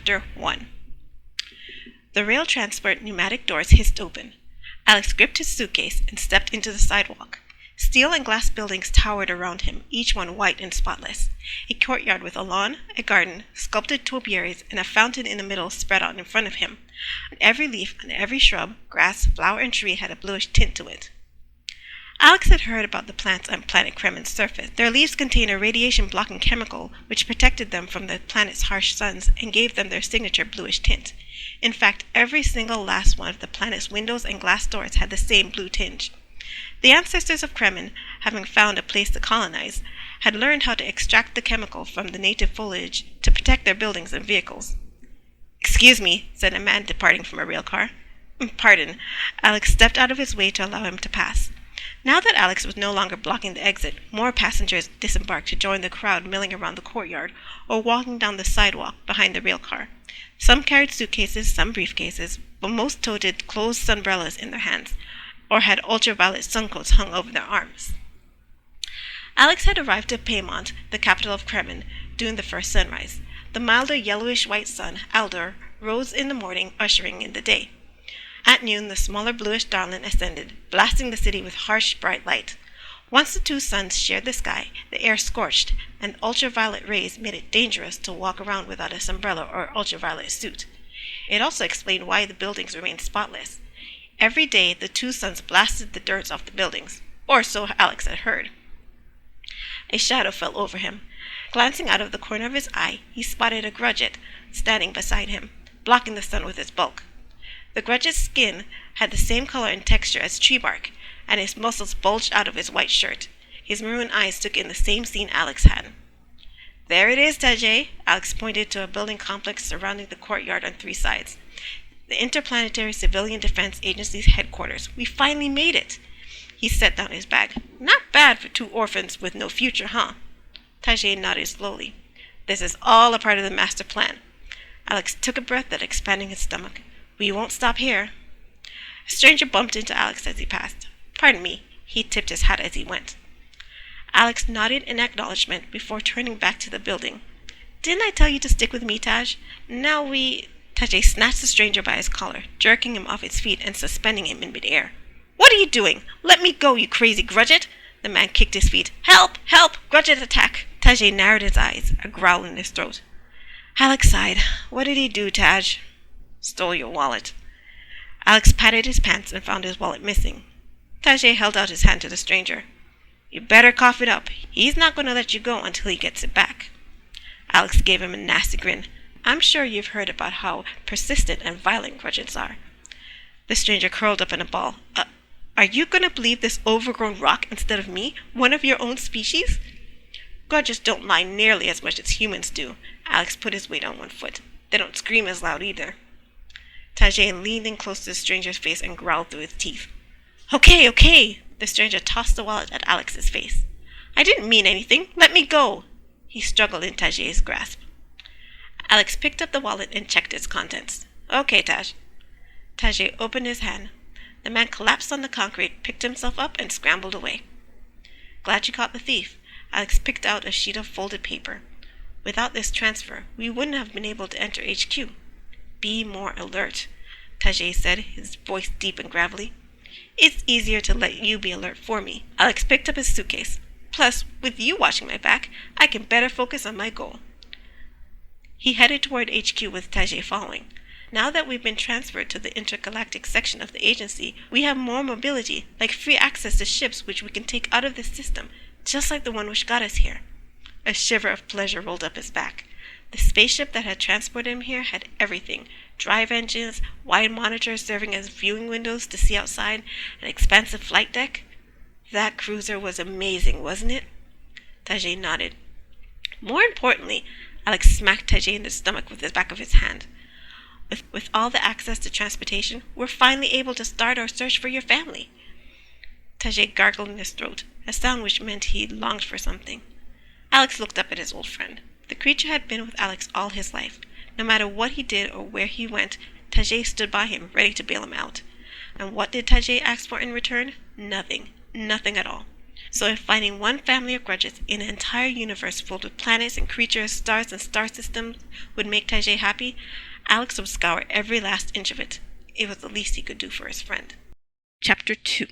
Chapter 1. The rail transport pneumatic doors hissed open. Alex gripped his suitcase and stepped into the sidewalk. Steel and glass buildings towered around him, each one white and spotless. A courtyard with a lawn, a garden, sculpted topiaries, and a fountain in the middle spread out in front of him. On every leaf, on every shrub, grass, flower, and tree had a bluish tint to it. Alex had heard about the plants on planet Kremen's surface. Their leaves contained a radiation-blocking chemical which protected them from the planet's harsh suns and gave them their signature bluish tint. In fact, every single last one of the planet's windows and glass doors had the same blue tinge. The ancestors of Kremen, having found a place to colonize, had learned how to extract the chemical from the native foliage to protect their buildings and vehicles. "Excuse me," said a man departing from a rail car. "Pardon." Alex stepped out of his way to allow him to pass. Now that Alex was no longer blocking the exit, more passengers disembarked to join the crowd milling around the courtyard or walking down the sidewalk behind the rail car. Some carried suitcases, some briefcases, but most toted closed umbrellas in their hands, or had ultraviolet suncoats hung over their arms. Alex had arrived at Paymont, the capital of Kremen, during the first sunrise. The milder yellowish-white sun, Aldor, rose in the morning, ushering in the day. At noon, the smaller bluish Darlin ascended, blasting the city with harsh, bright light. Once the two suns shared the sky, the air scorched, and ultraviolet rays made it dangerous to walk around without a umbrella or ultraviolet suit. It also explained why the buildings remained spotless. Every day, the two suns blasted the dirt off the buildings, or so Alex had heard. A shadow fell over him. Glancing out of the corner of his eye, he spotted a grudget standing beside him, blocking the sun with its bulk. The grudget's skin had the same color and texture as tree bark, and his muscles bulged out of his white shirt. His maroon eyes took in the same scene Alex had. "There it is, Tajay." Alex pointed to a building complex surrounding the courtyard on three sides. "The Intergalactic Civilian Defense Agency's headquarters. We finally made it." He set down his bag. "Not bad for two orphans with no future, huh?" Tajay nodded slowly. "This is all a part of the master plan." Alex took a breath that expanded his stomach. "We won't stop here." A stranger bumped into Alex as he passed. "Pardon me." He tipped his hat as he went. Alex nodded in acknowledgement before turning back to the building. "Didn't I tell you to stick with me, Taj? Now we—" Tajay snatched the stranger by his collar, jerking him off his feet and suspending him in midair. "What are you doing? Let me go, you crazy grudget!" The man kicked his feet. "Help! Help! Grudget attack!" Tajay narrowed his eyes, a growl in his throat. Alex sighed. "What did he do, Taj?" "Stole your wallet." Alex patted his pants and found his wallet missing. Tajay held out his hand to the stranger. "You better cough it up. He's not going to let you go until he gets it back." Alex gave him a nasty grin. "I'm sure you've heard about how persistent and violent grudgets are." The stranger curled up in a ball. Are you going to believe this overgrown rock instead of me, one of your own species?" "Grudges don't lie nearly as much as humans do." Alex put his weight on one foot. "They don't scream as loud either." Tajay leaned in close to the stranger's face and growled through his teeth. Okay. The stranger tossed the wallet at Alex's face. "I didn't mean anything. Let me go." He struggled in Tajay's grasp. Alex picked up the wallet and checked its contents. "Okay, Taj." Tajay opened his hand. The man collapsed on the concrete, picked himself up, and scrambled away. "Glad you caught the thief." Alex picked out a sheet of folded paper. "Without this transfer, we wouldn't have been able to enter HQ." "Be more alert," Tajay said, his voice deep and gravelly. "It's easier to let you be alert for me." Alex picked up his suitcase. "Plus, with you watching my back, I can better focus on my goal." He headed toward HQ with Tajay following. "Now that we've been transferred to the intergalactic section of the agency, we have more mobility, like free access to ships which we can take out of this system, just like the one which got us here." A shiver of pleasure rolled up his back. The spaceship that had transported him here had everything: drive engines, wide monitors serving as viewing windows to see outside, an expansive flight deck. That cruiser was amazing, wasn't it? Tajay nodded. More importantly, Alex smacked Tajay in the stomach with the back of his hand. With all the access to transportation, we're finally able to start our search for your family." Tajay gargled in his throat, a sound which meant he longed for something. Alex looked up at his old friend. The creature had been with Alex all his life. No matter what he did or where he went, Tajay stood by him, ready to bail him out. And what did Tajay ask for in return? Nothing. Nothing at all. So if finding one family of grudges in an entire universe filled with planets and creatures, stars and star systems would make Tajay happy, Alex would scour every last inch of it. It was the least he could do for his friend. Chapter 2.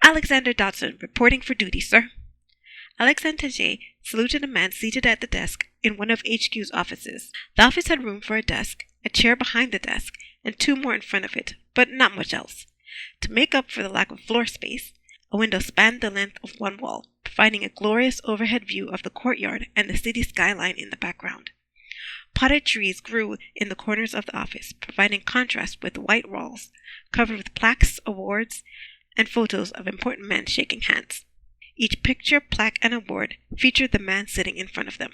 Alexander Donson, reporting for duty, sir. Alex and Tajay saluted a man seated at the desk in one of HQ's offices. The office had room for a desk, a chair behind the desk, and 2 more in front of it, but not much else. To make up for the lack of floor space, a window spanned the length of one wall, providing a glorious overhead view of the courtyard and the city skyline in the background. Potted trees grew in the corners of the office, providing contrast with the white walls, covered with plaques, awards, and photos of important men shaking hands. Each picture, plaque, and award featured the man sitting in front of them.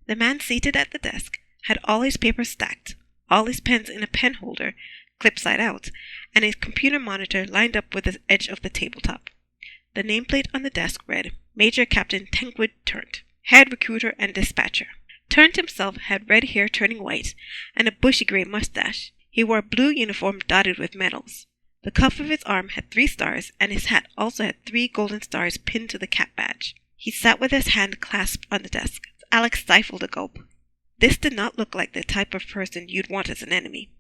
The man seated at the desk had all his papers stacked, all his pens in a pen holder, clipped side out, and his computer monitor lined up with the edge of the tabletop. The nameplate on the desk read, Major Captain Tenkwood Turnt, head recruiter and dispatcher. Turnt himself had red hair turning white and a bushy gray mustache. He wore a blue uniform dotted with medals. The cuff of his arm had 3 stars, and his hat also had 3 golden stars pinned to the cap badge. He sat with his hand clasped on the desk. Alex stifled a gulp. This did not look like the type of person you'd want as an enemy.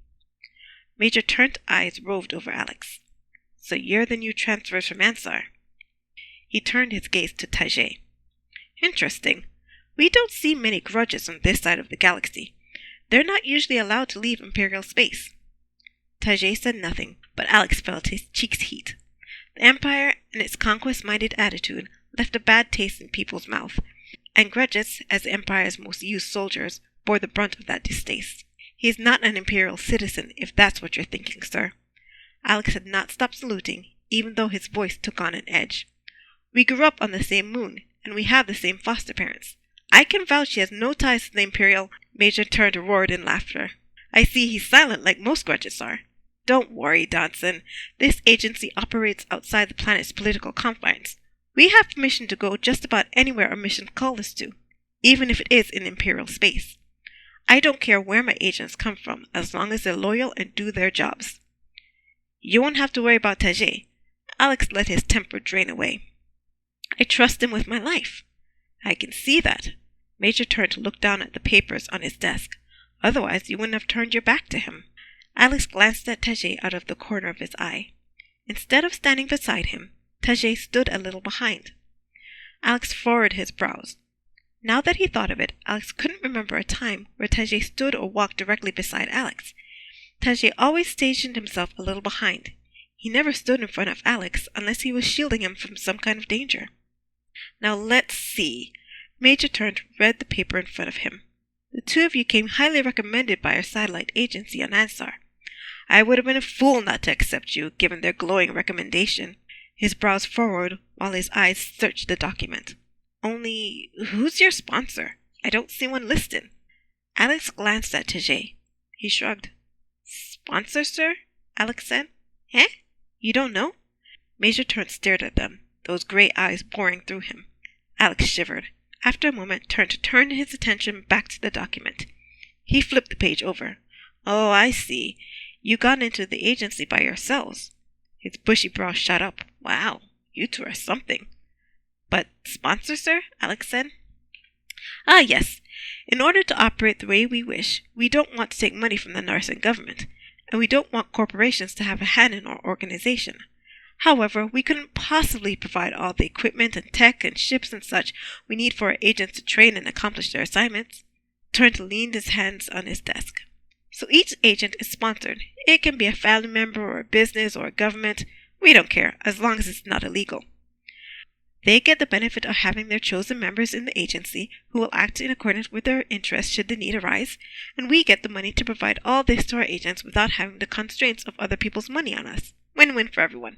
Major Turnt's eyes roved over Alex. So you're the new transfers from Ansar. He turned his gaze to Tajay. Interesting. We don't see many grudges on this side of the galaxy. They're not usually allowed to leave Imperial space. Tajay said nothing, but Alex felt his cheeks heat. The Empire and its conquest-minded attitude left a bad taste in people's mouth, and grudges, as the Empire's most used soldiers, bore the brunt of that distaste. He is not an Imperial citizen, if that's what you're thinking, sir. Alex had not stopped saluting, even though his voice took on an edge. We grew up on the same moon, and we have the same foster parents. I can vouch he has no ties to the Imperial. Major Turnt roared in laughter. I see he's silent like most grudges are. Don't worry, Donson. This agency operates outside the planet's political confines. We have permission to go just about anywhere our mission calls us to, even if it is in Imperial space. I don't care where my agents come from, as long as they're loyal and do their jobs. You won't have to worry about Tajay. Alex let his temper drain away. I trust him with my life. I can see that. Major Turnt looked down at the papers on his desk. Otherwise, you wouldn't have turned your back to him. Alex glanced at Tajay out of the corner of his eye. Instead of standing beside him, Tajay stood a little behind. Alex furrowed his brows. Now that he thought of it, Alex couldn't remember a time where Tajay stood or walked directly beside Alex. Tajay always stationed himself a little behind. He never stood in front of Alex unless he was shielding him from some kind of danger. Now let's see. Major Turnt read the paper in front of him. The 2 of you came highly recommended by our satellite agency on Ansar. I would have been a fool not to accept you, given their glowing recommendation. His brows furrowed while his eyes searched the document. Only, who's your sponsor? I don't see one listed. Alex glanced at Tajay. He shrugged. Sponsor, sir? Alex said. Eh? You don't know? Major Turnt stared at them, those gray eyes boring through him. Alex shivered. After a moment, Turnt turned his attention back to the document. He flipped the page over. Oh, I see. You got into the agency by yourselves. His bushy brows shot up. Wow, you 2 are something. But sponsor, sir? Alex said. Ah, yes. In order to operate the way we wish, we don't want to take money from the Narsen government, and we don't want corporations to have a hand in our organization. However, we couldn't possibly provide all the equipment and tech and ships and such we need for our agents to train and accomplish their assignments. Turnt leaned his hands on his desk. So each agent is sponsored. It can be a family member or a business or a government. We don't care, as long as it's not illegal. They get the benefit of having their chosen members in the agency who will act in accordance with their interests should the need arise, and we get the money to provide all this to our agents without having the constraints of other people's money on us. Win-win for everyone.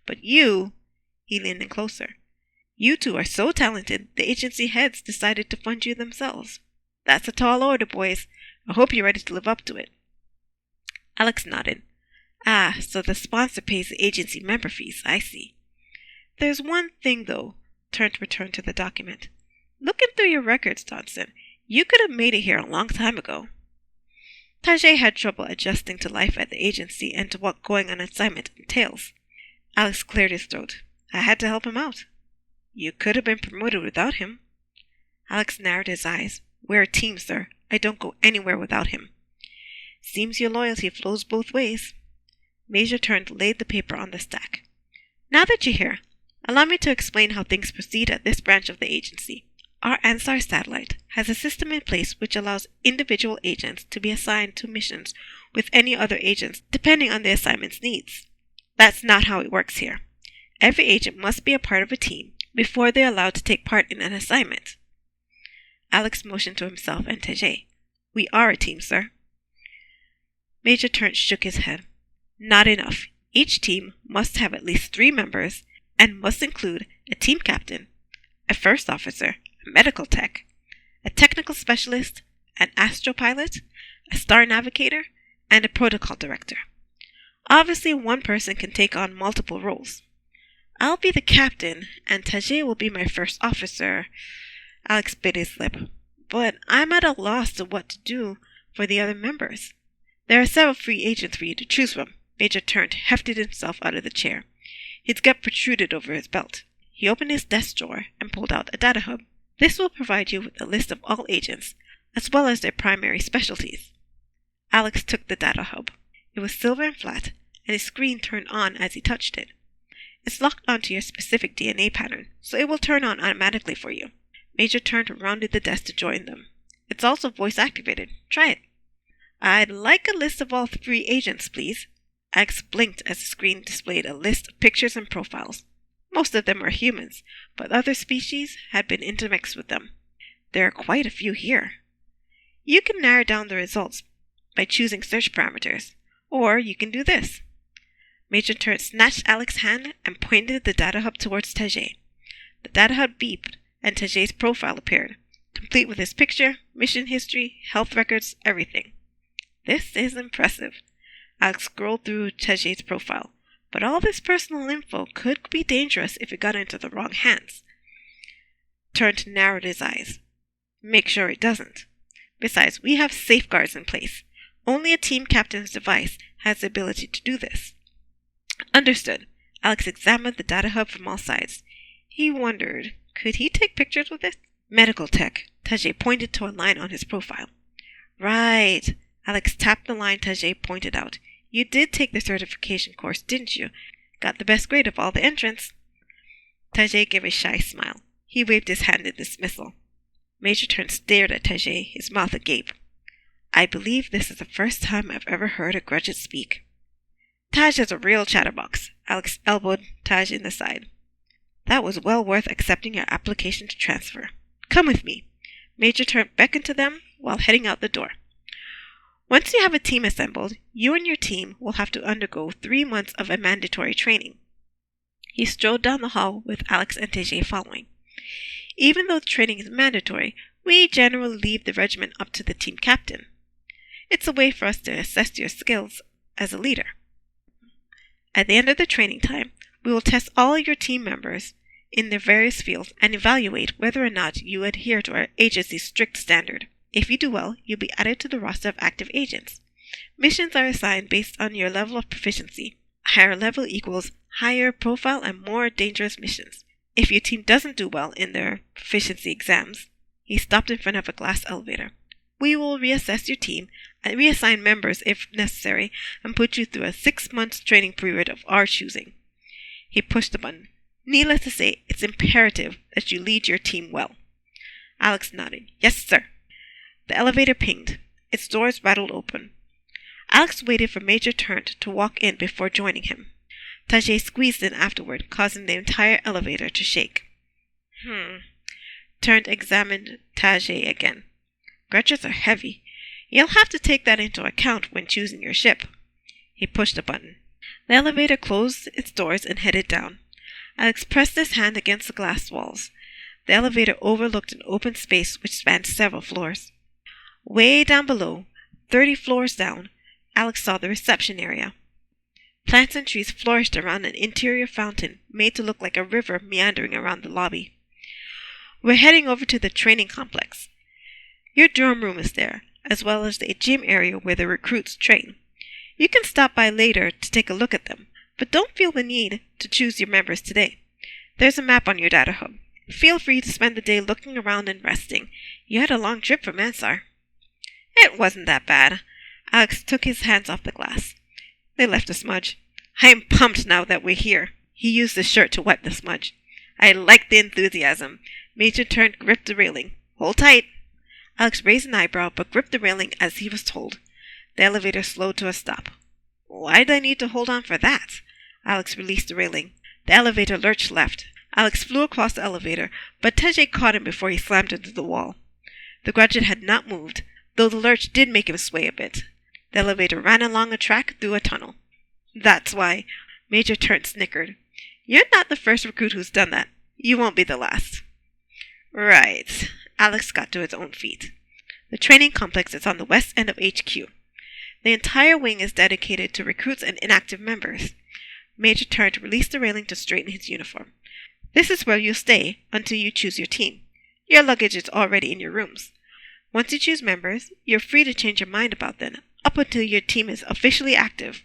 But you, he leaned in closer, you 2 are so talented, the agency heads decided to fund you themselves. That's a tall order, boys. I hope you're ready to live up to it. Alex nodded. Ah, so the sponsor pays the agency member fees, I see. There's one thing, though. Turnt returned to the document. Looking through your records, Donson, you could have made it here a long time ago. Tajay had trouble adjusting to life at the agency and to what going on assignment entails. Alex cleared his throat. I had to help him out. You could have been promoted without him. Alex narrowed his eyes. We're a team, sir. I don't go anywhere without him. Seems your loyalty flows both ways. Major turned and laid the paper on the stack. Now that you're here, allow me to explain how things proceed at this branch of the agency. Our Ansar satellite has a system in place which allows individual agents to be assigned to missions with any other agents depending on the assignment's needs. That's not how it works here. Every agent must be a part of a team before they're allowed to take part in an assignment. Alex motioned to himself and Tajay. We are a team, sir. Major Turnt shook his head. Not enough. Each team must have at least 3 members and must include a team captain, a first officer, a medical tech, a technical specialist, an astropilot, a star navigator, and a protocol director. Obviously, one person can take on multiple roles. I'll be the captain, and Tajay will be my first officer. Alex bit his lip. But I'm at a loss to what to do for the other members. There are several free agents for you to choose from. Major Turnt hefted himself out of the chair. His gut protruded over his belt. He opened his desk drawer and pulled out a data hub. This will provide you with a list of all agents, as well as their primary specialties. Alex took the data hub. It was silver and flat, and his screen turned on as he touched it. It's locked onto your specific DNA pattern, so it will turn on automatically for you. Major turned and rounded the desk to join them. It's also voice-activated. Try it. I'd like a list of all 3 agents, please. Alex blinked as the screen displayed a list of pictures and profiles. Most of them are humans, but other species had been intermixed with them. There are quite a few here. You can narrow down the results by choosing search parameters, or you can do this. Major Turnt snatched Alex's hand and pointed the data hub towards Tajay. The data hub beeped, and Tajay's profile appeared, complete with his picture, mission history, health records, everything. This is impressive. Alex scrolled through Tajay's profile, but all this personal info could be dangerous if it got into the wrong hands. Turnt narrowed his eyes. Make sure it doesn't. Besides, we have safeguards in place. Only a team captain's device has the ability to do this. Understood. Alex examined the data hub from all sides. He wondered, could he take pictures with it? Medical tech. Tajay pointed to a line on his profile. Right. Alex tapped the line Tajay pointed out. You did take the certification course, didn't you? Got the best grade of all the entrants. Tajay gave a shy smile. He waved his hand in dismissal. Major Turnt stared at Tajay, his mouth agape. I believe this is the first time I've ever heard a Grudget speak. Taj is a real chatterbox. Alex elbowed Taj in the side. That was well worth accepting your application to transfer. Come with me. Major Turnt beckoned to them while heading out the door. Once you have a team assembled, you and your team will have to undergo 3 months of a mandatory training. He strode down the hall with Alex and Tajay following. Even though the training is mandatory, we generally leave the regiment up to the team captain. It's a way for us to assess your skills as a leader. At the end of the training time, we will test all your team members in their various fields and evaluate whether or not you adhere to our agency's strict standard. If you do well, you'll be added to the roster of active agents. Missions are assigned based on your level of proficiency. Higher level equals higher profile and more dangerous missions. If your team doesn't do well in their proficiency exams, he stopped in front of a glass elevator. We will reassess your team and reassign members if necessary and put you through a 6-month training period of our choosing. He pushed the button. Needless to say, it's imperative that you lead your team well. Alex nodded. Yes, sir. The elevator pinged. Its doors rattled open. Alex waited for Major Turnt to walk in before joining him. Tajay squeezed in afterward, causing the entire elevator to shake. Turnt examined Tajay again. Grudges are heavy. You'll have to take that into account when choosing your ship. He pushed a button. The elevator closed its doors and headed down. Alex pressed his hand against the glass walls. The elevator overlooked an open space which spanned several floors. Way down below, 30 floors down, Alex saw the reception area. Plants and trees flourished around an interior fountain made to look like a river meandering around the lobby. We're heading over to the training complex. Your dorm room is there, as well as the gym area where the recruits train. You can stop by later to take a look at them, but don't feel the need to choose your members today. There's a map on your data hub. Feel free to spend the day looking around and resting. You had a long trip from Ansar. It wasn't that bad. Alex took his hands off the glass. They left a smudge. I am pumped now that we're here. He used his shirt to wipe the smudge. I like the enthusiasm. Major turned, gripped the railing. Hold tight. Alex raised an eyebrow, but gripped the railing as he was told. The elevator slowed to a stop. Why did I need to hold on for that? Alex released the railing. The elevator lurched left. Alex flew across the elevator, but Tajay caught him before he slammed into the wall. The graduate had not moved, though the lurch did make him sway a bit. The elevator ran along a track through a tunnel. That's why. Major Turnt snickered. You're not the first recruit who's done that. You won't be the last. Right. Alex got to his own feet. The training complex is on the west end of HQ. The entire wing is dedicated to recruits and inactive members. Major Turnt released the railing to straighten his uniform. This is where you'll stay until you choose your team. Your luggage is already in your rooms. Once you choose members, you're free to change your mind about them, up until your team is officially active.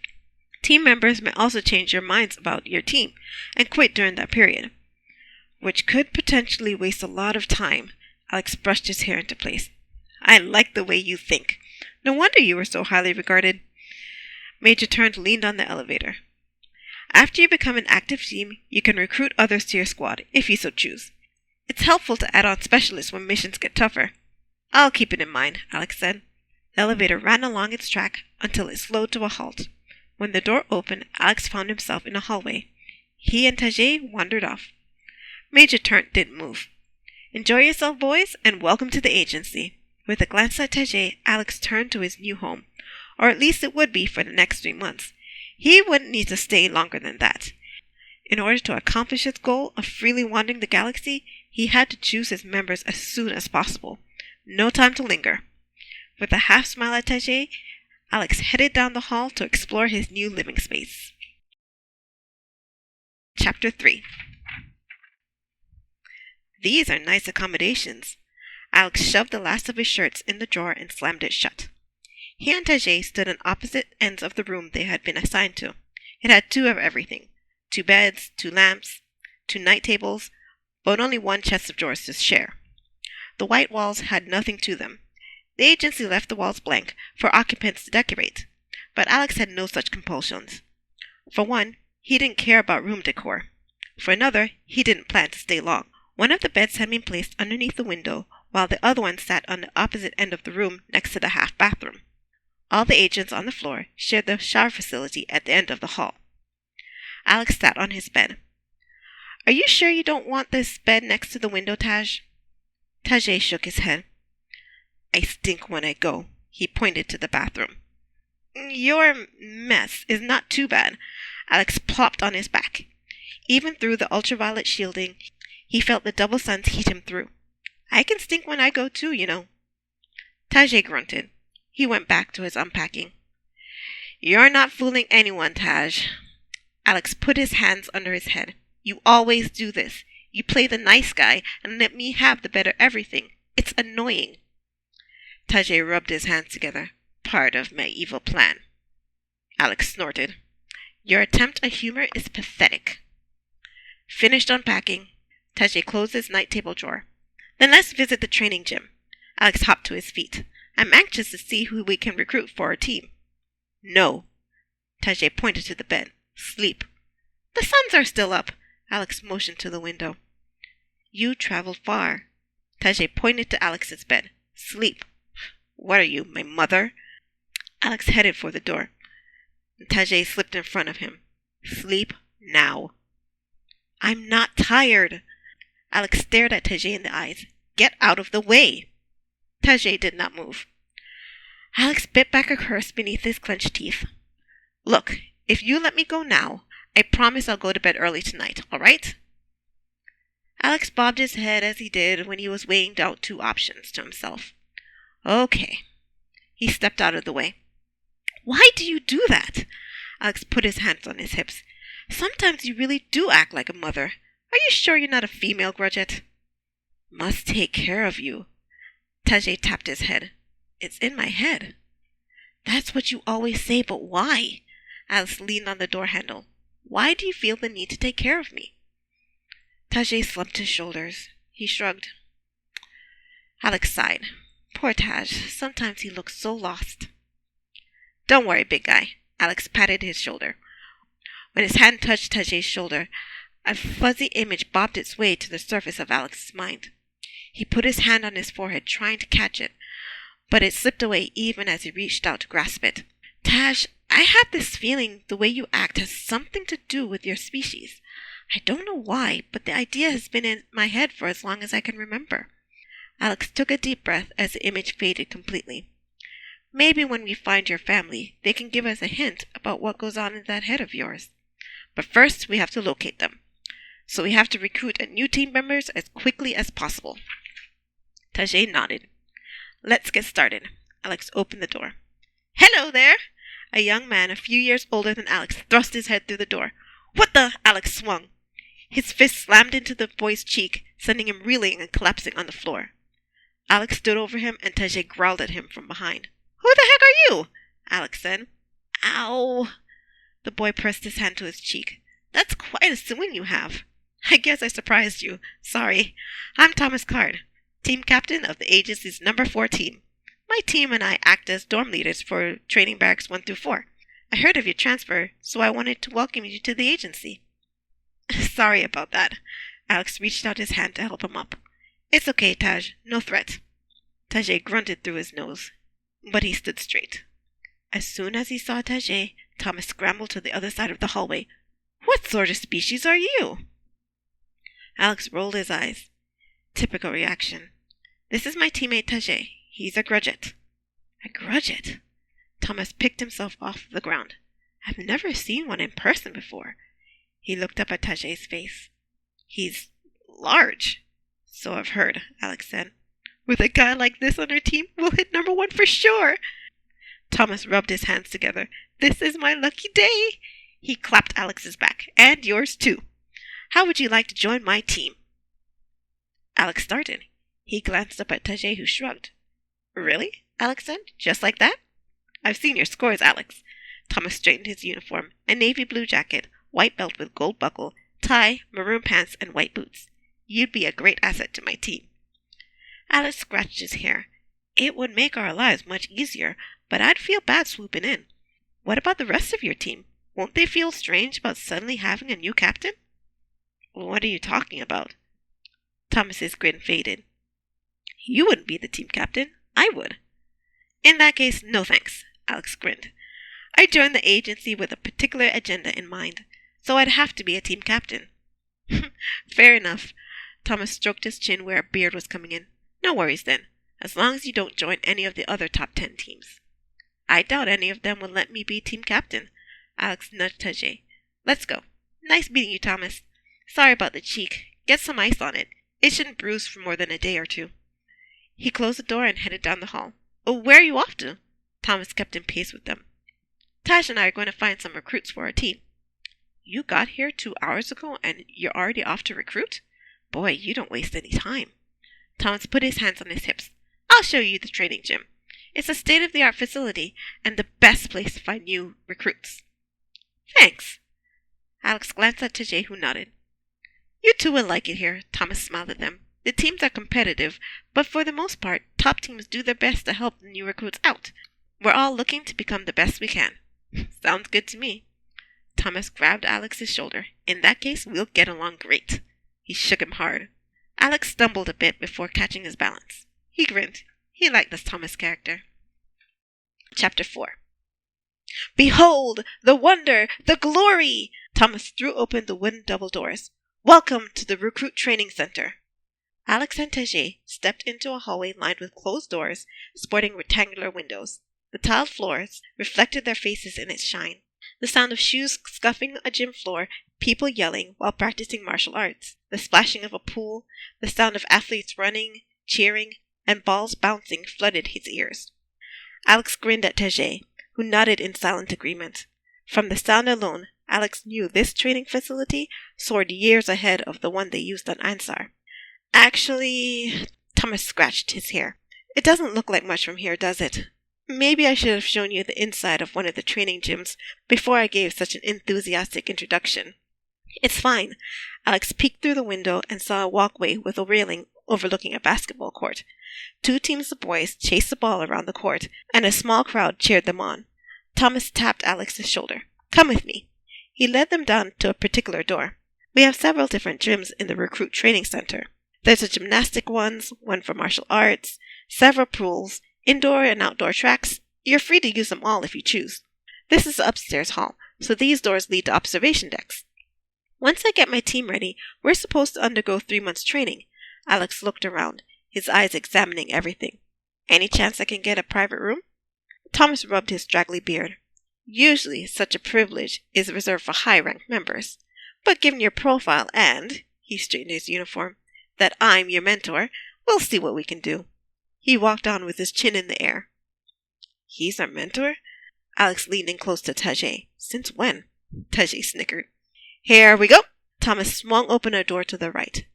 Team members may also change your minds about your team and quit during that period, which could potentially waste a lot of time. Alex brushed his hair into place. I like the way you think. No wonder you were so highly regarded. Major Turnt leaned on the elevator. After you become an active team, you can recruit others to your squad, if you so choose. It's helpful to add on specialists when missions get tougher. I'll keep it in mind, Alex said. The elevator ran along its track until it slowed to a halt. When the door opened, Alex found himself in a hallway. He and Tajay wandered off. Major Turnt didn't move. Enjoy yourself, boys, and welcome to the agency. With a glance at Tajay, Alex turned to his new home. Or at least it would be for the next 3 months. He wouldn't need to stay longer than that. In order to accomplish his goal of freely wandering the galaxy, he had to choose his members as soon as possible. No time to linger. With a half smile at Tajay, Alex headed down the hall to explore his new living space. Chapter 3. These are nice accommodations. Alex shoved the last of his shirts in the drawer and slammed it shut. He and Tajay stood on opposite ends of the room they had been assigned to. It had 2 of everything. 2 beds, 2 lamps, 2 night tables, but only 1 chest of drawers to share. The white walls had nothing to them. The agency left the walls blank for occupants to decorate, but Alex had no such compulsions. For one, he didn't care about room decor. For another, he didn't plan to stay long. One of the beds had been placed underneath the window, while the other one sat on the opposite end of the room next to the half bathroom. All the agents on the floor shared the shower facility at the end of the hall. Alex sat on his bed. Are you sure you don't want this bed next to the window, Taj? Tajay shook his head. I stink when I go. He pointed to the bathroom. Your mess is not too bad. Alex plopped on his back. Even through the ultraviolet shielding, he felt the double suns heat him through. I can stink when I go too, you know. Tajay grunted. He went back to his unpacking. You're not fooling anyone, Taj. Alex put his hands under his head. You always do this. You play the nice guy and let me have the better everything. It's annoying. Tajay rubbed his hands together. Part of my evil plan. Alex snorted. Your attempt at humor is pathetic. Finished unpacking, Tajay closed his night table drawer. Then let's visit the training gym. Alex hopped to his feet. I'm anxious to see who we can recruit for our team. No. Tajay pointed to the bed. Sleep. The suns are still up. Alex motioned to the window. You traveled far. Tajay pointed to Alex's bed. Sleep. What are you, my mother? Alex headed for the door. Tajay slipped in front of him. Sleep now. I'm not tired. Alex stared at Tajay in the eyes. Get out of the way. Tajay did not move. Alex bit back a curse beneath his clenched teeth. Look, if you let me go now, I promise I'll go to bed early tonight, all right? Alex bobbed his head as he did when he was weighing out 2 options to himself. Okay. He stepped out of the way. Why do you do that? Alex put his hands on his hips. Sometimes you really do act like a mother. Are you sure you're not a female grudget? Must take care of you. Tajay tapped his head. It's in my head. That's what you always say, but why? Alex leaned on the door handle. Why do you feel the need to take care of me? Tajay slumped his shoulders. He shrugged. Alex sighed. Poor Taj. Sometimes he looks so lost. Don't worry, big guy. Alex patted his shoulder. When his hand touched Taj's shoulder, a fuzzy image bobbed its way to the surface of Alex's mind. He put his hand on his forehead, trying to catch it, but it slipped away even as he reached out to grasp it. Taj, I have this feeling the way you act has something to do with your species. I don't know why, but the idea has been in my head for as long as I can remember. Alex took a deep breath as the image faded completely. Maybe when we find your family, they can give us a hint about what goes on in that head of yours. But first, we have to locate them. So we have to recruit new team members as quickly as possible. Taj nodded. Let's get started. Alex opened the door. Hello there! A young man a few years older than Alex thrust his head through the door. What the? Alex swung. His fist slammed into the boy's cheek, sending him reeling and collapsing on the floor. Alex stood over him and Taj growled at him from behind. Who the heck are you? Alex said. Ow! The boy pressed his hand to his cheek. That's quite a swing you have. I guess I surprised you. Sorry. I'm Thomas Card, team captain of the agency's number 4 team. My team and I act as dorm leaders for training barracks 1 through 4. I heard of your transfer, so I wanted to welcome you to the agency. Sorry about that. Alex reached out his hand to help him up. It's okay, Taj. No threat. Taj grunted through his nose, but he stood straight. As soon as he saw Taj, Thomas scrambled to the other side of the hallway. What sort of species are you? Alex rolled his eyes. Typical reaction. This is my teammate Taj. He's a grudget. A grudget? Thomas picked himself off the ground. I've never seen one in person before. He looked up at Taj's face. He's large. So I've heard, Alex said. With a guy like this on our team, we'll hit number 1 for sure. Thomas rubbed his hands together. This is my lucky day. He clapped Alex's back. And yours too. How would you like to join my team? Alex started. He glanced up at Taj, who shrugged. Really? Alex said. Just like that? I've seen your scores, Alex. Thomas straightened his uniform. A navy blue jacket, white belt with gold buckle, tie, maroon pants, and white boots. You'd be a great asset to my team. Alex scratched his hair. It would make our lives much easier, but I'd feel bad swooping in. What about the rest of your team? Won't they feel strange about suddenly having a new captain? What are you talking about? Thomas's grin faded. You wouldn't be the team captain. I would. In that case, no thanks, Alex grinned. I joined the agency with a particular agenda in mind, so I'd have to be a team captain. Fair enough. Thomas stroked his chin where a beard was coming in. No worries then, as long as you don't join any of the other top 10 teams. I doubt any of them will let me be team captain. Alex nudged Taj. Let's go. Nice meeting you, Thomas. Sorry about the cheek. Get some ice on it. It shouldn't bruise for more than a day or 2. He closed the door and headed down the hall. Oh, where are you off to? Thomas kept in pace with them. Taj and I are going to find some recruits for our team. You got here 2 hours ago and you're already off to recruit? Boy, you don't waste any time. Thomas put his hands on his hips. I'll show you the training gym. It's a state-of-the-art facility and the best place to find new recruits. Thanks. Alex glanced at Taj, who nodded. You two will like it here, Thomas smiled at them. The teams are competitive, but for the most part, top teams do their best to help the new recruits out. We're all looking to become the best we can. Sounds good to me. Thomas grabbed Alex's shoulder. In that case, we'll get along great. He shook him hard. Alex stumbled a bit before catching his balance. He grinned. He liked this Thomas character. Chapter 4. Behold, the wonder, the glory! Thomas threw open the wooden double doors. Welcome to the Recruit Training Center. Alex and Taj stepped into a hallway lined with closed doors, sporting rectangular windows. The tiled floors reflected their faces in its shine. The sound of shoes scuffing a gym floor, people yelling while practicing martial arts, the splashing of a pool, the sound of athletes running, cheering, and balls bouncing flooded his ears. Alex grinned at Taj, who nodded in silent agreement. From the sound alone, Alex knew this training facility soared years ahead of the one they used on Ansar. Actually, Thomas scratched his hair. It doesn't look like much from here, does it? Maybe I should have shown you the inside of one of the training gyms before I gave such an enthusiastic introduction. It's fine. Alex peeked through the window and saw a walkway with a railing overlooking a basketball court. 2 teams of boys chased the ball around the court, and a small crowd cheered them on. Thomas tapped Alex's shoulder. Come with me. He led them down to a particular door. We have several different gyms in the recruit training center. There's a gymnastic one for martial arts, several pools, indoor and outdoor tracks. You're free to use them all if you choose. This is the upstairs hall, so these doors lead to observation decks. Once I get my team ready, we're supposed to undergo 3 months training. Alex looked around, his eyes examining everything. Any chance I can get a private room? Thomas rubbed his straggly beard. Usually, such a privilege is reserved for high-ranked members. But given your profile and, he straightened his uniform, that I'm your mentor, we'll see what we can do. He walked on with his chin in the air. He's our mentor? Alex leaned in close to Tajay. Since when? Tajay snickered. Here we go. Thomas swung open a door to the right.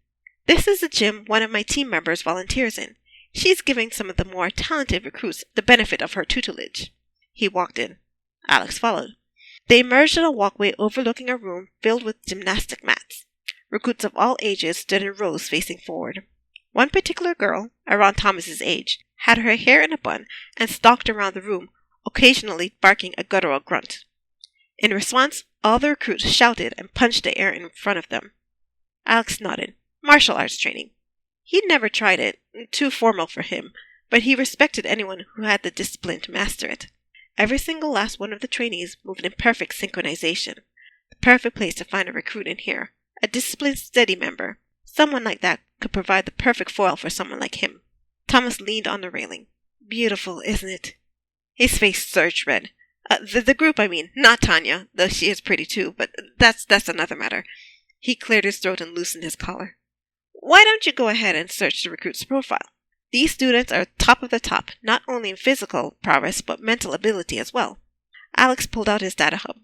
This is the gym one of my team members volunteers in. She's giving some of the more talented recruits the benefit of her tutelage. He walked in. Alex followed. They emerged on a walkway overlooking a room filled with gymnastic mats. Recruits of all ages stood in rows facing forward. One particular girl, around Thomas's age, had her hair in a bun and stalked around the room, occasionally barking a guttural grunt. In response, all the recruits shouted and punched the air in front of them. Alex nodded. Martial arts training. He'd never tried it, too formal for him, but he respected anyone who had the discipline to master it. Every single last one of the trainees moved in perfect synchronization. The perfect place to find a recruit in here. A disciplined, steady member. Someone like that could provide the perfect foil for someone like him. Thomas leaned on the railing. Beautiful, isn't it? His face surged red. The group, I mean, not Tanya, though she is pretty too, but that's another matter. He cleared his throat and loosened his collar. Why don't you go ahead and search the recruit's profile? These students are top of the top, not only in physical prowess, but mental ability as well. Alex pulled out his data hub.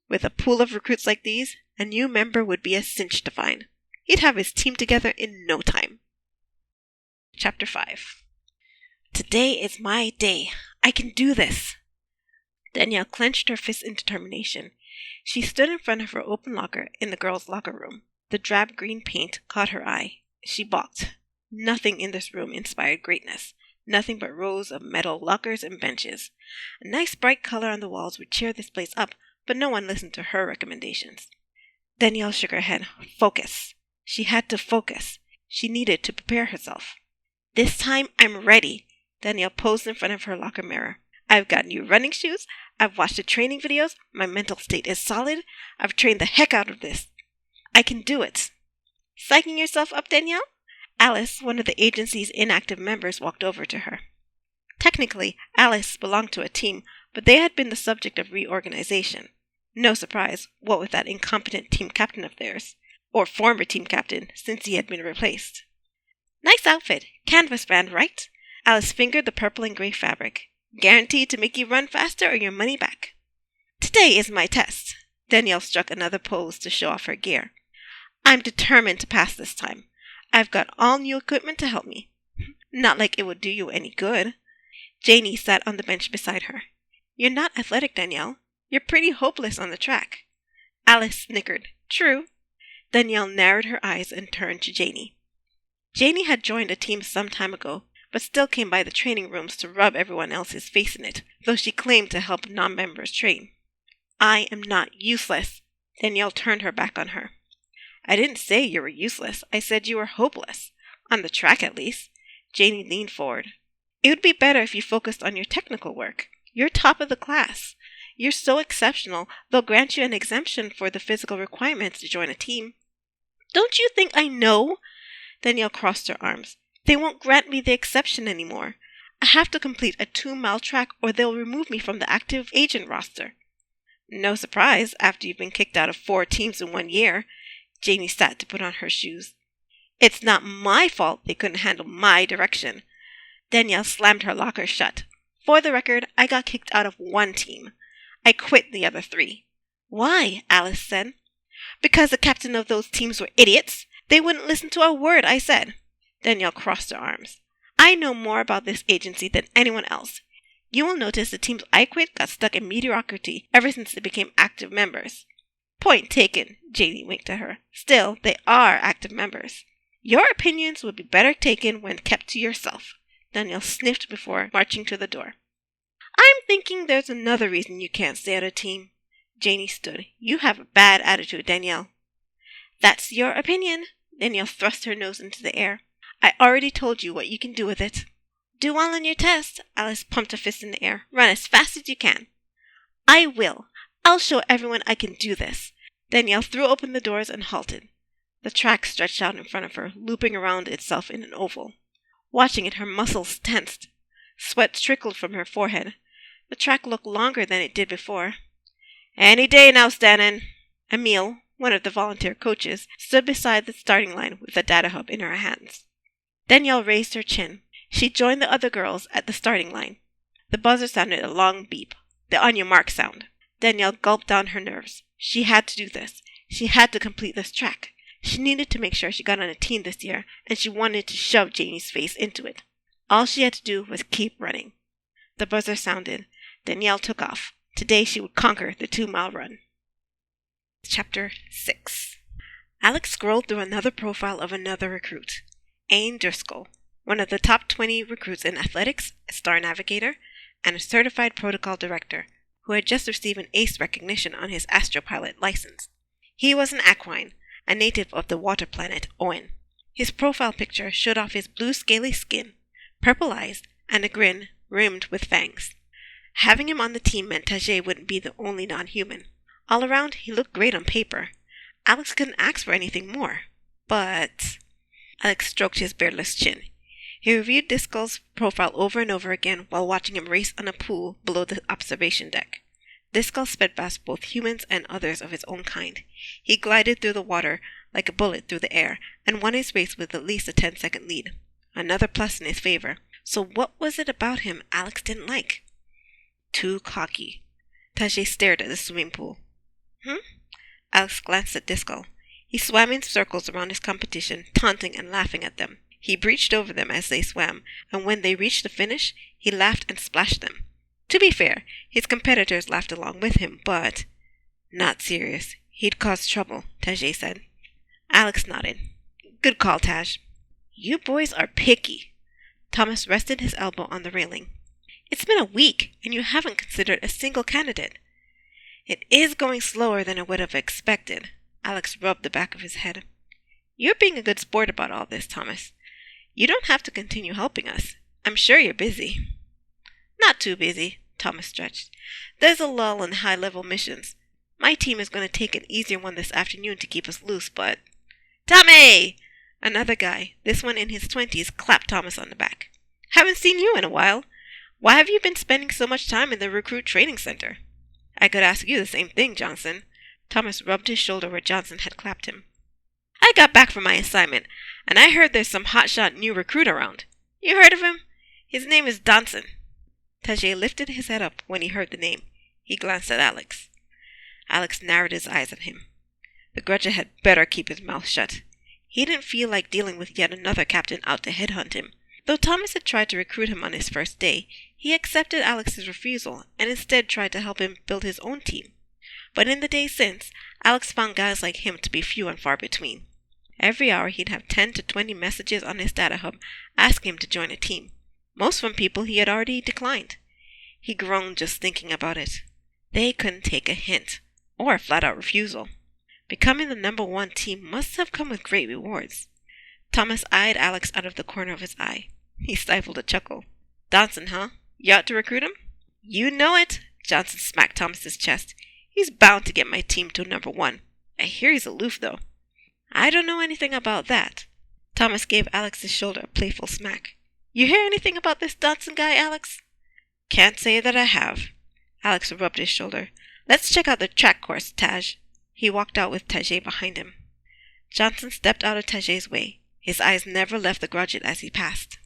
With a pool of recruits like these, a new member would be a cinch to find. He'd have his team together in no time. Chapter 5. Today is my day. I can do this. Danielle clenched her fists in determination. She stood in front of her open locker in the girls' locker room. The drab green paint caught her eye. She balked. Nothing in this room inspired greatness. Nothing but rows of metal lockers and benches. A nice bright color on the walls would cheer this place up, but no one listened to her recommendations. Danielle shook her head. Focus. She had to focus. She needed to prepare herself. This time I'm ready. Danielle posed in front of her locker mirror. I've got new running shoes. I've watched the training videos. My mental state is solid. I've trained the heck out of this. I can do it. Psyching yourself up, Danielle? Alice, one of the agency's inactive members, walked over to her. Technically, Alice belonged to a team, but they had been the subject of reorganization. No surprise, what with that incompetent team captain of theirs, or former team captain, since he had been replaced. Nice outfit. Canvas brand, right? Alice fingered the purple and gray fabric. Guaranteed to make you run faster or your money back. Today is my test. Danielle struck another pose to show off her gear. I'm determined to pass this time. I've got all new equipment to help me. Not like it would do you any good. Janie sat on the bench beside her. You're not athletic, Danielle. You're pretty hopeless on the track. Alice snickered. True. Danielle narrowed her eyes and turned to Janie. Janie had joined a team some time ago, but still came by the training rooms to rub everyone else's face in it, though she claimed to help non-members train. I am not useless. Danielle turned her back on her. I didn't say you were useless. I said you were hopeless. On the track, at least. Janie leaned forward. It would be better if you focused on your technical work. You're top of the class. You're so exceptional, they'll grant you an exemption for the physical requirements to join a team. Don't you think I know? Danielle crossed her arms. They won't grant me the exception anymore. I have to complete a 2-mile track or they'll remove me from the active agent roster. No surprise, after you've been kicked out of 4 teams in 1 year. Janie sat to put on her shoes. It's not my fault they couldn't handle my direction. Danielle slammed her locker shut. For the record, I got kicked out of 1 team. I quit the other 3. Why? Alice said. Because the captain of those teams were idiots. They wouldn't listen to a word I said. Danielle crossed her arms. I know more about this agency than anyone else. You will notice the teams I quit got stuck in mediocrity ever since they became active members. Point taken, Janie winked at her. Still, they are active members. Your opinions would be better taken when kept to yourself, Danielle sniffed before marching to the door. I'm thinking there's another reason you can't stay on a team. Janie stood. You have a bad attitude, Danielle. That's your opinion. Danielle thrust her nose into the air. I already told you what you can do with it. Do well on your test. Alice pumped a fist in the air. Run as fast as you can. I will. I'll show everyone I can do this. Danielle threw open the doors and halted. The track stretched out in front of her, looping around itself in an oval. Watching it, her muscles tensed. Sweat trickled from her forehead. The track looked longer than it did before. Any day now, Stanon. Emile, one of the volunteer coaches, stood beside the starting line with the data hub in her hands. Danielle raised her chin. She joined the other girls at the starting line. The buzzer sounded a long beep, the on your mark sound. Danielle gulped down her nerves. She had to do this. She had to complete this track. She needed to make sure she got on a team this year, and she wanted to shove Janie's face into it. All she had to do was keep running. The buzzer sounded. Danielle took off. Today she would conquer the 2-mile run. Chapter 6. Alex scrolled through another profile of another recruit. Aine Driscoll, one of the top 20 recruits in athletics, a star navigator, and a certified protocol director, who had just received an ACE recognition on his astropilot license. He was an Aquine, a native of the water planet Owen. His profile picture showed off his blue scaly skin, purple eyes, and a grin rimmed with fangs. Having him on the team meant Tajay wouldn't be the only non-human. All around, he looked great on paper. Alex couldn't ask for anything more. But... Alex stroked his beardless chin. He reviewed Driscoll's profile over and over again while watching him race on a pool below the observation deck. Driscoll sped past both humans and others of his own kind. He glided through the water like a bullet through the air and won his race with at least a 10-second lead. Another plus in his favor. So what was it about him Alex didn't like? Too cocky. Tajay stared at the swimming pool. Alex glanced at Driscoll. He swam in circles around his competition, taunting and laughing at them. He breached over them as they swam, and when they reached the finish, he laughed and splashed them. To be fair, his competitors laughed along with him, but... Not serious. He'd caused trouble, Tajay said. Alex nodded. Good call, Taj. You boys are picky. Thomas rested his elbow on the railing. It's been a week, and you haven't considered a single candidate. It is going slower than I would have expected. Alex rubbed the back of his head. You're being a good sport about all this, Thomas. You don't have to continue helping us. I'm sure you're busy. Not too busy, Thomas stretched. There's a lull in high-level missions. My team is going to take an easier one this afternoon to keep us loose, but... Tommy! Another guy, this one in his 20s, clapped Thomas on the back. Haven't seen you in a while. Why have you been spending so much time in the recruit training center? I could ask you the same thing, Johnson. Thomas rubbed his shoulder where Johnson had clapped him. I got back from my assignment, and I heard there's some hotshot new recruit around. You heard of him? His name is Donson. Tajay lifted his head up when he heard the name. He glanced at Alex. Alex narrowed his eyes at him. The Grudger had better keep his mouth shut. He didn't feel like dealing with yet another captain out to headhunt him. Though Thomas had tried to recruit him on his first day, he accepted Alex's refusal and instead tried to help him build his own team. But in the days since, Alex found guys like him to be few and far between. Every hour he'd have 10 to 20 messages on his data hub asking him to join a team, most from people he had already declined. He groaned just thinking about it. They couldn't take a hint, or a flat-out refusal. Becoming the number 1 team must have come with great rewards. Thomas eyed Alex out of the corner of his eye. He stifled a chuckle. Donson, huh? You ought to recruit him? You know it, Johnson smacked Thomas's chest. He's bound to get my team to number 1. I hear he's aloof, though. I don't know anything about that. Thomas gave Alex's shoulder a playful smack. You hear anything about this Donson guy, Alex? Can't say that I have. Alex rubbed his shoulder. Let's check out the track course, Taj. He walked out with Tajay behind him. Johnson stepped out of Tajay's way. His eyes never left the Grudget as he passed.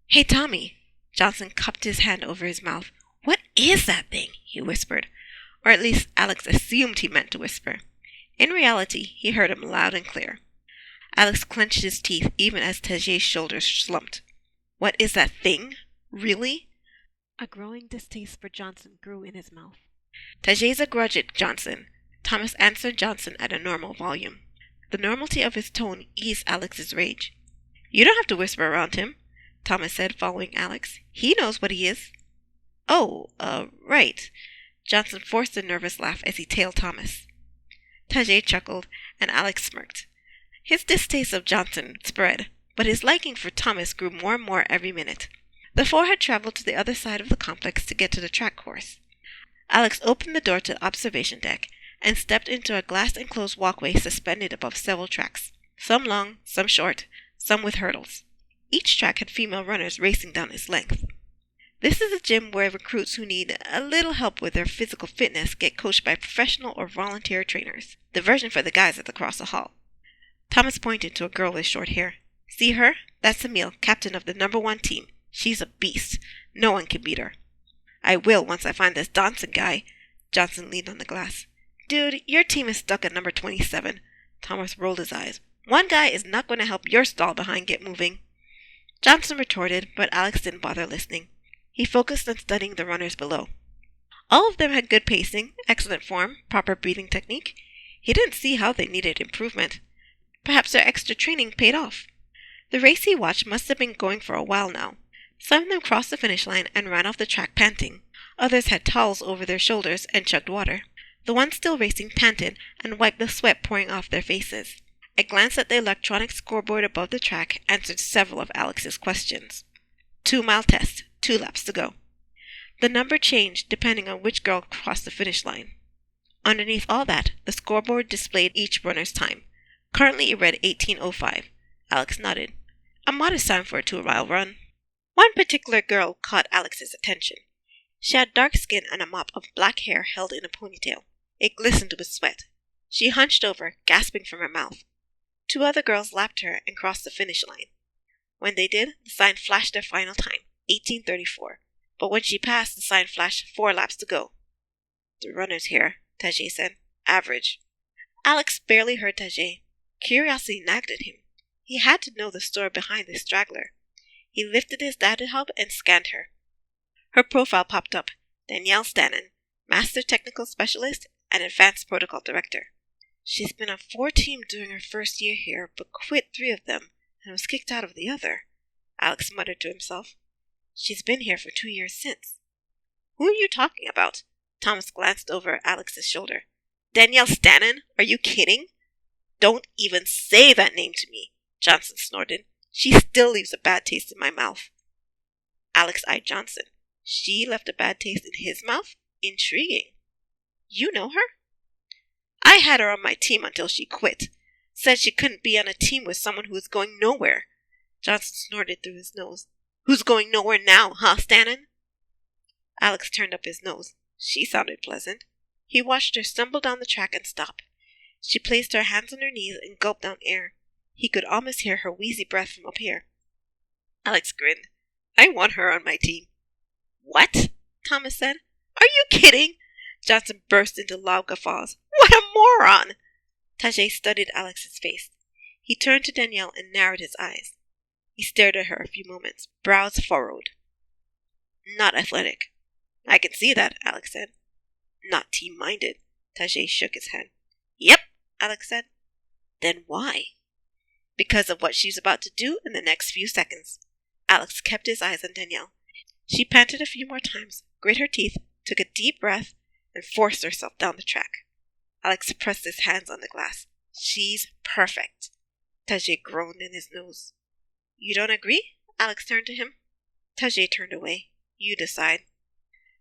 Hey, Tommy. Johnson cupped his hand over his mouth. What is that thing? He whispered. Or at least Alex assumed he meant to whisper. In reality, he heard him loud and clear. Alex clenched his teeth even as Tajay's shoulders slumped. What is that thing? Really? A growing distaste for Johnson grew in his mouth. Tajay's a Grudget, Johnson. Thomas answered Johnson at a normal volume. The normality of his tone eased Alex's rage. "You don't have to whisper around him," Thomas said, following Alex. "He knows what he is." "Oh, right." Johnson forced a nervous laugh as he tailed Thomas. Tajay chuckled, and Alex smirked. His distaste of Johnson spread, but his liking for Thomas grew more and more every minute. The four had traveled to the other side of the complex to get to the track course. Alex opened the door to the observation deck and stepped into a glass-enclosed walkway suspended above several tracks, some long, some short, some with hurdles. Each track had female runners racing down its length. This is a gym where recruits who need a little help with their physical fitness get coached by professional or volunteer trainers. The version for the guys is across the hall. Thomas pointed to a girl with short hair. "See her? That's Emil, captain of the #1 team. She's a beast. No one can beat her." "I will once I find this Donson guy." Johnson leaned on the glass. "Dude, your team is stuck at number 27. Thomas rolled his eyes. "One guy is not going to help your stall behind get moving." Johnson retorted, but Alex didn't bother listening. He focused on studying the runners below. All of them had good pacing, excellent form, proper breathing technique. He didn't see how they needed improvement. Perhaps their extra training paid off. The race he watched must have been going for a while now. Some of them crossed the finish line and ran off the track panting. Others had towels over their shoulders and chugged water. The ones still racing panted and wiped the sweat pouring off their faces. A glance at the electronic scoreboard above the track answered several of Alex's questions. 2-mile test, 2 laps to go. The number changed depending on which girl crossed the finish line. Underneath all that, the scoreboard displayed each runner's time. Currently it read 18:05. Alex nodded. A modest time for a 2-mile run. One particular girl caught Alex's attention. She had dark skin and a mop of black hair held in a ponytail. It glistened with sweat. She hunched over, gasping from her mouth. 2 other girls lapped her and crossed the finish line. When they did, the sign flashed their final time, 18:34. But when she passed, the sign flashed 4 laps to go. "The runners here," Tajay said. "Average." Alex barely heard Tajay. Curiosity nagged at him. He had to know the story behind this straggler. He lifted his data hub and scanned her. Her profile popped up. Danielle Stanon, Master Technical Specialist and Advanced Protocol Director. She's been on 4 teams during her first year here, but quit 3 of them and was kicked out of the other. Alex muttered to himself. She's been here for 2 years since. "Who are you talking about?" Thomas glanced over Alex's shoulder. "Danielle Stanon? Are you kidding?" "Don't even say that name to me," Johnson snorted. "She still leaves a bad taste in my mouth." Alex eyed Johnson. She left a bad taste in his mouth? Intriguing. "You know her?" "I had her on my team until she quit. Said she couldn't be on a team with someone who was going nowhere." Johnson snorted through his nose. "Who's going nowhere now, huh, Stanon?" Alex turned up his nose. She sounded pleasant. He watched her stumble down the track and stop. She placed her hands on her knees and gulped down air. He could almost hear her wheezy breath from up here. Alex grinned. "I want her on my team." "What?" Thomas said. "Are you kidding?" Johnson burst into loud guffaws. "What a moron!" Tajay studied Alex's face. He turned to Danielle and narrowed his eyes. He stared at her a few moments, brows furrowed. "Not athletic." "I can see that," Alex said. "Not team-minded." Tajay shook his head. "Yep," Alex said. "Then why?" "Because of what she's about to do in the next few seconds." Alex kept his eyes on Danielle. She panted a few more times, grit her teeth, took a deep breath, and forced herself down the track. Alex pressed his hands on the glass. "She's perfect." Tajay groaned in his nose. "You don't agree?" Alex turned to him. Tajay turned away. "You decide."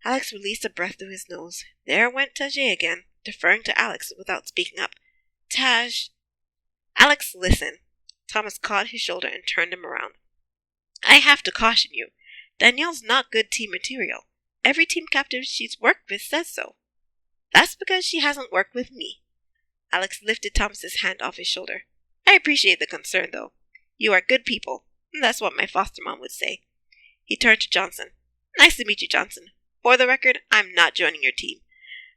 Alex released a breath through his nose. There went Tajay again, deferring to Alex without speaking up. "Taj..." "Alex, listen." Thomas caught his shoulder and turned him around. "I have to caution you. Danielle's not good team material. Every team captain she's worked with says so." "That's because she hasn't worked with me." Alex lifted Thomas's hand off his shoulder. "I appreciate the concern, though. You are good people. That's what my foster mom would say." He turned to Johnson. "Nice to meet you, Johnson. For the record, I'm not joining your team.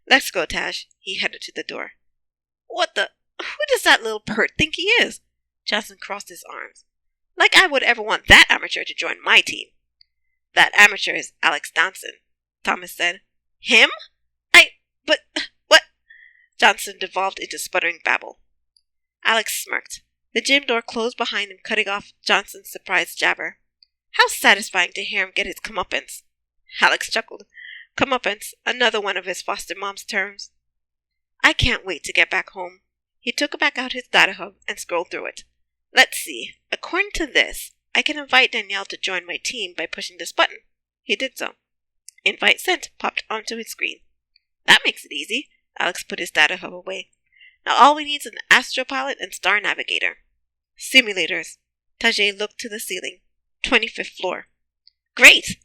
Let's go, Taj." He headed to the door. "What the... Who does that little pert think he is?" Johnson crossed his arms. "Like I would ever want that amateur to join my team." "That amateur is Alex Donson," Thomas said. "Him? But... what?" Johnson devolved into sputtering babble. Alex smirked. The gym door closed behind him, cutting off Johnson's surprised jabber. How satisfying to hear him get his comeuppance. Alex chuckled. Comeuppance, another one of his foster mom's terms. I can't wait to get back home. He took back out his data hub and scrolled through it. Let's see. According to this, I can invite Danielle to join my team by pushing this button. He did so. Invite sent popped onto his screen. That makes it easy. Alex put his data hub away. Now all we need is an astropilot and star navigator. Simulators. Tajay looked to the ceiling. 25th floor. Great!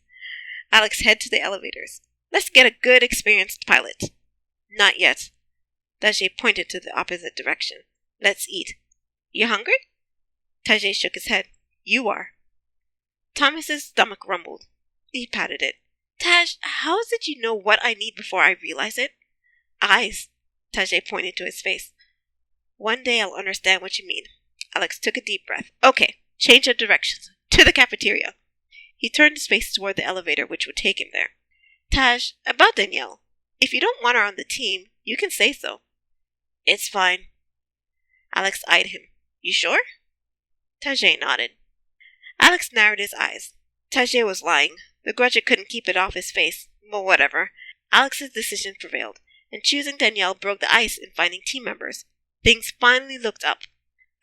Alex head to the elevators. Let's get a good, experienced pilot. Not yet. Tajay pointed to the opposite direction. Let's eat. You hungry? Tajay shook his head. You are. Thomas's stomach rumbled. He patted it. Taj, how is it you know what I need before I realize it? Eyes. Tajay pointed to his face. One day I'll understand what you mean. Alex took a deep breath. Okay, change of directions. To the cafeteria. He turned his face toward the elevator which would take him there. Taj, about Danielle. If you don't want her on the team, you can say so. It's fine. Alex eyed him. You sure? Tajay nodded. Alex narrowed his eyes. Tajay was lying. The Grudger couldn't keep it off his face. But whatever. Alex's decision prevailed, and choosing Danielle broke the ice in finding team members. Things finally looked up.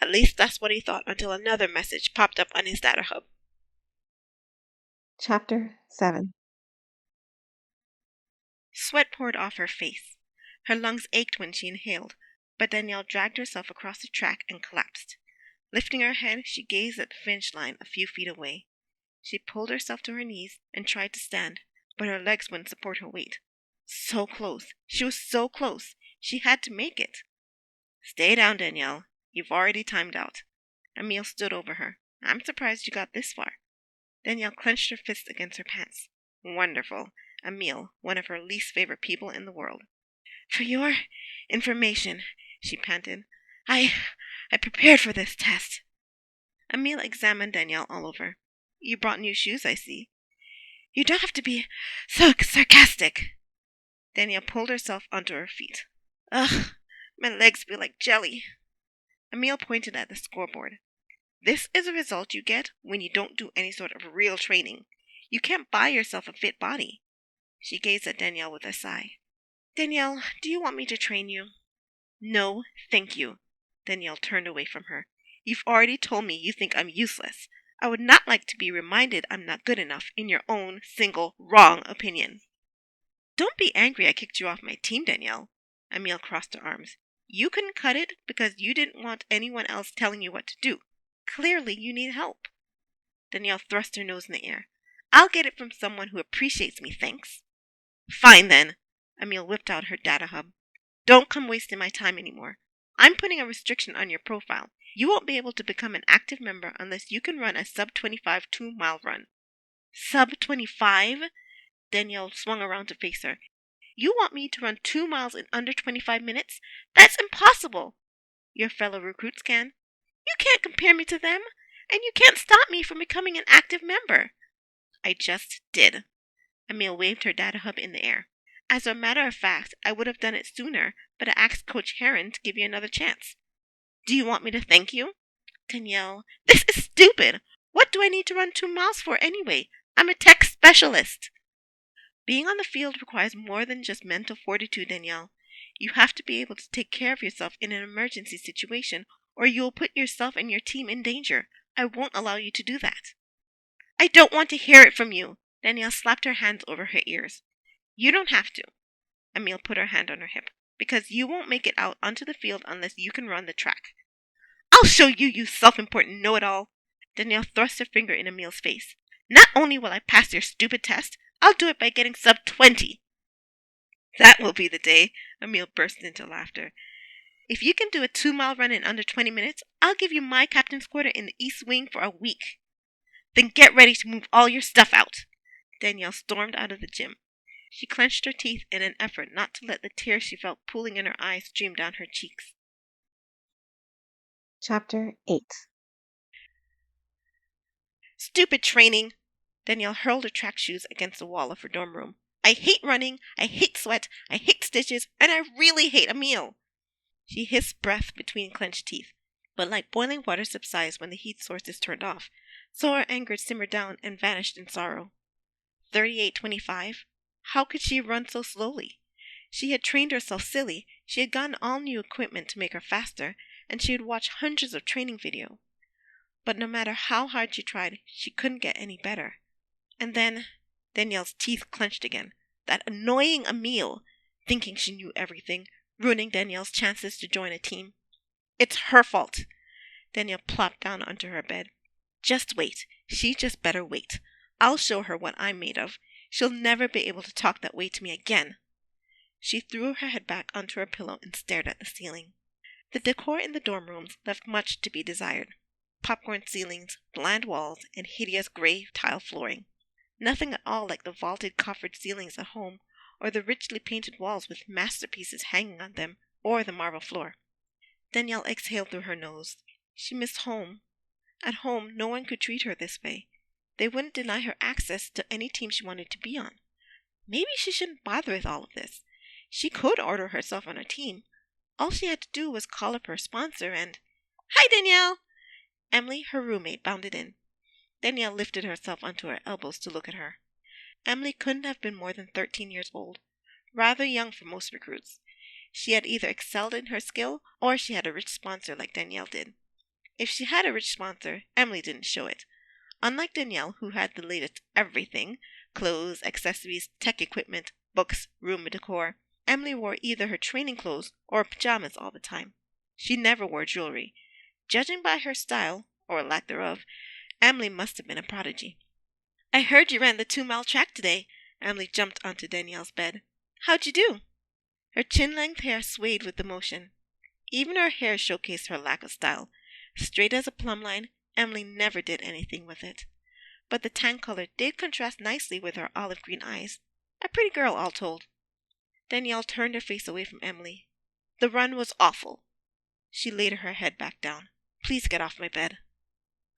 At least that's what he thought until another message popped up on his data hub. Chapter 7. Sweat poured off her face. Her lungs ached when she inhaled, but Danielle dragged herself across the track and collapsed. Lifting her head, she gazed at the finish line a few feet away. She pulled herself to her knees and tried to stand, but her legs wouldn't support her weight. So close. She was so close. She had to make it. Stay down, Danielle. You've already timed out. Emile stood over her. I'm surprised you got this far. Danielle clenched her fist against her pants. Wonderful. Emile, one of her least favorite people in the world. For your information, she panted, I prepared for this test. Emile examined Danielle all over. You brought new shoes, I see. You don't have to be so sarcastic. Danielle pulled herself onto her feet. Ugh, my legs feel like jelly. Emile pointed at the scoreboard. This is a result you get when you don't do any sort of real training. You can't buy yourself a fit body. She gazed at Danielle with a sigh. Danielle, do you want me to train you? No, thank you. Danielle turned away from her. You've already told me you think I'm useless. I would not like to be reminded I'm not good enough in your own single wrong opinion. Don't be angry I kicked you off my team, Danielle. Emile crossed her arms. You couldn't cut it because you didn't want anyone else telling you what to do. Clearly you need help. Danielle thrust her nose in the air. I'll get it from someone who appreciates me, thanks. Fine then. Emile whipped out her data hub. Don't come wasting my time anymore. I'm putting a restriction on your profile. You won't be able to become an active member unless you can run a sub-25 2-mile run. Sub-25? Danielle swung around to face her. You want me to run 2 miles in under 25 minutes? That's impossible. Your fellow recruits can. You can't compare me to them, and you can't stop me from becoming an active member. I just did. Emile waved her data hub in the air. As a matter of fact, I would have done it sooner, but I asked Coach Heron to give you another chance. Do you want me to thank you? Danielle, this is stupid. What do I need to run 2 miles for anyway? I'm a tech specialist. Being on the field requires more than just mental fortitude, Danielle. You have to be able to take care of yourself in an emergency situation, or you will put yourself and your team in danger. I won't allow you to do that. I don't want to hear it from you. Danielle slapped her hands over her ears. You don't have to. Emile put her hand on her hip. Because you won't make it out onto the field unless you can run the track. I'll show you, you self-important know-it-all. Danielle thrust her finger in Emile's face. Not only will I pass your stupid test, I'll do it by getting sub-20. That will be the day. Emile burst into laughter. If you can do a 2-mile run in under 20 minutes, I'll give you my captain's quarter in the East Wing for a week. Then get ready to move all your stuff out. Danielle stormed out of the gym. She clenched her teeth in an effort not to let the tears she felt pooling in her eyes stream down her cheeks. Chapter 8. Stupid training! Danielle hurled her track shoes against the wall of her dorm room. I hate running, I hate sweat, I hate stitches, and I really hate a meal. She hissed breath between clenched teeth, but like boiling water subsides when the heat source is turned off, so her anger simmered down and vanished in sorrow. 38:25? How could she run so slowly? She had trained herself silly, she had gotten all new equipment to make her faster, and she had watched hundreds of training videos. But no matter how hard she tried, she couldn't get any better. And then Danielle's teeth clenched again. That annoying Emile, thinking she knew everything, ruining Danielle's chances to join a team. It's her fault. Danielle plopped down onto her bed. Just wait. She just better wait. I'll show her what I'm made of. She'll never be able to talk that way to me again. She threw her head back onto her pillow and stared at the ceiling. The decor in the dorm rooms left much to be desired. Popcorn ceilings, bland walls, and hideous gray tile flooring. Nothing at all like the vaulted coffered ceilings at home, or the richly painted walls with masterpieces hanging on them, or the marble floor. Danielle exhaled through her nose. She missed home. At home, no one could treat her this way. They wouldn't deny her access to any team she wanted to be on. Maybe she shouldn't bother with all of this. She could order herself on a team. All she had to do was call up her sponsor and... "Hi, Danielle!" Emily, her roommate, bounded in. Danielle lifted herself onto her elbows to look at her. Emily couldn't have been more than 13 years old, rather young for most recruits. She had either excelled in her skill, or she had a rich sponsor like Danielle did. If she had a rich sponsor, Emily didn't show it. Unlike Danielle, who had the latest everything, clothes, accessories, tech equipment, books, room decor, Emily wore either her training clothes or pajamas all the time. She never wore jewelry. Judging by her style, or lack thereof, Emily must have been a prodigy. "I heard you ran the 2-mile track today." Emily jumped onto Danielle's bed. "How'd you do?" Her chin-length hair swayed with the motion. Even her hair showcased her lack of style. Straight as a plumb line, Emily never did anything with it. But the tan color did contrast nicely with her olive green eyes. A pretty girl, all told. Danielle turned her face away from Emily. "The run was awful." She laid her head back down. "Please get off my bed."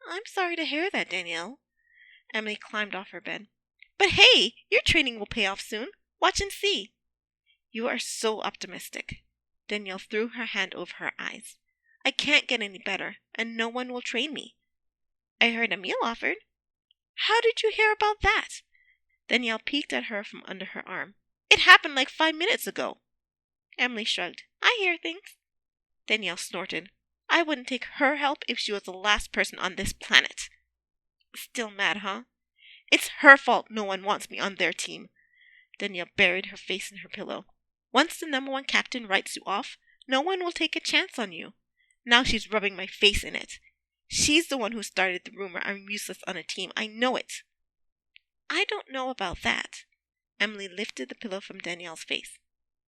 "I'm sorry to hear that, Danielle." Emily climbed off her bed. "But hey, your training will pay off soon. Watch and see." "You are so optimistic." Danielle threw her hand over her eyes. "I can't get any better, and no one will train me." "I heard Emile offered." "How did you hear about that?" Danielle peeked at her from under her arm. "It happened like 5 minutes ago." Emily shrugged. "I hear things." Danielle snorted. "I wouldn't take her help if she was the last person on this planet." "Still mad, huh?" "It's her fault no one wants me on their team." Danielle buried her face in her pillow. "Once the #1 captain writes you off, no one will take a chance on you. Now she's rubbing my face in it. She's the one who started the rumor I'm useless on a team. I know it." "I don't know about that." Emily lifted the pillow from Danielle's face.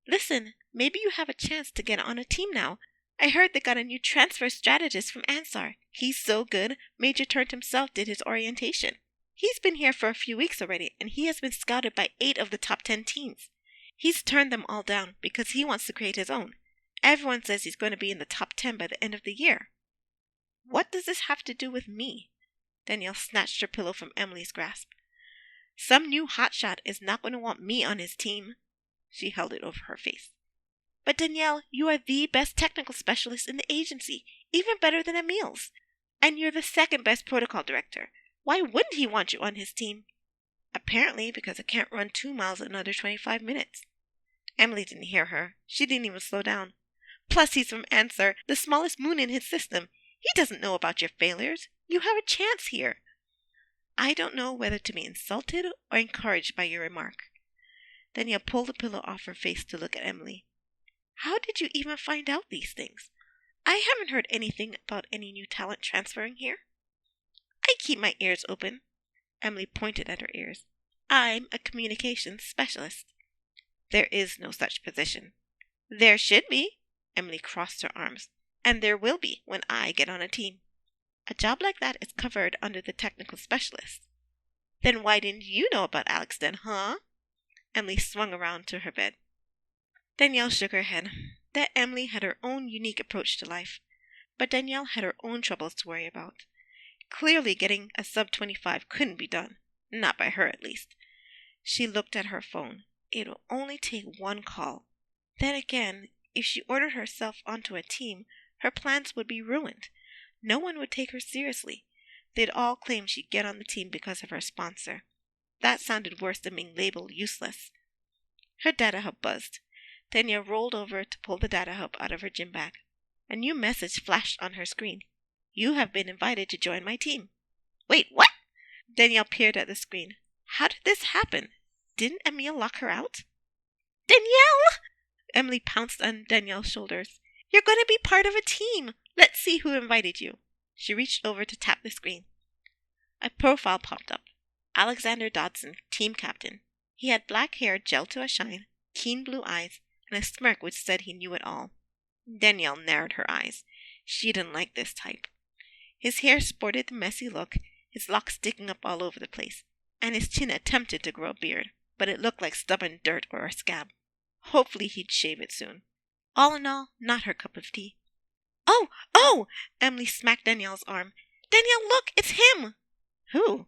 "Listen, maybe you have a chance to get on a team now. I heard they got a new transfer strategist from Ansar. He's so good, Major Turnt himself did his orientation. He's been here for a few weeks already, and he has been scouted by 8 of the top 10 teams. He's turned them all down because he wants to create his own. Everyone says he's going to be in the top 10 by the end of the year." "What does this have to do with me?" Danielle snatched her pillow from Emily's grasp. "Some new hotshot is not going to want me on his team." She held it over her face. "But Danielle, you are the best technical specialist in the agency, even better than Emile's. And you're the second best protocol director. Why wouldn't he want you on his team?" "Apparently because I can't run 2 miles in another 25 minutes. Emily didn't hear her. She didn't even slow down. "Plus he's from Ansar, the smallest moon in his system. He doesn't know about your failures. You have a chance here." I don't know whether to be insulted or encouraged by your remark. Danielle pulled the pillow off her face to look at Emily. "How did you even find out these things? I haven't heard anything about any new talent transferring here." "I keep my ears open." Emily pointed at her ears. "I'm a communications specialist." "There is no such position." "There should be." Emily crossed her arms. "And there will be when I get on a team." "A job like that is covered under the technical specialist." "Then why didn't you know about Alex then, huh?" Emily swung around to her bed. Danielle shook her head. That Emily had her own unique approach to life. But Danielle had her own troubles to worry about. Clearly getting a sub-25 couldn't be done. Not by her, at least. She looked at her phone. It'll only take one call. Then again, if she ordered herself onto a team, her plans would be ruined. No one would take her seriously. They'd all claim she'd get on the team because of her sponsor. That sounded worse than being labeled useless. Her data hub buzzed. Danielle rolled over to pull the data hub out of her gym bag. A new message flashed on her screen. You have been invited to join my team. Wait, what? Danielle peered at the screen. How did this happen? Didn't Emile lock her out? Danielle! Emily pounced on Danielle's shoulders. You're going to be part of a team. Let's see who invited you. She reached over to tap the screen. A profile popped up. Alexander Donson, team captain. He had black hair gelled to a shine, keen blue eyes, and a smirk which said he knew it all. Danielle narrowed her eyes. She didn't like this type. His hair sported the messy look, his locks sticking up all over the place, and his chin attempted to grow a beard, but it looked like stubborn dirt or a scab. Hopefully he'd shave it soon. All in all, not her cup of tea. Oh! Emily smacked Danielle's arm. Danielle, look, it's him! Who?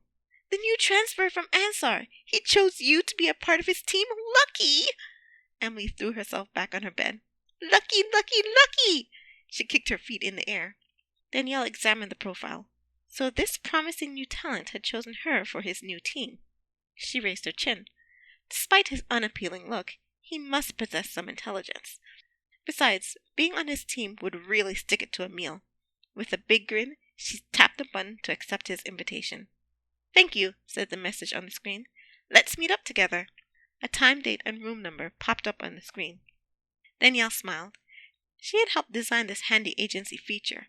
The new transfer from Ansar. He chose you to be a part of his team. Lucky! Emily threw herself back on her bed. Lucky, lucky, lucky! She kicked her feet in the air. Danielle examined the profile. So this promising new talent had chosen her for his new team. She raised her chin. Despite his unappealing look, he must possess some intelligence. Besides, being on his team would really stick it to Emile. With a big grin, she tapped the button to accept his invitation. Thank you, said the message on the screen. Let's meet up together. A time, date, and room number popped up on the screen. Danielle smiled. She had helped design this handy agency feature.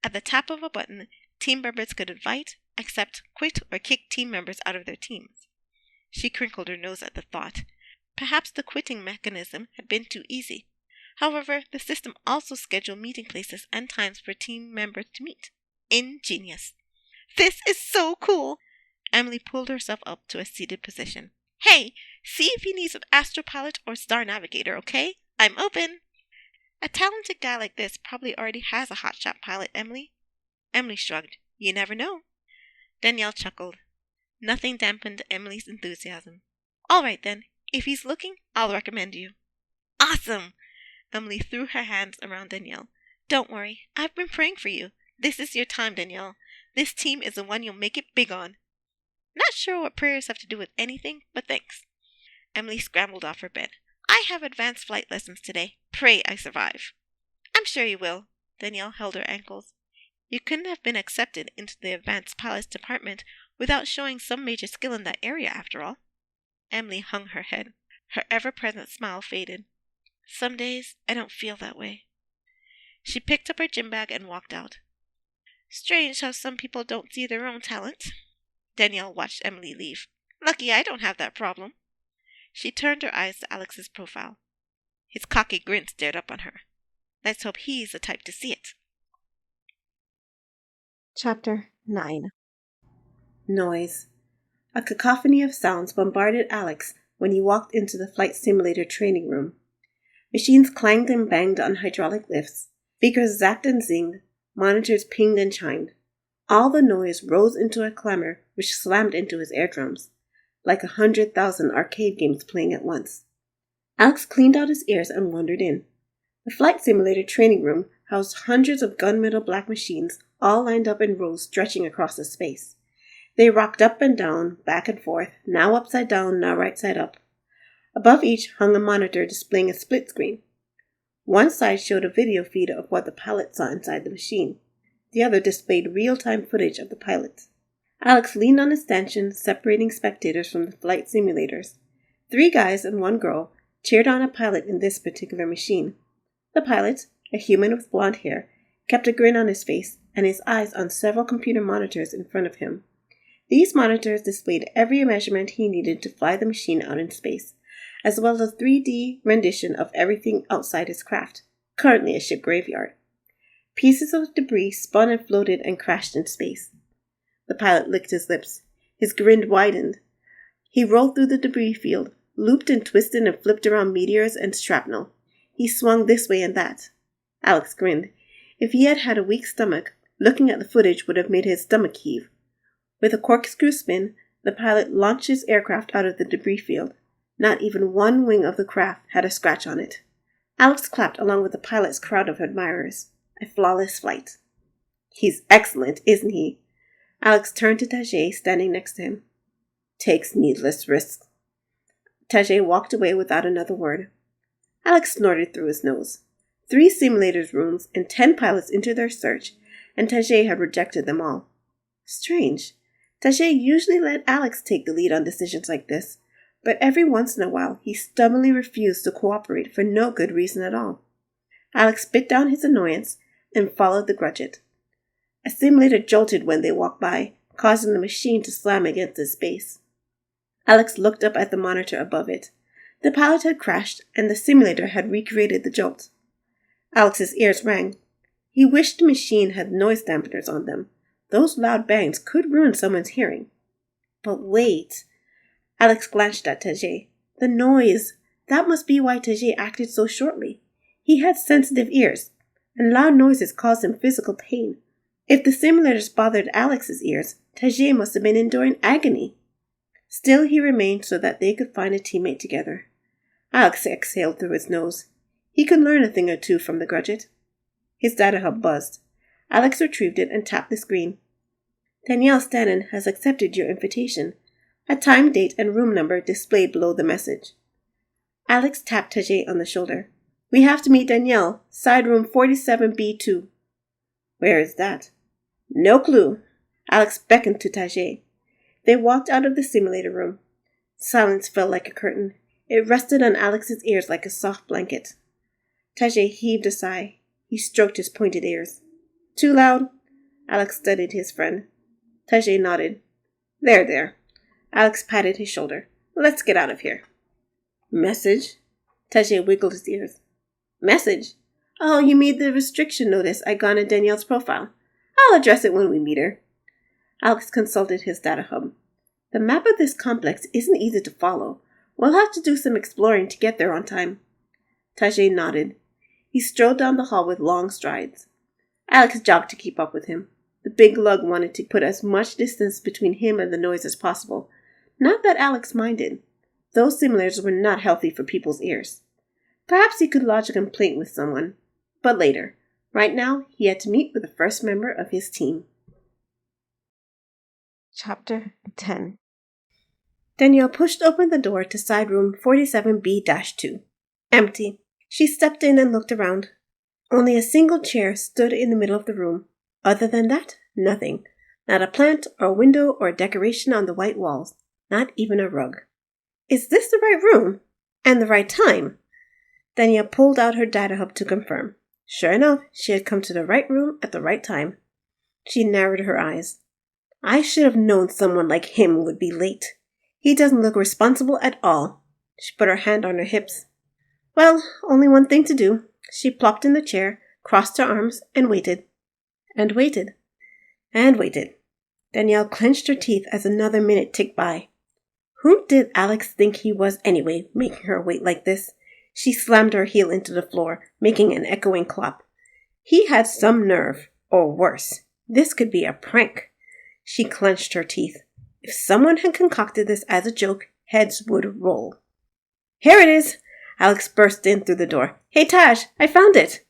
At the tap of a button, team members could invite, accept, quit, or kick team members out of their teams. She crinkled her nose at the thought. Perhaps the quitting mechanism had been too easy. However, the system also scheduled meeting places and times for team members to meet. Ingenious. This is so cool! Emily pulled herself up to a seated position. Hey, see if he needs an astropilot or star navigator, okay? I'm open. A talented guy like this probably already has a hotshot pilot, Emily. Emily shrugged. You never know. Danielle chuckled. Nothing dampened Emily's enthusiasm. All right then. If he's looking, I'll recommend you. Awesome! Emily threw her hands around Danielle. Don't worry. I've been praying for you. This is your time, Danielle. This team is the one you'll make it big on. Not sure what prayers have to do with anything, but thanks. Emily scrambled off her bed. I have advanced flight lessons today. Pray I survive. I'm sure you will. Danielle held her ankles. You couldn't have been accepted into the advanced pilots department without showing some major skill in that area, after all. Emily hung her head. Her ever-present smile faded. Some days I don't feel that way. She picked up her gym bag and walked out. Strange how some people don't see their own talent. Danielle watched Emily leave. Lucky I don't have that problem. She turned her eyes to Alex's profile. His cocky grin stared up on her. Let's hope he's the type to see it. Chapter 9. Noise. A cacophony of sounds bombarded Alex when he walked into the flight simulator training room. Machines clanged and banged on hydraulic lifts. Speakers zapped and zinged. Monitors pinged and chimed. All the noise rose into a clamor which slammed into his eardrums, like 100,000 arcade games playing at once. Alex cleaned out his ears and wandered in. The flight simulator training room housed hundreds of gunmetal black machines, all lined up in rows stretching across the space. They rocked up and down, back and forth, now upside down, now right side up. Above each hung a monitor displaying a split screen. One side showed a video feed of what the pilot saw inside the machine. The other displayed real-time footage of the pilot. Alex leaned on a stanchion, separating spectators from the flight simulators. 3 guys and 1 girl cheered on a pilot in this particular machine. The pilot, a human with blonde hair, kept a grin on his face and his eyes on several computer monitors in front of him. These monitors displayed every measurement he needed to fly the machine out in space, as well as a 3D rendition of everything outside his craft, currently a ship graveyard. Pieces of debris spun and floated and crashed in space. The pilot licked his lips. His grin widened. He rolled through the debris field, looped and twisted and flipped around meteors and shrapnel. He swung this way and that. Alex grinned. If he had had a weak stomach, looking at the footage would have made his stomach heave. With a corkscrew spin, the pilot launched his aircraft out of the debris field. Not even one wing of the craft had a scratch on it. Alex clapped along with the pilot's crowd of admirers. A flawless flight. He's excellent, isn't he? Alex turned to Tajay, standing next to him. Takes needless risks. Tajay walked away without another word. Alex snorted through his nose. 3 simulators rooms and 10 pilots into their search, and Tajay had rejected them all. Strange. Tajay usually let Alex take the lead on decisions like this, but every once in a while he stubbornly refused to cooperate for no good reason at all. Alex bit down his annoyance and followed the Grudget. A simulator jolted when they walked by, causing the machine to slam against its base. Alex looked up at the monitor above it. The pilot had crashed, and the simulator had recreated the jolt. Alex's ears rang. He wished the machine had noise dampeners on them. Those loud bangs could ruin someone's hearing. But wait. Alex glanced at Tajay. The noise. That must be why Tajay acted so shortly. He had sensitive ears, and loud noises caused him physical pain. If the simulators bothered Alex's ears, Tajay must have been enduring agony. Still he remained so that they could find a teammate together. Alex exhaled through his nose. He could learn a thing or two from the Grudget. His data hub buzzed. Alex retrieved it and tapped the screen. Danielle Stanon has accepted your invitation. A time, date, and room number displayed below the message. Alex tapped Tajay on the shoulder. We have to meet Danielle, side room 47B2. Where is that? No clue. Alex beckoned to Tajay. They walked out of the simulator room. Silence fell like a curtain. It rested on Alex's ears like a soft blanket. Tajay heaved a sigh. He stroked his pointed ears. Too loud? Alex studied his friend. Tajay nodded. There. Alex patted his shoulder. Let's get out of here. Message? Tajay wiggled his ears. Message? Oh, you mean the restriction notice I got in Danielle's profile. I'll address it when we meet her. Alex consulted his data hub. The map of this complex isn't easy to follow. We'll have to do some exploring to get there on time. Tajay nodded. He strode down the hall with long strides. Alex jogged to keep up with him. The big lug wanted to put as much distance between him and the noise as possible. Not that Alex minded. Those simulators were not healthy for people's ears. Perhaps he could lodge a complaint with someone. But later. Right now, he had to meet with the first member of his team. Chapter 10. Danielle pushed open the door to side room 47B-2. Empty. She stepped in and looked around. Only a single chair stood in the middle of the room. Other than that, nothing. Not a plant or a window or a decoration on the white walls. Not even a rug. Is this the right room? And the right time? Danielle pulled out her data hub to confirm. Sure enough, she had come to the right room at the right time. She narrowed her eyes. I should have known someone like him would be late. He doesn't look responsible at all. She put her hand on her hips. Well, only one thing to do. She plopped in the chair, crossed her arms, and waited. And waited. And waited. Danielle clenched her teeth as another minute ticked by. Who did Alex think he was anyway, making her wait like this? She slammed her heel into the floor, making an echoing clop. He had some nerve, or worse. This could be a prank. She clenched her teeth. If someone had concocted this as a joke, heads would roll. Here it is! Alex burst in through the door. Hey, Taj, I found it!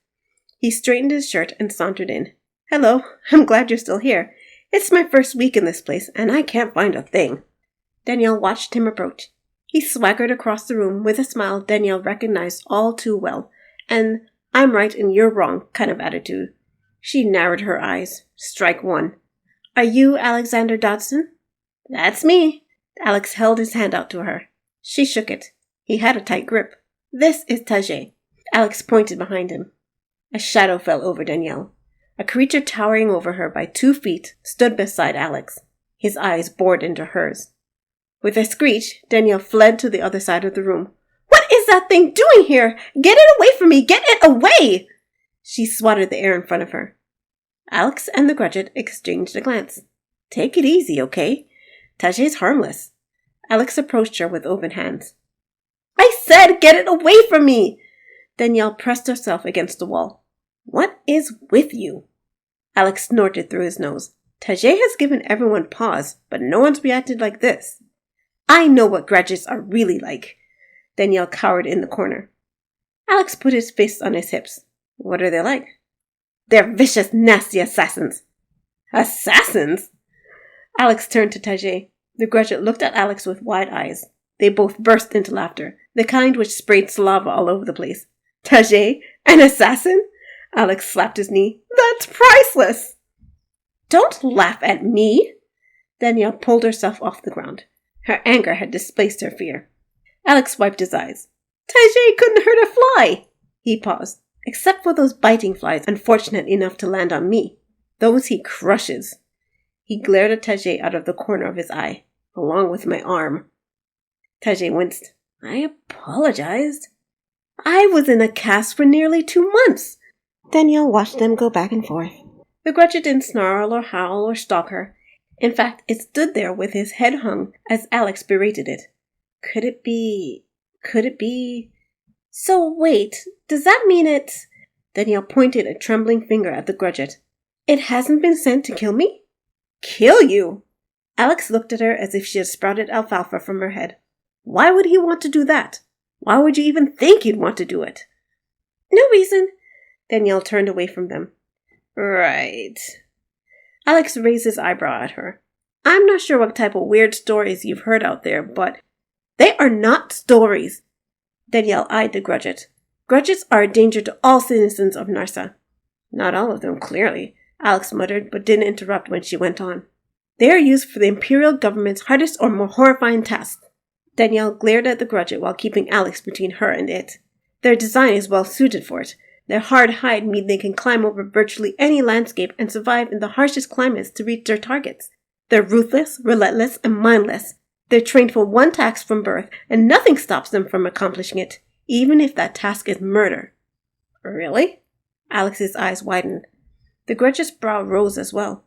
He straightened his shirt and sauntered in. Hello, I'm glad you're still here. It's my first week in this place, and I can't find a thing. Danielle watched him approach. He swaggered across the room with a smile Danielle recognized all too well, and I'm right and you're wrong kind of attitude. She narrowed her eyes. Strike one. Are you Alexander Donson? That's me. Alex held his hand out to her. She shook it. He had a tight grip. This is Tajay. Alex pointed behind him. A shadow fell over Danielle. A creature towering over her by 2 feet stood beside Alex. His eyes bored into hers. With a screech, Danielle fled to the other side of the room. What is that thing doing here? Get it away from me! Get it away! She swatted the air in front of her. Alex and the Grudget exchanged a glance. Take it easy, okay? Tajay's harmless. Alex approached her with open hands. I said get it away from me! Danielle pressed herself against the wall. What is with you? Alex snorted through his nose. Tajay has given everyone pause, but no one's reacted like this. I know what graduates are really like. Danielle cowered in the corner. Alex put his fists on his hips. What are they like? They're vicious, nasty assassins. Assassins? Alex turned to Tajay. The graduate looked at Alex with wide eyes. They both burst into laughter, the kind which sprayed saliva all over the place. Tajay, an assassin? Alex slapped his knee. That's priceless! Don't laugh at me! Danielle pulled herself off the ground. Her anger had displaced her fear. Alex wiped his eyes. Tajay couldn't hurt a fly! He paused. Except for those biting flies unfortunate enough to land on me. Those he crushes. He glared at Tajay out of the corner of his eye, along with my arm. Tajay winced. I apologized. I was in a cast for nearly 2 months. Danielle watched them go back and forth. The graduate didn't snarl or howl or stalk her. In fact, it stood there with his head hung as Alex berated it. Could it be... So wait, does that mean it's... Danielle pointed a trembling finger at the graduate. It hasn't been sent to kill me? Kill you? Alex looked at her as if she had sprouted alfalfa from her head. Why would he want to do that? Why would you even think he'd want to do it? No reason. Danielle turned away from them. Right. Alex raised his eyebrow at her. I'm not sure what type of weird stories you've heard out there, but they are not stories. Danielle eyed the graduate. Graduates are a danger to all citizens of Narsa. Not all of them, clearly, Alex muttered, but didn't interrupt when she went on. They are used for the Imperial government's hardest or more horrifying tasks. Danielle glared at the graduate while keeping Alex between her and it. Their design is well suited for it. Their hard hide means they can climb over virtually any landscape and survive in the harshest climates to reach their targets. They're ruthless, relentless, and mindless. They're trained for one task from birth, and nothing stops them from accomplishing it, even if that task is murder. Really? Alex's eyes widened. The graduate's brow rose as well.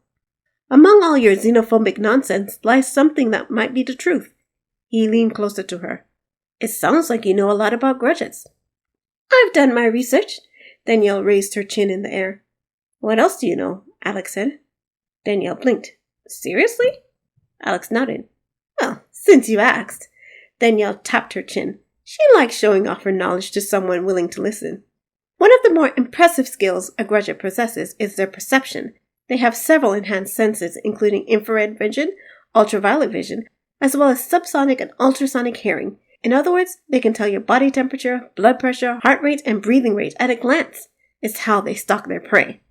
Among all your xenophobic nonsense lies something that might be the truth. He leaned closer to her. It sounds like you know a lot about graduates. I've done my research. Danielle raised her chin in the air. What else do you know? Alex said. Danielle blinked. Seriously? Alex nodded. Well, since you asked. Danielle tapped her chin. She likes showing off her knowledge to someone willing to listen. One of the more impressive skills a graduate possesses is their perception. They have several enhanced senses, including infrared vision, ultraviolet vision, as well as subsonic and ultrasonic hearing. In other words, they can tell your body temperature, blood pressure, heart rate, and breathing rate at a glance. It's how they stalk their prey.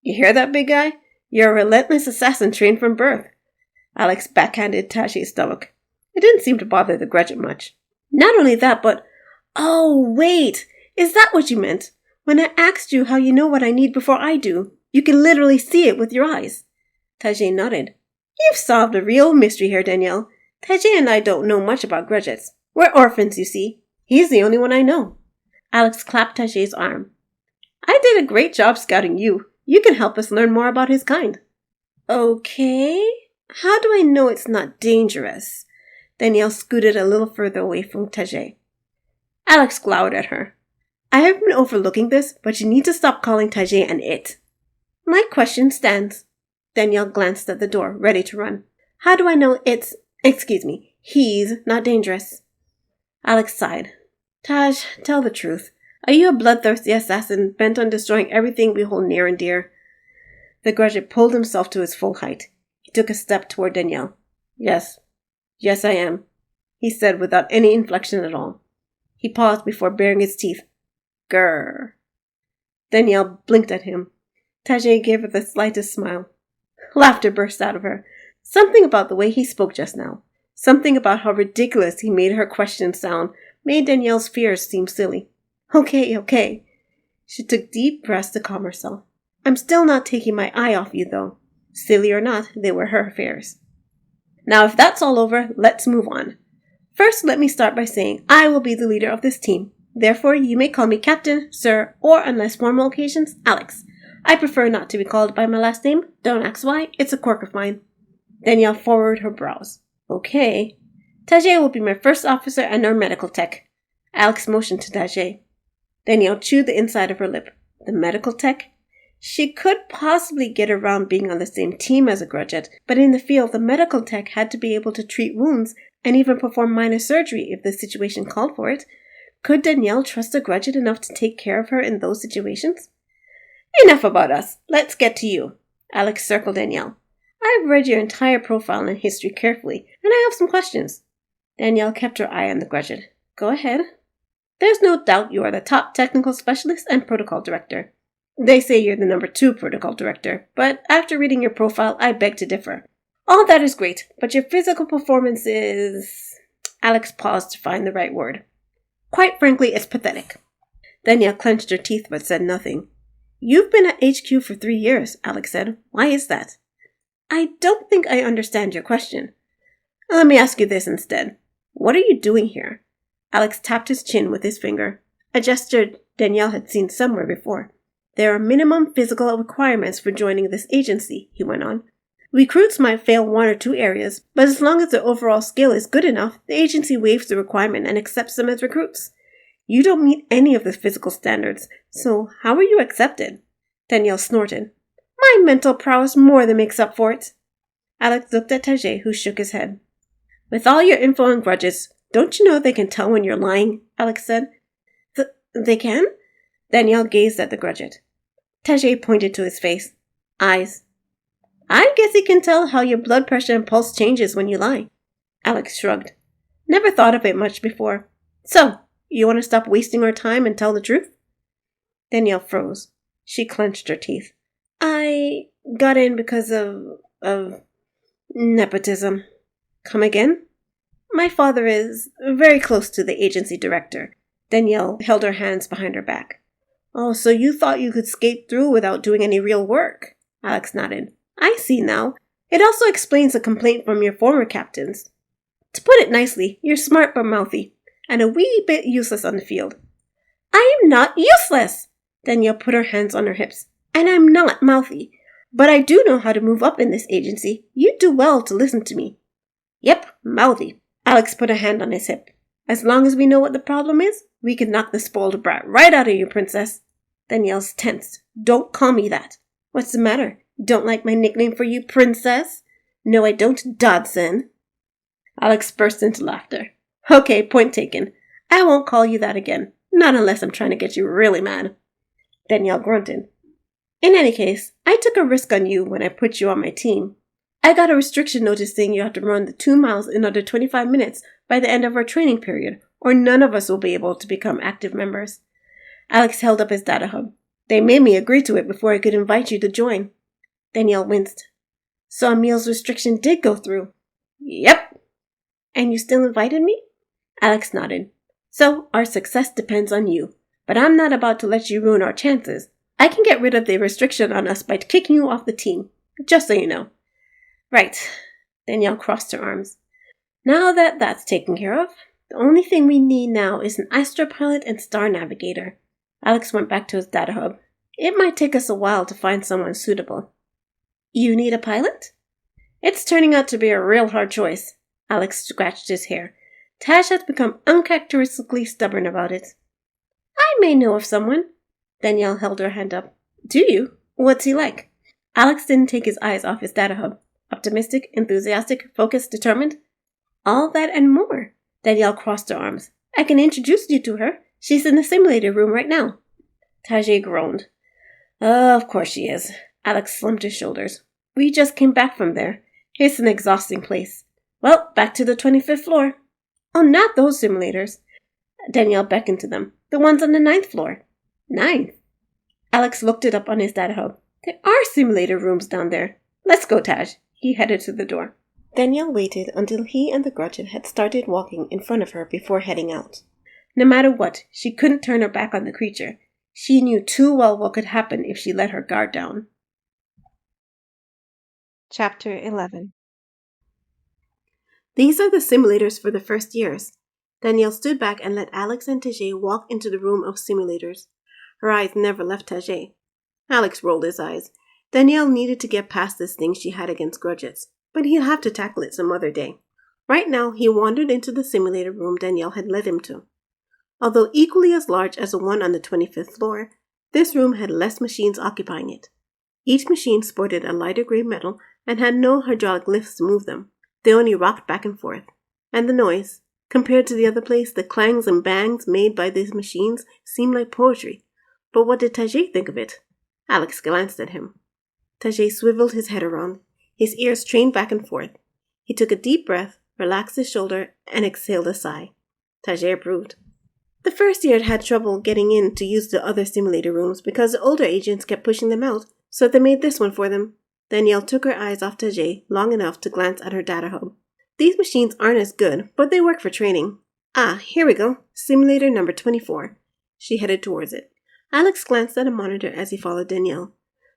You hear that, big guy? You're a relentless assassin trained from birth. Alex backhanded Tajay's stomach. It didn't seem to bother the graduate much. Not only that, but... Oh, wait! Is that what you meant? When I asked you how you know what I need before I do, you can literally see it with your eyes. Tajay nodded. You've solved a real mystery here, Danielle. Tajay and I don't know much about graduates. We're orphans, you see. He's the only one I know. Alex clapped Tajay's arm. I did a great job scouting you. You can help us learn more about his kind. Okay. How do I know it's not dangerous? Danielle scooted a little further away from Tajay. Alex glowered at her. I have been overlooking this, but you need to stop calling Tajay an it. My question stands. Danielle glanced at the door, ready to run. How do I know he's not dangerous? Alex sighed. Taj, tell the truth. Are you a bloodthirsty assassin bent on destroying everything we hold near and dear? The graduate pulled himself to his full height. He took a step toward Danielle. Yes, I am, he said without any inflection at all. He paused before baring his teeth. Grrr. Danielle blinked at him. Tajay gave her the slightest smile. Laughter burst out of her. Something about the way he spoke just now, something about how ridiculous he made her questions sound, made Danielle's fears seem silly. Okay. She took deep breaths to calm herself. I'm still not taking my eye off you, though. Silly or not, they were her affairs. Now, if that's all over, let's move on. First, let me start by saying I will be the leader of this team. Therefore, you may call me Captain, Sir, or on less formal occasions, Alex. I prefer not to be called by my last name. Don't ask why. It's a quirk of mine. Danielle furrowed her brows. Okay. Tajay will be my first officer and our medical tech. Alex motioned to Tajay. Danielle chewed the inside of her lip. The medical tech? She could possibly get around being on the same team as a Grudget, but in the field, the medical tech had to be able to treat wounds and even perform minor surgery if the situation called for it. Could Danielle trust a Grudget enough to take care of her in those situations? Enough about us. Let's get to you. Alex circled Danielle. I've read your entire profile and history carefully, and I have some questions. Danielle kept her eye on the Grudget. Go ahead. There's no doubt you are the top technical specialist and protocol director. They say you're the number 2 protocol director, but after reading your profile, I beg to differ. All that is great, but your physical performance is... Alex paused to find the right word. Quite frankly, it's pathetic. Danielle clenched her teeth but said nothing. You've been at HQ for 3 years, Alex said. Why is that? I don't think I understand your question. Let me ask you this instead. What are you doing here? Alex tapped his chin with his finger, a gesture Danielle had seen somewhere before. There are minimum physical requirements for joining this agency, he went on. Recruits might fail 1 or 2 areas, but as long as their overall skill is good enough, the agency waives the requirement and accepts them as recruits. You don't meet any of the physical standards, so how are you accepted? Danielle snorted. My mental prowess more than makes up for it. Alex looked at Tajay, who shook his head. With all your info and grudges, don't you know they can tell when you're lying? Alex said. They can? Danielle gazed at the Grudget. Tajay pointed to his face. Eyes. I guess he can tell how your blood pressure and pulse changes when you lie. Alex shrugged. Never thought of it much before. So, you want to stop wasting our time and tell the truth? Danielle froze. She clenched her teeth. I got in because of nepotism. Come again? My father is very close to the agency director. Danielle held her hands behind her back. Oh, so you thought you could skate through without doing any real work? Alex nodded. I see now. It also explains a complaint from your former captains. To put it nicely, you're smart but mouthy, and a wee bit useless on the field. I am not useless! Danielle put her hands on her hips. And I'm not mouthy. But I do know how to move up in this agency. You'd do well to listen to me. Yep, mouthy. Alex put a hand on his hip. As long as we know what the problem is, we can knock the spoiled brat right out of you, princess. Danielle's tensed. Don't call me that. What's the matter? You don't like my nickname for you, princess? No, I don't, Dodson. Alex burst into laughter. Okay, point taken. I won't call you that again. Not unless I'm trying to get you really mad. Danielle grunted. In any case, I took a risk on you when I put you on my team. I got a restriction notice saying you have to run the 2 miles in under 25 minutes by the end of our training period, or none of us will be able to become active members. Alex held up his data hub. They made me agree to it before I could invite you to join. Danielle winced. So a meals restriction did go through? Yep. And you still invited me? Alex nodded. So our success depends on you, but I'm not about to let you ruin our chances. I can get rid of the restriction on us by kicking you off the team, just so you know. Right. Danielle crossed her arms. Now that that's taken care of, the only thing we need now is an astropilot and star navigator. Alex went back to his data hub. It might take us a while to find someone suitable. You need a pilot? It's turning out to be a real hard choice. Alex scratched his hair. Tash has become uncharacteristically stubborn about it. I may know of someone. Danielle held her hand up. Do you? What's he like? Alex didn't take his eyes off his data hub. Optimistic, enthusiastic, focused, determined. All that and more. Danielle crossed her arms. I can introduce you to her. She's in the simulator room right now. Tajay groaned. Of course she is. Alex slumped his shoulders. We just came back from there. It's an exhausting place. Well, back to the 25th floor. Oh, not those simulators. Danielle beckoned to them. The ones on the 9th floor. 9th? Alex looked it up on his data hub. There are simulator rooms down there. Let's go, Taj. He headed to the door. Danielle waited until he and the Grudget had started walking in front of her before heading out. No matter what, she couldn't turn her back on the creature. She knew too well what could happen if she let her guard down. Chapter 11. These are the simulators for the first years. Danielle stood back and let Alex and Tajay walk into the room of simulators. Her eyes never left Tajay. Alex rolled his eyes. Danielle needed to get past this thing she had against Grudgets, but he'd have to tackle it some other day. Right now, he wandered into the simulator room Danielle had led him to. Although equally as large as the one on the 25th floor, this room had less machines occupying it, Each machine sported a lighter gray metal and had no hydraulic lifts to move them. They only rocked back and forth. And the noise, compared to the other place, the clangs and bangs made by these machines seemed like poetry. But what did Tajay think of it? Alex glanced at him. Tajay swiveled his head around, his ears trained back and forth. He took a deep breath, relaxed his shoulder, and exhaled a sigh. Tajay approved. The first year had trouble getting in to use the other simulator rooms because the older agents kept pushing them out, so they made this one for them. Danielle took her eyes off Tajay long enough to glance at her data hub. These machines aren't as good, but they work for training. Ah, here we go. Simulator number 24. She headed towards it. Alex glanced at a monitor as he followed Danielle.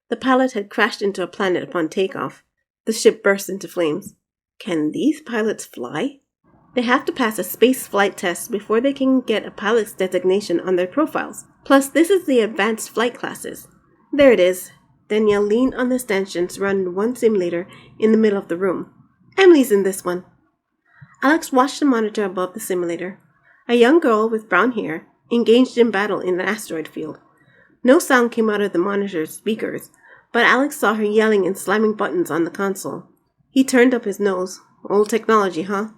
The pilot had crashed into a planet upon takeoff. The ship burst into flames. Can these pilots fly? They have to pass a space flight test before they can get a pilot's designation on their profiles. Plus, this is the advanced flight classes. There it is. Danielle leaned on the stanchion surrounding one simulator in the middle of the room. Emily's in this one. Alex watched the monitor above the simulator. A young girl with brown hair, engaged in battle in an asteroid field. No sound came out of the monitor's speakers, but Alex saw her yelling and slamming buttons on the console. He turned up his nose. Old technology, huh?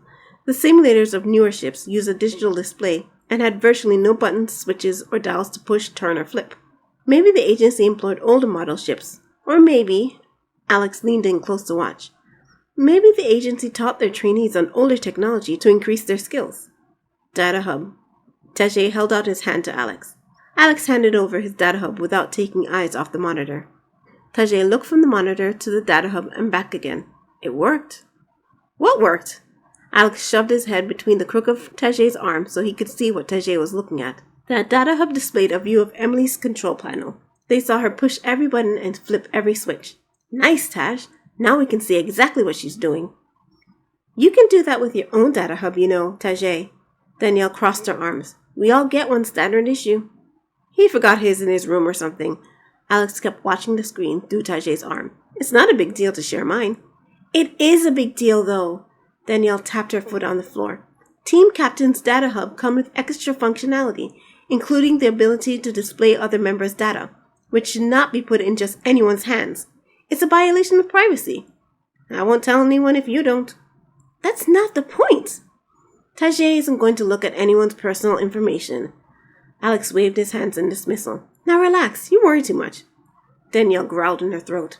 The simulators of newer ships use a digital display and had virtually no buttons, switches, or dials to push, turn, or flip. Maybe the agency employed older model ships. Or maybe, Alex leaned in close to watch, maybe the agency taught their trainees on older technology to increase their skills. Data hub. Tajay held out his hand to Alex. Alex handed over his data hub without taking eyes off the monitor. Tajay looked from the monitor to the data hub and back again. It worked. What worked? Alex shoved his head between the crook of Tajay's arm so he could see what Tajay was looking at. The data hub displayed a view of Emily's control panel. They saw her push every button and flip every switch. Nice, Taj. Now we can see exactly what she's doing. You can do that with your own data hub, you know, Tajay. Danielle crossed her arms. We all get one standard issue. He forgot his in his room or something. Alex kept watching the screen through Tajay's arm. It's not a big deal to share mine. It is a big deal, though. Danielle tapped her foot on the floor. Team Captain's data hub comes with extra functionality, including the ability to display other members' data, which should not be put in just anyone's hands. It's a violation of privacy. I won't tell anyone if you don't. That's not the point. Tajay isn't going to look at anyone's personal information. Alex waved his hands in dismissal. Now relax, you worry too much. Danielle growled in her throat.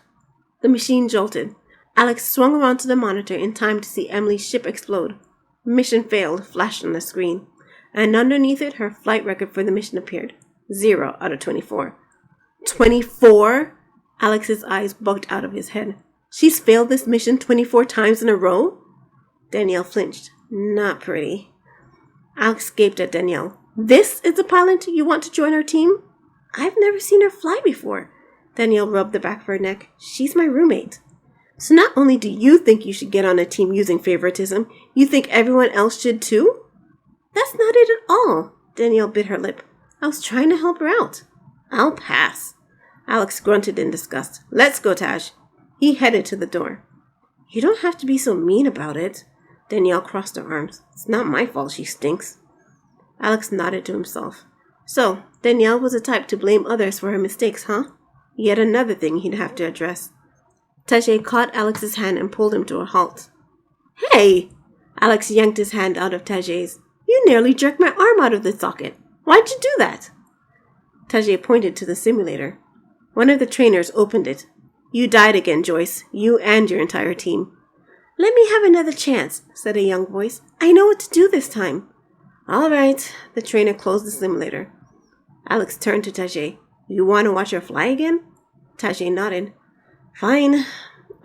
The machine jolted. Alex swung around to the monitor in time to see Emily's ship explode. Mission failed flashed on the screen, and underneath it her flight record for the mission appeared. 0 out of 24. 24? Alex's eyes bugged out of his head. She's failed this mission 24 times in a row? Danielle flinched. Not pretty. Alex gaped at Danielle. This is the pilot you want to join our team? I've never seen her fly before. Danielle rubbed the back of her neck. She's my roommate. So not only do you think you should get on a team using favoritism, you think everyone else should too? That's not it at all. Danielle bit her lip. I was trying to help her out. I'll pass. Alex grunted in disgust. Let's go, Taj. He headed to the door. You don't have to be so mean about it. Danielle crossed her arms. It's not my fault she stinks. Alex nodded to himself. So, Danielle was the type to blame others for her mistakes, huh? Yet another thing he'd have to address. Tajay caught Alex's hand and pulled him to a halt. Hey! Alex yanked his hand out of Tajay's. You nearly jerked my arm out of the socket. Why'd you do that? Tajay pointed to the simulator. One of the trainers opened it. You died again, Joyce. You and your entire team. Let me have another chance, said a young voice. I know what to do this time. All right. The trainer closed the simulator. Alex turned to Tajay. You want to watch her fly again? Tajay nodded. Fine.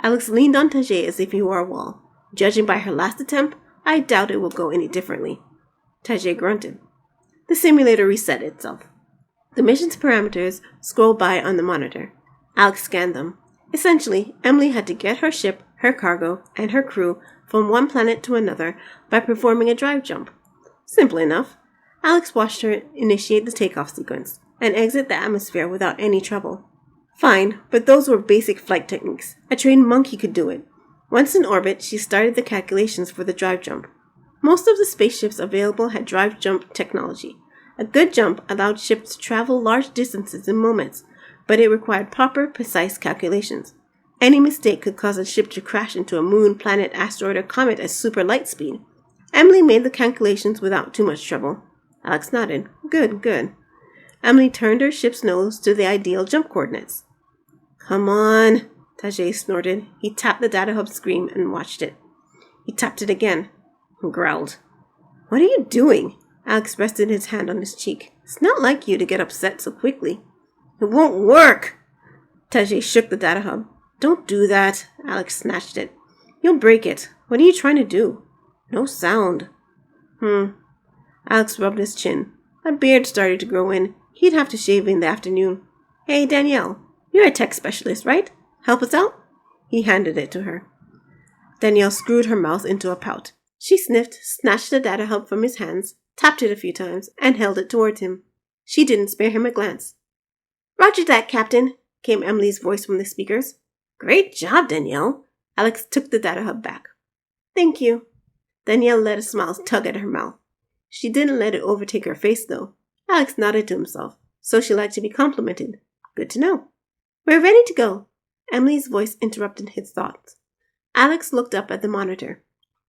Alex leaned on Tajay as if he were a wall. Judging by her last attempt, I doubt it will go any differently. Tajay grunted. The simulator reset itself. The mission's parameters scrolled by on the monitor. Alex scanned them. Essentially, Emily had to get her ship, her cargo, and her crew from one planet to another by performing a drive jump. Simple enough. Alex watched her initiate the takeoff sequence and exit the atmosphere without any trouble. Fine, but those were basic flight techniques. A trained monkey could do it. Once in orbit, she started the calculations for the drive jump. Most of the spaceships available had drive jump technology. A good jump allowed ships to travel large distances in moments, but it required proper, precise calculations. Any mistake could cause a ship to crash into a moon, planet, asteroid, or comet at super light speed. Emily made the calculations without too much trouble. Alex nodded. Good, good. Emily turned her ship's nose to the ideal jump coordinates. Come on, Tajay snorted. He tapped the data hub screen and watched it. He tapped it again and growled. What are you doing? Alex rested his hand on his cheek. It's not like you to get upset so quickly. It won't work. Tajay shook the data hub. Don't do that. Alex snatched it. You'll break it. What are you trying to do? No sound. Alex rubbed his chin. A beard started to grow in. He'd have to shave in the afternoon. Hey, Danielle. You're a tech specialist, right? Help us out? He handed it to her. Danielle screwed her mouth into a pout. She sniffed, snatched the data hub from his hands, tapped it a few times, and held it towards him. She didn't spare him a glance. Roger that, Captain, came Emily's voice from the speakers. Great job, Danielle. Alex took the data hub back. Thank you. Danielle let a smile tug at her mouth. She didn't let it overtake her face, though. Alex nodded to himself. So she liked to be complimented. Good to know. We're ready to go. Emily's voice interrupted his thoughts. Alex looked up at the monitor.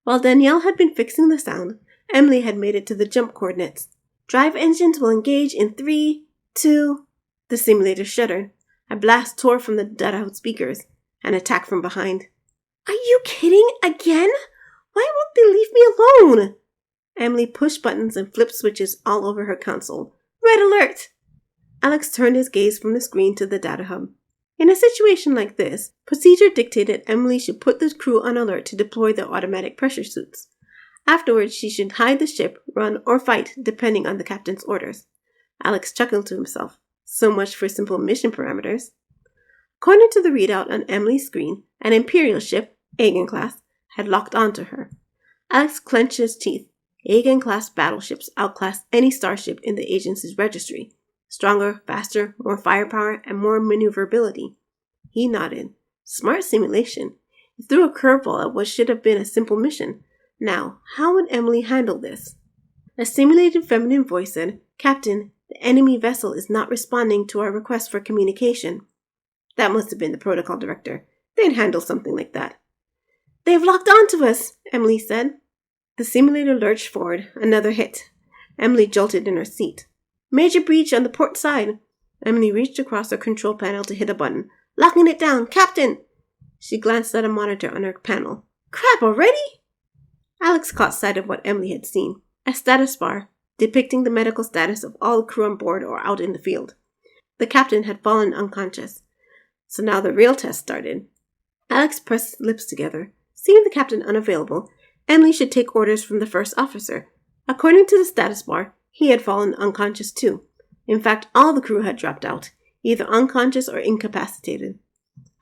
While Danielle had been fixing the sound, Emily had made it to the jump coordinates. Drive engines will engage in 3, 2... The simulator shuddered. A blast tore from the data hub speakers. An attack from behind. Are you kidding again? Why won't they leave me alone? Emily pushed buttons and flipped switches all over her console. Red alert! Alex turned his gaze from the screen to the data hub. In a situation like this, procedure dictated Emily should put the crew on alert to deploy their automatic pressure suits. Afterwards, she should hide the ship, run, or fight, depending on the captain's orders. Alex chuckled to himself. So much for simple mission parameters. According to the readout on Emily's screen, an Imperial ship, Aegon class, had locked onto her. Alex clenched his teeth. Aegon class battleships outclassed any starship in the agency's registry. Stronger, faster, more firepower, and more maneuverability. He nodded. Smart simulation. He threw a curveball at what should have been a simple mission. Now, how would Emily handle this? A simulated feminine voice said, Captain, the enemy vessel is not responding to our request for communication. That must have been the protocol director. They'd handle something like that. They've locked onto us, Emily said. The simulator lurched forward. Another hit. Emily jolted in her seat. Major breach on the port side. Emily reached across her control panel to hit a button. Locking it down, Captain! She glanced at a monitor on her panel. Crap, already? Alex caught sight of what Emily had seen. A status bar, depicting the medical status of all the crew on board or out in the field. The captain had fallen unconscious. So now the real test started. Alex pressed his lips together. Seeing the captain unavailable, Emily should take orders from the first officer. According to the status bar, he had fallen unconscious too. In fact, all the crew had dropped out, either unconscious or incapacitated.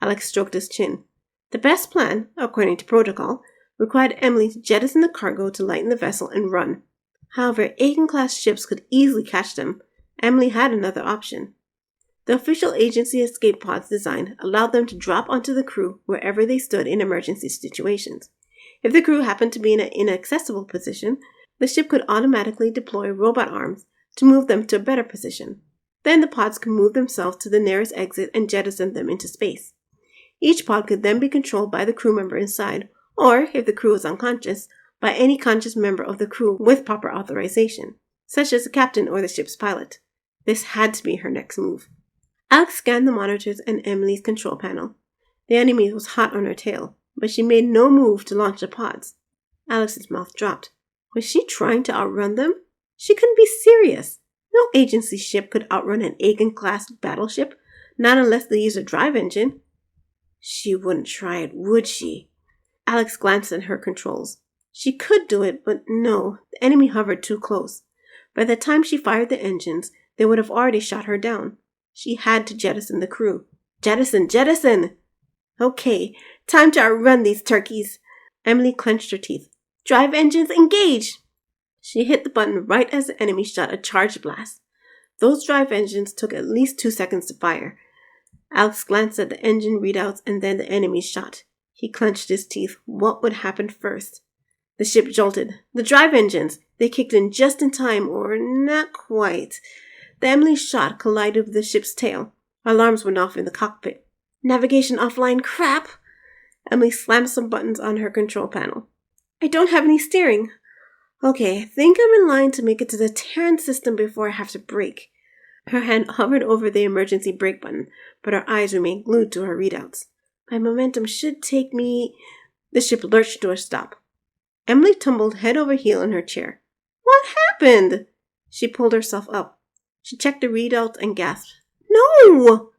Alex stroked his chin. The best plan, according to protocol, required Emily to jettison the cargo to lighten the vessel and run. However, Aegon-class ships could easily catch them. Emily had another option. The official agency escape pods design allowed them to drop onto the crew wherever they stood in emergency situations. If the crew happened to be in an inaccessible position, the ship could automatically deploy robot arms to move them to a better position. Then the pods could move themselves to the nearest exit and jettison them into space. Each pod could then be controlled by the crew member inside, or, if the crew was unconscious, by any conscious member of the crew with proper authorization, such as the captain or the ship's pilot. This had to be her next move. Alex scanned the monitors and Emily's control panel. The enemy was hot on her tail, but she made no move to launch the pods. Alex's mouth dropped. Was she trying to outrun them? She couldn't be serious. No agency ship could outrun an Aegon-class battleship, not unless they used a drive engine. She wouldn't try it, would she? Alex glanced at her controls. She could do it, but no, the enemy hovered too close. By the time she fired the engines, they would have already shot her down. She had to jettison the crew. Jettison! Jettison! Okay, time to outrun these turkeys. Emily clenched her teeth. Drive engines, engage! She hit the button right as the enemy shot a charge blast. Those drive engines took at least 2 seconds to fire. Alex glanced at the engine readouts and then the enemy's shot. He clenched his teeth. What would happen first? The ship jolted. The drive engines! They kicked in just in time, or not quite. The Emily shot collided with the ship's tail. Alarms went off in the cockpit. Navigation offline, crap! Emily slammed some buttons on her control panel. I don't have any steering. Okay, I think I'm in line to make it to the Terran system before I have to brake. Her hand hovered over the emergency brake button, but her eyes remained glued to her readouts. My momentum should take me... The ship lurched to a stop. Emily tumbled head over heel in her chair. What happened? She pulled herself up. She checked the readouts and gasped. No!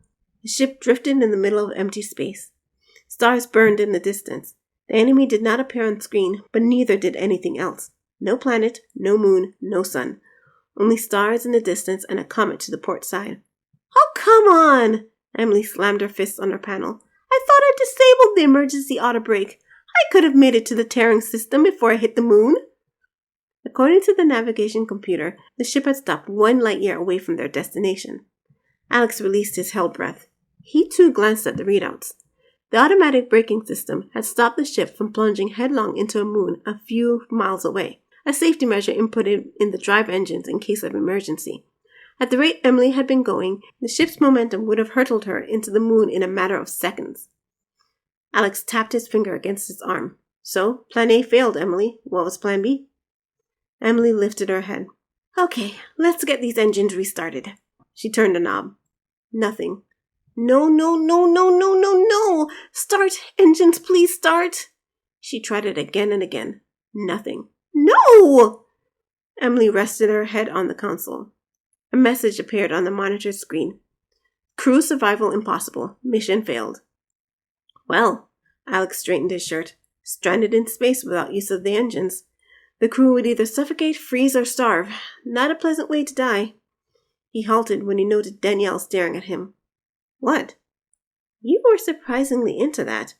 The ship drifted in the middle of empty space. Stars burned in the distance. The enemy did not appear on screen, but neither did anything else. No planet, no moon, no sun. Only stars in the distance and a comet to the port side. Oh, come on! Emily slammed her fists on her panel. I thought I disabled the emergency auto brake. I could have made it to the Terran system before I hit the moon. According to the navigation computer, the ship had stopped 1 light year away from their destination. Alex released his held breath. He too glanced at the readouts. The automatic braking system had stopped the ship from plunging headlong into a moon a few miles away, a safety measure inputted in the drive engines in case of emergency. At the rate Emily had been going, the ship's momentum would have hurtled her into the moon in a matter of seconds. Alex tapped his finger against his arm. So, Plan A failed, Emily. What was Plan B? Emily lifted her head. Okay, let's get these engines restarted. She turned the knob. Nothing. No. Start, engines, please start. She tried it again and again. Nothing. No! Emily rested her head on the console. A message appeared on the monitor screen. Crew survival impossible. Mission failed. Well, Alex straightened his shirt. Stranded in space without use of the engines. The crew would either suffocate, freeze, or starve. Not a pleasant way to die. He halted when he noted Danielle staring at him. What? You were surprisingly into that.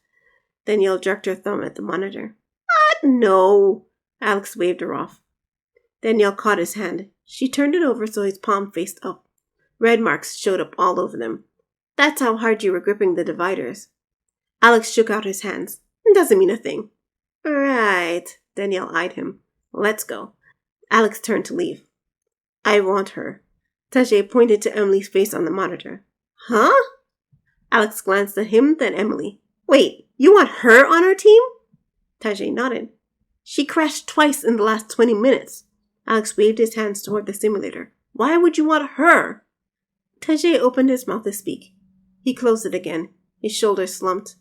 Danielle jerked her thumb at the monitor. What? No. Alex waved her off. Danielle caught his hand. She turned it over so his palm faced up. Red marks showed up all over them. That's how hard you were gripping the dividers. Alex shook out his hands. Doesn't mean a thing. Right. Danielle eyed him. Let's go. Alex turned to leave. I want her. Tajay pointed to Emily's face on the monitor. Huh? Alex glanced at him, then Emily. Wait, you want her on our team? Tajay nodded. She crashed twice in the last 20 minutes. Alex waved his hands toward the simulator. Why would you want her? Tajay opened his mouth to speak. He closed it again. His shoulders slumped.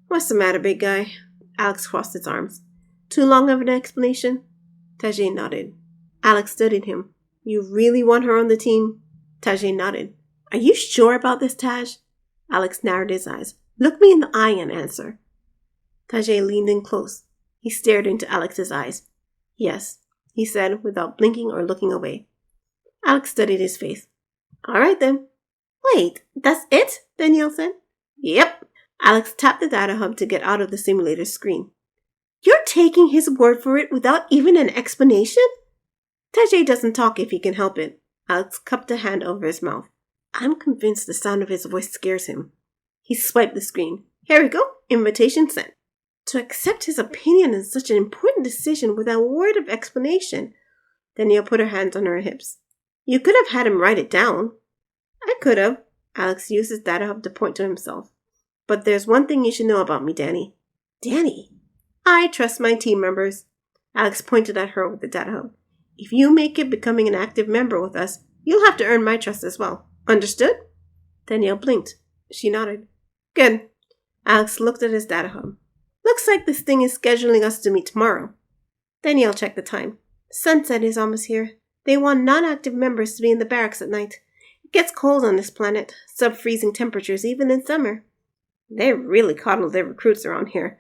What's the matter, big guy? Alex crossed his arms. Too long of an explanation? Tajay nodded. Alex studied him. You really want her on the team? Tajay nodded. Are you sure about this, Taj? Alex narrowed his eyes. Look me in the eye and answer. Tajay leaned in close. He stared into Alex's eyes. Yes, he said without blinking or looking away. Alex studied his face. All right then. Wait, that's it? Danielle said. Yep. Alex tapped the data hub to get out of the simulator's screen. You're taking his word for it without even an explanation? Tajay doesn't talk if he can help it. Alex cupped a hand over his mouth. I'm convinced the sound of his voice scares him. He swiped the screen. Here we go. Invitation sent. To accept his opinion in such an important decision without a word of explanation. Danielle put her hands on her hips. You could have had him write it down. I could have. Alex used his data hub to point to himself. But there's one thing you should know about me, Danny. Danny? I trust my team members. Alex pointed at her with the data hub. If you make it becoming an active member with us, you'll have to earn my trust as well. Understood? Danielle blinked. She nodded. Good. Alex looked at his data hub. Looks like this thing is scheduling us to meet tomorrow. Danielle checked the time. Sunset is almost here. They want non-active members to be in the barracks at night. It gets cold on this planet, sub-freezing temperatures even in summer. They really coddle their recruits around here.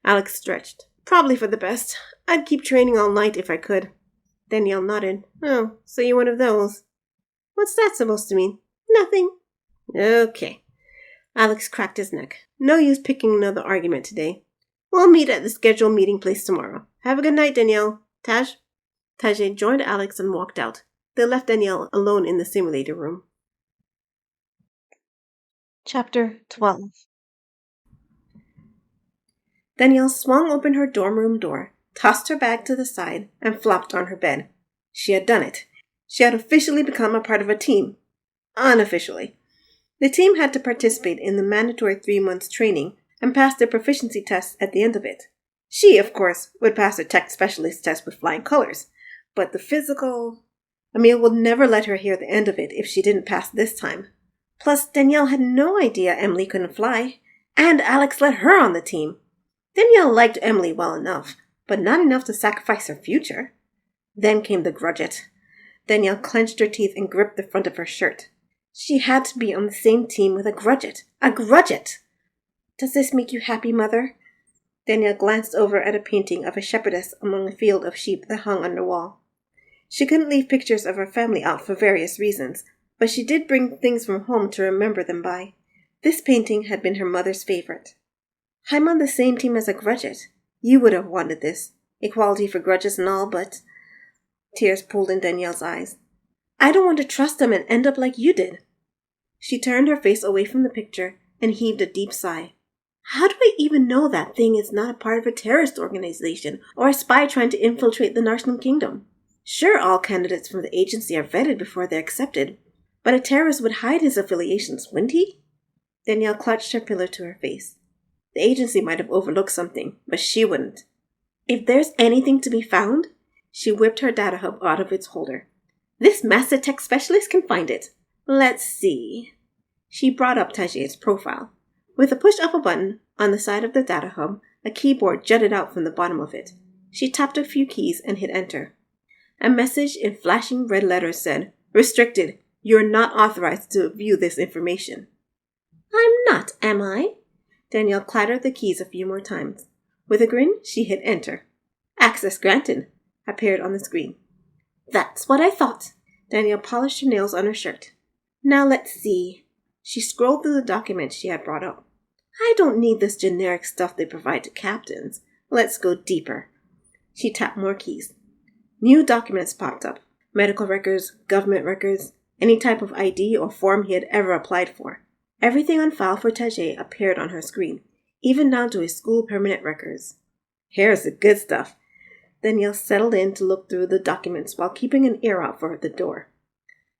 Alex stretched. Probably for the best. I'd keep training all night if I could. Danielle nodded. Oh, so you're one of those. What's that supposed to mean? Nothing. Okay. Alex cracked his neck. No use picking another argument today. We'll meet at the scheduled meeting place tomorrow. Have a good night, Danielle. Taj? Tajay joined Alex and walked out. They left Danielle alone in the simulator room. Chapter 12. Danielle swung open her dorm room door, tossed her bag to the side, and flopped on her bed. She had done it. She had officially become a part of a team. Unofficially. The team had to participate in the mandatory 3-month training and pass their proficiency tests at the end of it. She, of course, would pass her tech specialist test with flying colors, but the physical... Emil would never let her hear the end of it if she didn't pass this time. Plus, Danielle had no idea Emily couldn't fly, and Alex let her on the team. Danielle liked Emily well enough, but not enough to sacrifice her future. Then came the grudget. Danielle clenched her teeth and gripped the front of her shirt. She had to be on the same team with a grudget. A grudget! Does this make you happy, Mother? Danielle glanced over at a painting of a shepherdess among a field of sheep that hung on the wall. She couldn't leave pictures of her family out for various reasons, but she did bring things from home to remember them by. This painting had been her mother's favorite. I'm on the same team as a grudget. You would have wanted this. Equality for grudges and all, but... Tears pooled in Danielle's eyes. I don't want to trust them and end up like you did. She turned her face away from the picture and heaved a deep sigh. How do I even know that thing is not a part of a terrorist organization or a spy trying to infiltrate the Narshan Kingdom? Sure, all candidates from the agency are vetted before they're accepted, but a terrorist would hide his affiliations, wouldn't he? Danielle clutched her pillow to her face. The agency might have overlooked something, but she wouldn't. If there's anything to be found, she whipped her data hub out of its holder. This master tech specialist can find it. Let's see. She brought up Tajay's profile. With a push of a button on the side of the data hub, a keyboard jutted out from the bottom of it. She tapped a few keys and hit enter. A message in flashing red letters said, Restricted. You are not authorized to view this information. I'm not, am I? Danielle clattered the keys a few more times. With a grin, she hit enter. Access granted appeared on the screen. That's what I thought. Danielle polished her nails on her shirt. Now let's see. She scrolled through the documents she had brought up. I don't need this generic stuff they provide to captains. Let's go deeper. She tapped more keys. New documents popped up. Medical records, government records, any type of ID or form he had ever applied for. Everything on file for Tajay appeared on her screen, even down to his school permanent records. Here's the good stuff. Danielle settled in to look through the documents while keeping an ear out for the door.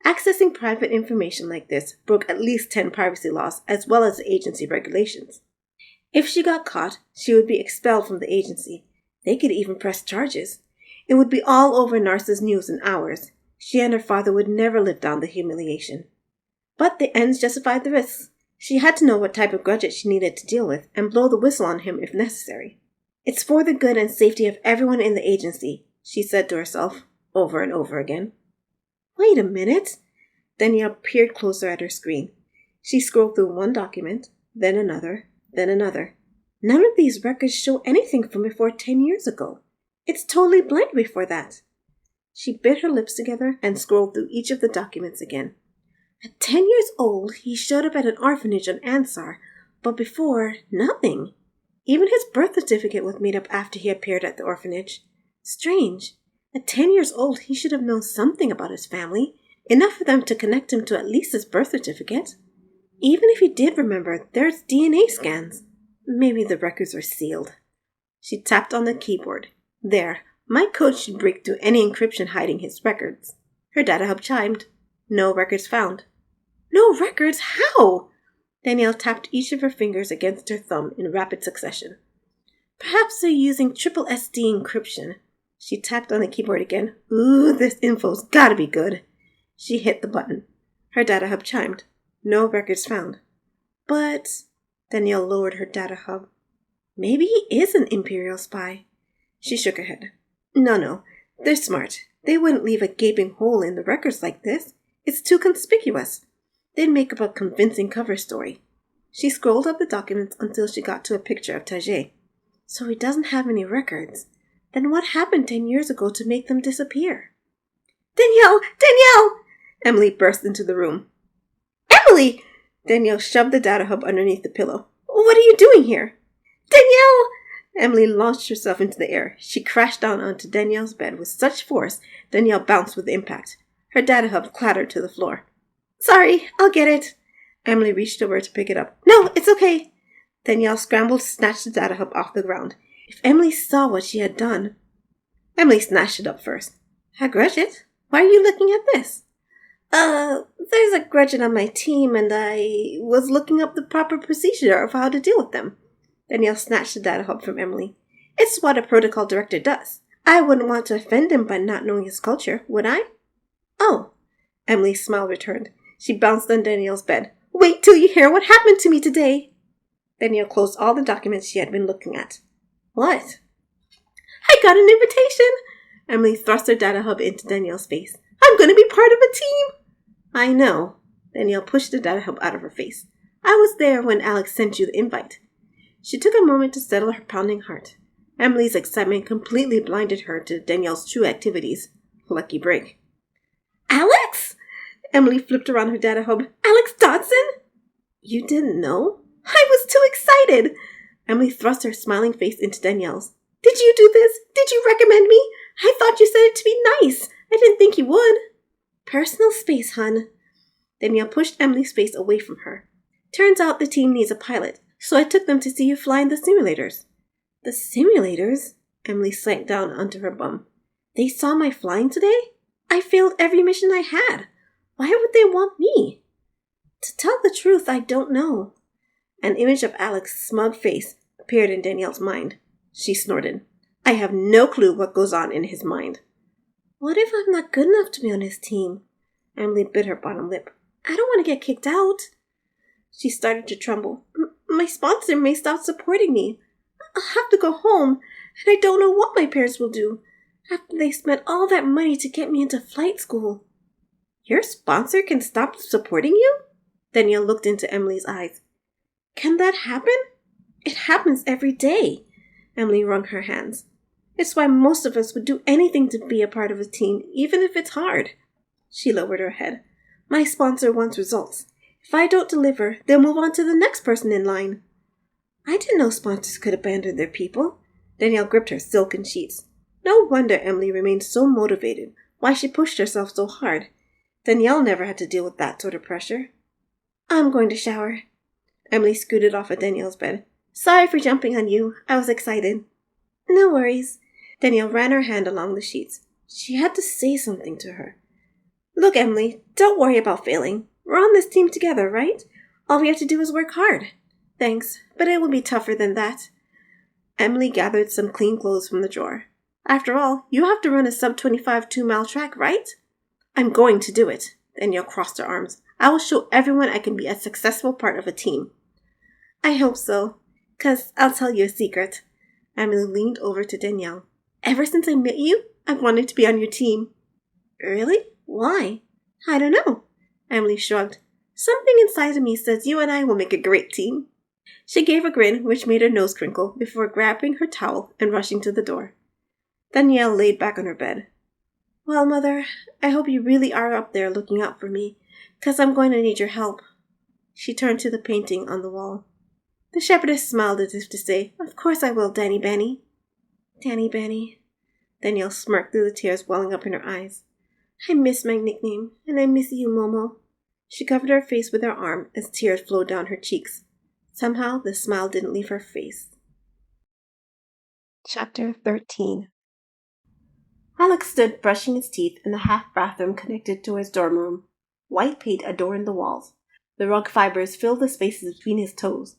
Accessing private information like this broke at least 10 privacy laws as well as the agency regulations. If she got caught, she would be expelled from the agency. They could even press charges. It would be all over Narsa's news in hours. She and her father would never live down the humiliation. But the ends justified the risks. She had to know what type of grudge she needed to deal with and blow the whistle on him if necessary. It's for the good and safety of everyone in the agency, she said to herself over and over again. Wait a minute. Danielle peered closer at her screen. She scrolled through one document, then another, then another. None of these records show anything from before 10 years ago. It's totally blank before that. She bit her lips together and scrolled through each of the documents again. At 10 years old, he showed up at an orphanage on Ansar, but before, nothing. Even his birth certificate was made up after he appeared at the orphanage. Strange. At 10 years old, he should have known something about his family, enough for them to connect him to at least his birth certificate. Even if he did remember, there's DNA scans. Maybe the records are sealed. She tapped on the keyboard. There, my code should break through any encryption hiding his records. Her data hub chimed. No records found. No records? How? Danielle tapped each of her fingers against her thumb in rapid succession. Perhaps they're using triple SD encryption. She tapped on the keyboard again. Ooh, this info's gotta be good. She hit the button. Her data hub chimed. No records found. But... Danielle lowered her data hub. Maybe he is an Imperial spy. She shook her head. No, they're smart. They wouldn't leave a gaping hole in the records like this. It's too conspicuous. They'd make up a convincing cover story. She scrolled up the documents until she got to a picture of Tajay. So he doesn't have any records. Then what happened 10 years ago to make them disappear? Danielle! Danielle! Emily burst into the room. Emily! Danielle shoved the data hub underneath the pillow. What are you doing here? Danielle! Emily launched herself into the air. She crashed down onto Danielle's bed with such force, Danielle bounced with impact. Her data hub clattered to the floor. Sorry, I'll get it. Emily reached over to pick it up. No, it's okay. Danielle scrambled to snatch the data hub off the ground. If Emily saw what she had done... Emily snatched it up first. I grudge it. Why are you looking at this? There's a graduate on my team, and I was looking up the proper procedure of how to deal with them. Danielle snatched the data hub from Emily. It's what a protocol director does. I wouldn't want to offend him by not knowing his culture, would I? Oh. Emily's smile returned. She bounced on Danielle's bed. Wait till you hear what happened to me today. Danielle closed all the documents she had been looking at. What? I got an invitation. Emily thrust her data hub into Danielle's face. I'm going to be part of a team. I know. Danielle pushed the data hub out of her face. I was there when Alex sent you the invite. She took a moment to settle her pounding heart. Emily's excitement completely blinded her to Danielle's true activities. Lucky break. Alex? Emily flipped around her data hub. Alex Donson? You didn't know? I was too excited. Emily thrust her smiling face into Danielle's. Did you do this? Did you recommend me? I thought you said it to be nice. I didn't think you would. Personal space, hun. Danielle pushed Emily's face away from her. Turns out the team needs a pilot, so I took them to see you fly in the simulators. The simulators? Emily sank down onto her bum. They saw my flying today? I failed every mission I had. Why would they want me? To tell the truth, I don't know. An image of Alex's smug face appeared in Danielle's mind. She snorted. I have no clue what goes on in his mind. What if I'm not good enough to be on his team? Emily bit her bottom lip. I don't want to get kicked out. She started to tremble. My sponsor may stop supporting me. I'll have to go home, and I don't know what my parents will do after they spent all that money to get me into flight school. Your sponsor can stop supporting you? Danielle looked into Emily's eyes. Can that happen? It happens every day. Emily wrung her hands. It's why most of us would do anything to be a part of a team, even if it's hard. She lowered her head. My sponsor wants results. If I don't deliver, they'll move on to the next person in line. I didn't know sponsors could abandon their people. Danielle gripped her silken sheets. No wonder Emily remained so motivated. Why she pushed herself so hard. Danielle never had to deal with that sort of pressure. I'm going to shower. Emily scooted off at Danielle's bed. Sorry for jumping on you. I was excited. No worries. Danielle ran her hand along the sheets. She had to say something to her. Look, Emily, don't worry about failing. We're on this team together, right? All we have to do is work hard. Thanks, but it will be tougher than that. Emily gathered some clean clothes from the drawer. After all, you have to run a sub-25 2-mile track, right? I'm going to do it. Danielle crossed her arms. I will show everyone I can be a successful part of a team. I hope so, 'cause I'll tell you a secret. Emily leaned over to Danielle. Ever since I met you, I've wanted to be on your team. Really? Why? I don't know. Emily shrugged. Something inside of me says you and I will make a great team. She gave a grin which made her nose crinkle before grabbing her towel and rushing to the door. Danielle laid back on her bed. Well, Mother, I hope you really are up there looking out for me, 'cause I'm going to need your help. She turned to the painting on the wall. The shepherdess smiled as if to say, Of course I will, Danny Banny. Danny Banny. Danielle smirked through the tears welling up in her eyes. I miss my nickname, and I miss you, Momo. She covered her face with her arm as tears flowed down her cheeks. Somehow the smile didn't leave her face. Chapter 13. Alex stood brushing his teeth in the half bathroom connected to his dorm room. White paint adorned the walls. The rug fibers filled the spaces between his toes.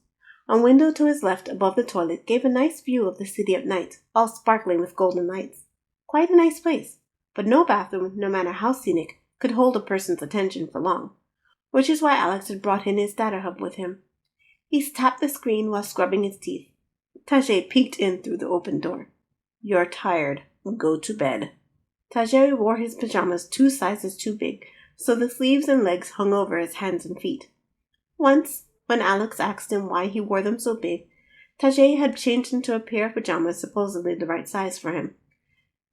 A window to his left above the toilet gave a nice view of the city at night, all sparkling with golden lights. Quite a nice place, but no bathroom, no matter how scenic, could hold a person's attention for long, which is why Alex had brought in his data hub with him. He tapped the screen while scrubbing his teeth. Tajay peeked in through the open door. You're tired. Go to bed. Tajay wore his pajamas 2 sizes too big, so the sleeves and legs hung over his hands and feet. Once, when Alex asked him why he wore them so big, Tajay had changed into a pair of pajamas supposedly the right size for him.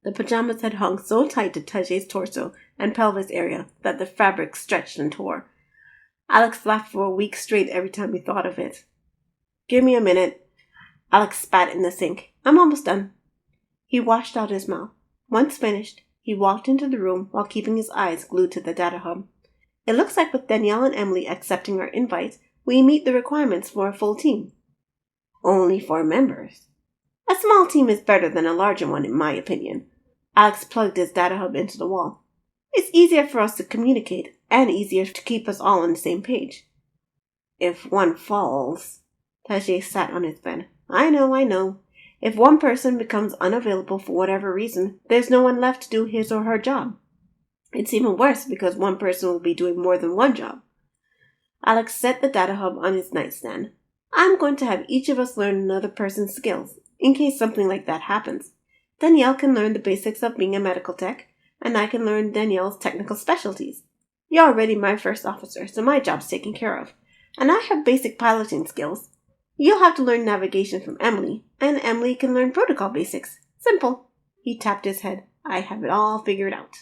The pajamas had hung so tight to Tajay's torso and pelvis area that the fabric stretched and tore. Alex laughed for a week straight every time he thought of it. Give me a minute. Alex spat in the sink. I'm almost done. He washed out his mouth. Once finished, he walked into the room while keeping his eyes glued to the data hub. It looks like with Danielle and Emily accepting our invite, we meet the requirements for a full team. Only 4 members. A small team is better than a larger one, in my opinion. Alex plugged his data hub into the wall. It's easier for us to communicate, and easier to keep us all on the same page. If one falls... Tajay sat on his bed. I know. If one person becomes unavailable for whatever reason, there's no one left to do his or her job. It's even worse because one person will be doing more than one job. Alex set the data hub on his nightstand. I'm going to have each of us learn another person's skills, in case something like that happens. Danielle can learn the basics of being a medical tech, and I can learn Danielle's technical specialties. You're already my first officer, so my job's taken care of. And I have basic piloting skills. You'll have to learn navigation from Emily, and Emily can learn protocol basics. Simple. He tapped his head. I have it all figured out.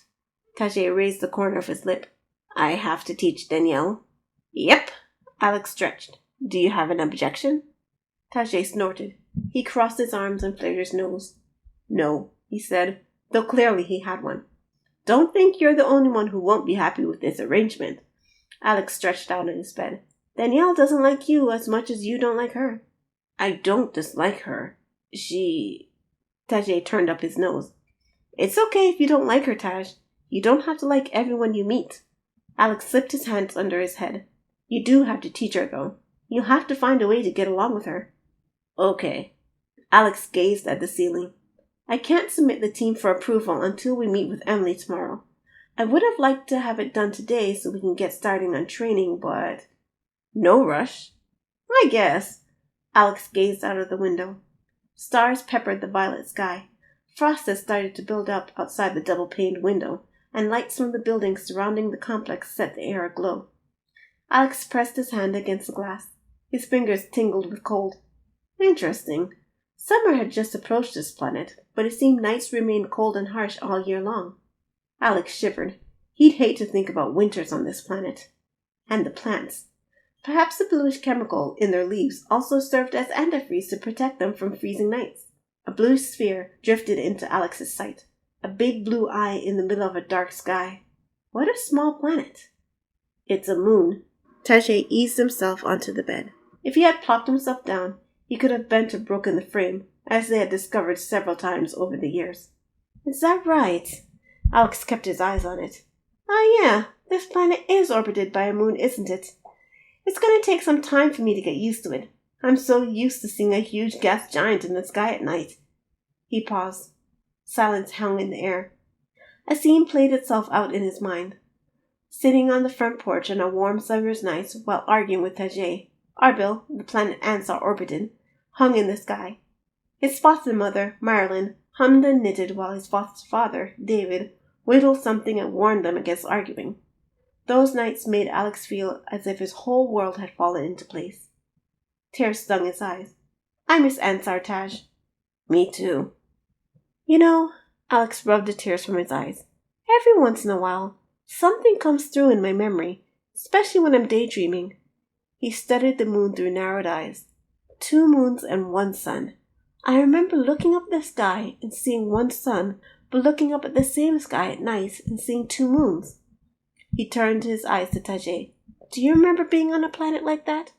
Tajay raised the corner of his lip. I have to teach Danielle. Yep. Alex stretched. Do you have an objection? Tajay snorted. He crossed his arms and flared his nose. No, he said, though clearly he had one. Don't think you're the only one who won't be happy with this arrangement. Alex stretched out in his bed. Danielle doesn't like you as much as you don't like her. I don't dislike her. Tajay turned up his nose. It's okay if you don't like her, Taj. You don't have to like everyone you meet. Alex slipped his hands under his head. You do have to teach her, though. You'll have to find a way to get along with her. Okay. Alex gazed at the ceiling. I can't submit the team for approval until we meet with Emily tomorrow. I would have liked to have it done today so we can get starting on training, but... No rush. I guess. Alex gazed out of the window. Stars peppered the violet sky. Frost had started to build up outside the double-paned window, and lights from the buildings surrounding the complex set the air aglow. Alex pressed his hand against the glass. His fingers tingled with cold. Interesting. Summer had just approached this planet, but it seemed nights remained cold and harsh all year long. Alex shivered. He'd hate to think about winters on this planet. And the plants. Perhaps the bluish chemical in their leaves also served as antifreeze to protect them from freezing nights. A blue sphere drifted into Alex's sight. A big blue eye in the middle of a dark sky. What a small planet. It's a moon. Tajay eased himself onto the bed. If he had plopped himself down, he could have bent or broken the frame, as they had discovered several times over the years. Is that right? Alex kept his eyes on it. Oh yeah, this planet is orbited by a moon, isn't it? It's going to take some time for me to get used to it. I'm so used to seeing a huge gas giant in the sky at night. He paused. Silence hung in the air. A scene played itself out in his mind. Sitting on the front porch on a warm summer's night while arguing with Tajay, Arbil, the planet Ansar orbited, hung in the sky. His foster mother, Marilyn, hummed and knitted while his foster father, David, whittled something and warned them against arguing. Those nights made Alex feel as if his whole world had fallen into place. Tears stung his eyes. I miss Ansar, Taj. Me too. You know, Alex rubbed the tears from his eyes. Every once in a while, something comes through in my memory, especially when I'm daydreaming. He studied the moon through narrowed eyes. 2 moons and 1 sun. I remember looking up at the sky and seeing 1 sun, but looking up at the same sky at night and seeing 2 moons. He turned his eyes to Tajay. Do you remember being on a planet like that?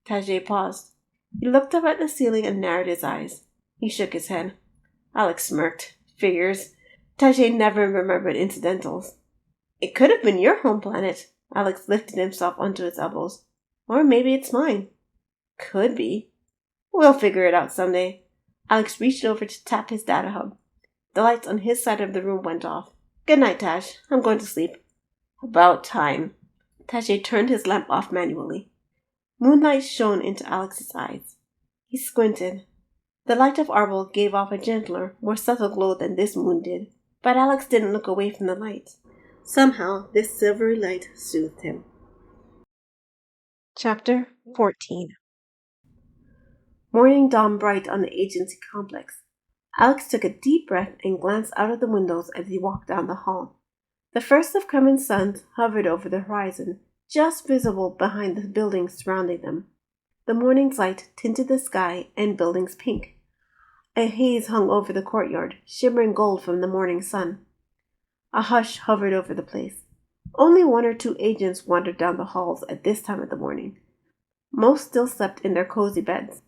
Tajay paused. He looked up at the ceiling and narrowed his eyes. He shook his head. Alex smirked. Figures. Tajay never remembered incidentals. It could have been your home planet. Alex lifted himself onto his elbows. Or maybe it's mine. Could be. We'll figure it out someday. Alex reached over to tap his data hub. The lights on his side of the room went off. Good night, Taj. I'm going to sleep. About time. Tajay turned his lamp off manually. Moonlight shone into Alex's eyes. He squinted. The light of Arbil gave off a gentler, more subtle glow than this moon did, but Alex didn't look away from the light. Somehow, this silvery light soothed him. Chapter 14. Morning dawned bright on the agency complex. Alex took a deep breath and glanced out of the windows as he walked down the hall. The first of coming suns hovered over the horizon, just visible behind the buildings surrounding them. The morning's light tinted the sky and buildings pink. A haze hung over the courtyard, shimmering gold from the morning sun. A hush hovered over the place. Only 1 or 2 agents wandered down the halls at this time of the morning. Most still slept in their cozy beds.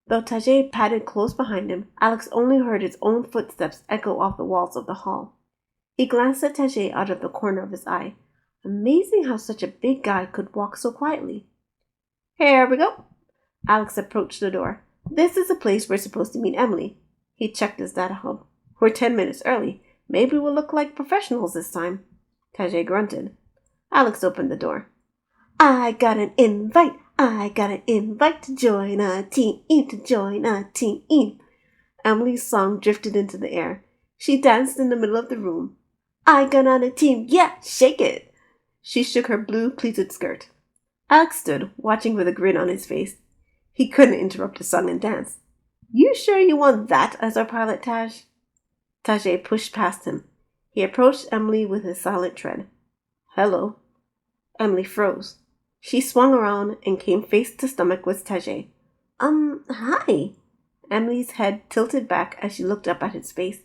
Though Tajay padded close behind him, Alex only heard his own footsteps echo off the walls of the hall. He glanced at Tajay out of the corner of his eye. Amazing how such a big guy could walk so quietly. Here we go. Alex approached the door. This is the place we're supposed to meet Emily. He checked his data hub. We're 10 minutes early. Maybe we'll look like professionals this time. Tajay grunted. Alex opened the door. I got an invite. I got an invite to join a team, to join a team. Emily's song drifted into the air. She danced in the middle of the room. I got on a team. Yeah, shake it. She shook her blue pleated skirt. Alex stood, watching with a grin on his face. He couldn't interrupt the song and dance. You sure you want that as our pilot, Taj? Tajay pushed past him. He approached Emily with his silent tread. Hello. Emily froze. She swung around and came face to stomach with Tajay. Hi. Emily's head tilted back as she looked up at his face.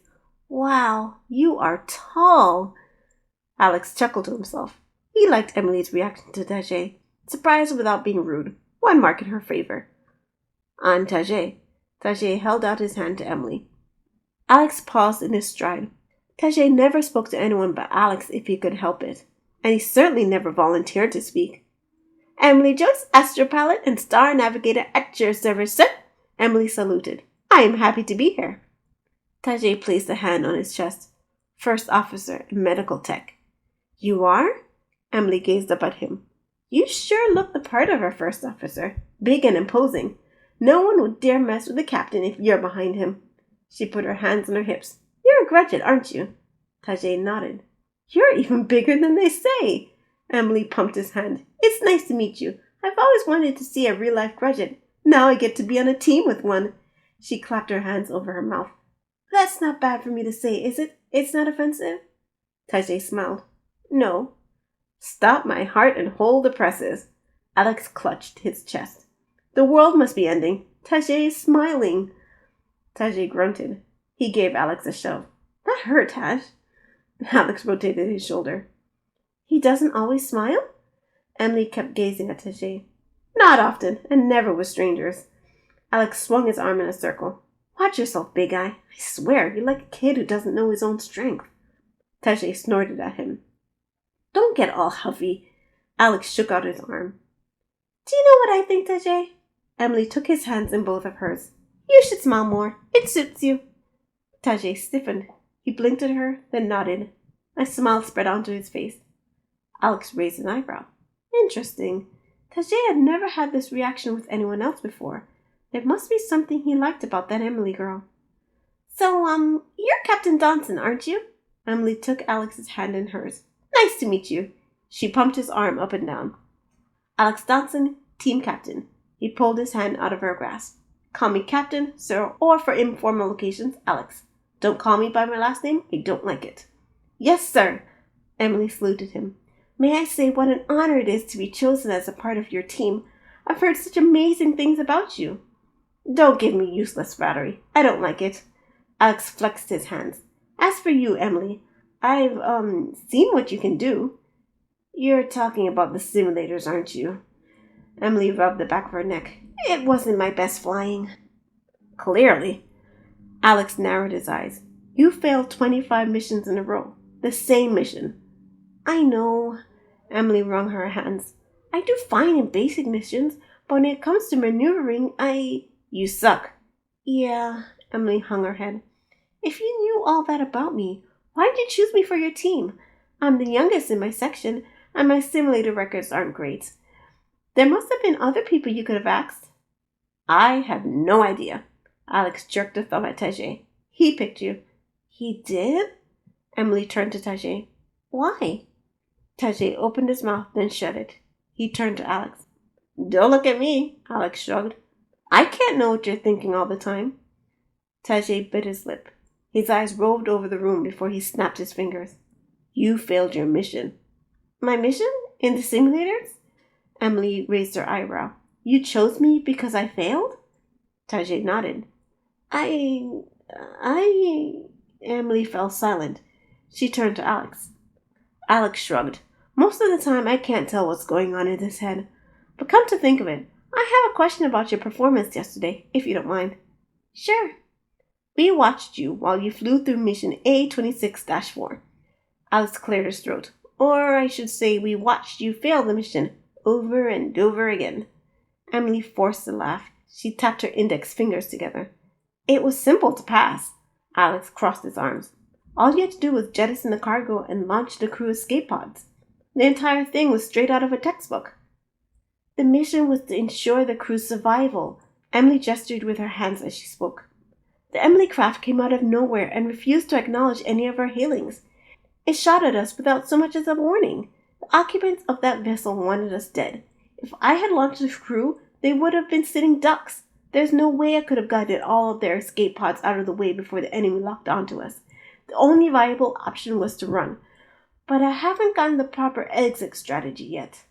Wow, you are tall. Alex chuckled to himself. He liked Emily's reaction to Tajay. Surprised without being rude. One mark in her favor. On Tajay. Tajay held out his hand to Emily. Alex paused in his stride. Tajay never spoke to anyone but Alex if he could help it, and he certainly never volunteered to speak. Emily Joyce, astropilot and star navigator at your service, sir. Emily saluted. I am happy to be here. Tajay placed a hand on his chest. First officer in medical tech. You are? Emily gazed up at him. You sure look the part of a first officer. Big and imposing. No one would dare mess with the captain if you're behind him. She put her hands on her hips. You're a graduate, aren't you? Tajay nodded. You're even bigger than they say. Emily pumped his hand. It's nice to meet you. I've always wanted to see a real-life graduate. Now I get to be on a team with one. She clapped her hands over her mouth. That's not bad for me to say, is it? It's not offensive? Tajay smiled. No. Stop my heart and hold the presses. Alex clutched his chest. The world must be ending. Tajay is smiling. Tajay grunted. He gave Alex a shove. That hurt, Taj. Alex rotated his shoulder. He doesn't always smile? Emily kept gazing at Tajay. Not often, and never with strangers. Alex swung his arm in a circle. Watch yourself, big guy. I swear, you're like a kid who doesn't know his own strength. Tajay snorted at him. Don't get all huffy. Alex shook out his arm. Do you know what I think, Tajay? Emily took his hands in both of hers. You should smile more. It suits you. Tajay stiffened. He blinked at her, then nodded. A smile spread onto his face. Alex raised an eyebrow. Interesting. Tajay had never had this reaction with anyone else before. There must be something he liked about that Emily girl. So, you're Captain Donson, aren't you? Emily took Alex's hand in hers. Nice to meet you. She pumped his arm up and down. Alex Donson, team captain. He pulled his hand out of her grasp. Call me Captain, Sir, or for informal occasions, Alex. Don't call me by my last name. I don't like it. Yes, sir. Emily saluted him. May I say what an honor it is to be chosen as a part of your team. I've heard such amazing things about you. Don't give me useless flattery. I don't like it. Alex flexed his hands. As for you, Emily, I've, seen what you can do. You're talking about the simulators, aren't you? Emily rubbed the back of her neck. It wasn't my best flying. Clearly. Alex narrowed his eyes. You failed 25 missions in a row. The same mission. I know. Emily wrung her hands. I do fine in basic missions, but when it comes to maneuvering, You suck. Yeah, Emily hung her head. If you knew all that about me, why did you choose me for your team? I'm the youngest in my section, and my simulator records aren't great. There must have been other people you could have asked. I have no idea. Alex jerked a thumb at Tajay. He picked you. He did? Emily turned to Tajay. Why? Tajay opened his mouth, then shut it. He turned to Alex. Don't look at me, Alex shrugged. I can't know what you're thinking all the time. Tajay bit his lip. His eyes roved over the room before he snapped his fingers. You failed your mission. My mission? In the simulators? Emily raised her eyebrow. You chose me because I failed? Tajay nodded. Emily fell silent. She turned to Alex. Alex shrugged. Most of the time I can't tell what's going on in his head. But come to think of it, I have a question about your performance yesterday, if you don't mind. Sure. We watched you while you flew through mission A26-4. Alex cleared his throat. Or I should say we watched you fail the mission over and over again. Emily forced a laugh. She tapped her index fingers together. It was simple to pass. Alex crossed his arms. All you had to do was jettison the cargo and launch the crew escape pods. The entire thing was straight out of a textbook. The mission was to ensure the crew's survival. Emily gestured with her hands as she spoke. The Emily craft came out of nowhere and refused to acknowledge any of our hailings. It shot at us without so much as a warning. The occupants of that vessel wanted us dead. If I had launched the crew, they would have been sitting ducks. There's no way I could have guided all of their escape pods out of the way before the enemy locked onto us. The only viable option was to run. But I haven't gotten the proper exit strategy yet.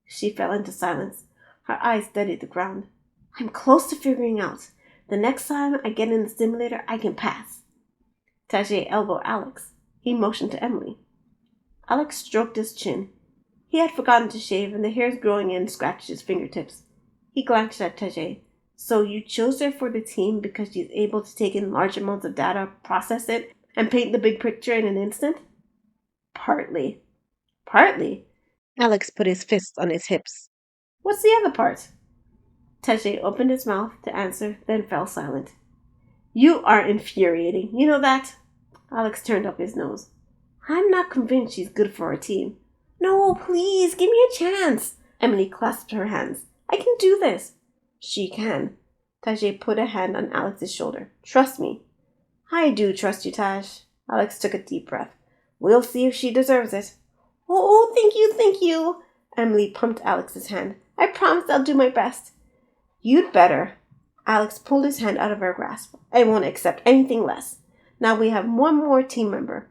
She fell into silence. Her eyes studied the ground. I'm close to figuring out. The next time I get in the simulator, I can pass. Tajay elbowed Alex. He motioned to Emily. Alex stroked his chin. He had forgotten to shave, and the hairs growing in scratched his fingertips. He glanced at Tajay. So you chose her for the team because she's able to take in large amounts of data, process it, and paint the big picture in an instant? Partly. Partly? Alex put his fists on his hips. What's the other part? Tajay opened his mouth to answer, then fell silent. You are infuriating. You know that? Alex turned up his nose. I'm not convinced she's good for our team. No, please, give me a chance. Emily clasped her hands. I can do this. She can. Tajay put a hand on Alex's shoulder. Trust me. I do trust you, Taj. Alex took a deep breath. We'll see if she deserves it. Oh, thank you, thank you. Emily pumped Alex's hand. I promise I'll do my best. You'd better. Alex pulled his hand out of her grasp. I won't accept anything less. Now we have one more team member.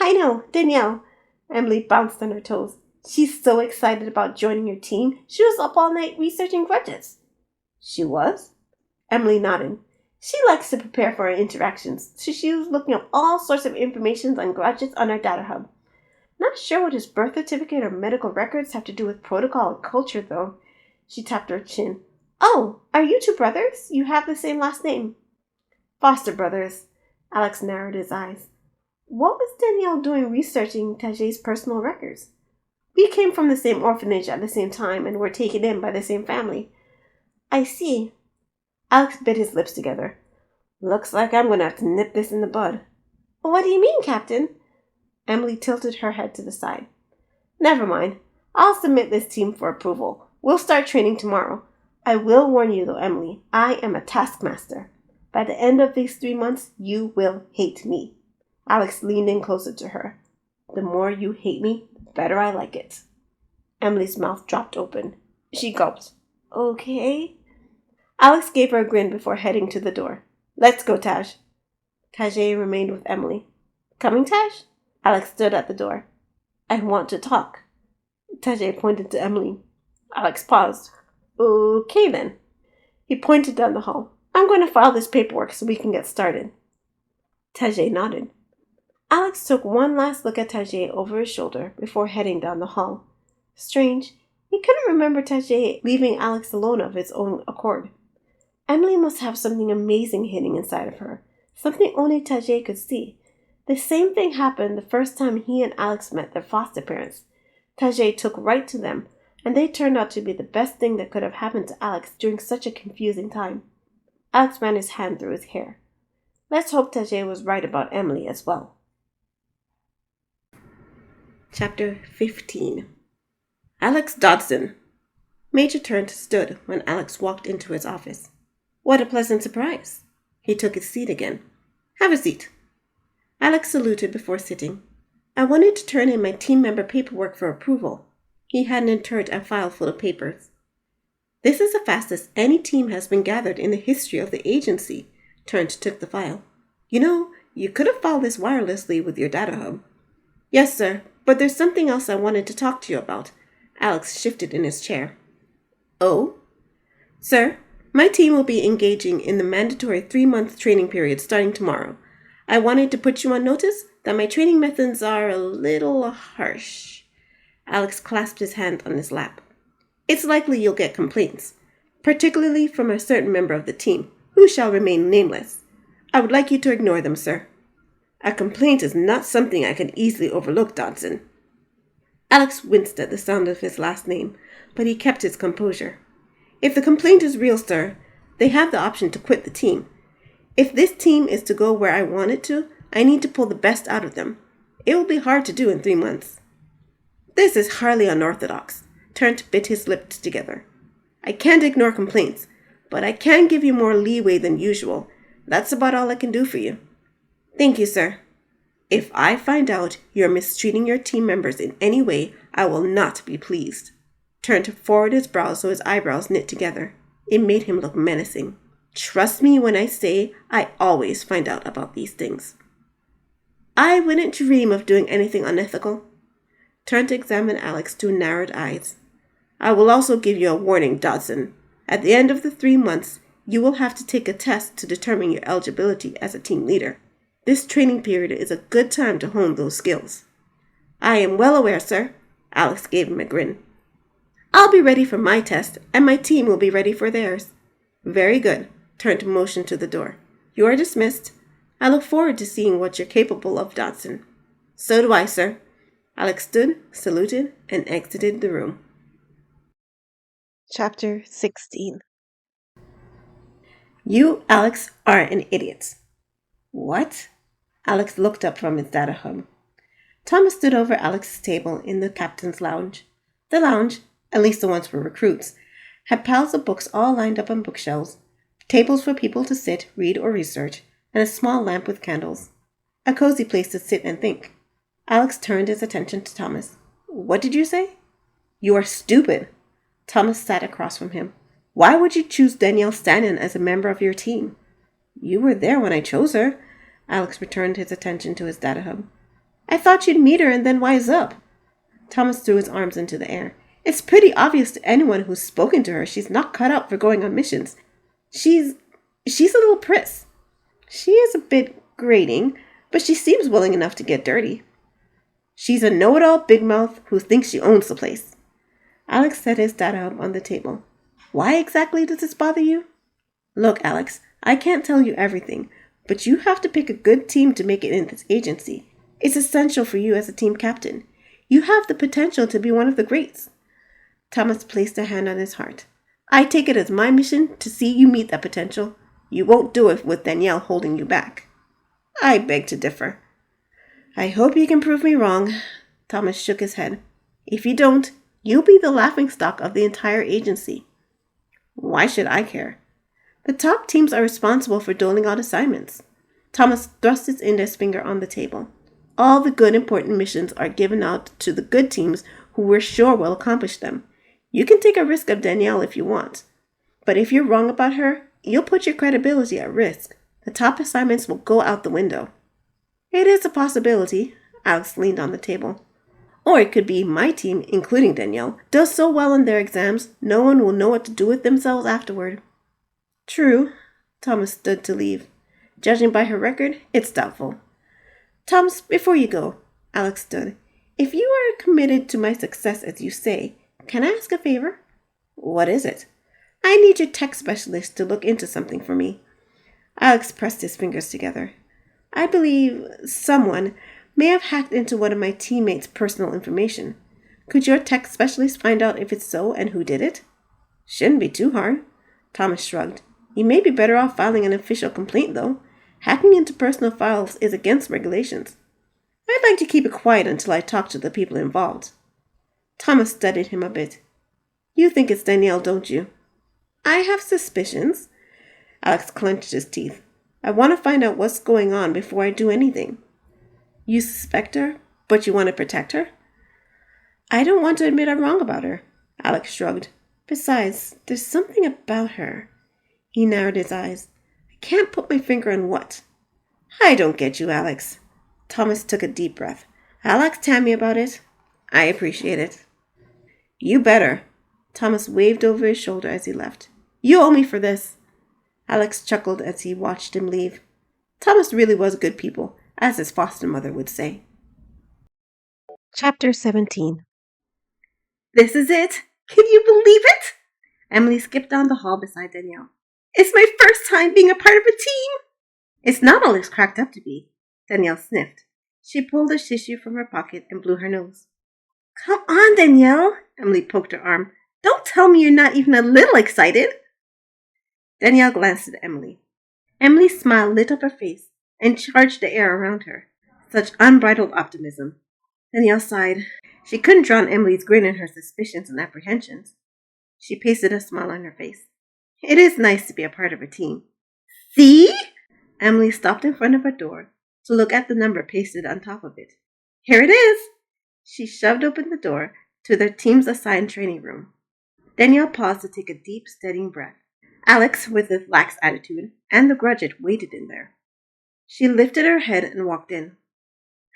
I know, Danielle. Emily bounced on her toes. She's so excited about joining your team. She was up all night researching grudges. She was? Emily nodded. She likes to prepare for our interactions, so she was looking up all sorts of information on grudges on our data hub. Not sure what his birth certificate or medical records have to do with protocol or culture, though. She tapped her chin. Oh, are you two brothers? You have the same last name. Foster brothers. Alex narrowed his eyes. What was Danielle doing researching Tajay's personal records? We came from the same orphanage at the same time and were taken in by the same family. I see. Alex bit his lips together. Looks like I'm going to have to nip this in the bud. What do you mean, Captain? Emily tilted her head to the side. Never mind. I'll submit this team for approval. We'll start training tomorrow. I will warn you, though, Emily. I am a taskmaster. By the end of these 3 months, you will hate me. Alex leaned in closer to her. The more you hate me, the better I like it. Emily's mouth dropped open. She gulped. Okay. Alex gave her a grin before heading to the door. Let's go, Taj. Tajay remained with Emily. Coming, Taj? Alex stood at the door. I want to talk. Tajay pointed to Emily. Alex paused. Okay, then. He pointed down the hall. I'm going to file this paperwork so we can get started. Tajay nodded. Alex took one last look at Tajay over his shoulder before heading down the hall. Strange, he couldn't remember Tajay leaving Alex alone of his own accord. Emily must have something amazing hidden inside of her, something only Tajay could see. The same thing happened the first time he and Alex met their foster parents. Tajay took right to them, and they turned out to be the best thing that could have happened to Alex during such a confusing time. Alex ran his hand through his hair. Let's hope Tajay was right about Emily as well. Chapter 15. Alex Dodson. Major Turnt stood when Alex walked into his office. What a pleasant surprise. He took his seat again. Have a seat. Alex saluted before sitting. I wanted to turn in my team member paperwork for approval. He handed in Turnt a file full of papers. This is the fastest any team has been gathered in the history of the agency. Turnt took the file. You know, you could have filed this wirelessly with your data hub. Yes, sir, but there's something else I wanted to talk to you about. Alex shifted in his chair. Oh? Sir, my team will be engaging in the mandatory 3-month training period starting tomorrow. I wanted to put you on notice that my training methods are a little harsh. Alex clasped his hand on his lap. It's likely you'll get complaints, particularly from a certain member of the team, who shall remain nameless. I would like you to ignore them, sir. A complaint is not something I can easily overlook, Donson. Alex winced at the sound of his last name, but he kept his composure. If the complaint is real, sir, they have the option to quit the team. If this team is to go where I want it to, I need to pull the best out of them. It will be hard to do in 3 months. This is hardly unorthodox. Trent bit his lips together. I can't ignore complaints, but I can give you more leeway than usual. That's about all I can do for you. Thank you, sir. If I find out you're mistreating your team members in any way, I will not be pleased. Trent forwarded his brows so his eyebrows knit together. It made him look menacing. Trust me when I say I always find out about these things. I wouldn't dream of doing anything unethical. Trent examined Alex through narrowed eyes. I will also give you a warning, Dodson. At the end of the 3 months, you will have to take a test to determine your eligibility as a team leader. This training period is a good time to hone those skills. I am well aware, sir. Alex gave him a grin. I'll be ready for my test, and my team will be ready for theirs. Very good. Trent motioned to the door. You are dismissed. I look forward to seeing what you're capable of, Dodson. So do I, sir. Alex stood, saluted, and exited the room. Chapter 16. You, Alex, are an idiot. What? Alex looked up from his data hub. Thomas stood over Alex's table in the captain's lounge. The lounge, at least the ones for recruits, had piles of books all lined up on bookshelves, tables for people to sit, read, or research, and a small lamp with candles. A cozy place to sit and think. Alex turned his attention to Thomas. What did you say? You are stupid. Thomas sat across from him. Why would you choose Danielle Stanon as a member of your team? You were there when I chose her. Alex returned his attention to his data hub. I thought you'd meet her and then wise up. Thomas threw his arms into the air. It's pretty obvious to anyone who's spoken to her she's not cut out for going on missions. She's a little priss. She is a bit grating, but she seems willing enough to get dirty. She's a know-it-all big mouth who thinks she owns the place. Alex set his data hub on the table. Why exactly does this bother you? Look, Alex, I can't tell you everything, but you have to pick a good team to make it in this agency. It's essential for you as a team captain. You have the potential to be one of the greats. Thomas placed a hand on his heart. I take it as my mission to see you meet that potential. You won't do it with Danielle holding you back. I beg to differ. I hope you can prove me wrong. Thomas shook his head. If you don't, you'll be the laughingstock of the entire agency. Why should I care? The top teams are responsible for doling out assignments. Thomas thrust his index finger on the table. All the good important missions are given out to the good teams who we're sure will accomplish them. You can take a risk of Danielle if you want. But if you're wrong about her, you'll put your credibility at risk. The top assignments will go out the window. It is a possibility. Alex leaned on the table. Or it could be my team, including Danielle, does so well in their exams, no one will know what to do with themselves afterward. True. Thomas stood to leave. Judging by her record, it's doubtful. Thomas, before you go, Alex stood. If you are committed to my success as you say, can I ask a favor? What is it? I need your tech specialist to look into something for me. Alex pressed his fingers together. I believe someone may have hacked into one of my teammates' personal information. Could your tech specialist find out if it's so and who did it? Shouldn't be too hard. Thomas shrugged. You may be better off filing an official complaint, though. Hacking into personal files is against regulations. I'd like to keep it quiet until I talk to the people involved. Thomas studied him a bit. You think it's Danielle, don't you? I have suspicions. Alex clenched his teeth. I want to find out what's going on before I do anything. You suspect her, but you want to protect her? I don't want to admit I'm wrong about her. Alex shrugged. Besides, there's something about her. He narrowed his eyes. I can't put my finger on what. I don't get you, Alex. Thomas took a deep breath. I'll ask Tammy about it. I appreciate it. You better. Thomas waved over his shoulder as he left. You owe me for this. Alex chuckled as he watched him leave. Thomas really was good people, as his foster mother would say. Chapter 17. This is it. Can you believe it? Emily skipped down the hall beside Danielle. It's my first time being a part of a team. It's not all it's cracked up to be. Danielle sniffed. She pulled a tissue from her pocket and blew her nose. Come on, Danielle, Emily poked her arm. Don't tell me you're not even a little excited. Danielle glanced at Emily. Emily's smile lit up her face and charged the air around her. Such unbridled optimism. Danielle sighed. She couldn't drown Emily's grin in her suspicions and apprehensions. She pasted a smile on her face. It is nice to be a part of a team. See? Emily stopped in front of her door to look at the number pasted on top of it. Here it is. She shoved open the door to their team's assigned training room. Danielle paused to take a deep, steadying breath. Alex, with his lax attitude, and the grudget waited in there. She lifted her head and walked in.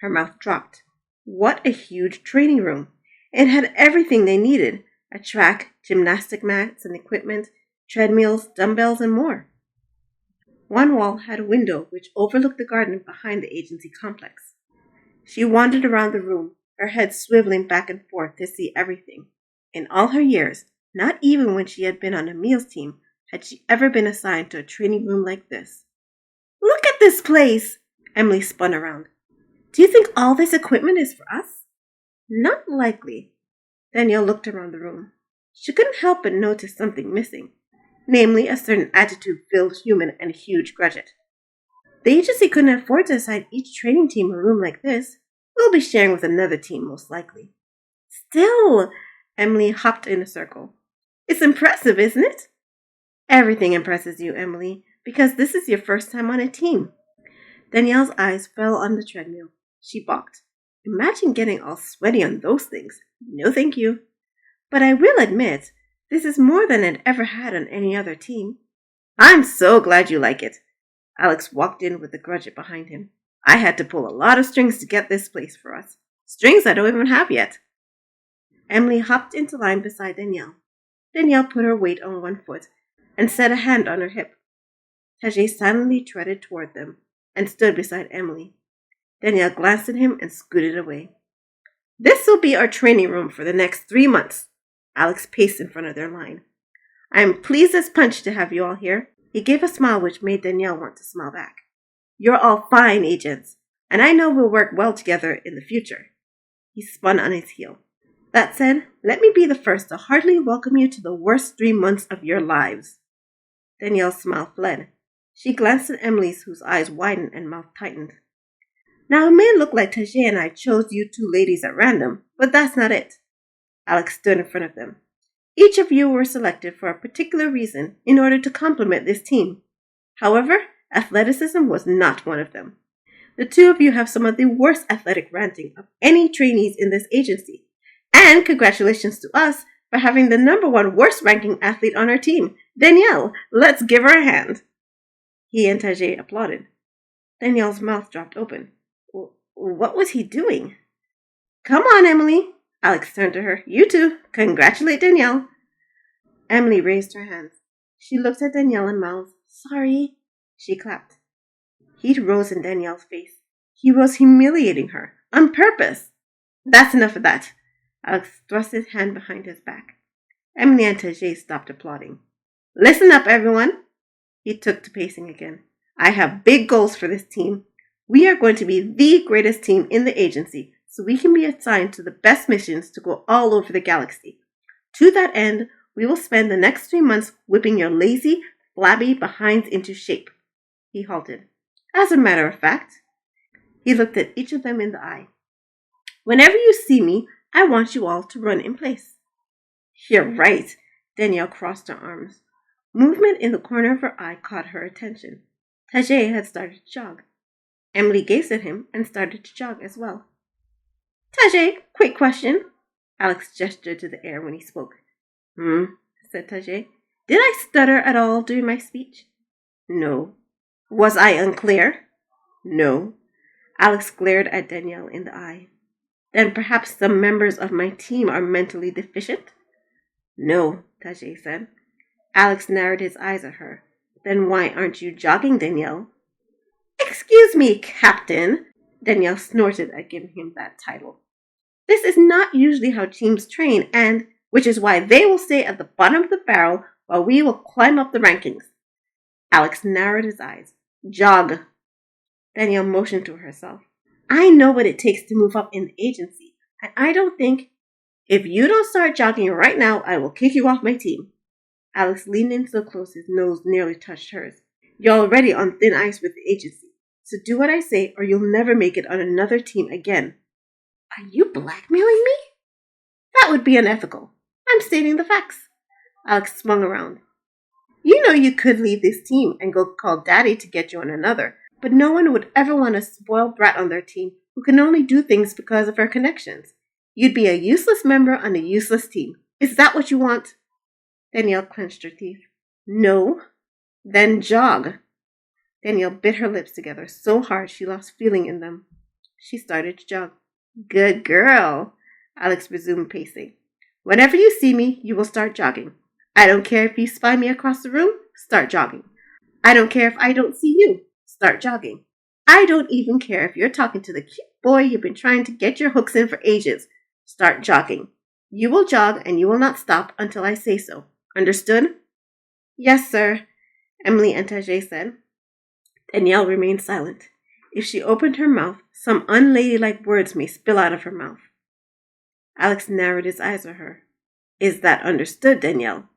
Her mouth dropped. What a huge training room! It had everything they needed. A track, gymnastic mats and equipment, treadmills, dumbbells, and more. One wall had a window which overlooked the garden behind the agency complex. She wandered around the room, her head swiveling back and forth to see everything. In all her years, not even when she had been on a meals team, had she ever been assigned to a training room like this. Look at this place! Emily spun around. Do you think all this equipment is for us? Not likely. Danielle looked around the room. She couldn't help but notice something missing, namely a certain attitude-filled human and a huge grudget. The agency couldn't afford to assign each training team a room like this. We'll be sharing with another team, most likely. Still, Emily hopped in a circle. It's impressive, isn't it? Everything impresses you, Emily, because this is your first time on a team. Danielle's eyes fell on the treadmill. She balked. Imagine getting all sweaty on those things. No thank you. But I will admit, this is more than I'd ever had on any other team. I'm so glad you like it. Alex walked in with the grudget behind him. I had to pull a lot of strings to get this place for us. Strings I don't even have yet. Emily hopped into line beside Danielle. Danielle put her weight on one foot and set a hand on her hip. Tajay silently treaded toward them and stood beside Emily. Danielle glanced at him and scooted away. This will be our training room for the next 3 months. Alex paced in front of their line. I am pleased as punch to have you all here. He gave a smile which made Danielle want to smile back. You're all fine agents, and I know we'll work well together in the future. He spun on his heel. That said, let me be the first to heartily welcome you to the worst 3 months of your lives. Danielle's smile fled. She glanced at Emily's, whose eyes widened and mouth tightened. Now, it may look like Tajay and I chose you two ladies at random, but that's not it. Alex stood in front of them. Each of you were selected for a particular reason in order to complement this team. However, athleticism was not one of them. The two of you have some of the worst athletic ranking of any trainees in this agency. And congratulations to us for having the #1 worst ranking athlete on our team. Danielle, let's give her a hand. He and Tajay applauded. Danielle's mouth dropped open. What was he doing? Come on, Emily. Alex turned to her. You too. Congratulate Danielle. Emily raised her hands. She looked at Danielle and mouthed, Sorry. She clapped. Heat rose in Danielle's face. He was humiliating her. On purpose. That's enough of that. Alex thrust his hand behind his back. Emily and Tajay stopped applauding. Listen up, everyone. He took to pacing again. I have big goals for this team. We are going to be the greatest team in the agency, so we can be assigned to the best missions to go all over the galaxy. To that end, we will spend the next 3 months whipping your lazy, flabby behinds into shape. He halted. As a matter of fact, he looked at each of them in the eye. Whenever you see me, I want you all to run in place. You're right. Danielle crossed her arms. Movement in the corner of her eye caught her attention. Tajay had started to jog. Emily gazed at him and started to jog as well. Tajay, quick question. Alex gestured to the air when he spoke. Said Tajay. Did I stutter at all during my speech? No. Was I unclear? No. Alex glared at Danielle in the eye. Then perhaps some members of my team are mentally deficient? No, Tajay said. Alex narrowed his eyes at her. Then why aren't you jogging, Danielle? Excuse me, Captain. Danielle snorted at giving him that title. This is not usually how teams train, and which is why they will stay at the bottom of the barrel while we will climb up the rankings. Alex narrowed his eyes. Jog. Danielle motioned to herself. I know what it takes to move up in the agency, and I don't think If you don't start jogging right now, I will kick you off my team. Alex leaned in so close his nose nearly touched hers. You're already on thin ice with the agency, so do what I say or you'll never make it on another team again. Are you blackmailing me? That would be unethical. I'm stating the facts. Alex swung around. You know you could leave this team and go call Daddy to get you on another, but no one would ever want a spoiled brat on their team who can only do things because of her connections. You'd be a useless member on a useless team. Is that what you want? Danielle clenched her teeth. No. Then jog. Danielle bit her lips together so hard she lost feeling in them. She started to jog. Good girl. Alex resumed pacing. Whenever you see me, you will start jogging. I don't care if you spy me across the room, start jogging. I don't care if I don't see you, start jogging. I don't even care if you're talking to the cute boy you've been trying to get your hooks in for ages. Start jogging. You will jog and you will not stop until I say so. Understood? Yes, sir, Emily and Tajay said. Danielle remained silent. If she opened her mouth, some unladylike words may spill out of her mouth. Alex narrowed his eyes at her. Is that understood, Danielle?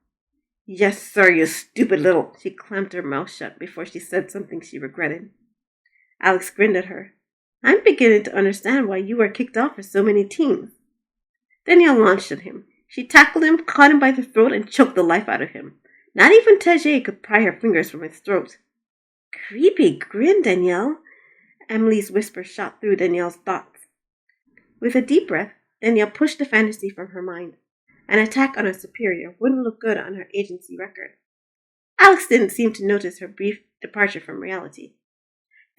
Yes, sir, you stupid little... She clamped her mouth shut before she said something she regretted. Alex grinned at her. I'm beginning to understand why you were kicked off for so many teams. Danielle launched at him. She tackled him, caught him by the throat, and choked the life out of him. Not even Tajay could pry her fingers from his throat. Creepy grin, Danielle. Emily's whisper shot through Danielle's thoughts. With a deep breath, Danielle pushed the fantasy from her mind. An attack on a superior wouldn't look good on her agency record. Alex didn't seem to notice her brief departure from reality.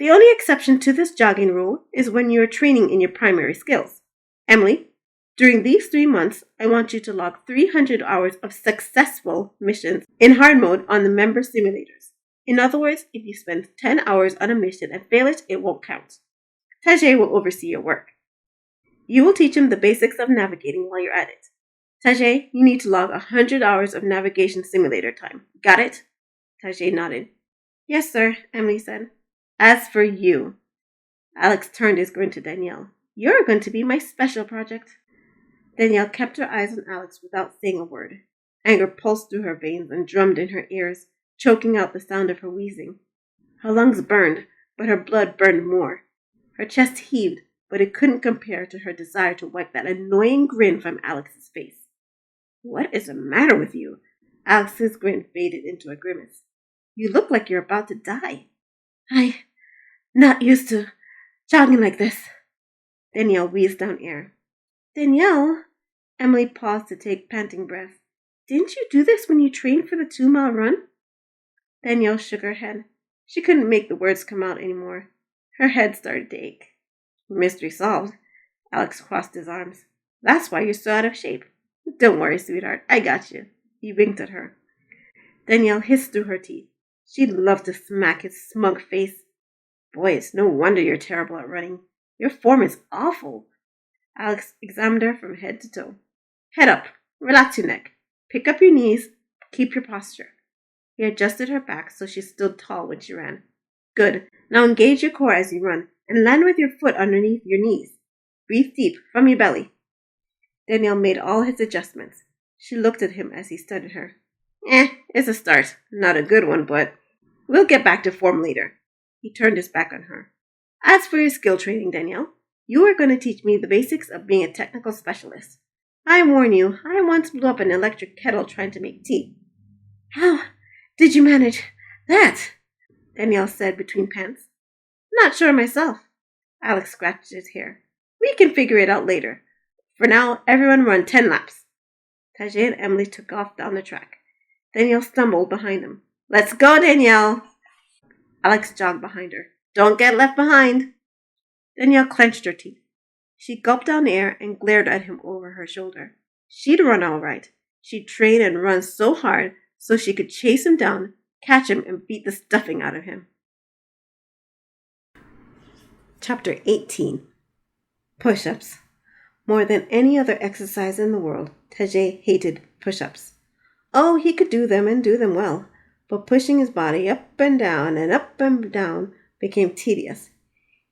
The only exception to this jogging rule is when you are training in your primary skills. Emily, during these 3 months, I want you to log 300 hours of successful missions in hard mode on the member simulators. In other words, if you spend 10 hours on a mission and fail it, it won't count. Tajay will oversee your work. You will teach him the basics of navigating while you're at it. Tajay, you need to log 100 hours of navigation simulator time. Got it? Tajay nodded. Yes, sir, Emily said. As for you, Alex turned his grin to Danielle. You're going to be my special project. Danielle kept her eyes on Alex without saying a word. Anger pulsed through her veins and drummed in her ears, choking out the sound of her wheezing. Her lungs burned, but her blood burned more. Her chest heaved, but it couldn't compare to her desire to wipe that annoying grin from Alex's face. What is the matter with you? Alex's grin faded into a grimace. You look like you're about to die. I'm not used to jogging like this. Danielle wheezed down air. Danielle? Emily paused to take panting breath. Didn't you do this when you trained for the 2-mile run? Danielle shook her head. She couldn't make the words come out anymore. Her head started to ache. Mystery solved. Alex crossed his arms. That's why you're so out of shape. Don't worry, sweetheart. I got you. He winked at her. Danielle hissed through her teeth. She'd love to smack his smug face. Boy, it's no wonder you're terrible at running. Your form is awful. Alex examined her from head to toe. Head up. Relax your neck. Pick up your knees. Keep your posture. He adjusted her back so she stood tall when she ran. Good. Now engage your core as you run and land with your foot underneath your knees. Breathe deep from your belly. Danielle made all his adjustments. She looked at him as he studied her. It's a start. Not a good one, but we'll get back to form later. He turned his back on her. As for your skill training, Danielle, you are going to teach me the basics of being a technical specialist. I warn you, I once blew up an electric kettle trying to make tea. How did you manage that? Danielle said between pants. Not sure myself. Alex scratched his hair. We can figure it out later. For now, everyone run 10 laps. Tajay and Emily took off down the track. Danielle stumbled behind them. Let's go, Danielle! Alex jogged behind her. Don't get left behind. Danielle clenched her teeth. She gulped down air and glared at him over her shoulder. She'd run all right. She'd train and run so hard so she could chase him down, catch him, and beat the stuffing out of him. Chapter 18. Push-ups. More than any other exercise in the world, Tajay hated push-ups. Oh, he could do them and do them well, but pushing his body up and down became tedious.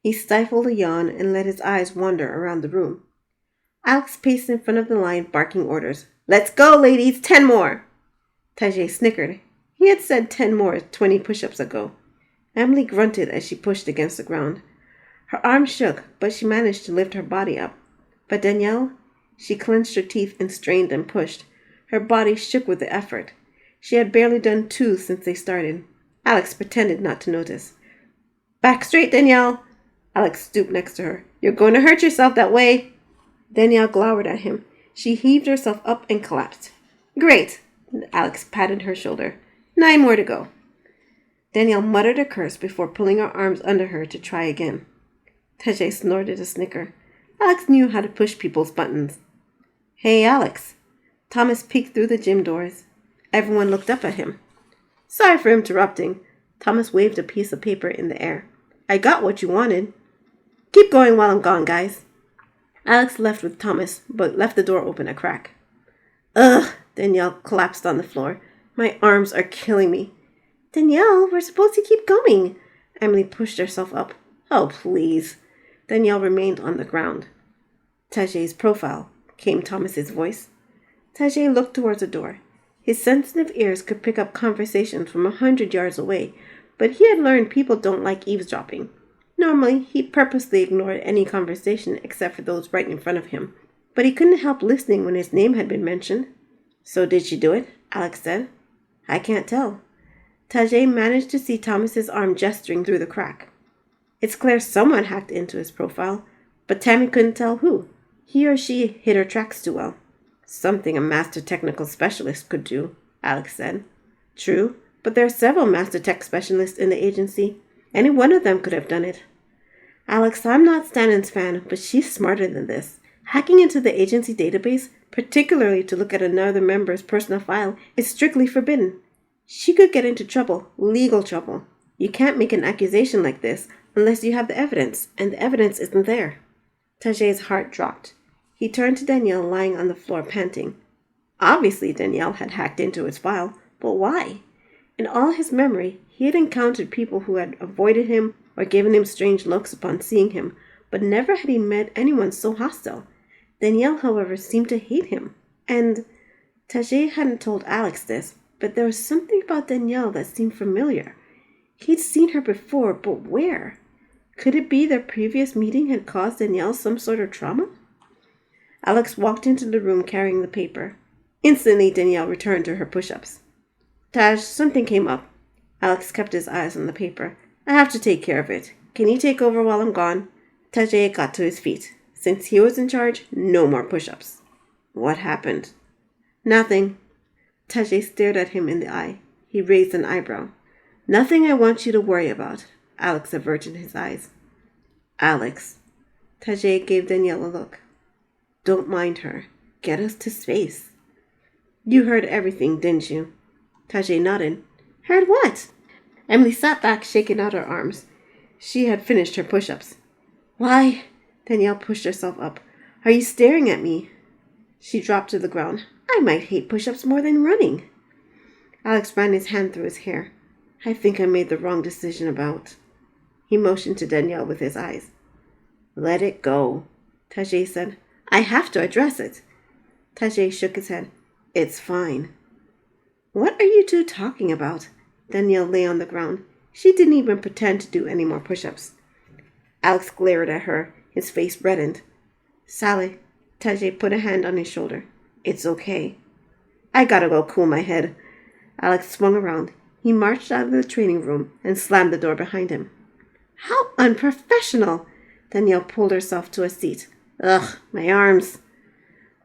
He stifled a yawn and let his eyes wander around the room. Alex paced in front of the line, barking orders. Let's go, ladies! 10 more! Tajay snickered. He had said 10 more 20 push-ups ago. Emily grunted as she pushed against the ground. Her arm shook, but she managed to lift her body up. But Danielle, she clenched her teeth and strained and pushed. Her body shook with the effort. She had barely done 2 since they started. Alex pretended not to notice. Back straight, Danielle! Alex stooped next to her. You're going to hurt yourself that way! Danielle glowered at him. She heaved herself up and collapsed. Great! Alex patted her shoulder. 9 more to go. Danielle muttered a curse before pulling her arms under her to try again. Tajay snorted a snicker. Alex knew how to push people's buttons. Hey, Alex. Thomas peeked through the gym doors. Everyone looked up at him. Sorry for interrupting. Thomas waved a piece of paper in the air. I got what you wanted. Keep going while I'm gone, guys. Alex left with Thomas, but left the door open a crack. Ugh! Danielle collapsed on the floor. My arms are killing me. Danielle, we're supposed to keep going. Emily pushed herself up. Oh, please. Danielle remained on the ground. Tajay's profile, came Thomas's voice. Tajay looked towards the door. His sensitive ears could pick up conversations from 100 yards away, but he had learned people don't like eavesdropping. Normally, he purposely ignored any conversation except for those right in front of him, but he couldn't help listening when his name had been mentioned. So did she do it? Alex said. I can't tell. Tajay managed to see Thomas's arm gesturing through the crack. It's clear someone hacked into his profile, but Tammy couldn't tell who. He or she hid her tracks too well. Something a master technical specialist could do, Alex said. True, but there are several master tech specialists in the agency. Any one of them could have done it. Alex, I'm not Stanon's fan, but she's smarter than this. Hacking into the agency database, particularly to look at another member's personal file, is strictly forbidden. She could get into trouble, legal trouble. You can't make an accusation like this unless you have the evidence, and the evidence isn't there. Tajay's heart dropped. He turned to Danielle lying on the floor panting. Obviously Danielle had hacked into his file, but why? In all his memory, he had encountered people who had avoided him or given him strange looks upon seeing him, but never had he met anyone so hostile. Danielle, however, seemed to hate him. And Tajay hadn't told Alex this, but there was something about Danielle that seemed familiar. He'd seen her before, but where? Could it be their previous meeting had caused Danielle some sort of trauma? Alex walked into the room carrying the paper. Instantly, Danielle returned to her push-ups. Taj, something came up. Alex kept his eyes on the paper. I have to take care of it. Can you take over while I'm gone? Tajay got to his feet. Since he was in charge, no more push-ups. What happened? Nothing. Tajay stared at him in the eye. He raised an eyebrow. Nothing I want you to worry about. Alex averted his eyes. Alex. Tajay gave Danielle a look. Don't mind her. Get us to space. You heard everything, didn't you? Tajay nodded. Heard what? Emily sat back, shaking out her arms. She had finished her push-ups. Why? Danielle pushed herself up. Are you staring at me? She dropped to the ground. I might hate push-ups more than running. Alex ran his hand through his hair. I think I made the wrong decision about. He motioned to Danielle with his eyes. Let it go, Tajay said. I have to address it. Tajay shook his head. It's fine. What are you two talking about? Danielle lay on the ground. She didn't even pretend to do any more push-ups. Alex glared at her. His face reddened. Sally, Tajay put a hand on his shoulder. It's okay. I gotta go cool my head. Alex swung around. He marched out of the training room and slammed the door behind him. How unprofessional! Danielle pulled herself to a seat. Ugh, my arms.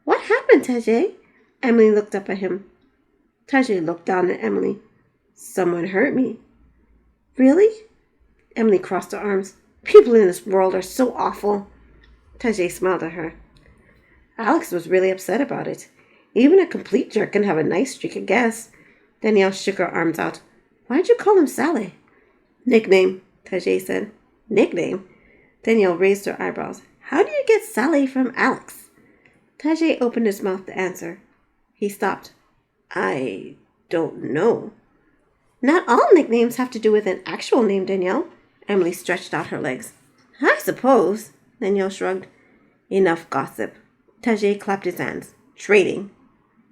What happened, Tajay? Emily looked up at him. Tajay looked down at Emily. Someone hurt me. Really? Emily crossed her arms. People in this world are so awful. Tajay smiled at her. Alex was really upset about it. Even a complete jerk can have a nice streak, I guess. Danielle shook her arms out. Why'd you call him Sally? Nickname, Tajay said. Nickname? Danielle raised her eyebrows. How do you get Sally from Alex? Tajay opened his mouth to answer. He stopped. I don't know. Not all nicknames have to do with an actual name, Danielle. Emily stretched out her legs. I suppose, Danielle shrugged. Enough gossip. Tajay clapped his hands. Trading.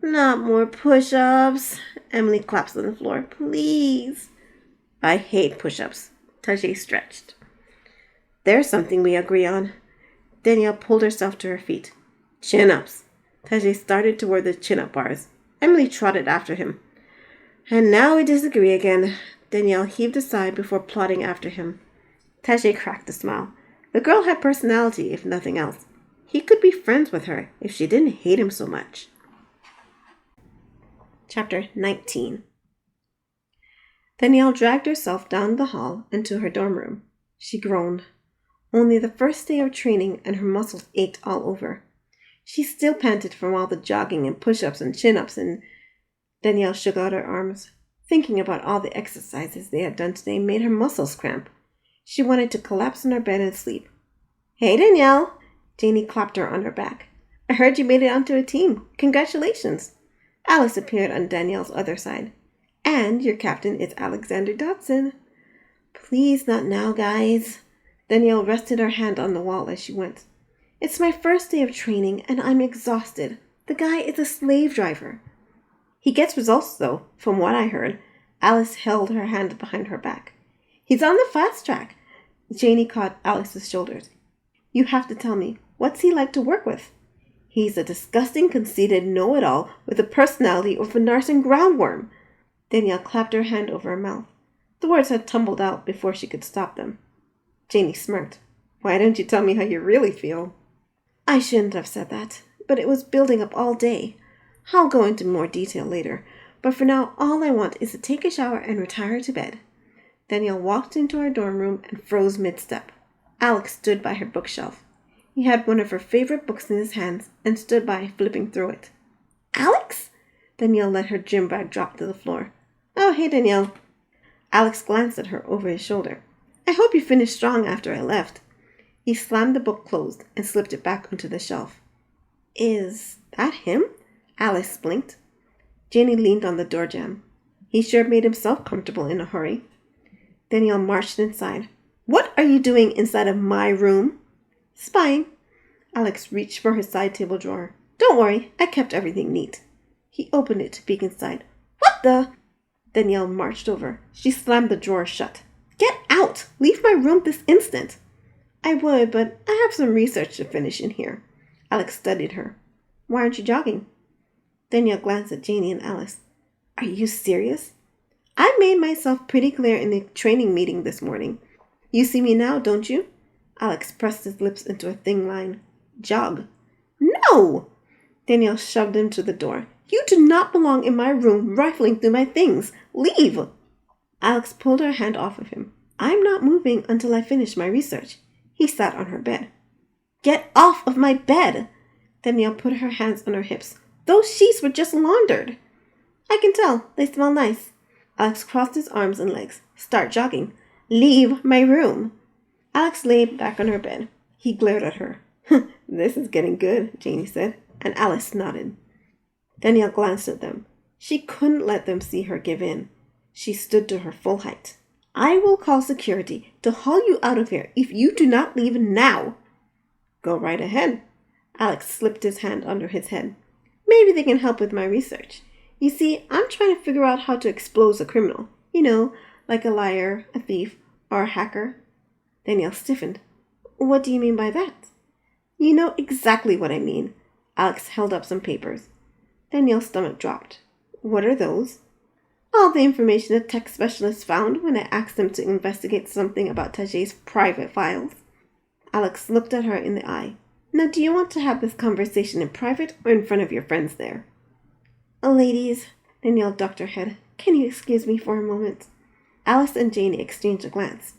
Not more push-ups. Emily claps on the floor. Please. I hate push-ups. Tajay stretched. There's something we agree on. Danielle pulled herself to her feet. Chin-ups. Tajay started toward the chin-up bars. Emily trotted after him. And now we disagree again. Danielle heaved a sigh before plodding after him. Tajay cracked a smile. The girl had personality, if nothing else. He could be friends with her if she didn't hate him so much. Chapter 19. Danielle dragged herself down the hall and to her dorm room. She groaned. Only the first day of training and her muscles ached all over. She still panted from all the jogging and push-ups and chin-ups, and Danielle shook out her arms. Thinking about all the exercises they had done today made her muscles cramp. She wanted to collapse in her bed and sleep. Hey, Danielle! Janie clapped her on her back. I heard you made it onto a team. Congratulations! Alice appeared on Danielle's other side. And your captain is Alexander Donson. Please, not now, guys. Danielle rested her hand on the wall as she went. It's my first day of training, and I'm exhausted. The guy is a slave driver. He gets results, though, from what I heard. Alice held her hand behind her back. He's on the fast track. Janie caught Alice's shoulders. You have to tell me, what's he like to work with? He's a disgusting, conceited know-it-all with the personality of a Narsen groundworm. Danielle clapped her hand over her mouth. The words had tumbled out before she could stop them. Janie smirked. Why don't you tell me how you really feel? I shouldn't have said that, but it was building up all day. I'll go into more detail later, but for now all I want is to take a shower and retire to bed. Danielle walked into her dorm room and froze mid-step. Alex stood by her bookshelf. He had one of her favorite books in his hands and stood by, flipping through it. Alex? Danielle let her gym bag drop to the floor. Oh, hey, Danielle. Alex glanced at her over his shoulder. I hope you finished strong after I left. He slammed the book closed and slipped it back onto the shelf. Is that him? Alice blinked. Janie leaned on the door jamb. He sure made himself comfortable in a hurry. Danielle marched inside. What are you doing inside of my room? Spying. Alex reached for his side table drawer. Don't worry, I kept everything neat. He opened it to peek inside. What the? Danielle marched over. She slammed the drawer shut. Get out! Leave my room this instant! I would, but I have some research to finish in here. Alex studied her. Why aren't you jogging? Danielle glanced at Janie and Alice. Are you serious? I made myself pretty clear in the training meeting this morning. You see me now, don't you? Alex pressed his lips into a thin line. Jog. No! Danielle shoved him to the door. You do not belong in my room rifling through my things. Leave! Alex pulled her hand off of him. I'm not moving until I finish my research. He sat on her bed. Get off of my bed! Danielle put her hands on her hips. Those sheets were just laundered. I can tell. They smell nice. Alex crossed his arms and legs. Start jogging. Leave my room. Alex lay back on her bed. He glared at her. This is getting good, Janie said, and Alice nodded. Danielle glanced at them. She couldn't let them see her give in. She stood to her full height. I will call security to haul you out of here if you do not leave now. Go right ahead. Alex slipped his hand under his head. Maybe they can help with my research. You see, I'm trying to figure out how to expose a criminal. You know, like a liar, a thief, or a hacker. Danielle stiffened. What do you mean by that? You know exactly what I mean. Alex held up some papers. Danielle's stomach dropped. What are those? All the information a tech specialist found when I asked them to investigate something about Tajay's private files. Alex looked at her in the eye. Now, do you want to have this conversation in private or in front of your friends there? Ladies, Danielle ducked her head. Can you excuse me for a moment? Alice and Janie exchanged a glance.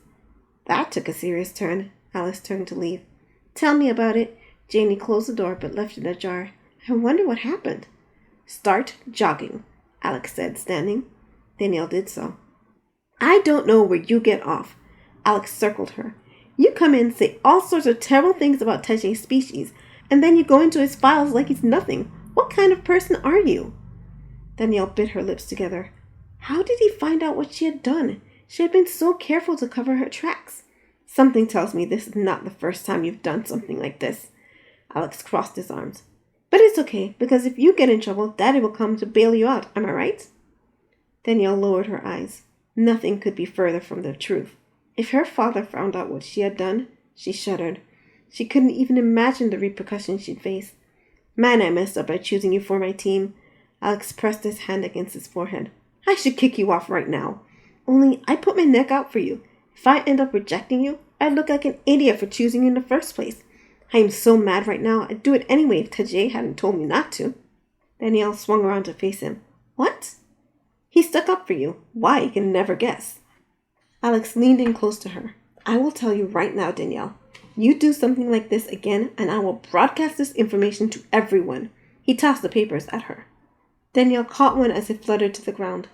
That took a serious turn. Alice turned to leave. Tell me about it. Janie closed the door but left it ajar. I wonder what happened. Start jogging, Alex said, standing. Danielle did so. I don't know where you get off. Alex circled her. You come in, say all sorts of terrible things about Tajay's species, and then you go into his files like he's nothing. What kind of person are you? Danielle bit her lips together. How did he find out what she had done? She had been so careful to cover her tracks. Something tells me this is not the first time you've done something like this. Alex crossed his arms. But it's okay, because if you get in trouble, Daddy will come to bail you out, am I right? Danielle lowered her eyes. Nothing could be further from the truth. If her father found out what she had done, she shuddered. She couldn't even imagine the repercussions she'd face. Man, I messed up by choosing you for my team. Alex pressed his hand against his forehead. I should kick you off right now. Only I put my neck out for you. If I end up rejecting you, I'd look like an idiot for choosing you in the first place. I am so mad right now, I'd do it anyway if Tajay hadn't told me not to. Danielle swung around to face him. What? He stuck up for you. Why, you can never guess. Alex leaned in close to her. I will tell you right now, Danielle. You do something like this again, and I will broadcast this information to everyone. He tossed the papers at her. Danielle caught one as it fluttered to the ground.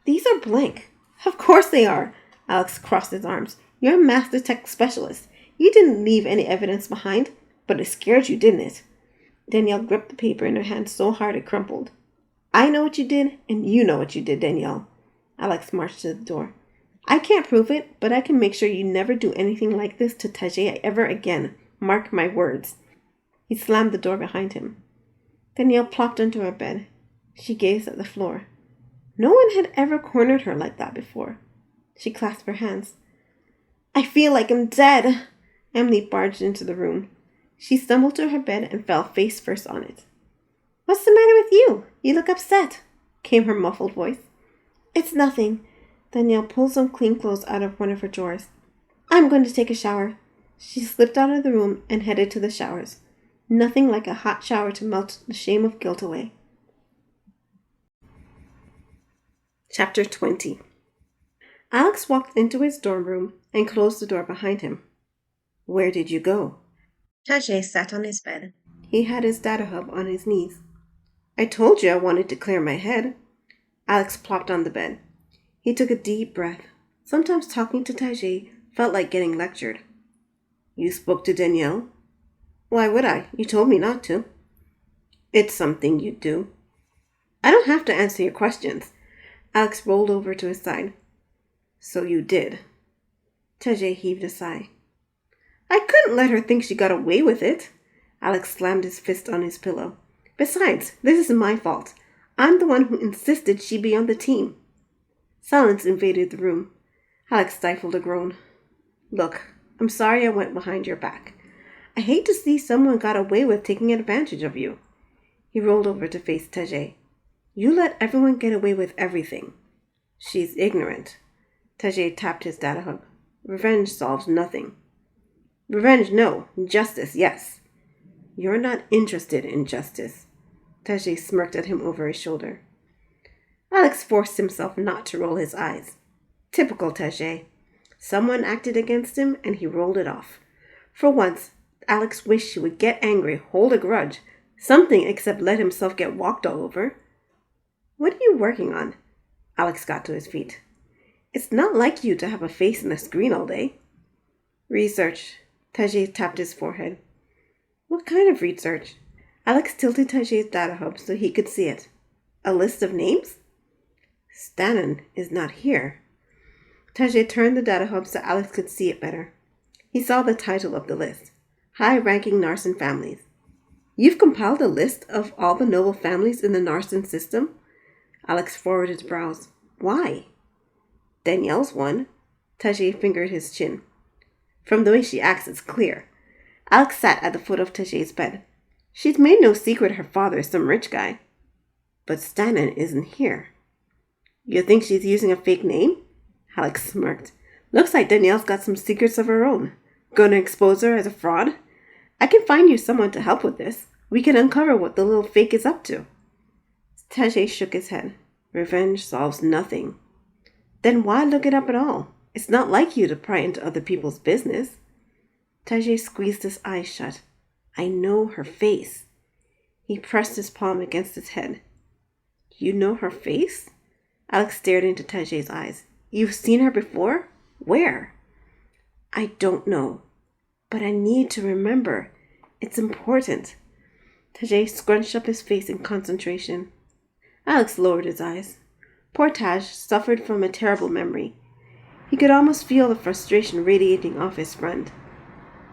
These are blank. Of course they are. Alex crossed his arms. You're a master tech specialist. You didn't leave any evidence behind, but it scared you, didn't it? Danielle gripped the paper in her hand so hard it crumpled. I know what you did, and you know what you did, Danielle. Alex marched to the door. I can't prove it, but I can make sure you never do anything like this to Tajay ever again. Mark my words. He slammed the door behind him. Danielle plopped into her bed. She gazed at the floor. No one had ever cornered her like that before. She clasped her hands. I feel like I'm dead. Emily barged into the room. She stumbled to her bed and fell face first on it. What's the matter with you? You look upset, came her muffled voice. It's nothing. Danielle pulled some clean clothes out of one of her drawers. I'm going to take a shower. She slipped out of the room and headed to the showers. Nothing like a hot shower to melt the shame of guilt away. Chapter 20. Alex walked into his dorm room and closed the door behind him. Where did you go? Tajay sat on his bed. He had his data hub on his knees. I told you I wanted to clear my head. Alex plopped on the bed. He took a deep breath. Sometimes talking to Tajay felt like getting lectured. You spoke to Danielle? Why would I? You told me not to. It's something you'd do. I don't have to answer your questions. Alex rolled over to his side. So you did. Tajay heaved a sigh. I couldn't let her think she got away with it. Alex slammed his fist on his pillow. Besides, this is my fault. I'm the one who insisted she be on the team. Silence invaded the room. Alex stifled a groan. Look, I'm sorry I went behind your back. I hate to see someone got away with taking advantage of you. He rolled over to face Tajay. You let everyone get away with everything. She's ignorant. Tajay tapped his data hub. Revenge solves nothing. Revenge, no. Justice, yes. You're not interested in justice. Tajay smirked at him over his shoulder. Alex forced himself not to roll his eyes. Typical Tajay. Someone acted against him and he rolled it off. For once, Alex wished she would get angry, hold a grudge, something except let himself get walked all over. What are you working on? Alex got to his feet. It's not like you to have a face in a screen all day. Research. Tajay tapped his forehead. What kind of research? Alex tilted Tajay's data hub so he could see it. A list of names? Stanon is not here. Tajay turned the data hub so Alex could see it better. He saw the title of the list. High-ranking Narsen families. You've compiled a list of all the noble families in the Narsen system? Alex furrowed his brows. Why? Danielle's one. Tajay fingered his chin. From the way she acts, it's clear. Alex sat at the foot of Tajay's bed. She's made no secret her father is some rich guy. But Stanon isn't here. You think she's using a fake name? Alex smirked. Looks like Danielle's got some secrets of her own. Gonna expose her as a fraud? I can find you someone to help with this. We can uncover what the little fake is up to. Tajay shook his head. Revenge solves nothing. Then why look it up at all? It's not like you to pry into other people's business. Tajay squeezed his eyes shut. I know her face. He pressed his palm against his head. You know her face? Alex stared into Tajay's eyes. You've seen her before? Where? I don't know. But I need to remember. It's important. Tajay scrunched up his face in concentration. Alex lowered his eyes. Poor Taj suffered from a terrible memory. He could almost feel the frustration radiating off his friend.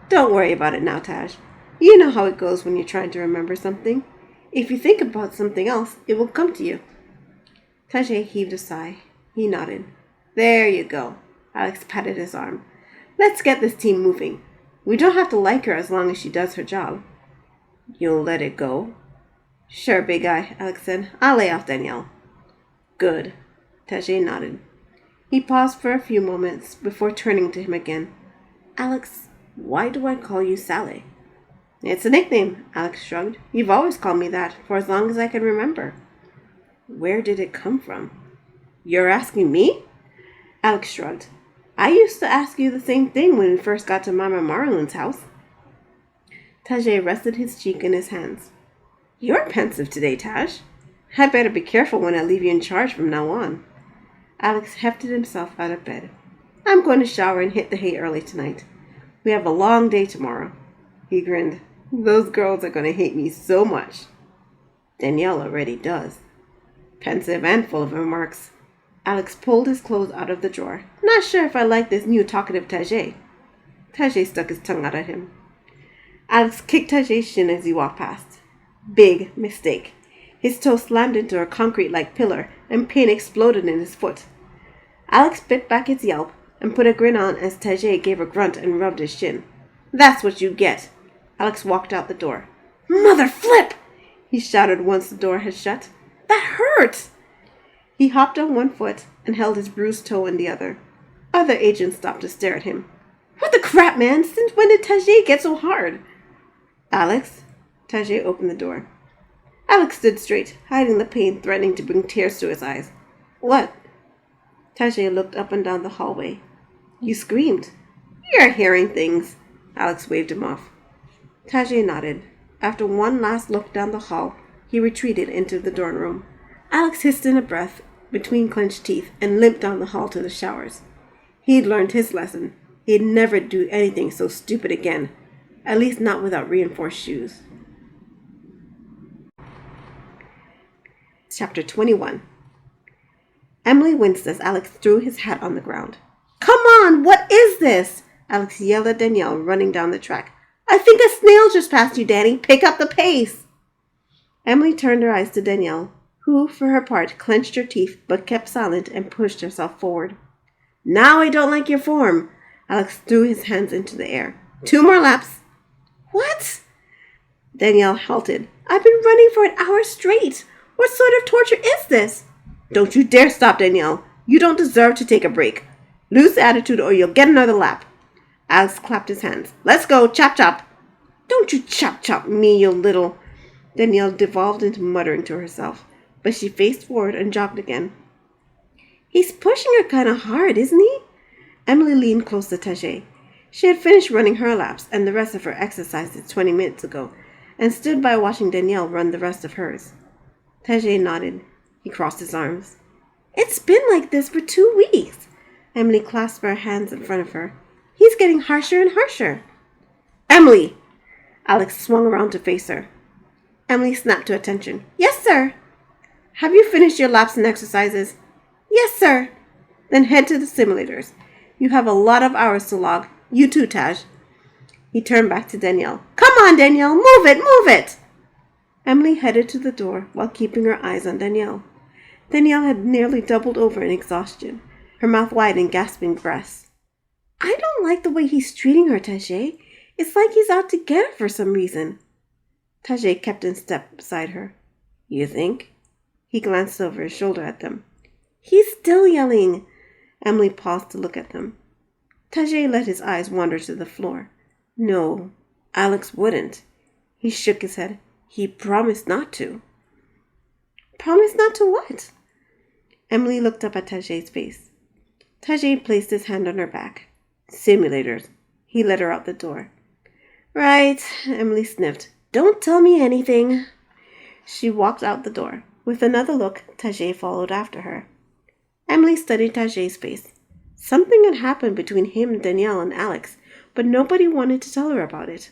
Don't worry about it now, Taj. You know how it goes when you're trying to remember something. If you think about something else, it will come to you. Tajay heaved a sigh. He nodded. There you go. Alex patted his arm. Let's get this team moving. We don't have to like her as long as she does her job. You'll let it go? Sure, big guy, Alex said. I'll lay off Danielle. Good. Tajay nodded. He paused for a few moments before turning to him again. Alex, why do I call you Sally? It's a nickname, Alex shrugged. You've always called me that for as long as I can remember. Where did it come from? You're asking me? Alex shrugged. I used to ask you the same thing when we first got to Mama Marlin's house. Tajay rested his cheek in his hands. You're pensive today, Taj. I'd better be careful when I leave you in charge from now on. Alex hefted himself out of bed. I'm going to shower and hit the hay early tonight. We have a long day tomorrow. He grinned. Those girls are going to hate me so much. Danielle already does. Pensive and full of remarks. Alex pulled his clothes out of the drawer. Not sure if I like this new talkative Tajay. Tajay stuck his tongue out at him. Alex kicked Tajay's shin as he walked past. Big mistake. His toe slammed into a concrete-like pillar, and pain exploded in his foot. Alex bit back his yelp and put a grin on as Tajay gave a grunt and rubbed his shin. That's what you get. Alex walked out the door. Mother flip! He shouted once the door had shut. That hurt! He hopped on one foot and held his bruised toe in the other. Other agents stopped to stare at him. What the crap, man? Since when did Tajay get so hard? Alex? Tajay opened the door. Alex stood straight, hiding the pain threatening to bring tears to his eyes. What? Tajay looked up and down the hallway. You screamed. You're hearing things. Alex waved him off. Tajay nodded. After one last look down the hall, he retreated into the dorm room. Alex hissed in a breath between clenched teeth and limped down the hall to the showers. He'd learned his lesson. He'd never do anything so stupid again, at least not without reinforced shoes. Chapter 21. Emily winced as Alex threw his hat on the ground. Come on, what is this? Alex yelled at Danielle, running down the track. I think a snail just passed you, Danny. Pick up the pace. Emily turned her eyes to Danielle, who, for her part, clenched her teeth but kept silent and pushed herself forward. Now I don't like your form. Alex threw his hands into the air. 2 more laps. What? Danielle halted. I've been running for an hour straight. What sort of torture is this? Don't you dare stop, Danielle. You don't deserve to take a break. Lose attitude or you'll get another lap. Alex clapped his hands. Let's go, chop chop. Don't you chop chop me, you little... Danielle devolved into muttering to herself, but she faced forward and jogged again. He's pushing her kind of hard, isn't he? Emily leaned close to Tajay. She had finished running her laps and the rest of her exercises 20 minutes ago, and stood by watching Danielle run the rest of hers. Tajay nodded. He crossed his arms. It's been like this for 2 weeks. Emily clasped her hands in front of her. He's getting harsher and harsher. Emily! Alex swung around to face her. Emily snapped to attention. Yes, sir. Have you finished your laps and exercises? Yes, sir. Then head to the simulators. You have a lot of hours to log. You too, Taj. He turned back to Danielle. Come on, Danielle. Move it, move it. Emily headed to the door while keeping her eyes on Danielle. Danielle had nearly doubled over in exhaustion, her mouth wide in gasping breaths. I don't like the way he's treating her, Tajay. It's like he's out to get her for some reason. Tajay kept in step beside her. You think? He glanced over his shoulder at them. He's still yelling. Emily paused to look at them. Tajay let his eyes wander to the floor. No, Alex wouldn't. He shook his head. He promised not to. Promised not to what? Emily looked up at Tajay's face. Tajay placed his hand on her back. Simulators. He led her out the door. Right, Emily sniffed. Don't tell me anything. She walked out the door. With another look, Tajay followed after her. Emily studied Tajay's face. Something had happened between him, Danielle, and Alex, but nobody wanted to tell her about it.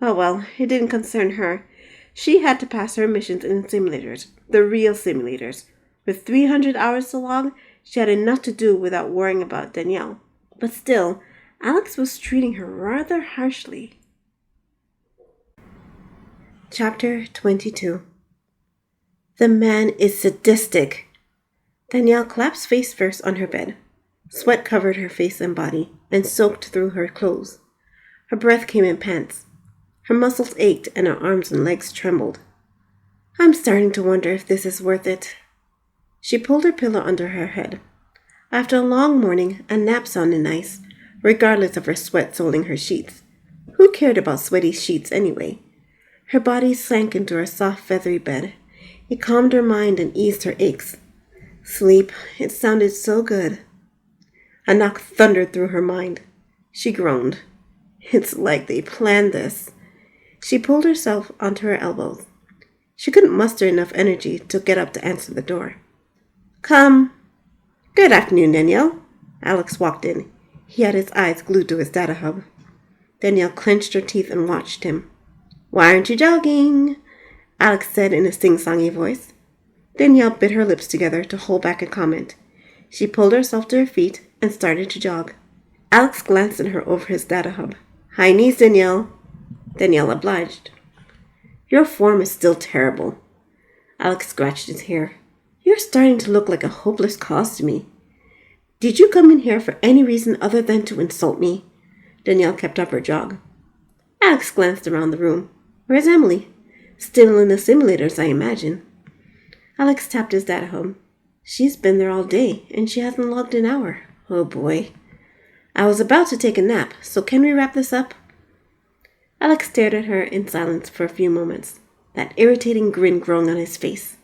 Oh well, it didn't concern her. She had to pass her missions in simulators, the real simulators. With 300 hours to log, she had enough to do without worrying about Danielle. But still, Alex was treating her rather harshly. Chapter 22. The man is sadistic. Danielle collapsed face first on her bed. Sweat covered her face and body and soaked through her clothes. Her breath came in pants. Her muscles ached and her arms and legs trembled. I'm starting to wonder if this is worth it. She pulled her pillow under her head. After a long morning, a nap sounded nice, regardless of her sweat soiling her sheets. Who cared about sweaty sheets anyway? Her body sank into her soft, feathery bed. It calmed her mind and eased her aches. Sleep, it sounded so good. A knock thundered through her mind. She groaned. It's like they planned this. She pulled herself onto her elbows. She couldn't muster enough energy to get up to answer the door. Come. Good afternoon, Danielle. Alex walked in. He had his eyes glued to his data hub. Danielle clenched her teeth and watched him. Why aren't you jogging? Alex said in a sing-songy voice. Danielle bit her lips together to hold back a comment. She pulled herself to her feet and started to jog. Alex glanced at her over his data hub. High knees, Danielle. Danielle obliged. Your form is still terrible. Alex scratched his hair. You're starting to look like a hopeless cause to me. Did you come in here for any reason other than to insult me? Danielle kept up her jog. Alex glanced around the room. Where's Emily? Still in the simulators, I imagine. Alex tapped his data hub. She's been there all day, and she hasn't logged an hour. Oh boy. I was about to take a nap, so can we wrap this up? Alex stared at her in silence for a few moments, that irritating grin growing on his face.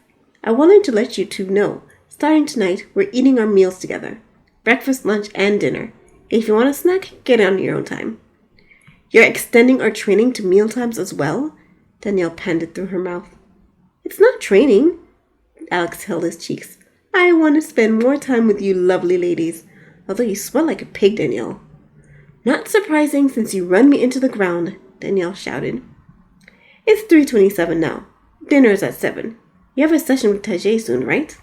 I wanted to let you two know, starting tonight, we're eating our meals together. Breakfast, lunch, and dinner. If you want a snack, get it on your own time. You're extending our training to meal times as well? Danielle panted through her mouth. It's not training. Alex held his cheeks. I want to spend more time with you lovely ladies, although you sweat like a pig, Danielle. Not surprising since you run me into the ground, Danielle shouted. It's 3:27 now. Dinner is at 7. You have a session with Tajay soon, right?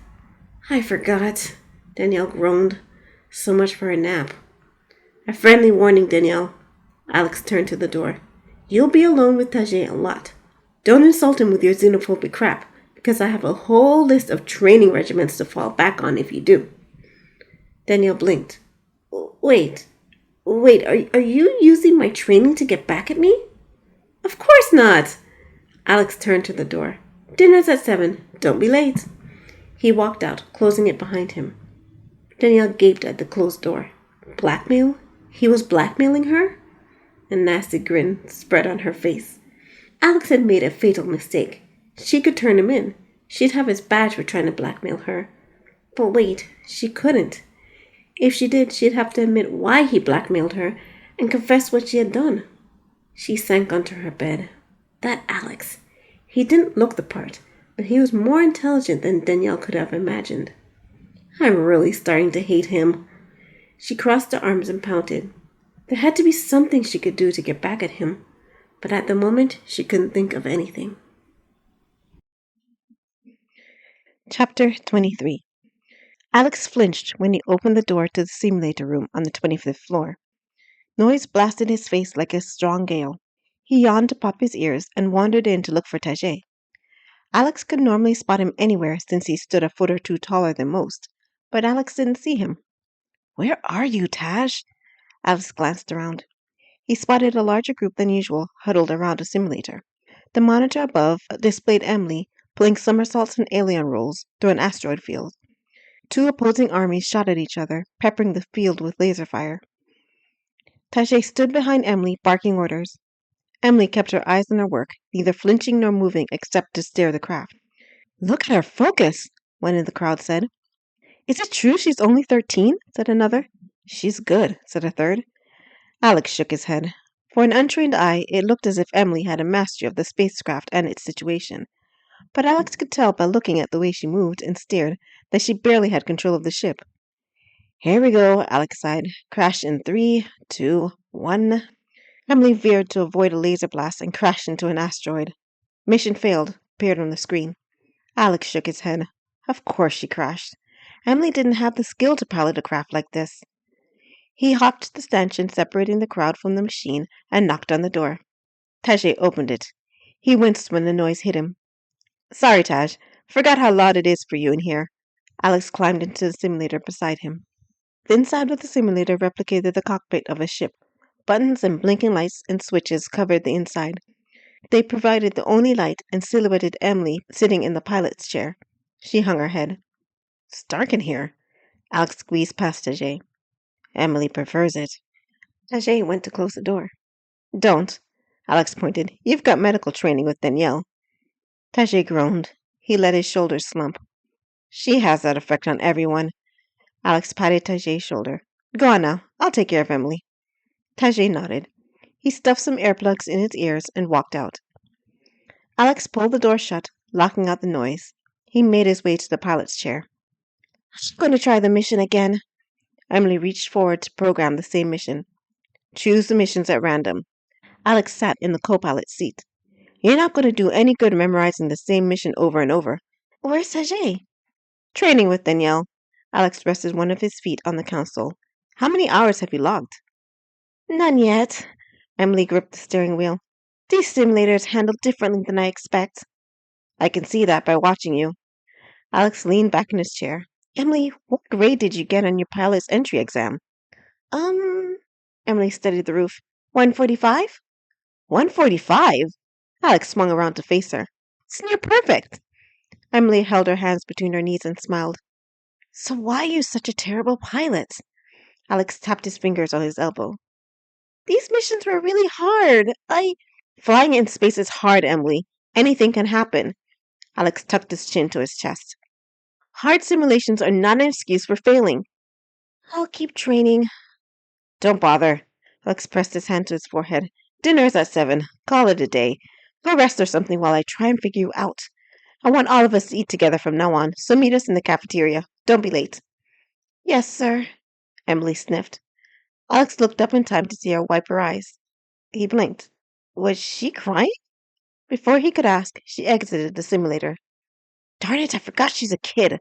I forgot. Danielle groaned. So much for a nap. A friendly warning, Danielle. Alex turned to the door. You'll be alone with Tajay a lot. Don't insult him with your xenophobic crap, because I have a whole list of training regiments to fall back on if you do. Danielle blinked. Wait, are you using my training to get back at me? Of course not. Alex turned to the door. Dinner's at 7. Don't be late. He walked out, closing it behind him. Danielle gaped at the closed door. Blackmail? He was blackmailing her? A nasty grin spread on her face. Alex had made a fatal mistake. She could turn him in. She'd have his badge for trying to blackmail her. But wait, she couldn't. If she did, she'd have to admit why he blackmailed her and confess what she had done. She sank onto her bed. That Alex. He didn't look the part, but he was more intelligent than Danielle could have imagined. I'm really starting to hate him. She crossed her arms and pouted. There had to be something she could do to get back at him, but at the moment she couldn't think of anything. Chapter 23. Alex flinched when he opened the door to the simulator room on the 25th floor. Noise blasted his face like a strong gale. He yawned to pop his ears and wandered in to look for Tajay. Alex could normally spot him anywhere since he stood a foot or two taller than most, but Alex didn't see him. Where are you, Taj? Alex glanced around. He spotted a larger group than usual huddled around a simulator. The monitor above displayed Emily pulling somersaults and alien rolls through an asteroid field. Two opposing armies shot at each other, peppering the field with laser fire. Tajay stood behind Emily, barking orders. Emily kept her eyes on her work, neither flinching nor moving except to steer the craft. Look at her focus, one in the crowd said. Is it true she's only 13? Said another. She's good, said a third. Alex shook his head. For an untrained eye, it looked as if Emily had a mastery of the spacecraft and its situation. But Alex could tell by looking at the way she moved and steered that she barely had control of the ship. Here we go, Alex sighed. Crash in 3, 2, 1. Emily veered to avoid a laser blast and crashed into an asteroid. Mission failed, appeared on the screen. Alex shook his head. Of course she crashed. Emily didn't have the skill to pilot a craft like this. He hopped to the stanchion separating the crowd from the machine and knocked on the door. Tajay opened it. He winced when the noise hit him. Sorry, Taj, Forgot how loud it is for you in here. Alex climbed into the simulator beside him. The inside of the simulator replicated the cockpit of a ship. Buttons and blinking lights and switches covered the inside. They provided the only light and silhouetted Emily sitting in the pilot's chair. She hung her head. It's dark in here. Alex squeezed past Tajay. Emily prefers it. Tajay went to close the door. Don't. Alex pointed. You've got medical training with Danielle. Tajay groaned. He let his shoulders slump. She has that effect on everyone. Alex patted Tajay's shoulder. Go on now. I'll take care of Emily. Tajay nodded. He stuffed some earplugs in his ears and walked out. Alex pulled the door shut, locking out the noise. He made his way to the pilot's chair. I'm going to try the mission again. Emily reached forward to program the same mission. Choose the missions at random. Alex sat in the co-pilot's seat. You're not going to do any good memorizing the same mission over and over. Where's Tajay? Training with Danielle. Alex rested one of his feet on the console. How many hours have you logged? None yet. Emily gripped the steering wheel. These simulators handle differently than I expect. I can see that by watching you. Alex leaned back in his chair. Emily, what grade did you get on your pilot's entry exam? Emily studied the roof. 145? 145? Alex swung around to face her. It's near perfect. Emily held her hands between her knees and smiled. So why are you such a terrible pilot? Alex tapped his fingers on his elbow. These missions were really hard. Flying in space is hard, Emily. Anything can happen. Alex tucked his chin to his chest. Hard simulations are not an excuse for failing. I'll keep training. Don't bother. Alex pressed his hand to his forehead. Dinner's at 7. Call it a day. Go rest or something while I try and figure you out. I want all of us to eat together from now on, so meet us in the cafeteria. Don't be late. Yes, sir. Emily sniffed. Alex looked up in time to see her wipe her eyes. He blinked. Was she crying? Before he could ask, she exited the simulator. Darn it, I forgot she's a kid.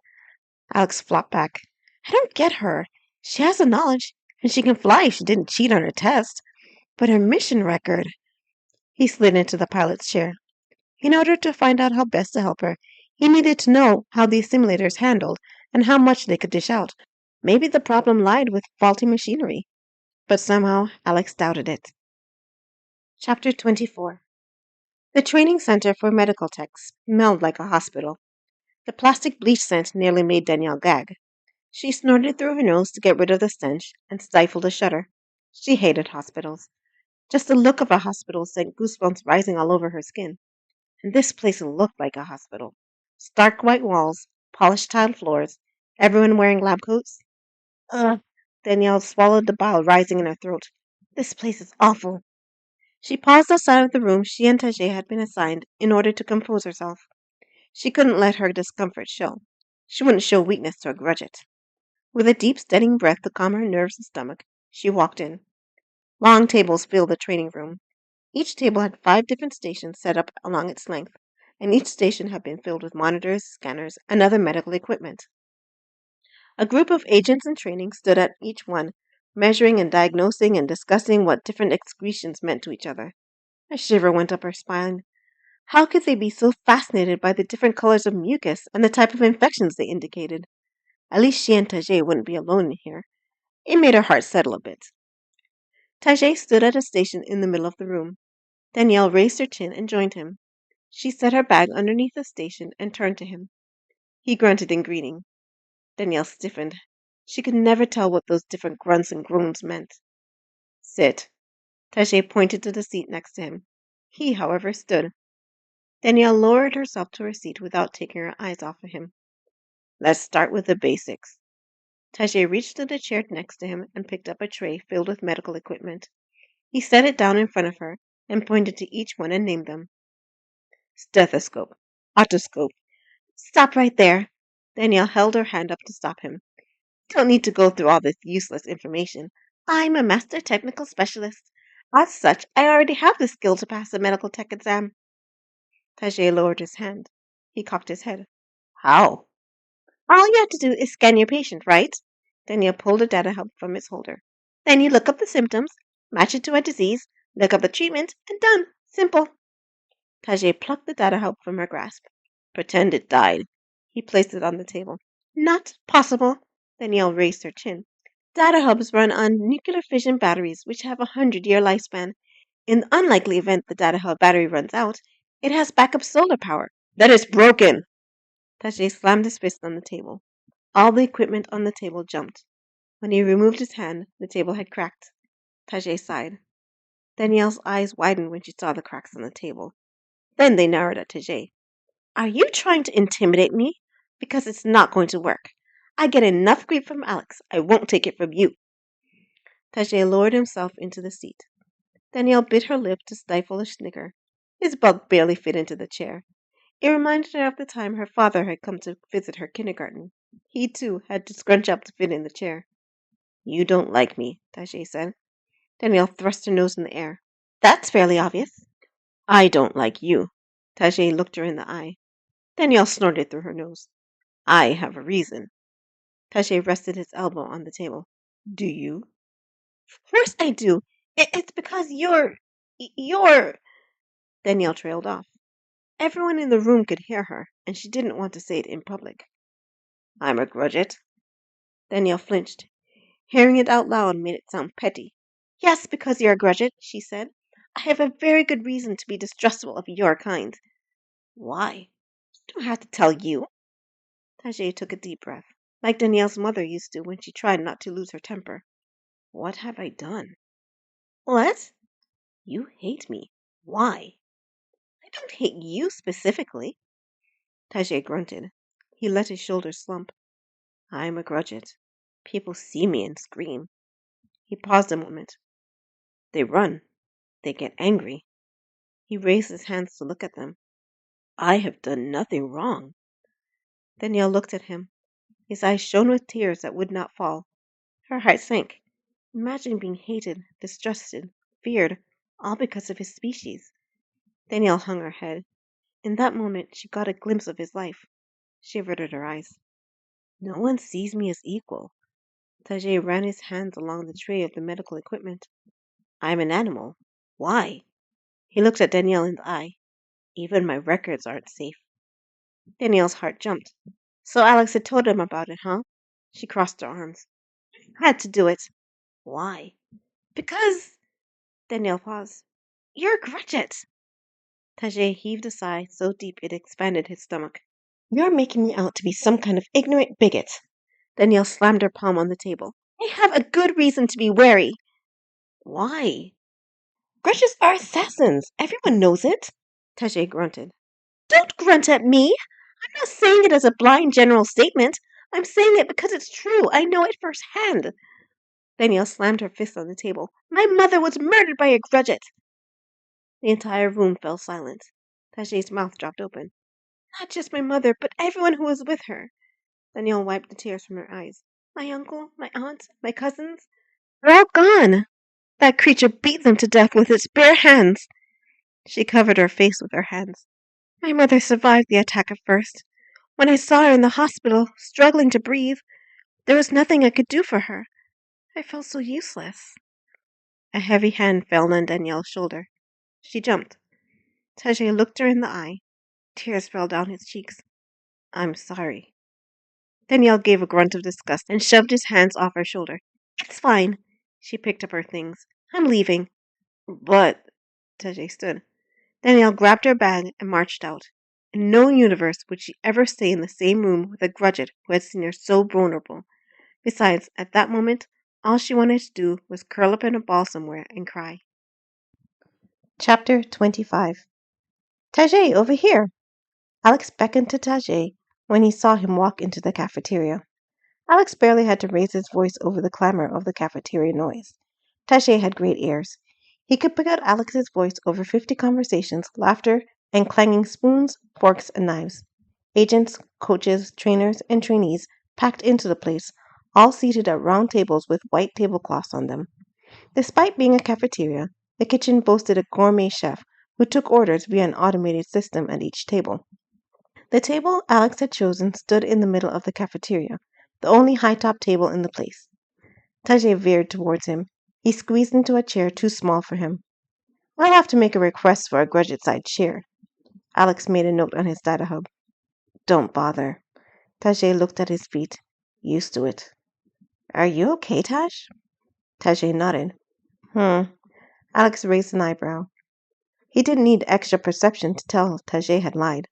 Alex flopped back. I don't get her. She has the knowledge, and she can fly if she didn't cheat on her test. But her mission record... He slid into the pilot's chair. In order to find out how best to help her, he needed to know how these simulators handled and how much they could dish out. Maybe the problem lied with faulty machinery. But somehow Alex doubted it. Chapter 24. The training center for medical techs smelled like a hospital. The plastic bleach scent nearly made Danielle gag. She snorted through her nose to get rid of the stench and stifled a shudder. She hated hospitals. Just the look of a hospital sent goosebumps rising all over her skin. And this place looked like a hospital. Stark white walls, polished tiled floors, everyone wearing lab coats. Ugh! Danielle swallowed the bile rising in her throat. This place is awful. She paused outside of the room she and Tajay had been assigned in order to compose herself. She couldn't let her discomfort show. She wouldn't show weakness to grudge it. With a deep, steadying breath to calm her nerves and stomach, she walked in. Long tables filled the training room. Each table had 5 different stations set up along its length, and each station had been filled with monitors, scanners, and other medical equipment. A group of agents in training stood at each one, measuring and diagnosing and discussing what different excretions meant to each other. A shiver went up her spine. How could they be so fascinated by the different colors of mucus and the type of infections they indicated? At least she and Tajay wouldn't be alone in here. It made her heart settle a bit. Tajay stood at a station in the middle of the room. Danielle raised her chin and joined him. She set her bag underneath the station and turned to him. He grunted in greeting. Danielle stiffened. She could never tell what those different grunts and groans meant. Sit. Tajay pointed to the seat next to him. He, however, stood. Danielle lowered herself to her seat without taking her eyes off of him. Let's start with the basics. Tajay reached to the chair next to him and picked up a tray filled with medical equipment. He set it down in front of her and pointed to each one and named them. Stethoscope. Otoscope. Stop right there. Danielle held her hand up to stop him. Don't need to go through all this useless information. I'm a master technical specialist. As such, I already have the skill to pass the medical tech exam. Tajay lowered his hand. He cocked his head. How? All you have to do is scan your patient, right? Danielle pulled a data hub from its holder. Then you look up the symptoms, match it to a disease, look up the treatment, and done. Simple. Tajay plucked the data hub from her grasp. Pretend it died. He placed it on the table. Not possible. Danielle raised her chin. Data hubs run on nuclear fission batteries, which have a 100-year lifespan. In the unlikely event the data hub battery runs out, it has backup solar power. That is broken! Tajay slammed his fist on the table. All the equipment on the table jumped. When he removed his hand, the table had cracked. Tajay sighed. Danielle's eyes widened when she saw the cracks on the table. Then they narrowed at Tajay. Are you trying to intimidate me? Because it's not going to work. I get enough grief from Alex. I won't take it from you. Tajay lowered himself into the seat. Danielle bit her lip to stifle a snicker. His bulk barely fit into the chair. It reminded her of the time her father had come to visit her kindergarten. He, too, had to scrunch up to fit in the chair. You don't like me, Tajay said. Danielle thrust her nose in the air. That's fairly obvious. I don't like you. Tajay looked her in the eye. Danielle snorted through her nose. I have a reason. Tajay rested his elbow on the table. Do you? Of course I do. It's because you're... Danielle trailed off. Everyone in the room could hear her, and she didn't want to say it in public. I'm a grudget. Danielle flinched. Hearing it out loud made it sound petty. Yes, because you're a grudget, she said. I have a very good reason to be distrustful of your kind. Why? I don't have to tell you. Tajay took a deep breath, like Danielle's mother used to when she tried not to lose her temper. What have I done? What? You hate me. Why? I don't hate you specifically. Tajay grunted. He let his shoulders slump. I'm a grudget. People see me and scream. He paused a moment. They run. They get angry. He raised his hands to look at them. I have done nothing wrong. Danielle looked at him. His eyes shone with tears that would not fall. Her heart sank. Imagine being hated, distrusted, feared, all because of his species. Danielle hung her head. In that moment, she got a glimpse of his life. She averted her eyes. No one sees me as equal. Tajay ran his hands along the tray of the medical equipment. I'm an animal. Why? He looked at Danielle in the eye. Even my records aren't safe. Danielle's heart jumped. So Alex had told him about it, huh? She crossed her arms. Had to do it. Why? Because... Danielle paused. You're a grudget. Tajay heaved a sigh so deep it expanded his stomach. You're making me out to be some kind of ignorant bigot. Danielle slammed her palm on the table. I have a good reason to be wary. Why? Grudges are assassins. Everyone knows it. Tajay grunted. Don't grunt at me. I'm not saying it as a blind general statement. I'm saying it because it's true. I know it firsthand. Danielle slammed her fist on the table. My mother was murdered by a grudget. The entire room fell silent. Tajay's mouth dropped open. Not just my mother, but everyone who was with her. Danielle wiped the tears from her eyes. My uncle, my aunt, my cousins. They're all gone. That creature beat them to death with its bare hands. She covered her face with her hands. My mother survived the attack at first. When I saw her in the hospital, struggling to breathe, there was nothing I could do for her. I felt so useless. A heavy hand fell on Danielle's shoulder. She jumped. Tajay looked her in the eye. Tears fell down his cheeks. I'm sorry. Danielle gave a grunt of disgust and shoved his hands off her shoulder. It's fine. She picked up her things. I'm leaving. But... Tajay stood. Danielle grabbed her bag and marched out. In no universe would she ever stay in the same room with a grudget who had seen her so vulnerable. Besides, at that moment, all she wanted to do was curl up in a ball somewhere and cry. Chapter 25. Tajay, over here! Alex beckoned to Tajay when he saw him walk into the cafeteria. Alex barely had to raise his voice over the clamor of the cafeteria noise. Tajay had great ears. He could pick out Alex's voice over 50 conversations, laughter, and clanging spoons, forks, and knives. Agents, coaches, trainers, and trainees packed into the place, all seated at round tables with white tablecloths on them. Despite being a cafeteria, the kitchen boasted a gourmet chef who took orders via an automated system at each table. The table Alex had chosen stood in the middle of the cafeteria, the only high-top table in the place. Tajay veered towards him. He squeezed into a chair too small for him. I'll have to make a request for a grudget-side chair. Alex made a note on his data hub. Don't bother. Tajay looked at his feet. Used to it. Are you okay, Taj? Tajay nodded. Alex raised an eyebrow. He didn't need extra perception to tell Tajay had lied.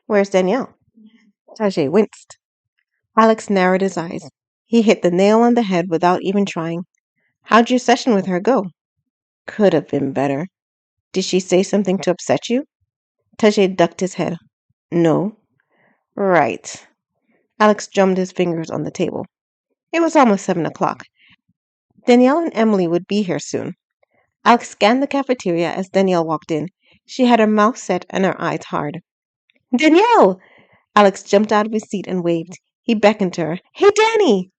Where's Danielle? Tajay winced. Alex narrowed his eyes. He hit the nail on the head without even trying. How'd your session with her go? Could have been better. Did she say something to upset you? Tajay ducked his head. No. Right. Alex drummed his fingers on the table. It was almost 7 o'clock. Danielle and Emily would be here soon. Alex scanned the cafeteria as Danielle walked in. She had her mouth set and her eyes hard. Danielle! Alex jumped out of his seat and waved. He beckoned to her. Hey, Danny!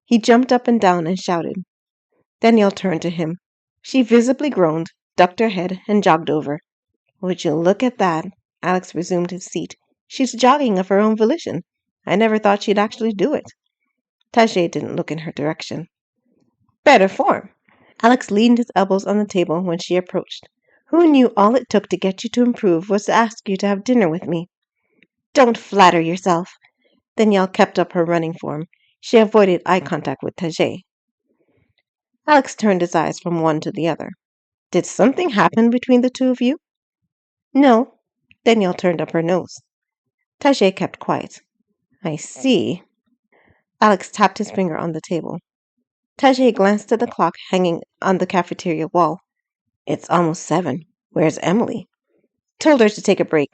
He jumped up and down and shouted. Danielle turned to him. She visibly groaned, ducked her head, and jogged over. Would you look at that? Alex resumed his seat. She's jogging of her own volition. I never thought she'd actually do it. Tajay didn't look in her direction. Better form. Alex leaned his elbows on the table when she approached. Who knew all it took to get you to improve was to ask you to have dinner with me? Don't flatter yourself. Danielle kept up her running form. She avoided eye contact with Tajay. Alex turned his eyes from one to the other. Did something happen between the two of you? No. Danielle turned up her nose. Tajay kept quiet. I see. Alex tapped his finger on the table. Tajay glanced at the clock hanging on the cafeteria wall. It's almost 7. Where's Emily? Told her to take a break.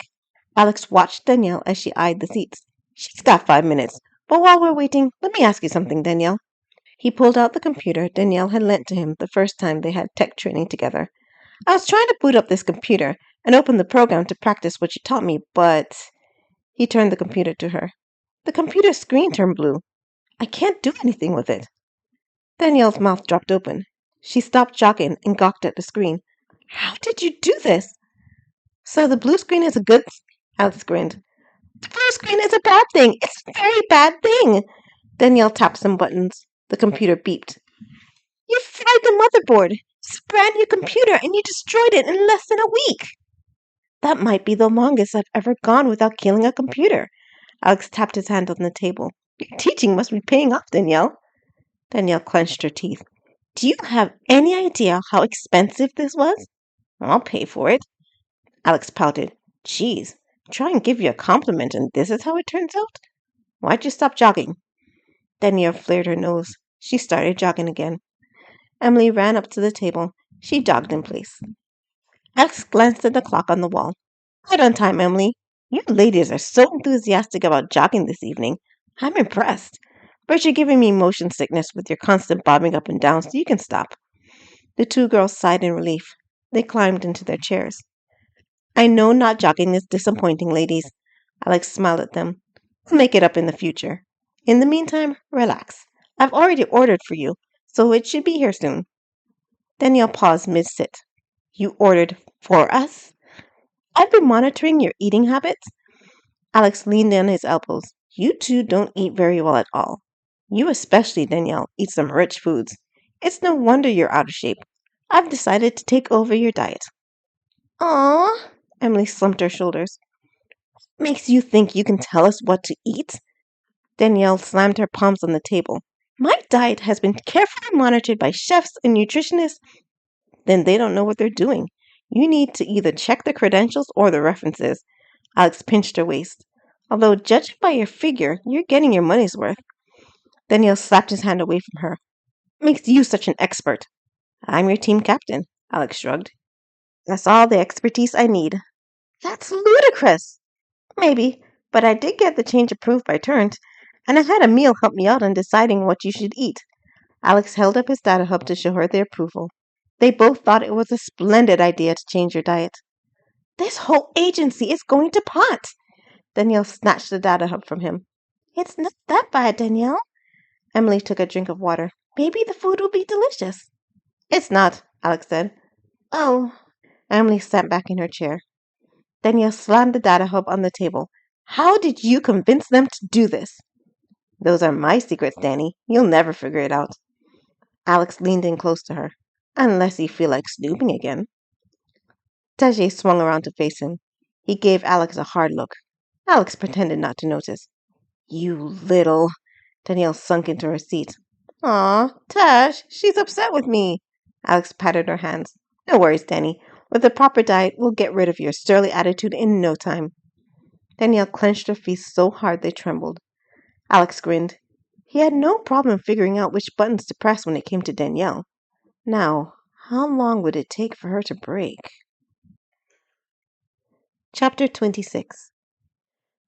Alex watched Danielle as she eyed the seats. She's got 5 minutes. But while we're waiting, let me ask you something, Danielle. He pulled out the computer Danielle had lent to him the first time they had tech training together. I was trying to boot up this computer and open the program to practice what you taught me, but... He turned the computer to her. The computer's screen turned blue. I can't do anything with it. Danielle's mouth dropped open. She stopped jogging and gawked at the screen. How did you do this? So the blue screen is a good... Alex grinned. The blue screen is a bad thing. It's a very bad thing. Danielle tapped some buttons. The computer beeped. You fried the motherboard. It's a brand new computer and you destroyed it in less than a week. That might be the longest I've ever gone without killing a computer. Alex tapped his hand on the table. Your teaching must be paying off, Danielle. Danielle clenched her teeth. Do you have any idea how expensive this was? I'll pay for it. Alex pouted. Geez, try and give you a compliment and this is how it turns out? Why'd you stop jogging? Danielle flared her nose. She started jogging again. Emily ran up to the table. She jogged in place. Alex glanced at the clock on the wall. Right on time, Emily. You ladies are so enthusiastic about jogging this evening. I'm impressed. But you're giving me motion sickness with your constant bobbing up and down, so you can stop. The two girls sighed in relief. They climbed into their chairs. I know not jogging is disappointing, ladies. Alex smiled at them. We'll make it up in the future. In the meantime, relax. I've already ordered for you, so it should be here soon. Danielle paused mid-sit. You ordered for us? I've been monitoring your eating habits. Alex leaned on his elbows. You two don't eat very well at all. You especially, Danielle, eat some rich foods. It's no wonder you're out of shape. I've decided to take over your diet. Aw, Emily slumped her shoulders. What makes you think you can tell us what to eat? Danielle slammed her palms on the table. My diet has been carefully monitored by chefs and nutritionists. Then they don't know what they're doing. You need to either check the credentials or the references. Alex pinched her waist. Although, judging by your figure, you're getting your money's worth. Danielle slapped his hand away from her. What makes you such an expert? I'm your team captain, Alex shrugged. That's all the expertise I need. That's ludicrous. Maybe, but I did get the change approved by turns, and I had a meal help me out on deciding what you should eat. Alex held up his data hub to show her their approval. They both thought it was a splendid idea to change your diet. This whole agency is going to pot. Danielle snatched the data hub from him. It's not that bad, Danielle. Emily took a drink of water. Maybe the food will be delicious. It's not, Alex said. Oh. Emily sat back in her chair. Danielle slammed the data hub on the table. How did you convince them to do this? Those are my secrets, Danny. You'll never figure it out. Alex leaned in close to her. Unless you feel like snooping again. Tajay swung around to face him. He gave Alex a hard look. Alex pretended not to notice. You little... Danielle sunk into her seat. Aw, Tash, she's upset with me. Alex patted her hands. No worries, Danny. With a proper diet, we'll get rid of your surly attitude in no time. Danielle clenched her fists so hard they trembled. Alex grinned. He had no problem figuring out which buttons to press when it came to Danielle. Now, how long would it take for her to break? Chapter 26.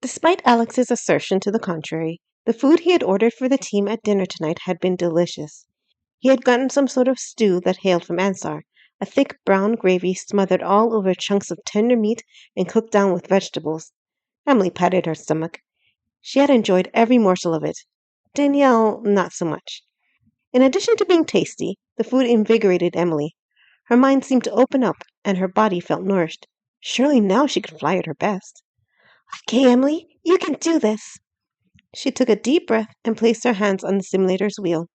Despite Alex's assertion to the contrary, the food he had ordered for the team at dinner tonight had been delicious. He had gotten some sort of stew that hailed from Ansar, a thick brown gravy smothered all over chunks of tender meat and cooked down with vegetables. Emily patted her stomach. She had enjoyed every morsel of it. Danielle, not so much. In addition to being tasty, the food invigorated Emily. Her mind seemed to open up, and her body felt nourished. Surely now she could fly at her best. Okay, Emily, you can do this. She took a deep breath and placed her hands on the simulator's wheel.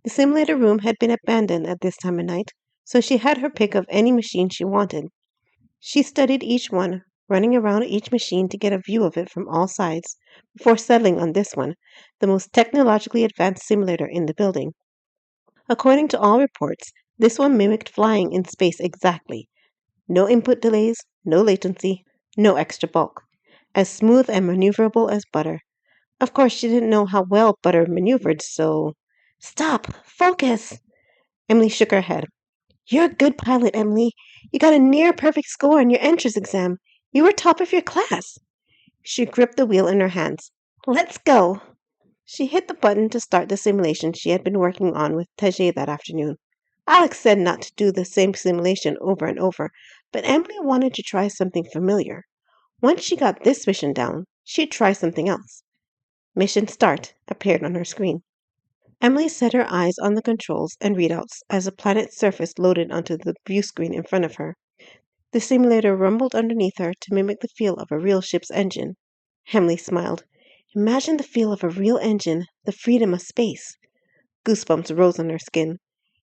The simulator room had been abandoned at this time of night, so she had her pick of any machine she wanted. She studied each one, running around each machine to get a view of it from all sides, before settling on this one, the most technologically advanced simulator in the building. According to all reports, this one mimicked flying in space exactly. No input delays, no latency, no extra bulk. As smooth and maneuverable as butter. Of course, she didn't know how well butter maneuvered, so... Stop! Focus! Emily shook her head. You're a good pilot, Emily. You got a near-perfect score on your entrance exam. You were top of your class. She gripped the wheel in her hands. Let's go! She hit the button to start the simulation she had been working on with Tajay that afternoon. Alex said not to do the same simulation over and over, but Emily wanted to try something familiar. Once she got this mission down, she'd try something else. Mission Start appeared on her screen. Emily set her eyes on the controls and readouts as the planet's surface loaded onto the view screen in front of her. The simulator rumbled underneath her to mimic the feel of a real ship's engine. Emily smiled. Imagine the feel of a real engine, the freedom of space. Goosebumps rose on her skin.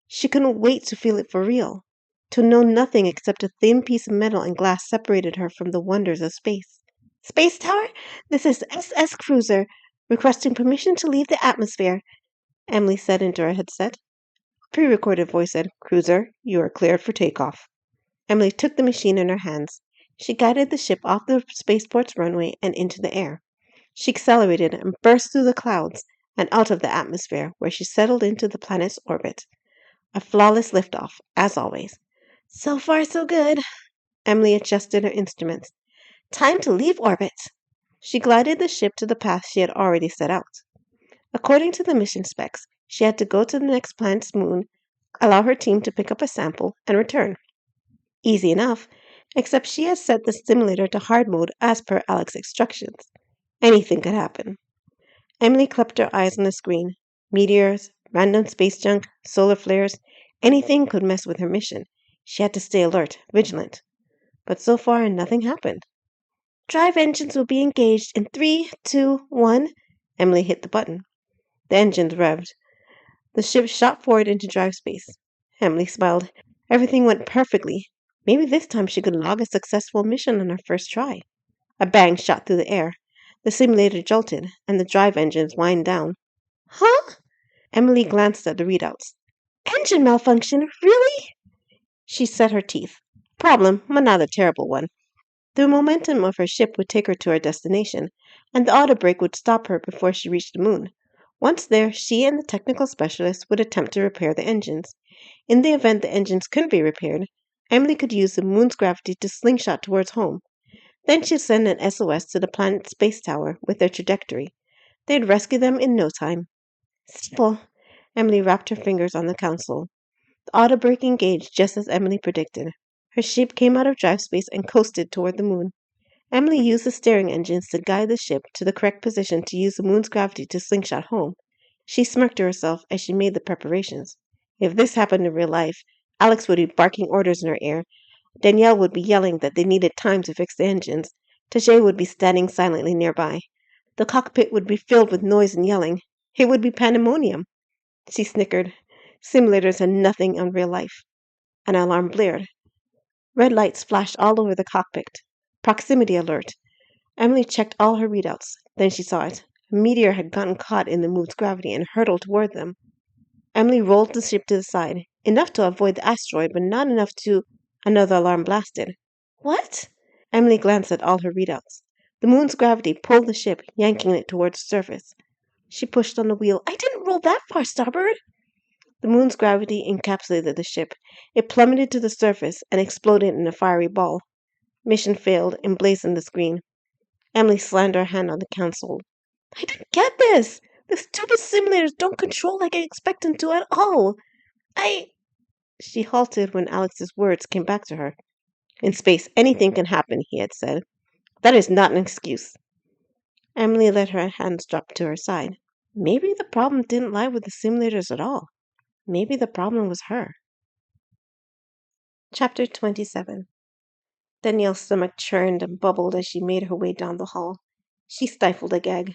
She couldn't wait to feel it for real. To know nothing except a thin piece of metal and glass separated her from the wonders of space. Space Tower, this is SS Cruiser, requesting permission to leave the atmosphere, Emily said into her headset. A pre-recorded voice said, Cruiser, you are cleared for takeoff. Emily took the machine in her hands. She guided the ship off the spaceport's runway and into the air. She accelerated and burst through the clouds and out of the atmosphere, where she settled into the planet's orbit. A flawless liftoff, as always. So far, so good. Emily adjusted her instruments. Time to leave orbit. She glided the ship to the path she had already set out. According to the mission specs, she had to go to the next planet's moon, allow her team to pick up a sample, and return. Easy enough, except she had set the simulator to hard mode as per Alex's instructions. Anything could happen. Emily clapped her eyes on the screen. Meteors, random space junk, solar flares, anything could mess with her mission. She had to stay alert, vigilant. But so far, nothing happened. Drive engines will be engaged in 3, 2, 1. Emily hit the button. The engines revved. The ship shot forward into drive space. Emily smiled. Everything went perfectly. Maybe this time she could log a successful mission on her first try. A bang shot through the air. The simulator jolted, and the drive engines whined down. Huh? Emily glanced at the readouts. Engine malfunction? Really? She set her teeth. Problem, but not a terrible one. The momentum of her ship would take her to her destination, and the auto brake would stop her before she reached the moon. Once there, she and the technical specialist would attempt to repair the engines. In the event the engines couldn't be repaired, Emily could use the moon's gravity to slingshot towards home. Then she'd send an SOS to the planet's space tower with their trajectory. They'd rescue them in no time. Simple. Emily wrapped her fingers on the console. The auto brake engaged just as Emily predicted. Her ship came out of drive space and coasted toward the moon. Emily used the steering engines to guide the ship to the correct position to use the moon's gravity to slingshot home. She smirked to herself as she made the preparations. If this happened in real life, Alex would be barking orders in her ear. Danielle would be yelling that they needed time to fix the engines. Tajay would be standing silently nearby. The cockpit would be filled with noise and yelling. It would be pandemonium. She snickered. Simulators had nothing on real life. An alarm blared. Red lights flashed all over the cockpit. Proximity alert. Emily checked all her readouts. Then she saw it. A meteor had gotten caught in the moon's gravity and hurtled toward them. Emily rolled the ship to the side, enough to avoid the asteroid, but not enough to... Another alarm blasted. What? Emily glanced at all her readouts. The moon's gravity pulled the ship, yanking it towards the surface. She pushed on the wheel. I didn't roll that far, starboard! The moon's gravity encapsulated the ship. It plummeted to the surface and exploded in a fiery ball. Mission failed, emblazoned the screen. Emily slammed her hand on the console. I didn't get this! The stupid simulators don't control like I expect them to at all! She halted when Alex's words came back to her. In space, anything can happen, he had said. That is not an excuse. Emily let her hands drop to her side. Maybe the problem didn't lie with the simulators at all. Maybe the problem was her. Chapter 27. Danielle's stomach churned and bubbled as she made her way down the hall. She stifled a gag.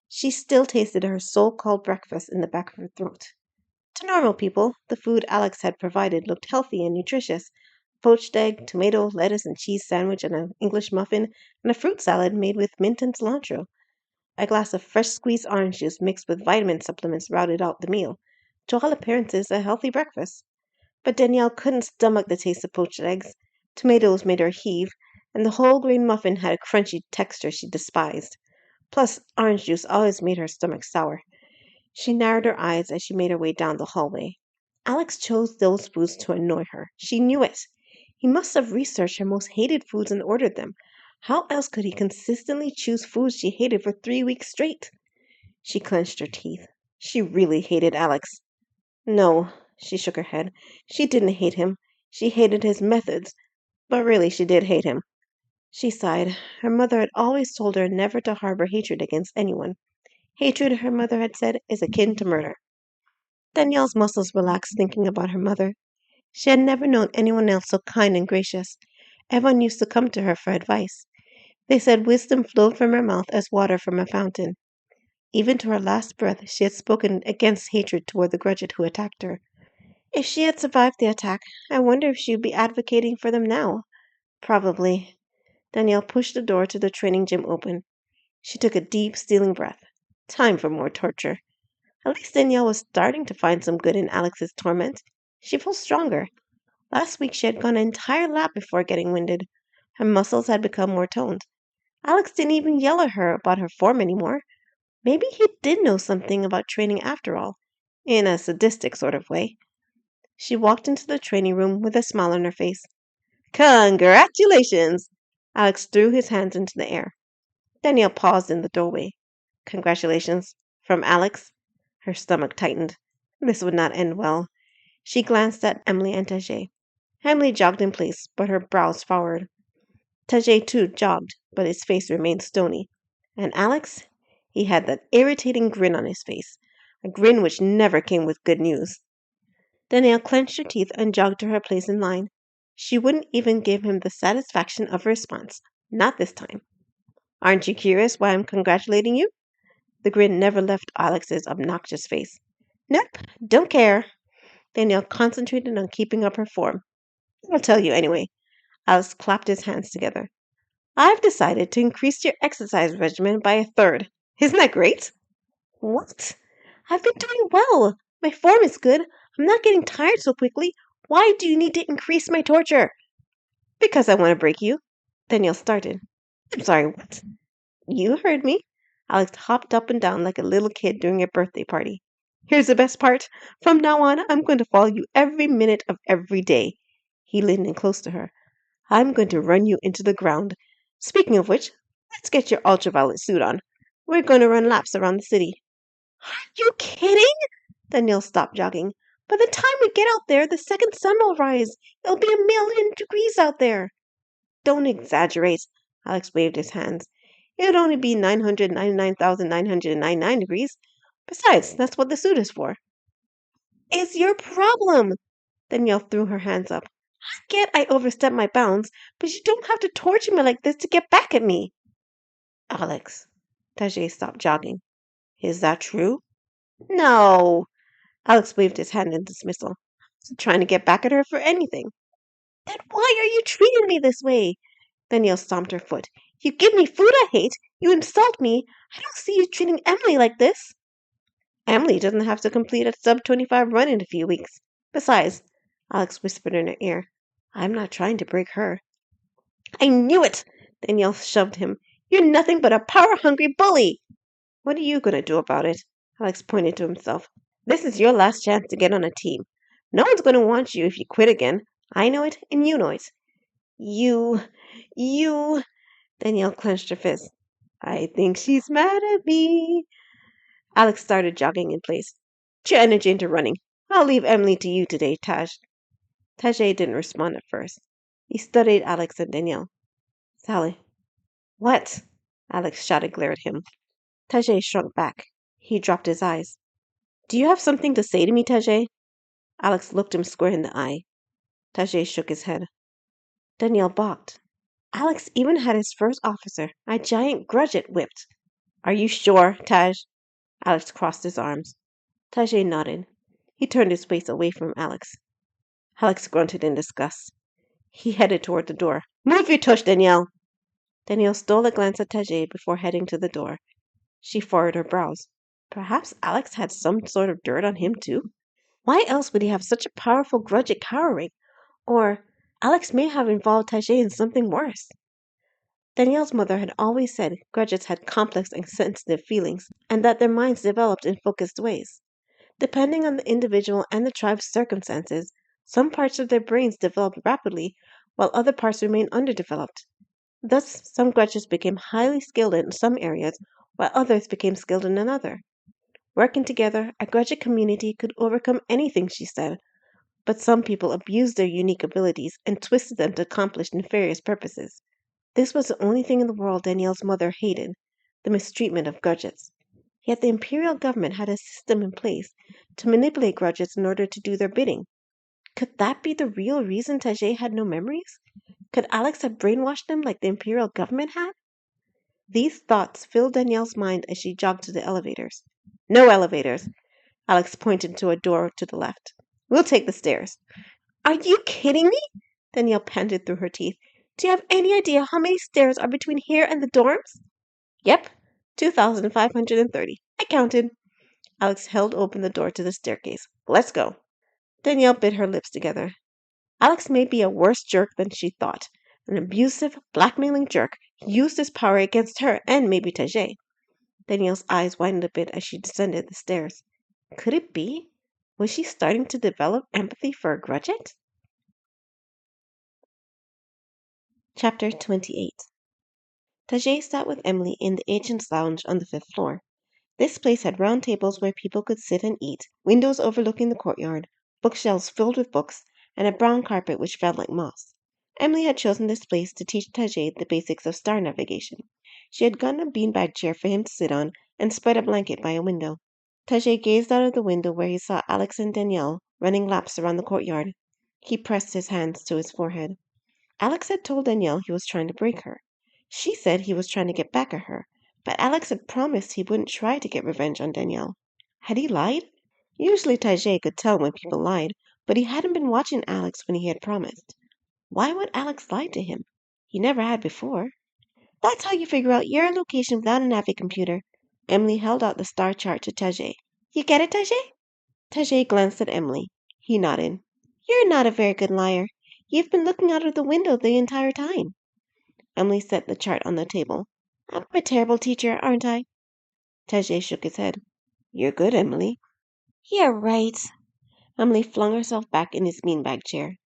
She still tasted her so-called breakfast in the back of her throat. To normal people, the food Alex had provided looked healthy and nutritious. A poached egg, tomato, lettuce, and cheese sandwich, and an English muffin, and a fruit salad made with mint and cilantro. A glass of fresh squeezed orange juice mixed with vitamin supplements rounded out the meal. To all appearances, a healthy breakfast. But Danielle couldn't stomach the taste of poached eggs. Tomatoes made her heave, and the whole grain muffin had a crunchy texture she despised. Plus, orange juice always made her stomach sour. She narrowed her eyes as she made her way down the hallway. Alex chose those foods to annoy her. She knew it. He must have researched her most hated foods and ordered them. How else could he consistently choose foods she hated for 3 weeks straight? She clenched her teeth. She really hated Alex. No, she shook her head. She didn't hate him. She hated his methods. But really, she did hate him. She sighed. Her mother had always told her never to harbor hatred against anyone. Hatred, her mother had said, is akin to murder. Danielle's muscles relaxed thinking about her mother. She had never known anyone else so kind and gracious. Everyone used to come to her for advice. They said wisdom flowed from her mouth as water from a fountain. Even to her last breath, she had spoken against hatred toward the grudge who attacked her. If she had survived the attack, I wonder if she would be advocating for them now. Probably. Danielle pushed the door to the training gym open. She took a deep, stealing breath. Time for more torture. At least Danielle was starting to find some good in Alex's torment. She felt stronger. Last week she had gone an entire lap before getting winded. Her muscles had become more toned. Alex didn't even yell at her about her form anymore. Maybe he did know something about training after all, in a sadistic sort of way. She walked into the training room with a smile on her face. Congratulations! Alex threw his hands into the air. Danielle paused in the doorway. Congratulations. From Alex? Her stomach tightened. This would not end well. She glanced at Emily and Tajay. Emily jogged in place, but her brows furrowed. Tajay too jogged, but his face remained stony. And Alex? He had that irritating grin on his face, a grin which never came with good news. Danielle clenched her teeth and jogged to her place in line. She wouldn't even give him the satisfaction of a response. Not this time. Aren't you curious why I'm congratulating you? The grin never left Alex's obnoxious face. Nope, don't care. Danielle concentrated on keeping up her form. I'll tell you anyway. Alex clapped his hands together. I've decided to increase your exercise regimen by 1/3. Isn't that great? What? I've been doing well. My form is good. I'm not getting tired so quickly. Why do you need to increase my torture? Because I want to break you. Danielle started. I'm sorry, what? You heard me. Alex hopped up and down like a little kid during a birthday party. Here's the best part. From now on, I'm going to follow you every minute of every day. He leaned in close to her. I'm going to run you into the ground. Speaking of which, let's get your ultraviolet suit on. We're going to run laps around the city. Are you kidding? Danielle stopped jogging. By the time we get out there, the second sun will rise. It'll be 1,000,000 degrees out there. Don't exaggerate. Alex waved his hands. It would only be 999,999 degrees. Besides, that's what the suit is for. Is your problem? Danielle threw her hands up. I get I overstepped my bounds, but you don't have to torture me like this to get back at me. Alex. Tajay stopped jogging. Is that true? No. Alex waved his hand in dismissal. I wasn't trying to get back at her for anything. Then why are you treating me this way? Danielle stomped her foot. You give me food I hate. You insult me. I don't see you treating Emily like this. Emily doesn't have to complete a sub-25 run in a few weeks. Besides, Alex whispered in her ear, I'm not trying to break her. I knew it! Danielle shoved him. You're nothing but a power-hungry bully! What are you going to do about it? Alex pointed to himself. This is your last chance to get on a team. No one's going to want you if you quit again. I know it, and you know it. You... Danielle clenched her fist. I think she's mad at me. Alex started jogging in place. Put your energy into running. I'll leave Emily to you today, Taj. Tajay didn't respond at first. He studied Alex and Danielle. Sally. What? Alex shot a glare at him. Tajay shrunk back. He dropped his eyes. Do you have something to say to me, Tajay? Alex looked him square in the eye. Tajay shook his head. Danielle balked. Alex even had his first officer, a giant grudget, whipped. Are you sure, Taj? Alex crossed his arms. Tajay nodded. He turned his face away from Alex. Alex grunted in disgust. He headed toward the door. Move your tush, Danielle! Danielle stole a glance at Tajay before heading to the door. She furrowed her brows. Perhaps Alex had some sort of dirt on him, too? Why else would he have such a powerful grudge at cowering? Or Alex may have involved Tajay in something worse. Danielle's mother had always said grudges had complex and sensitive feelings, and that their minds developed in focused ways. Depending on the individual and the tribe's circumstances, some parts of their brains developed rapidly, while other parts remained underdeveloped. Thus, some grudges became highly skilled in some areas, while others became skilled in another. Working together, a grudge community could overcome anything, she said, but some people abused their unique abilities and twisted them to accomplish nefarious purposes. This was the only thing in the world Danielle's mother hated, the mistreatment of grudges. Yet the imperial government had a system in place to manipulate grudges in order to do their bidding. Could that be the real reason Tajay had no memories? Could Alex have brainwashed him like the imperial government had? These thoughts filled Danielle's mind as she jogged to the elevators. No elevators! Alex pointed to a door to the left. We'll take the stairs. Are you kidding me? Danielle panted through her teeth. Do you have any idea how many stairs are between here and the dorms? Yep, 2,530. I counted. Alex held open the door to the staircase. Let's go. Danielle bit her lips together. Alex may be a worse jerk than she thought. An abusive, blackmailing jerk who used his power against her and maybe Tajay. Danielle's eyes widened a bit as she descended the stairs. Could it be? Was she starting to develop empathy for a grudget? Chapter 28. Tajay sat with Emily in the agent's lounge on the 5th floor. This place had round tables where people could sit and eat, windows overlooking the courtyard, bookshelves filled with books, and a brown carpet which felt like moss. Emily had chosen this place to teach Tajay the basics of star navigation. She had gotten a beanbag chair for him to sit on and spread a blanket by a window. Tajay gazed out of the window where he saw Alex and Danielle running laps around the courtyard. He pressed his hands to his forehead. Alex had told Danielle he was trying to break her. She said he was trying to get back at her, but Alex had promised he wouldn't try to get revenge on Danielle. Had he lied? Usually Tajay could tell when people lied, but he hadn't been watching Alex when he had promised. Why would Alex lie to him? He never had before. That's how you figure out your location without a navi computer. Emily held out the star chart to Tajay. You get it, Tajay? Tajay glanced at Emily. He nodded. You're not a very good liar. You've been looking out of the window the entire time. Emily set the chart on the table. I'm a terrible teacher, aren't I? Tajay shook his head. You're good, Emily. You're right. Emily flung herself back in his beanbag chair.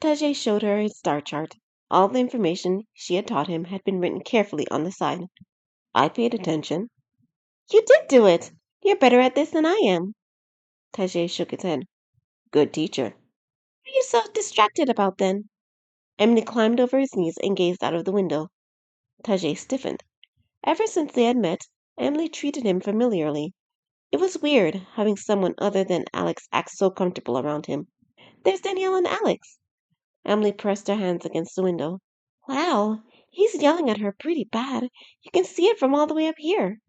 Tajay showed her his star chart. All the information she had taught him had been written carefully on the side. I paid attention. You did do it. You're better at this than I am. Tajay shook his head. Good teacher. What are you so distracted about then? Emily climbed over his knees and gazed out of the window. Tajay stiffened. Ever since they had met, Emily treated him familiarly. It was weird having someone other than Alex act so comfortable around him. There's Danielle and Alex. Emily pressed her hands against the window. Wow, he's yelling at her pretty bad. You can see it from all the way up here.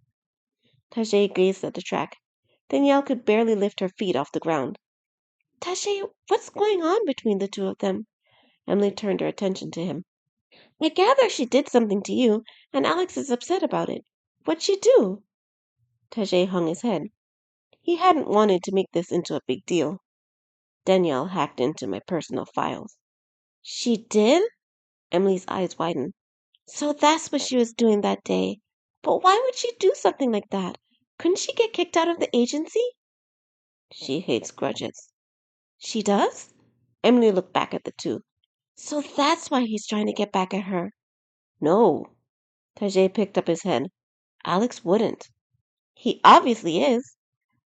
Tajay gazed at the track. Danielle could barely lift her feet off the ground. Tajay, what's going on between the two of them? Emily turned her attention to him. I gather she did something to you, and Alex is upset about it. What'd she do? Tajay hung his head. He hadn't wanted to make this into a big deal. Danielle hacked into my personal files. She did? Emily's eyes widened. So that's what she was doing that day. But why would she do something like that? Couldn't she get kicked out of the agency? She hates grudges. She does? Emily looked back at the two. So that's why he's trying to get back at her. No. Tajay picked up his head. Alex wouldn't. He obviously is.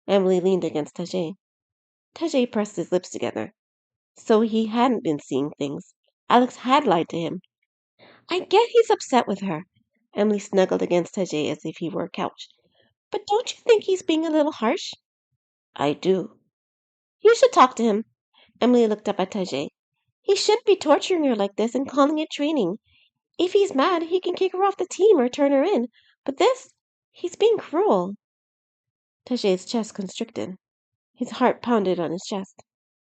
Emily leaned against Tajay. Tajay pressed his lips together. So he hadn't been seeing things. Alex had lied to him. I get he's upset with her. Emily snuggled against Tajay as if he were a couch. But don't you think he's being a little harsh? I do. You should talk to him. Emily looked up at Tajay. He shouldn't be torturing her like this and calling it training. If he's mad, he can kick her off the team or turn her in. But he's being cruel. Tajay's chest constricted. His heart pounded on his chest.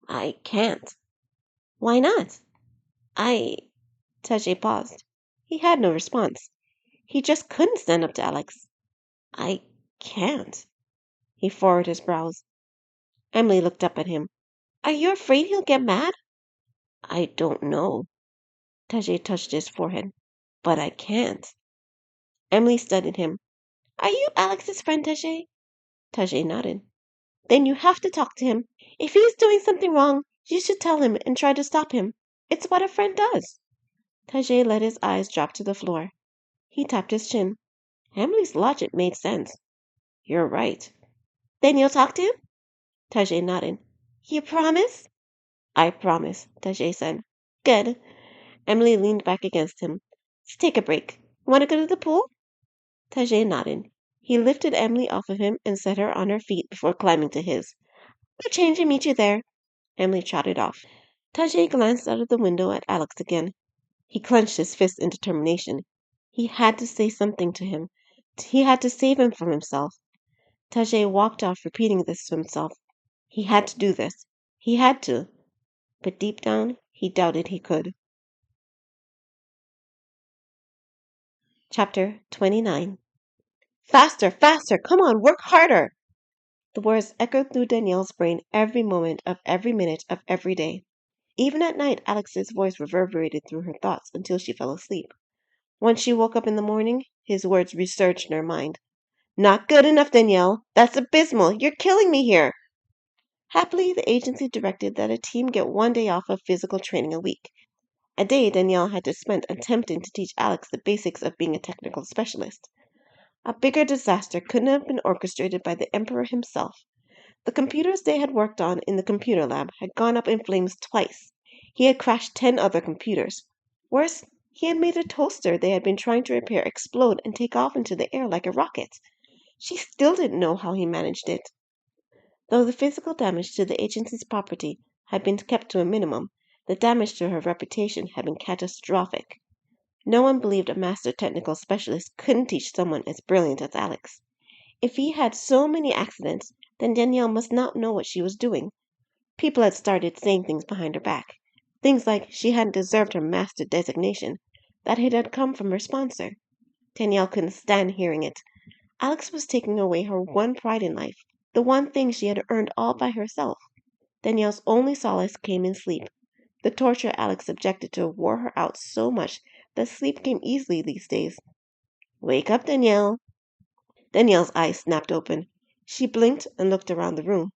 I can't. Why not? Tajay paused. He had no response. He just couldn't stand up to Alex. I can't. He furrowed his brows. Emily looked up at him. Are you afraid he'll get mad? I don't know. Tajay touched his forehead. But I can't. Emily studied him. Are you Alex's friend, Tajay? Tajay nodded. Then you have to talk to him. If he's doing something wrong, you should tell him and try to stop him. It's what a friend does. Tajay let his eyes drop to the floor. He tapped his chin. Emily's logic made sense. You're right. Then you'll talk to him? Tajay nodded. You promise? I promise, Tajay said. Good. Emily leaned back against him. Let's take a break. Want to go to the pool? Tajay nodded. He lifted Emily off of him and set her on her feet before climbing to his. I'll change and meet you there. Emily trotted off. Tajay glanced out of the window at Alex again. He clenched his fist in determination. He had to say something to him. He had to save him from himself. Tajay walked off, repeating this to himself. He had to do this. He had to. But deep down, he doubted he could. Chapter 29. Faster, faster, come on, work harder! The words echoed through Danielle's brain every moment of every minute of every day. Even at night, Alex's voice reverberated through her thoughts until she fell asleep. Once she woke up in the morning, his words resurged in her mind. Not good enough, Danielle. That's abysmal. You're killing me here. Happily, the agency directed that a team get 1 day off of physical training a week. A day Danielle had to spend attempting to teach Alex the basics of being a technical specialist. A bigger disaster couldn't have been orchestrated by the Emperor himself. The computers they had worked on in the computer lab had gone up in flames twice. He had crashed 10 other computers. Worse, he had made a toaster they had been trying to repair explode and take off into the air like a rocket. She still didn't know how he managed it. Though the physical damage to the agency's property had been kept to a minimum, the damage to her reputation had been catastrophic. No one believed a master technical specialist couldn't teach someone as brilliant as Alex. If he had so many accidents, then Danielle must not know what she was doing. People had started saying things behind her back. Things like she hadn't deserved her master designation, that it had come from her sponsor. Danielle couldn't stand hearing it. Alex was taking away her one pride in life, the one thing she had earned all by herself. Danielle's only solace came in sleep. The torture Alex subjected to wore her out so much that sleep came easily these days. Wake up, Danielle. Danielle's eyes snapped open. She blinked and looked around the room.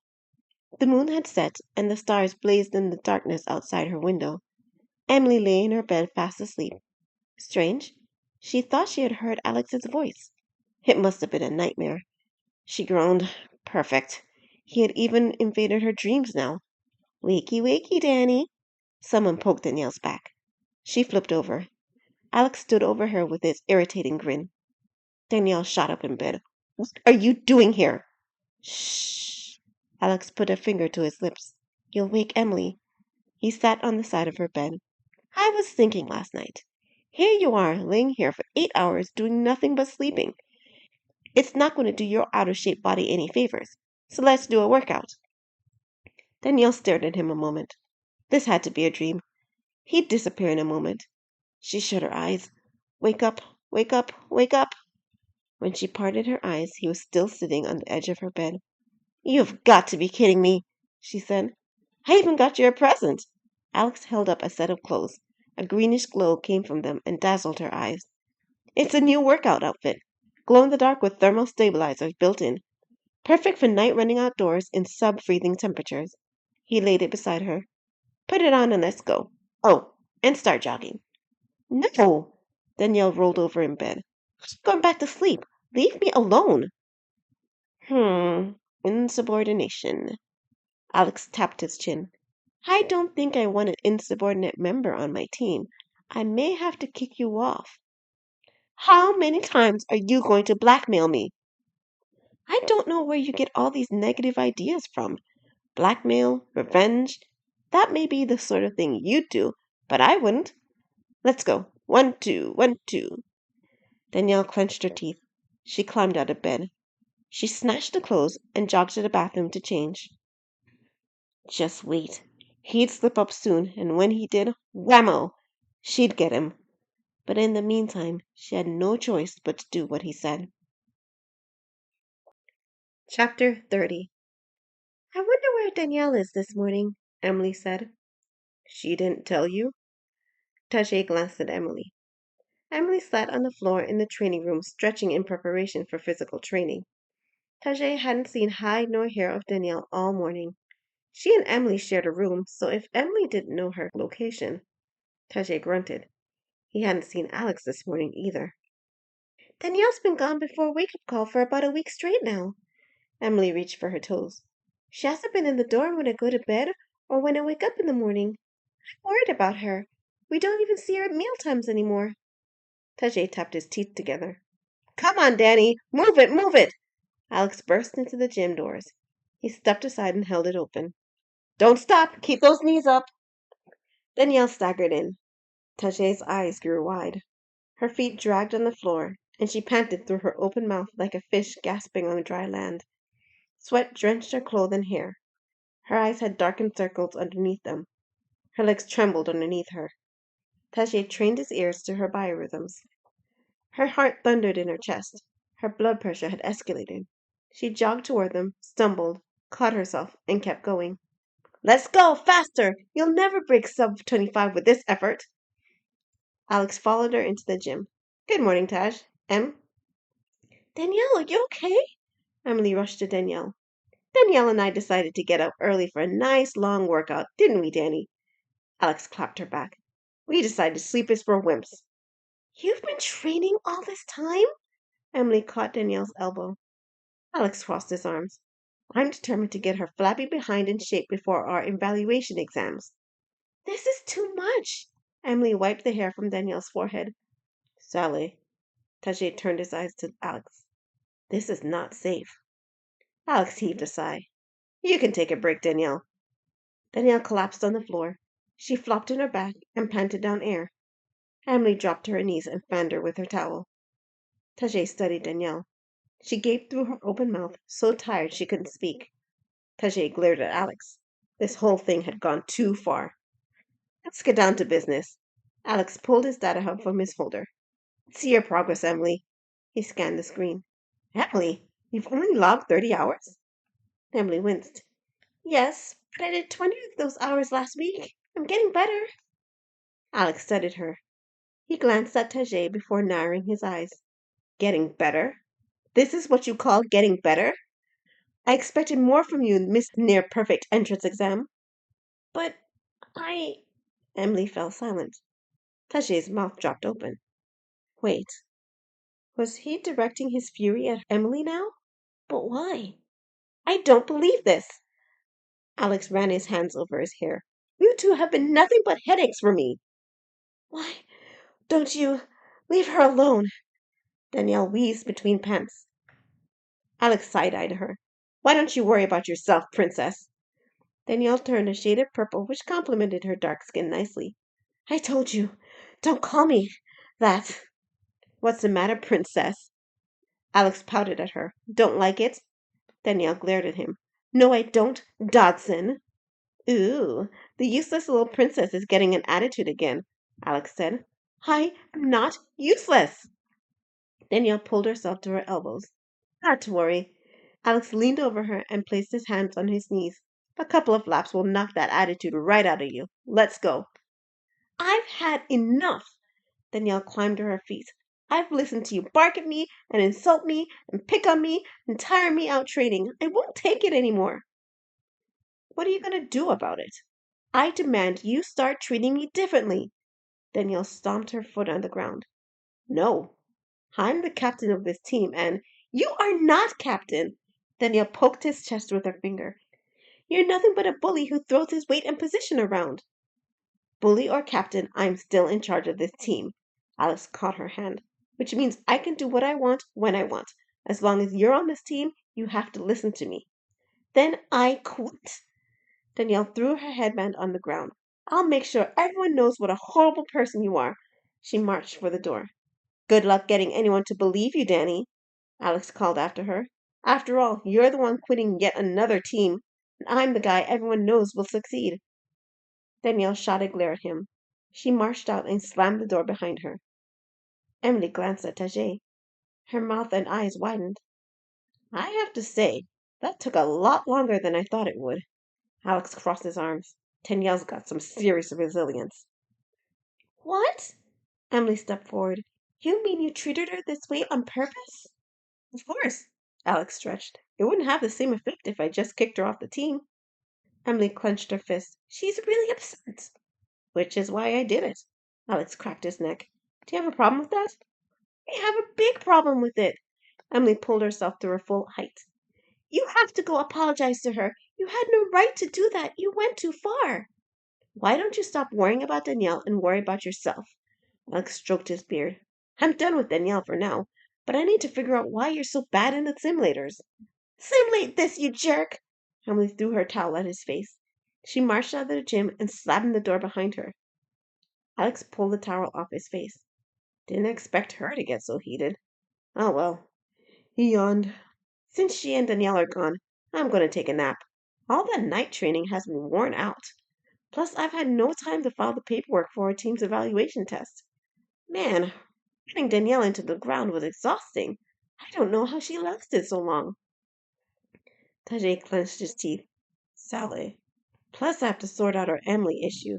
The moon had set, and the stars blazed in the darkness outside her window. Emily lay in her bed fast asleep. Strange. She thought she had heard Alex's voice. It must have been a nightmare. She groaned. Perfect. He had even invaded her dreams now. Wakey, wakey, Danny. Someone poked Danielle's back. She flipped over. Alex stood over her with his irritating grin. Danielle shot up in bed. What are you doing here? Shh. Alex put a finger to his lips. You'll wake Emily. He sat on the side of her bed. I was thinking last night. Here you are, laying here for 8 hours doing nothing but sleeping. It's not going to do your out-of-shape body any favors. So let's do a workout. Danielle stared at him a moment. This had to be a dream. He'd disappear in a moment. She shut her eyes. Wake up, Wake up, wake up. When she parted her eyes, he was still sitting on the edge of her bed. You've got to be kidding me, she said. I even got you a present. Alex held up a set of clothes. A greenish glow came from them and dazzled her eyes. It's a new workout outfit. Glow in the dark with thermal stabilizers built in. Perfect for night running outdoors in sub-freezing temperatures. He laid it beside her. Put it on and let's go. Oh, and start jogging. No! Danielle rolled over in bed. I'm going back to sleep. Leave me alone. Insubordination. Alex tapped his chin. I don't think I want an insubordinate member on my team. I may have to kick you off. How many times are you going to blackmail me? I don't know where you get all these negative ideas from. Blackmail, revenge. That may be the sort of thing you'd do, but I wouldn't. Let's go. 1, 2, 1, 2. Danielle clenched her teeth. She climbed out of bed. She snatched the clothes and jogged to the bathroom to change. Just wait. He'd slip up soon, and when he did, whammo! She'd get him. But in the meantime, she had no choice but to do what he said. Chapter 30. I wonder where Danielle is this morning, Emily said. She didn't tell you? Tajay glanced at Emily. Emily sat on the floor in the training room, stretching in preparation for physical training. Tajay hadn't seen hide nor hair of Danielle all morning. She and Emily shared a room, so if Emily didn't know her location, Tajay grunted. He hadn't seen Alex this morning either. Danielle's been gone before wake-up call for about a week straight now. Emily reached for her toes. She hasn't been in the dorm when I go to bed or when I wake up in the morning. I'm worried about her. We don't even see her at mealtimes anymore. Tajay tapped his teeth together. Come on, Danny! Move it, move it! Alex burst into the gym doors. He stepped aside and held it open. Don't stop! Keep those knees up! Danielle staggered in. Tajay's eyes grew wide. Her feet dragged on the floor, and she panted through her open mouth like a fish gasping on dry land. Sweat drenched her clothes and hair. Her eyes had darkened circles underneath them. Her legs trembled underneath her. Tajay trained his ears to her biorhythms. Her heart thundered in her chest. Her blood pressure had escalated. She jogged toward them, stumbled, caught herself, and kept going. Let's go, faster! You'll never break sub-25 with this effort. Alex followed her into the gym. Good morning, Taj. Danielle, are you okay? Emily rushed to Danielle. Danielle and I decided to get up early for a nice long workout, didn't we, Danny? Alex clapped her back. We decided sleep is for wimps. You've been training all this time? Emily caught Danielle's elbow. Alex crossed his arms. I'm determined to get her flabby behind in shape before our evaluation exams. This is too much. Emily wiped the hair from Danielle's forehead. Sally. Tajay turned his eyes to Alex. This is not safe. Alex heaved a sigh. You can take a break, Danielle. Danielle collapsed on the floor. She flopped on her back and panted down air. Emily dropped to her knees and fanned her with her towel. Tajay studied Danielle. She gaped through her open mouth, so tired she couldn't speak. Tajay glared at Alex. This whole thing had gone too far. Let's get down to business. Alex pulled his data hub from his folder. See your progress, Emily. He scanned the screen. Emily, you've only logged 30 hours? Emily winced. Yes, but I did 20 of those hours last week. I'm getting better. Alex studied her. He glanced at Tajay before narrowing his eyes. Getting better? This is what you call getting better? I expected more from you, Miss Near Perfect Entrance Exam. But Emily fell silent. Tajay's mouth dropped open. Wait. Was he directing his fury at Emily now? But why? I don't believe this. Alex ran his hands over his hair. You two have been nothing but headaches for me. Why don't you leave her alone? Danielle wheezed between pants. Alex side-eyed her. Why don't you worry about yourself, princess? Danielle turned a shade of purple which complemented her dark skin nicely. I told you, don't call me that. What's the matter, princess? Alex pouted at her. Don't like it? Danielle glared at him. No, I don't, Dodson. Ooh, the useless little princess is getting an attitude again, Alex said. I am not useless. Danielle pulled herself to her elbows. Not to worry. Alex leaned over her and placed his hands on his knees. A couple of laps will knock that attitude right out of you. Let's go. I've had enough. Danielle climbed to her feet. I've listened to you bark at me and insult me and pick on me and tire me out training. I won't take it anymore. What are you going to do about it? I demand you start treating me differently. Danielle stomped her foot on the ground. No. I'm the captain of this team, and you are not captain. Danielle poked his chest with her finger. You're nothing but a bully who throws his weight and position around. Bully or captain, I'm still in charge of this team. Alex caught her hand. Which means I can do what I want when I want. As long as you're on this team, you have to listen to me. Then I quit. Danielle threw her headband on the ground. I'll make sure everyone knows what a horrible person you are. She marched for the door. Good luck getting anyone to believe you, Danny, Alex called after her. After all, you're the one quitting yet another team, and I'm the guy everyone knows will succeed. Danielle shot a glare at him. She marched out and slammed the door behind her. Emily glanced at Tajay. Her mouth and eyes widened. I have to say, that took a lot longer than I thought it would. Alex crossed his arms. Danielle's got some serious resilience. What? Emily stepped forward. You mean you treated her this way on purpose? Of course, Alex stretched. It wouldn't have the same effect if I just kicked her off the team. Emily clenched her fist. She's really upset. Which is why I did it. Alex cracked his neck. Do you have a problem with that? I have a big problem with it. Emily pulled herself to her full height. You have to go apologize to her. You had no right to do that. You went too far. Why don't you stop worrying about Danielle and worry about yourself? Alex stroked his beard. I'm done with Danielle for now, but I need to figure out why you're so bad in the simulators. Simulate this, you jerk! Emily threw her towel at his face. She marched out of the gym and slammed the door behind her. Alex pulled the towel off his face. Didn't expect her to get so heated. Oh well. He yawned. Since she and Danielle are gone, I'm going to take a nap. All that night training has me worn out. Plus, I've had no time to file the paperwork for our team's evaluation test. Man, getting Danielle into the ground was exhausting. I don't know how she lasted so long. Tajay clenched his teeth. Sally. Plus, I have to sort out our Emily issue.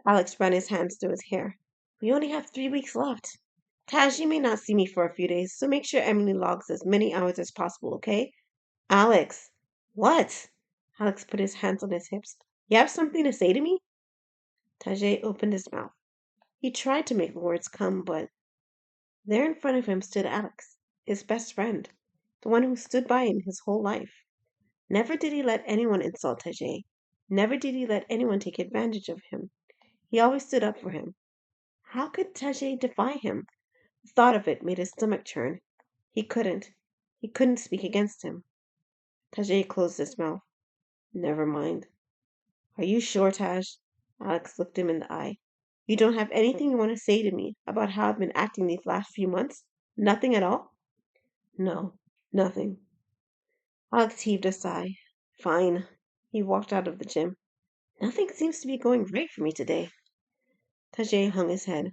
Alex ran his hands through his hair. We only have 3 weeks left. Taj, you may not see me for a few days, so make sure Emily logs as many hours as possible, okay? Alex. What? Alex put his hands on his hips. You have something to say to me? Tajay opened his mouth. He tried to make the words come, but there in front of him stood Alex, his best friend, the one who stood by him his whole life. Never did he let anyone insult Tajay. Never did he let anyone take advantage of him. He always stood up for him. How could Tajay defy him? The thought of it made his stomach churn. He couldn't speak against him. Tajay closed his mouth. Never mind. Are you sure, Taj? Alex looked him in the eye. You don't have anything you want to say to me about how I've been acting these last few months? Nothing at all? No, nothing. Alex heaved a sigh. Fine. He walked out of the gym. Nothing seems to be going great for me today. Tajay hung his head.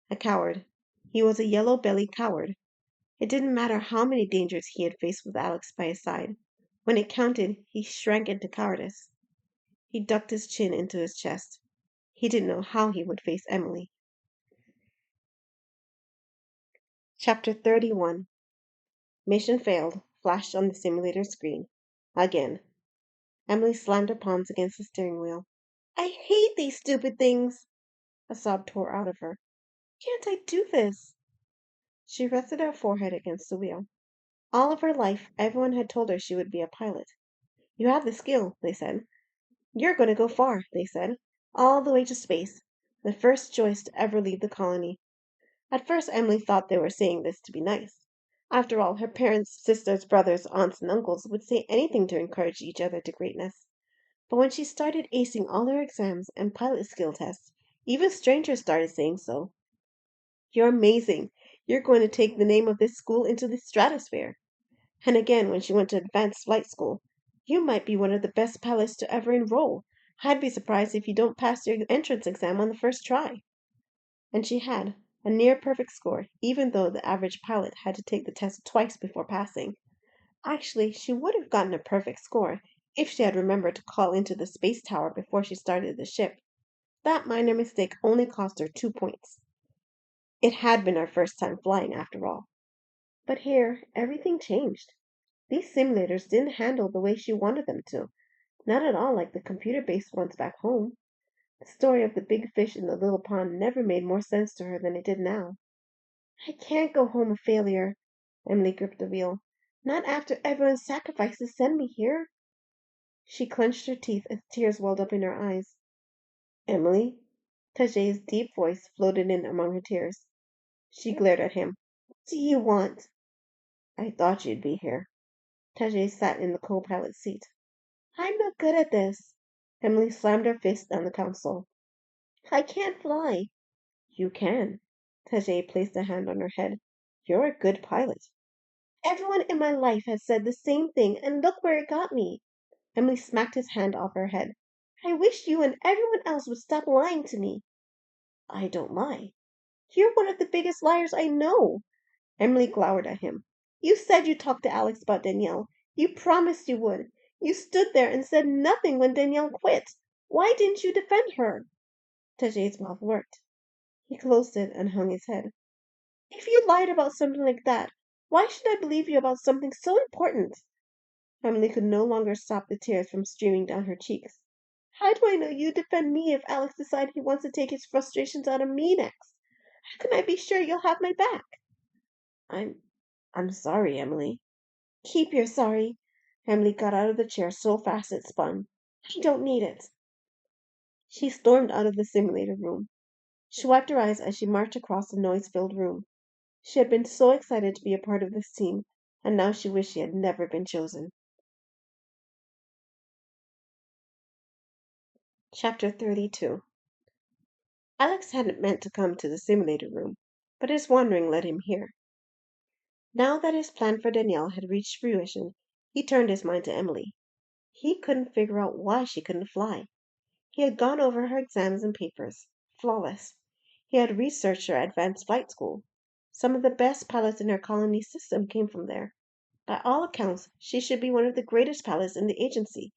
A coward. He was a yellow-bellied coward. It didn't matter how many dangers he had faced with Alex by his side. When it counted, he shrank into cowardice. He ducked his chin into his chest. He didn't know how he would face Emily. Chapter 31. Mission failed, flashed on the simulator screen. Again. Emily slammed her palms against the steering wheel. I hate these stupid things! A sob tore out of her. Can't I do this? She rested her forehead against the wheel. All of her life, everyone had told her she would be a pilot. You have the skill, they said. You're going to go far, they said. All the way to space. The first choice to ever leave the colony. At first, Emily thought they were saying this to be nice. After all, her parents, sisters, brothers, aunts, and uncles would say anything to encourage each other to greatness. But when she started acing all her exams and pilot skill tests, even strangers started saying so. You're amazing. You're going to take the name of this school into the stratosphere. And again, when she went to advanced flight school, you might be one of the best pilots to ever enroll. I'd be surprised if you don't pass your entrance exam on the first try. And she had. a near-perfect score, even though the average pilot had to take the test twice before passing. Actually, she would have gotten a perfect score if she had remembered to call into the space tower before she started the ship. That minor mistake only cost her 2 points. It had been her first time flying, after all. But here, everything changed. These simulators didn't handle the way she wanted them to, not at all like the computer-based ones back home. The story of the big fish in the little pond never made more sense to her than it did now. I can't go home a failure. Emily gripped the wheel. Not after everyone's sacrifices send me here. She clenched her teeth as tears welled up in her eyes. Emily? Tajay's deep voice floated in among her tears. She glared at him. What do you want? I thought you'd be here. Tajay sat in the co-pilot seat. I'm not good at this. Emily slammed her fist on the console. I can't fly. You can. Tajay placed a hand on her head. You're a good pilot. Everyone in my life has said the same thing, and look where it got me. Emily smacked his hand off her head. I wish you and everyone else would stop lying to me. I don't lie. You're one of the biggest liars I know. Emily glowered at him. You said you talked to Alex about Danielle. You promised you would. You stood there and said nothing when Danielle quit. Why didn't you defend her? Tajay's mouth worked. He closed it and hung his head. If you lied about something like that, why should I believe you about something so important? Emily could no longer stop the tears from streaming down her cheeks. How do I know you defend me if Alex decides he wants to take his frustrations out of me next? How can I be sure you'll have my back? I'm sorry, Emily. Keep your sorry. Emily got out of the chair so fast it spun. I don't need it. She stormed out of the simulator room. She wiped her eyes as she marched across the noise-filled room. She had been so excited to be a part of this team, and now she wished she had never been chosen. Chapter 32. Alex hadn't meant to come to the simulator room, but his wandering led him here. Now that his plan for Danielle had reached fruition, he turned his mind to Emily. He couldn't figure out why she couldn't fly. He had gone over her exams and papers. Flawless. He had researched her advanced flight school. Some of the best pilots in her colony system came from there. By all accounts, she should be one of the greatest pilots in the agency,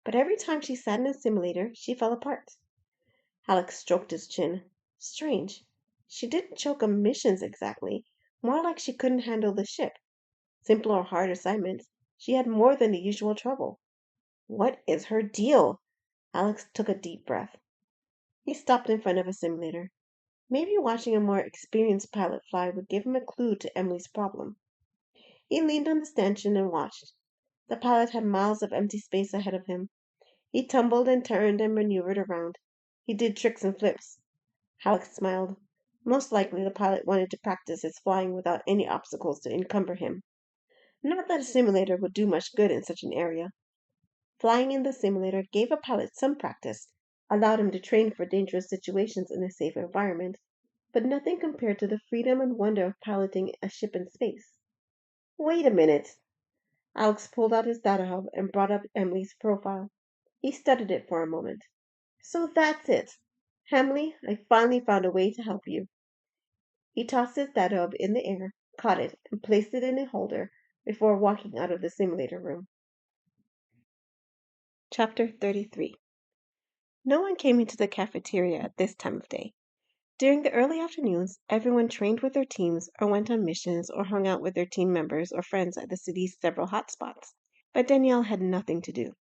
but every time she sat in a simulator, she fell apart. Alex stroked his chin. Strange. She didn't choke on missions exactly, more like she couldn't handle the ship. Simple or hard assignments, she had more than the usual trouble. What is her deal? Alex took a deep breath. He stopped in front of a simulator. Maybe watching a more experienced pilot fly would give him a clue to Emily's problem. He leaned on the stanchion and watched. The pilot had miles of empty space ahead of him. He tumbled and turned and maneuvered around. He did tricks and flips. Alex smiled. Most likely the pilot wanted to practice his flying without any obstacles to encumber him. Not that a simulator would do much good in such an area. Flying in the simulator gave a pilot some practice, allowed him to train for dangerous situations in a safe environment, but nothing compared to the freedom and wonder of piloting a ship in space. Wait a minute. Alex pulled out his data hub and brought up Emily's profile. He studied it for a moment. So that's it. Emily, I finally found a way to help you. He tossed his data hub in the air, caught it, and placed it in a holder before walking out of the simulator room. Chapter 33. No one came into the cafeteria at this time of day. During the early afternoons, everyone trained with their teams or went on missions or hung out with their team members or friends at the city's several hotspots. But Danielle had nothing to do.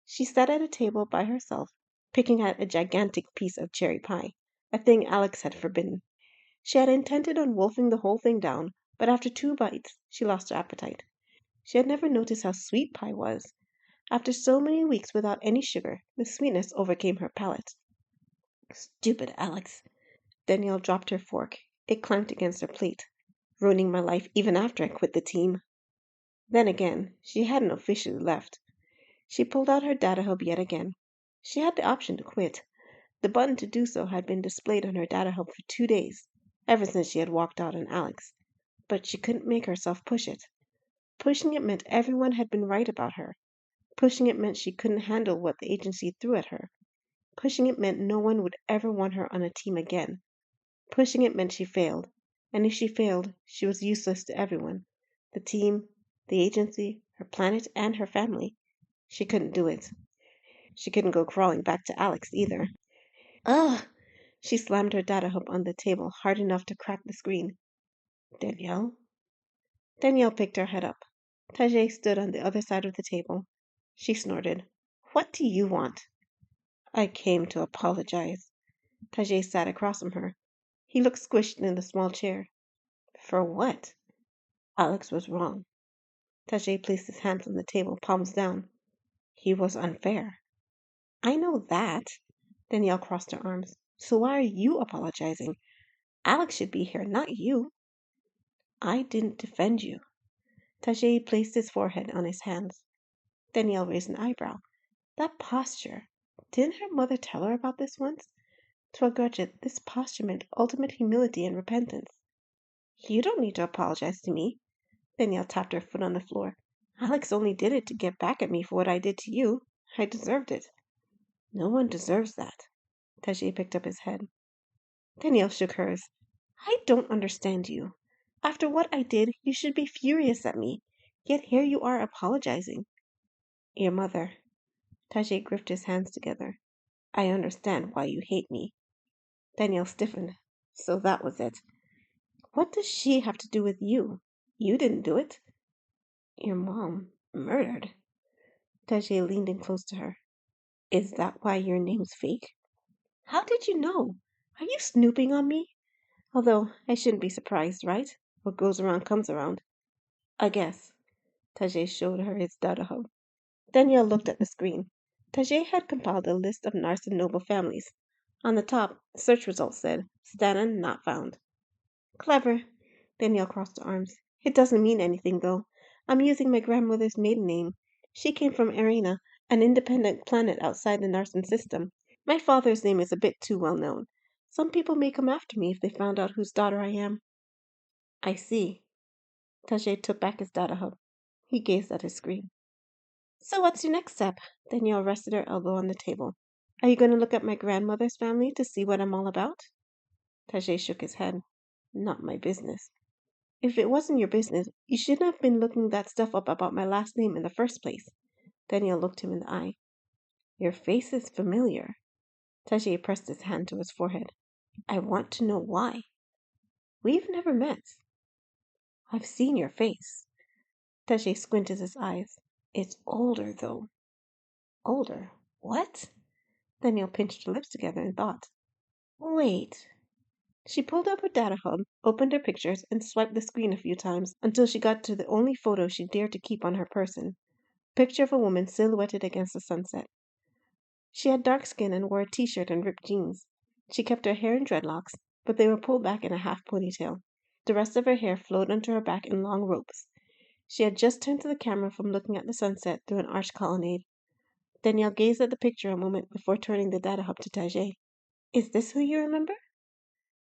She sat at a table by herself, picking at a gigantic piece of cherry pie, a thing Alex had forbidden. She had intended on wolfing the whole thing down, but after 2 bites, she lost her appetite. She had never noticed how sweet pie was. After so many weeks without any sugar, the sweetness overcame her palate. Stupid Alex. Danielle dropped her fork. It clanked against her plate, ruining my life even after I quit the team. Then again, she hadn't officially left. She pulled out her data hub yet again. She had the option to quit. The button to do so had been displayed on her data hub for 2 days, ever since she had walked out on Alex. But she couldn't make herself push it. Pushing it meant everyone had been right about her. Pushing it meant she couldn't handle what the agency threw at her. Pushing it meant no one would ever want her on a team again. Pushing it meant she failed, and if she failed, she was useless to everyone. The team, the agency, her planet, and her family. She couldn't do it. She couldn't go crawling back to Alex either. Ugh! She slammed her data hub on the table hard enough to crack the screen. Danielle? Danielle picked her head up. Tajay stood on the other side of the table. She snorted. What do you want? I came to apologize. Tajay sat across from her. He looked squished in the small chair. For what? Alex was wrong. Tajay placed his hands on the table, palms down. He was unfair. I know that. Danielle crossed her arms. So why are you apologizing? Alex should be here, not you. I didn't defend you. Tajay placed his forehead on his hands. Danielle raised an eyebrow. That posture. Didn't her mother tell her about this once? To a Gudget, this posture meant ultimate humility and repentance. You don't need to apologize to me. Danielle tapped her foot on the floor. Alex only did it to get back at me for what I did to you. I deserved it. No one deserves that. Tajay picked up his head. Danielle shook hers. I don't understand you. After what I did, you should be furious at me. Yet here you are apologizing. Your mother. Tajay gripped his hands together. I understand why you hate me. Danielle stiffened. So that was it. What does she have to do with you? You didn't do it. Your mom murdered. Tajay leaned in close to her. Is that why your name's fake? How did you know? Are you snooping on me? Although I shouldn't be surprised, right? What goes around comes around. I guess. Tajay showed her his data hub. Danielle looked at the screen. Tajay had compiled a list of Narsen noble families. On the top, search results said, Stanon not found. Clever. Danielle crossed her arms. It doesn't mean anything, though. I'm using my grandmother's maiden name. She came from Arena, an independent planet outside the Narsen system. My father's name is a bit too well known. Some people may come after me if they found out whose daughter I am. I see. Tajay took back his data hub. He gazed at his screen. So what's your next step? Danielle rested her elbow on the table. Are you going to look at my grandmother's family to see what I'm all about? Tajay shook his head. Not my business. If it wasn't your business, you shouldn't have been looking that stuff up about my last name in the first place. Danielle looked him in the eye. Your face is familiar. Tajay pressed his hand to his forehead. I want to know why. We've never met. I've seen your face. Tajay squinted his eyes. It's older, though. Older? What? Danielle pinched her lips together in thought. Wait. She pulled up her data hub, opened her pictures, and swiped the screen a few times until she got to the only photo she dared to keep on her person. A picture of a woman silhouetted against the sunset. She had dark skin and wore a t-shirt and ripped jeans. She kept her hair in dreadlocks, but they were pulled back in a half ponytail. The rest of her hair flowed onto her back in long ropes. She had just turned to the camera from looking at the sunset through an arched colonnade. Danielle gazed at the picture a moment before turning the data hub to Tajay. Is this who you remember?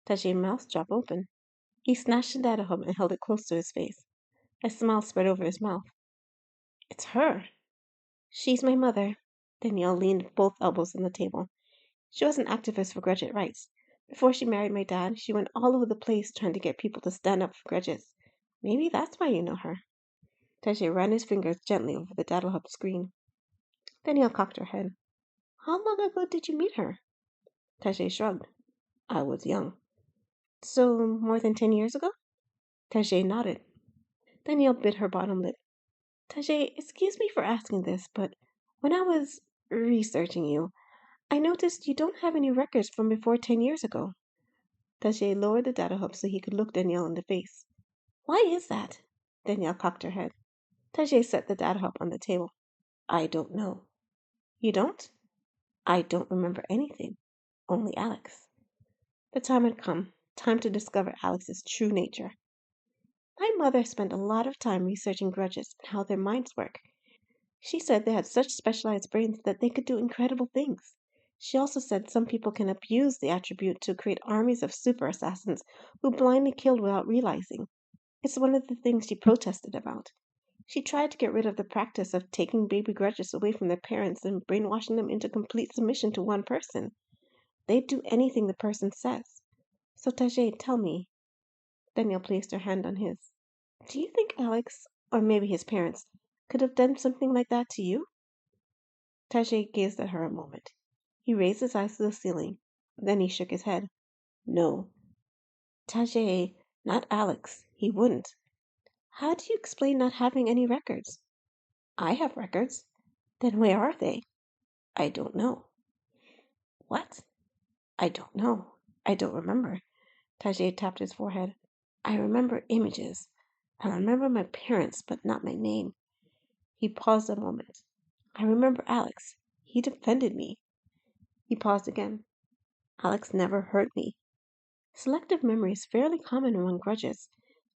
Tajay's mouth dropped open. He snatched the data hub and held it close to his face. A smile spread over his mouth. It's her. She's my mother. Danielle leaned both elbows on the table. She was an activist for Gudget rights. Before she married my dad, she went all over the place trying to get people to stand up for Gudgets. Maybe that's why you know her. Tajay ran his fingers gently over the data hub screen. Danielle cocked her head. How long ago did you meet her? Tajay shrugged. I was young. So, more than 10 years ago? Tajay nodded. Danielle bit her bottom lip. Tajay, excuse me for asking this, but when I was researching you, I noticed you don't have any records from before 10 years ago. Tajay lowered the data hub so he could look Danielle in the face. Why is that? Danielle cocked her head. Tajay set the data hub on the table. I don't know. You don't? I don't remember anything. Only Alex. The time had come. Time to discover Alex's true nature. My mother spent a lot of time researching grudges and how their minds work. She said they had such specialized brains that they could do incredible things. She also said some people can abuse the attribute to create armies of super assassins who blindly killed without realizing. It's one of the things she protested about. She tried to get rid of the practice of taking baby grudges away from their parents and brainwashing them into complete submission to one person. They'd do anything the person says. So, Tajay, tell me. Danielle placed her hand on his. Do you think Alex, or maybe his parents, could have done something like that to you? Tajay gazed at her a moment. He raised his eyes to the ceiling. Then he shook his head. No. Tajay, not Alex. He wouldn't. How do you explain not having any records? I have records. Then where are they? I don't know. What? I don't know. I don't remember. Tajay tapped his forehead. I remember images. I remember my parents, but not my name. He paused a moment. I remember Alex. He defended me. He paused again. Alex never hurt me. Selective memory is fairly common among grudges.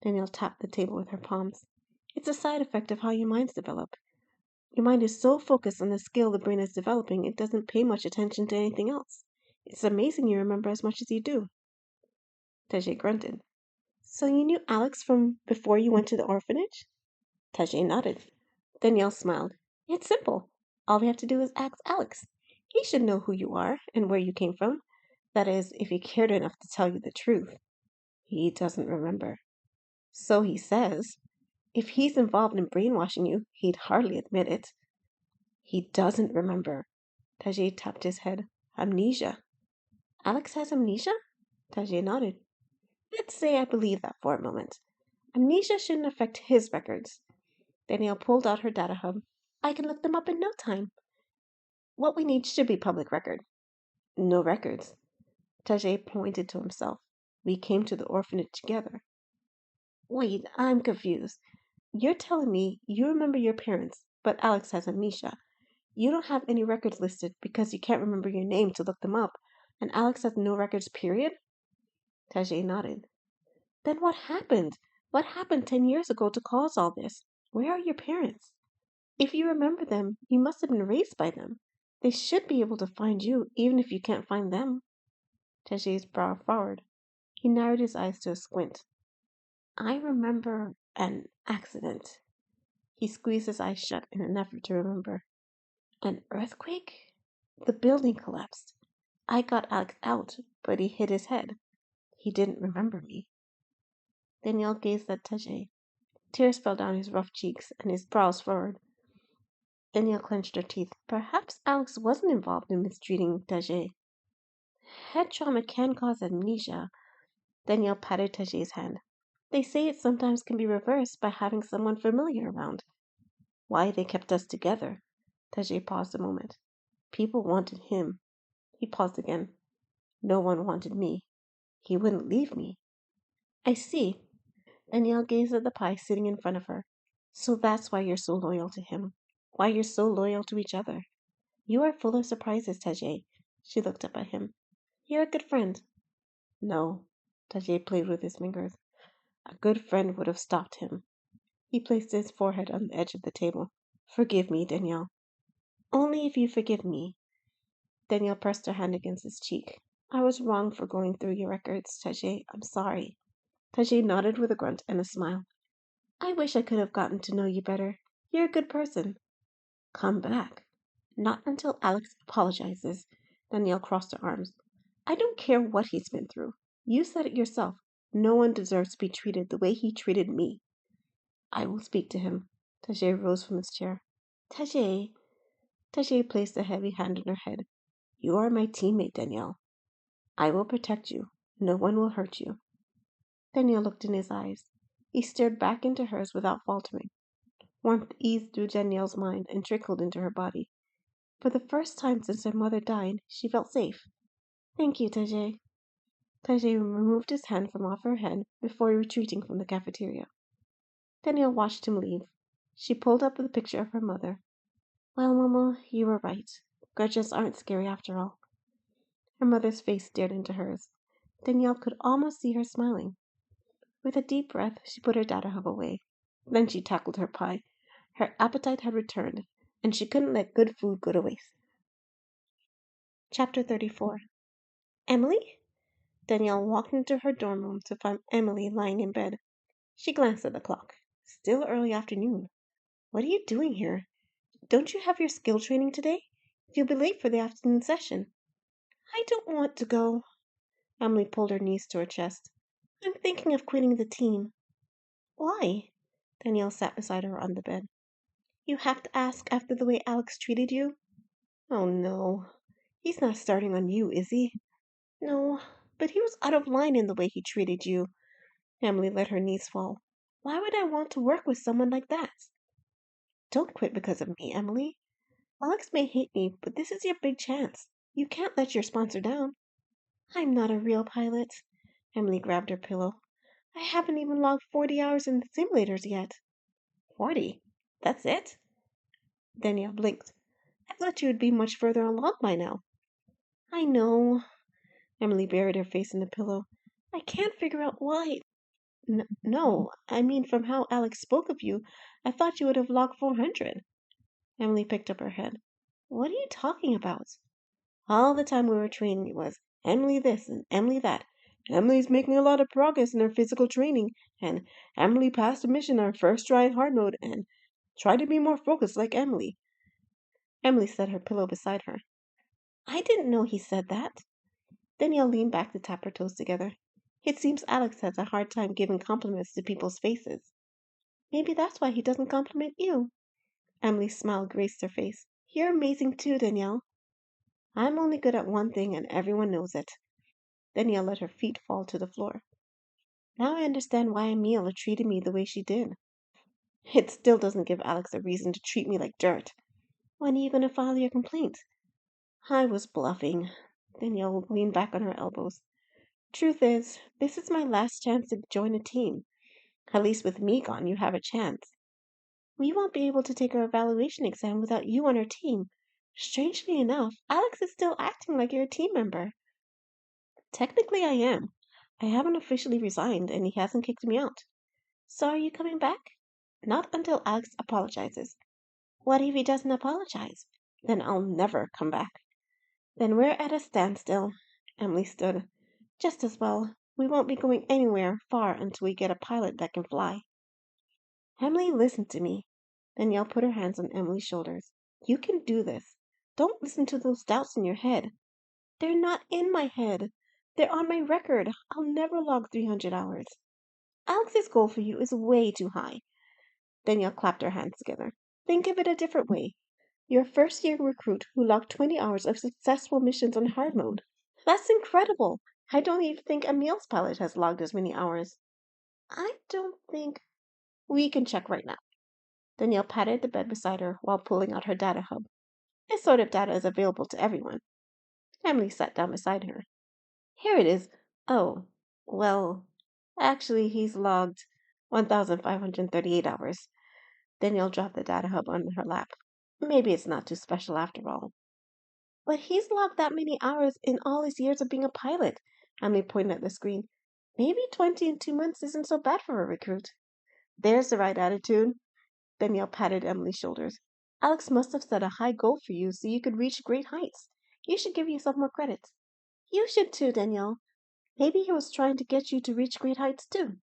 Danielle tapped the table with her palms. It's a side effect of how your minds develop. Your mind is so focused on the skill the brain is developing, it doesn't pay much attention to anything else. It's amazing you remember as much as you do. Tajay grunted. So you knew Alex from before you went to the orphanage? Tajay nodded. Danielle smiled. It's simple. All we have to do is ask Alex. He should know who you are and where you came from. That is, if he cared enough to tell you the truth. He doesn't remember. So he says. If he's involved in brainwashing you, he'd hardly admit it. He doesn't remember. Tajay tapped his head. Amnesia. Alex has amnesia? Tajay nodded. Let's say I believe that for a moment. Amnesia shouldn't affect his records. Danielle pulled out her data hub. I can look them up in no time. What we need should be public record. No records. Tajay pointed to himself. We came to the orphanage together. Wait, I'm confused. You're telling me you remember your parents, but Alex has amnesia. You don't have any records listed because you can't remember your name to look them up, and Alex has no records, period? Tajay nodded. Then what happened? What happened 10 years ago to cause all this? Where are your parents? If you remember them, you must have been raised by them. They should be able to find you, even if you can't find them. Tajay's brow furrowed. He narrowed his eyes to a squint. I remember an accident. He squeezed his eyes shut in an effort to remember. An earthquake? The building collapsed. I got Alex out, but he hit his head. He didn't remember me. Danielle gazed at Tajay. Tears fell down his rough cheeks, and his brows furrowed. Danielle clenched her teeth. Perhaps Alex wasn't involved in mistreating Tajay. Head trauma can cause amnesia. Danielle patted Tajay's hand. They say it sometimes can be reversed by having someone familiar around. Why they kept us together. Tajay paused a moment. People wanted him. He paused again. No one wanted me. He wouldn't leave me. I see. Danielle gazed at the pie sitting in front of her. So that's why you're so loyal to him. Why you're so loyal to each other. You are full of surprises, Tajay. She looked up at him. You're a good friend. No. Tajay played with his fingers. A good friend would have stopped him. He placed his forehead on the edge of the table. Forgive me, Danielle. Only if you forgive me. Danielle pressed her hand against his cheek. I was wrong for going through your records, Tajay. I'm sorry. Tajay nodded with a grunt and a smile. I wish I could have gotten to know you better. You're a good person. Come back. Not until Alex apologizes. Danielle crossed her arms. I don't care what he's been through. You said it yourself. No one deserves to be treated the way he treated me. I will speak to him. Tajay rose from his chair. Tajay. Tajay placed a heavy hand on her head. You are my teammate, Danielle. I will protect you. No one will hurt you. Danielle looked in his eyes. He stared back into hers without faltering. Warmth eased through Danielle's mind and trickled into her body. For the first time since her mother died, she felt safe. Thank you, Tajay. Tajay removed his hand from off her head before retreating from the cafeteria. Danielle watched him leave. She pulled up the picture of her mother. Well, Mama, you were right. Grudges aren't scary after all. Her mother's face stared into hers. Danielle could almost see her smiling. With a deep breath, she put her data hub away. Then she tackled her pie. Her appetite had returned, and she couldn't let good food go to waste. Chapter 34. Emily? Danielle walked into her dorm room to find Emily lying in bed. She glanced at the clock. Still early afternoon. What are you doing here? Don't you have your skill training today? You'll be late for the afternoon session. I don't want to go. Emily pulled her knees to her chest. I'm thinking of quitting the team. Why? Danielle sat beside her on the bed. You have to ask after the way Alex treated you? Oh no. He's not starting on you, is he? No, but he was out of line in the way he treated you. Emily let her knees fall. Why would I want to work with someone like that? Don't quit because of me, Emily. Alex may hate me, but this is your big chance. You can't let your sponsor down. I'm not a real pilot. Emily grabbed her pillow. I haven't even logged 40 hours in the simulators yet. 40? That's it? Danielle blinked. I thought you would be much further along by now. I know. Emily buried her face in the pillow. I can't figure out why. No, I mean, from how Alex spoke of you, I thought you would have logged 400. Emily picked up her head. What are you talking about? All the time we were training it was Emily this and Emily that. Emily's making a lot of progress in her physical training, and Emily passed a mission on her first try in hard mode, and try to be more focused like Emily. Emily set her pillow beside her. I didn't know he said that. Danielle leaned back to tap her toes together. It seems Alex has a hard time giving compliments to people's faces. Maybe that's why he doesn't compliment you. Emily's smile graced her face. You're amazing too, Danielle. I'm only good at one thing and everyone knows it. Danielle let her feet fall to the floor. Now I understand why Amelia treated me the way she did. It still doesn't give Alex a reason to treat me like dirt. When are you going to file your complaint? I was bluffing. Danielle leaned back on her elbows. Truth is, this is my last chance to join a team. At least with me gone, you have a chance. We won't be able to take our evaluation exam without you on our team. Strangely enough, Alex is still acting like you're a team member. Technically, I am. I haven't officially resigned, and he hasn't kicked me out. So are you coming back? Not until Alex apologizes. What if he doesn't apologize? Then I'll never come back. Then we're at a standstill. Emily stood. Just as well. We won't be going anywhere far until we get a pilot that can fly. Emily, listen to me. Danielle put her hands on Emily's shoulders. You can do this. Don't listen to those doubts in your head. They're not in my head. They're on my record. I'll never log 300 hours. Alex's goal for you is way too high. Danielle clapped her hands together. Think of it a different way. You're a first-year recruit who logged 20 hours of successful missions on hard mode. That's incredible. I don't even think Emil's pilot has logged as many hours. I don't think... We can check right now. Danielle patted the bed beside her while pulling out her data hub. This sort of data is available to everyone. Emily sat down beside her. Here it is. Oh, well, actually, he's logged 1,538 hours. Danielle dropped the data hub on her lap. Maybe it's not too special after all. But he's logged that many hours in all his years of being a pilot. Emily pointed at the screen. Maybe 20 in 2 months isn't so bad for a recruit. There's the right attitude. Danielle patted Emily's shoulders. Alex must have set a high goal for you so you could reach great heights. You should give yourself more credit. You should too, Danielle. Maybe he was trying to get you to reach great heights too.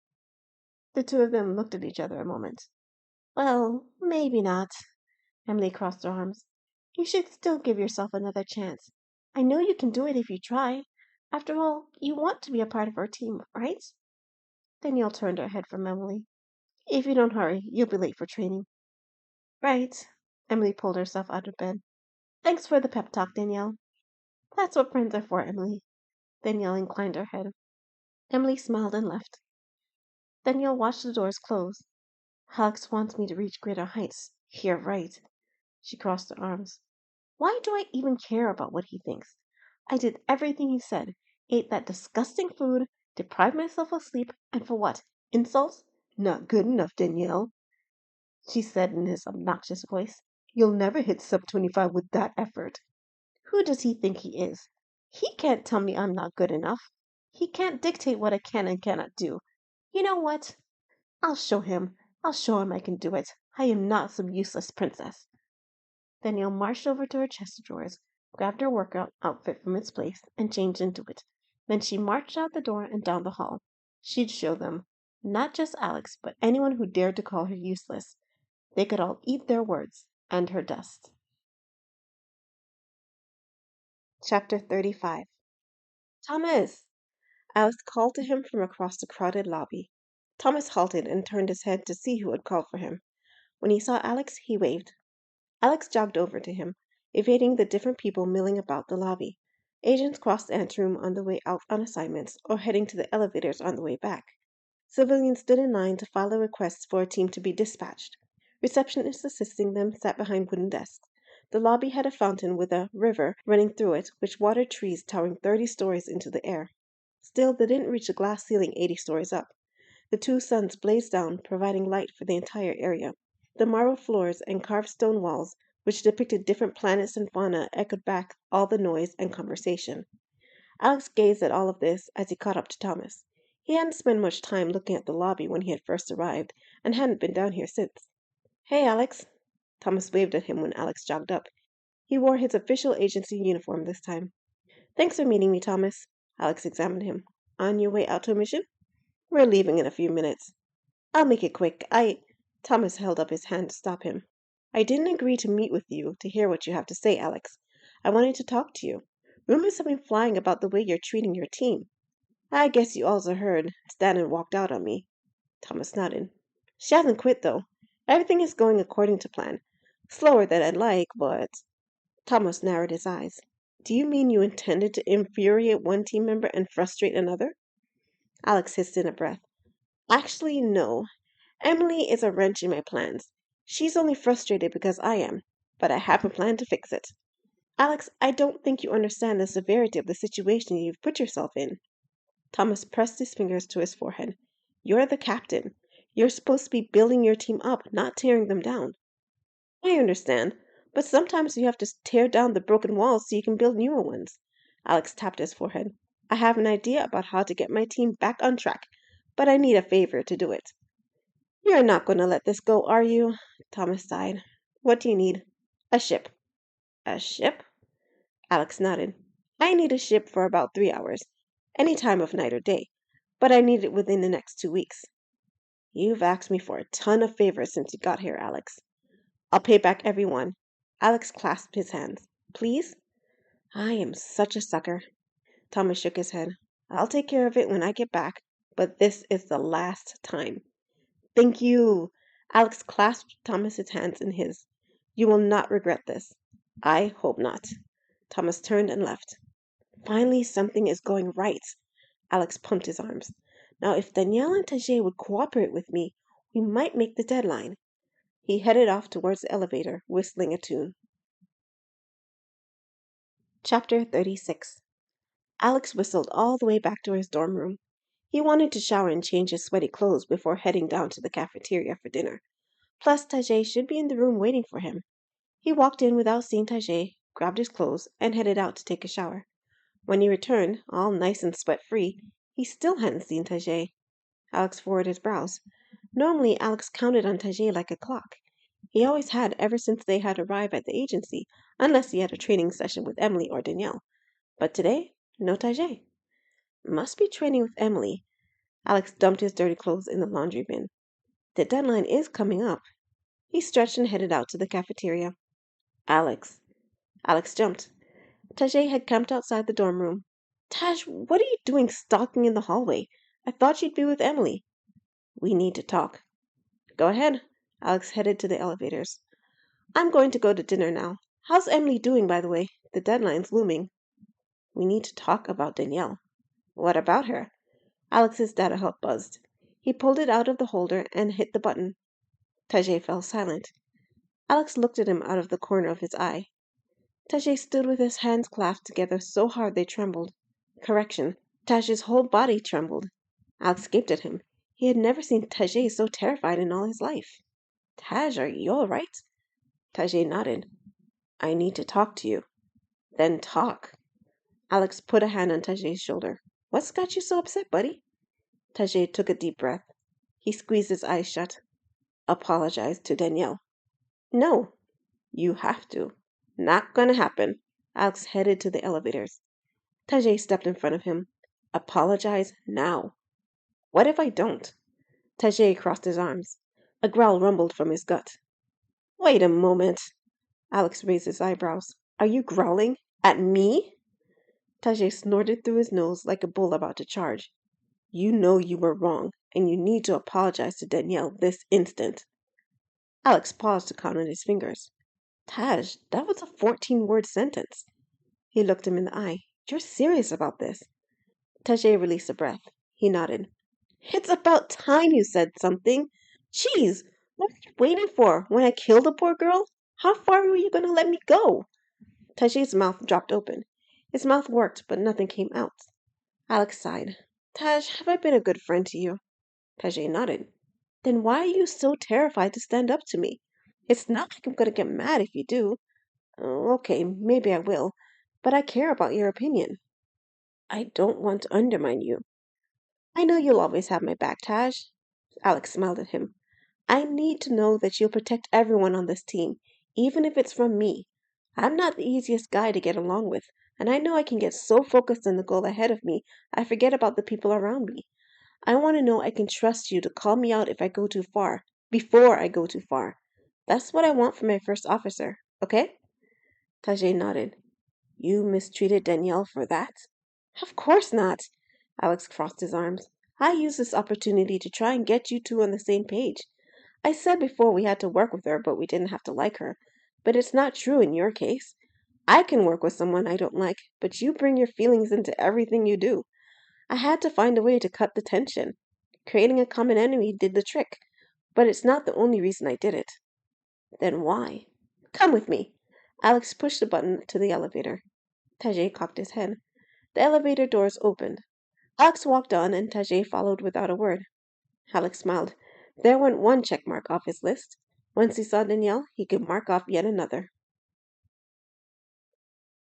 The two of them looked at each other a moment. Well, maybe not. Emily crossed her arms. You should still give yourself another chance. I know you can do it if you try. After all, you want to be a part of our team, right? Danielle turned her head from Emily. If you don't hurry, you'll be late for training. Right. Emily pulled herself out of bed. Thanks for the pep talk, Danielle. That's what friends are for, Emily. Danielle inclined her head. Emily smiled and left. Danielle watched the doors close. Alex wants me to reach greater heights. You're right. She crossed her arms. Why do I even care about what he thinks? I did everything he said. Ate that disgusting food, deprived myself of sleep, and for what? Insults? Not good enough, Danielle, she said in his obnoxious voice. You'll never hit sub 25 with that effort. Who does he think he is? He can't tell me I'm not good enough. He can't dictate what I can and cannot do. You know what? I'll show him. I'll show him I can do it. I am not some useless princess. Danielle marched over to her chest of drawers, grabbed her workout outfit from its place, and changed into it. Then she marched out the door and down the hall. She'd show them. Not just Alex, but anyone who dared to call her useless. They could all eat their words and her dust. Chapter 35. Thomas! Alex called to him from across the crowded lobby. Thomas halted and turned his head to see who had called for him. When he saw Alex, he waved. Alex jogged over to him, evading the different people milling about the lobby. Agents crossed the anteroom on the way out on assignments or heading to the elevators on the way back. Civilians stood in line to file a request for a team to be dispatched. Receptionists assisting them sat behind wooden desks. The lobby had a fountain with a river running through it, which watered trees towering 30 stories into the air. Still, they didn't reach the glass ceiling 80 stories up. The two suns blazed down, providing light for the entire area. The marble floors and carved stone walls, which depicted different planets and fauna, echoed back all the noise and conversation. Alex gazed at all of this as he caught up to Thomas. He hadn't spent much time looking at the lobby when he had first arrived, and hadn't been down here since. "Hey, Alex." Thomas waved at him when Alex jogged up. He wore his official agency uniform this time. "Thanks for meeting me, Thomas." Alex examined him. "On your way out to a mission?" "We're leaving in a few minutes." "I'll make it quick. Thomas held up his hand to stop him. "I didn't agree to meet with you to hear what you have to say, Alex. I wanted to talk to you. Rumors have been flying about the way you're treating your team. I guess you also heard Stanon walked out on me." Thomas nodded. "She hasn't quit, though. Everything is going according to plan. Slower than I'd like, but—" Thomas narrowed his eyes. "Do you mean you intended to infuriate one team member and frustrate another?" Alex hissed in a breath. "Actually, no. Emily is a wrench in my plans. She's only frustrated because I am, but I have a plan to fix it." "Alex, I don't think you understand the severity of the situation you've put yourself in." Thomas pressed his fingers to his forehead. "You're the captain. You're supposed to be building your team up, not tearing them down." "I understand, but sometimes you have to tear down the broken walls so you can build newer ones." Alex tapped his forehead. "I have an idea about how to get my team back on track, but I need a favor to do it." "You're not going to let this go, are you?" Thomas sighed. "What do you need?" "A ship." "A ship?" Alex nodded. "I need a ship for about 3 hours, any time of night or day, but I need it within the next 2 weeks." "You've asked me for a ton of favors since you got here, Alex." "I'll pay back every one." Alex clasped his hands. "Please?" "I am such a sucker." Thomas shook his head. "I'll take care of it when I get back, but this is the last time." "Thank you." Alex clasped Thomas's hands in his. "You will not regret this." "I hope not." Thomas turned and left. "Finally, something is going right." Alex pumped his arms. "Now, if Danielle and Tajay would cooperate with me, we might make the deadline." He headed off towards the elevator, whistling a tune. Chapter 36. Alex whistled all the way back to his dorm room. He wanted to shower and change his sweaty clothes before heading down to the cafeteria for dinner. Plus, Tajay should be in the room waiting for him. He walked in without seeing Tajay, grabbed his clothes, and headed out to take a shower. When he returned, all nice and sweat-free, he still hadn't seen Tajay. Alex furrowed his brows. Normally, Alex counted on Tajay like a clock. He always had ever since they had arrived at the agency, unless he had a training session with Emily or Danielle. But today, no Tajay. Must be training with Emily. Alex dumped his dirty clothes in the laundry bin. The deadline is coming up. He stretched and headed out to the cafeteria. "Alex." Alex jumped. Tajay had camped outside the dorm room. "Taj, what are you doing stalking in the hallway? I thought you'd be with Emily." "We need to talk." "Go ahead." Alex headed to the elevators. "I'm going to go to dinner now. How's Emily doing, by the way? The deadline's looming." "We need to talk about Danielle." "What about her?" Alex's data hub buzzed. He pulled it out of the holder and hit the button. Tajay fell silent. Alex looked at him out of the corner of his eye. Tajay stood with his hands clasped together so hard they trembled. Correction, Taj's whole body trembled. Alex gaped at him. He had never seen Tajay so terrified in all his life. "Taj, are you all right?" Tajay nodded. "I need to talk to you." "Then talk." Alex put a hand on Tajay's shoulder. "What's got you so upset, buddy?" Tajay took a deep breath. He squeezed his eyes shut. "Apologize to Danielle." "No." "You have to." "Not gonna happen." Alex headed to the elevators. Tajay stepped in front of him. "Apologize now." "What if I don't?" Tajay crossed his arms. A growl rumbled from his gut. "Wait a moment." Alex raised his eyebrows. "Are you growling? At me?" Tajay snorted through his nose like a bull about to charge. You know you were wrong, and you need to apologize to Danielle this instant. Alex paused to count on his fingers. Taj, that was a 14-word sentence. He looked him in the eye. You're serious about this? Tajay released a breath. He nodded. It's about time you said something. Jeez, what were you waiting for? When I killed the poor girl? How far were you going to let me go? Tajay's mouth dropped open. His mouth worked, but nothing came out. Alex sighed. Taj, have I been a good friend to you? Tajay nodded. Then why are you so terrified to stand up to me? It's not like I'm going to get mad if you do. Okay, maybe I will, but I care about your opinion. I don't want to undermine you. I know you'll always have my back, Taj. Alex smiled at him. I need to know that you'll protect everyone on this team, even if it's from me. I'm not the easiest guy to get along with, and I know I can get so focused on the goal ahead of me, I forget about the people around me. I want to know I can trust you to call me out if I go too far, before I go too far. That's what I want from my first officer, okay? Tajay nodded. You mistreated Danielle for that? Of course not. Alex crossed his arms. I used this opportunity to try and get you two on the same page. I said before we had to work with her, but we didn't have to like her. But it's not true in your case. I can work with someone I don't like, but you bring your feelings into everything you do. I had to find a way to cut the tension. Creating a common enemy did the trick, but it's not the only reason I did it. Then why? Come with me. Alex pushed the button to the elevator. Tajay cocked his head. The elevator doors opened. Alex walked on, and Tajay followed without a word. Alex smiled. There went one check mark off his list. Once he saw Danielle, he could mark off yet another.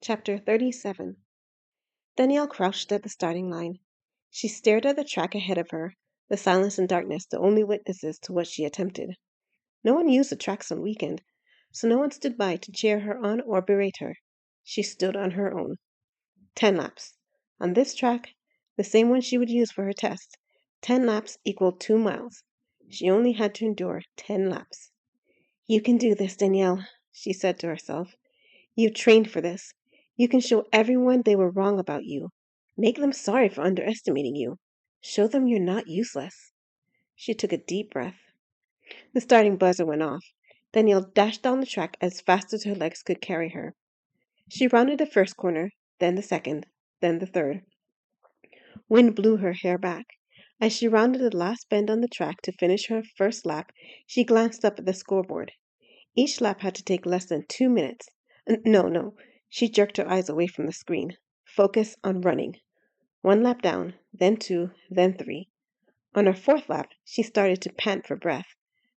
Chapter 37. Danielle crouched at the starting line. She stared at the track ahead of her, the silence and darkness the only witnesses to what she attempted. No one used the tracks on weekend, so no one stood by to cheer her on or berate her. She stood on her own. 10 laps. On this track, the same one she would use for her test, 10 laps equaled 2 miles. She only had to endure 10 laps. You can do this, Danielle, she said to herself. You've trained for this. You can show everyone they were wrong about you. Make them sorry for underestimating you. Show them you're not useless. She took a deep breath. The starting buzzer went off. Danielle dashed down the track as fast as her legs could carry her. She rounded the first corner, then the second, then the third. Wind blew her hair back. As she rounded the last bend on the track to finish her first lap, she glanced up at the scoreboard. Each lap had to take less than 2 minutes. No. She jerked her eyes away from the screen. Focus on running. 1 lap down, then 2, then 3. On her 4th lap, she started to pant for breath.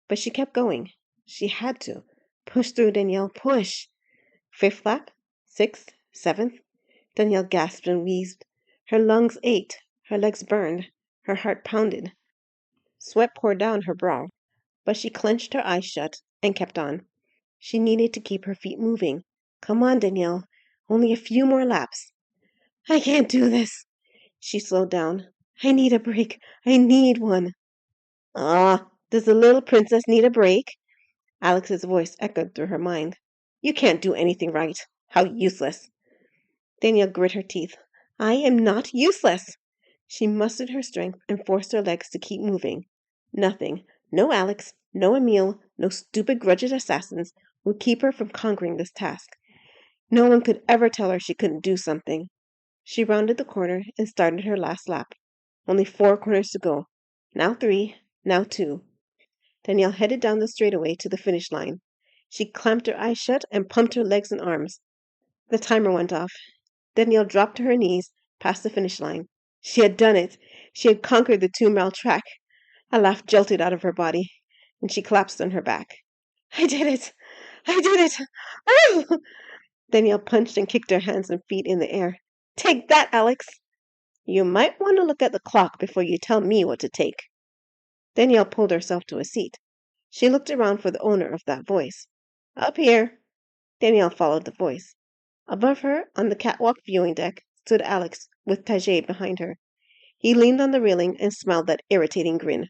But she kept going. She had to. Push through, Danielle, push! 5th lap, 6th, 7th. Danielle gasped and wheezed. Her lungs ached. Her legs burned. Her heart pounded. Sweat poured down her brow. But she clenched her eyes shut and kept on. She needed to keep her feet moving. Come on, Danielle. Only a few more laps. I can't do this. She slowed down. I need a break. I need one. Does the little princess need a break? Alex's voice echoed through her mind. You can't do anything right. How useless. Danielle grit her teeth. I am not useless. She mustered her strength and forced her legs to keep moving. Nothing, no Alex, no Emile, no stupid grudged assassins would keep her from conquering this task. No one could ever tell her she couldn't do something. She rounded the corner and started her last lap. Only 4 corners to go. Now 3, now 2. Danielle headed down the straightaway to the finish line. She clamped her eyes shut and pumped her legs and arms. The timer went off. Danielle dropped to her knees past the finish line. She had done it. She had conquered the 2-mile track. A laugh jolted out of her body, and she collapsed on her back. I did it! I did it! Oh! Danielle punched and kicked her hands and feet in the air. Take that, Alex! You might want to look at the clock before you tell me what to take. Danielle pulled herself to a seat. She looked around for the owner of that voice. Up here. Danielle followed the voice. Above her, on the catwalk viewing deck, stood Alex, with Tajay behind her. He leaned on the railing and smiled that irritating grin.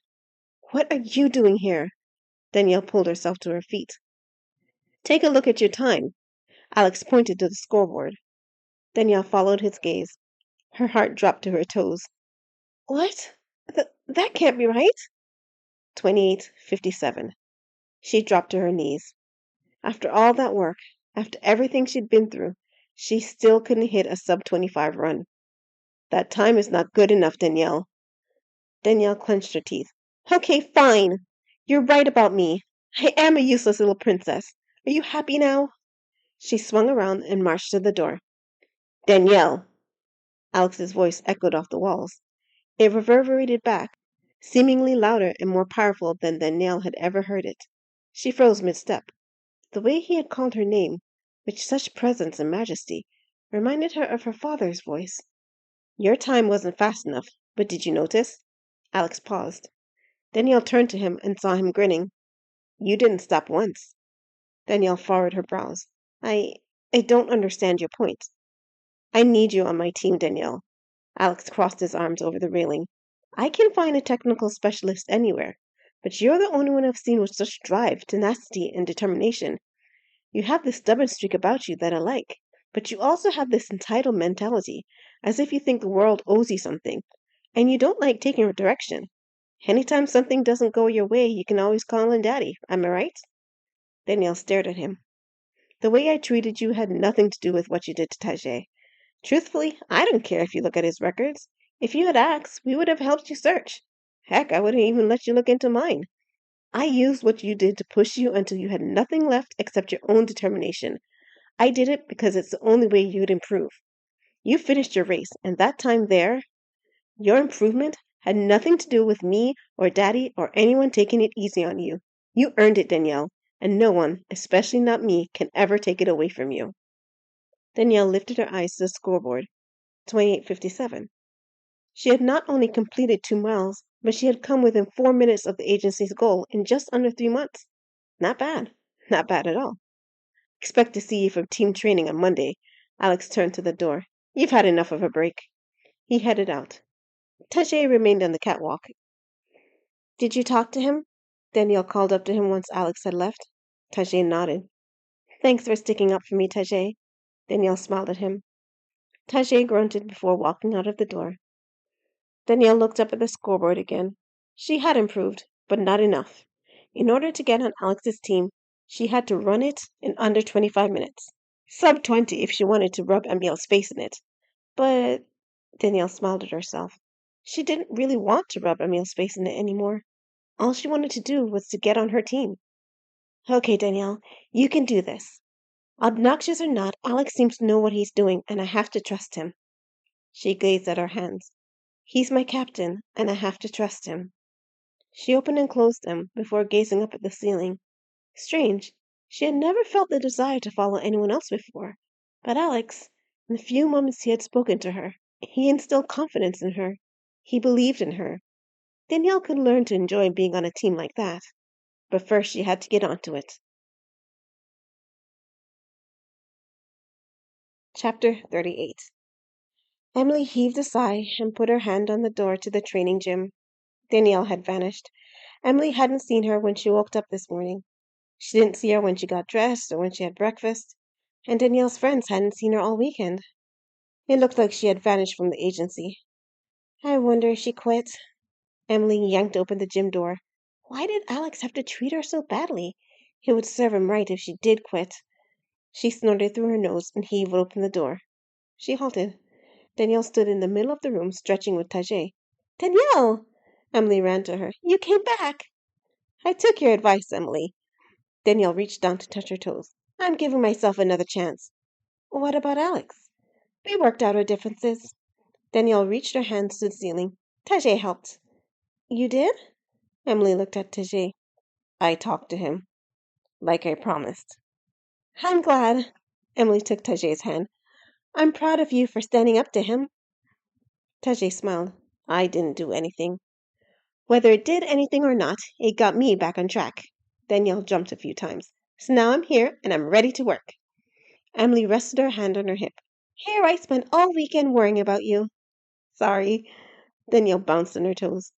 What are you doing here? Danielle pulled herself to her feet. Take a look at your time. Alex pointed to the scoreboard. Danielle followed his gaze. Her heart dropped to her toes. What? That can't be right. 28:57. She dropped to her knees. After all that work, after everything she'd been through, she still couldn't hit a sub-25 run. That time is not good enough, Danielle. Danielle clenched her teeth. Okay, fine. You're right about me. I am a useless little princess. Are you happy now? She swung around and marched to the door. Danielle! Alex's voice echoed off the walls. It reverberated back, seemingly louder and more powerful than Danielle had ever heard it. She froze mid-step. The way he had called her name, with such presence and majesty, reminded her of her father's voice. Your time wasn't fast enough, but did you notice? Alex paused. Danielle turned to him and saw him grinning. You didn't stop once. Danielle furrowed her brows. I don't understand your point. I need you on my team, Danielle. Alex crossed his arms over the railing. I can find a technical specialist anywhere, but you're the only one I've seen with such drive, tenacity, and determination. You have this stubborn streak about you that I like, but you also have this entitled mentality, as if you think the world owes you something, and you don't like taking direction. Anytime something doesn't go your way, you can always call in Daddy. Am I right? Danielle stared at him. The way I treated you had nothing to do with what you did to Tajay. Truthfully, I don't care if you look at his records. If you had asked, we would have helped you search. Heck, I wouldn't even let you look into mine. I used what you did to push you until you had nothing left except your own determination. I did it because it's the only way you'd improve. You finished your race, and that time there, your improvement had nothing to do with me or Daddy or anyone taking it easy on you. You earned it, Danielle, and no one, especially not me, can ever take it away from you. Danielle lifted her eyes to the scoreboard. 28:57. She had not only completed 2 miles, but she had come within 4 minutes of the agency's goal in just under 3 months. Not bad. Not bad at all. Expect to see you for team training on Monday. Alex turned to the door. You've had enough of a break. He headed out. Tajay remained on the catwalk. Did you talk to him? Danielle called up to him once Alex had left. Tajay nodded. Thanks for sticking up for me, Tajay. Danielle smiled at him. Tajay grunted before walking out of the door. Danielle looked up at the scoreboard again. She had improved, but not enough. In order to get on Alex's team, she had to run it in under 25 minutes. Sub 20 if she wanted to rub Emil's face in it. But Danielle smiled at herself. She didn't really want to rub Emil's face in it anymore. All she wanted to do was to get on her team. Okay, Danielle, you can do this. Obnoxious or not, Alex seems to know what he's doing, and I have to trust him. She gazed at her hands. He's my captain, and I have to trust him. She opened and closed them before gazing up at the ceiling. Strange, she had never felt the desire to follow anyone else before. But Alex, in the few moments he had spoken to her, he instilled confidence in her. He believed in her. Danielle could learn to enjoy being on a team like that. But first she had to get onto it. Chapter 38. Emily heaved a sigh and put her hand on the door to the training gym. Danielle had vanished. Emily hadn't seen her when she woke up this morning. She didn't see her when she got dressed or when she had breakfast, and Danielle's friends hadn't seen her all weekend. It looked like she had vanished from the agency. I wonder if she quit. Emily yanked open the gym door. Why did Alex have to treat her so badly? It would serve him right if she did quit. She snorted through her nose and heaved open the door. She halted. Danielle stood in the middle of the room, stretching with Tajay. Danielle! Emily ran to her. You came back! I took your advice, Emily. Danielle reached down to touch her toes. I'm giving myself another chance. What about Alex? We worked out our differences. Danielle reached her hands to the ceiling. Tajay helped. You did? Emily looked at Tajay. I talked to him. Like I promised. I'm glad. Emily took Tajay's hand. I'm proud of you for standing up to him. Tajay smiled. I didn't do anything. Whether it did anything or not, it got me back on track. Danielle jumped a few times. So now I'm here, and I'm ready to work. Emily rested her hand on her hip. Here I spent all weekend worrying about you. Sorry. Danielle bounced on her toes.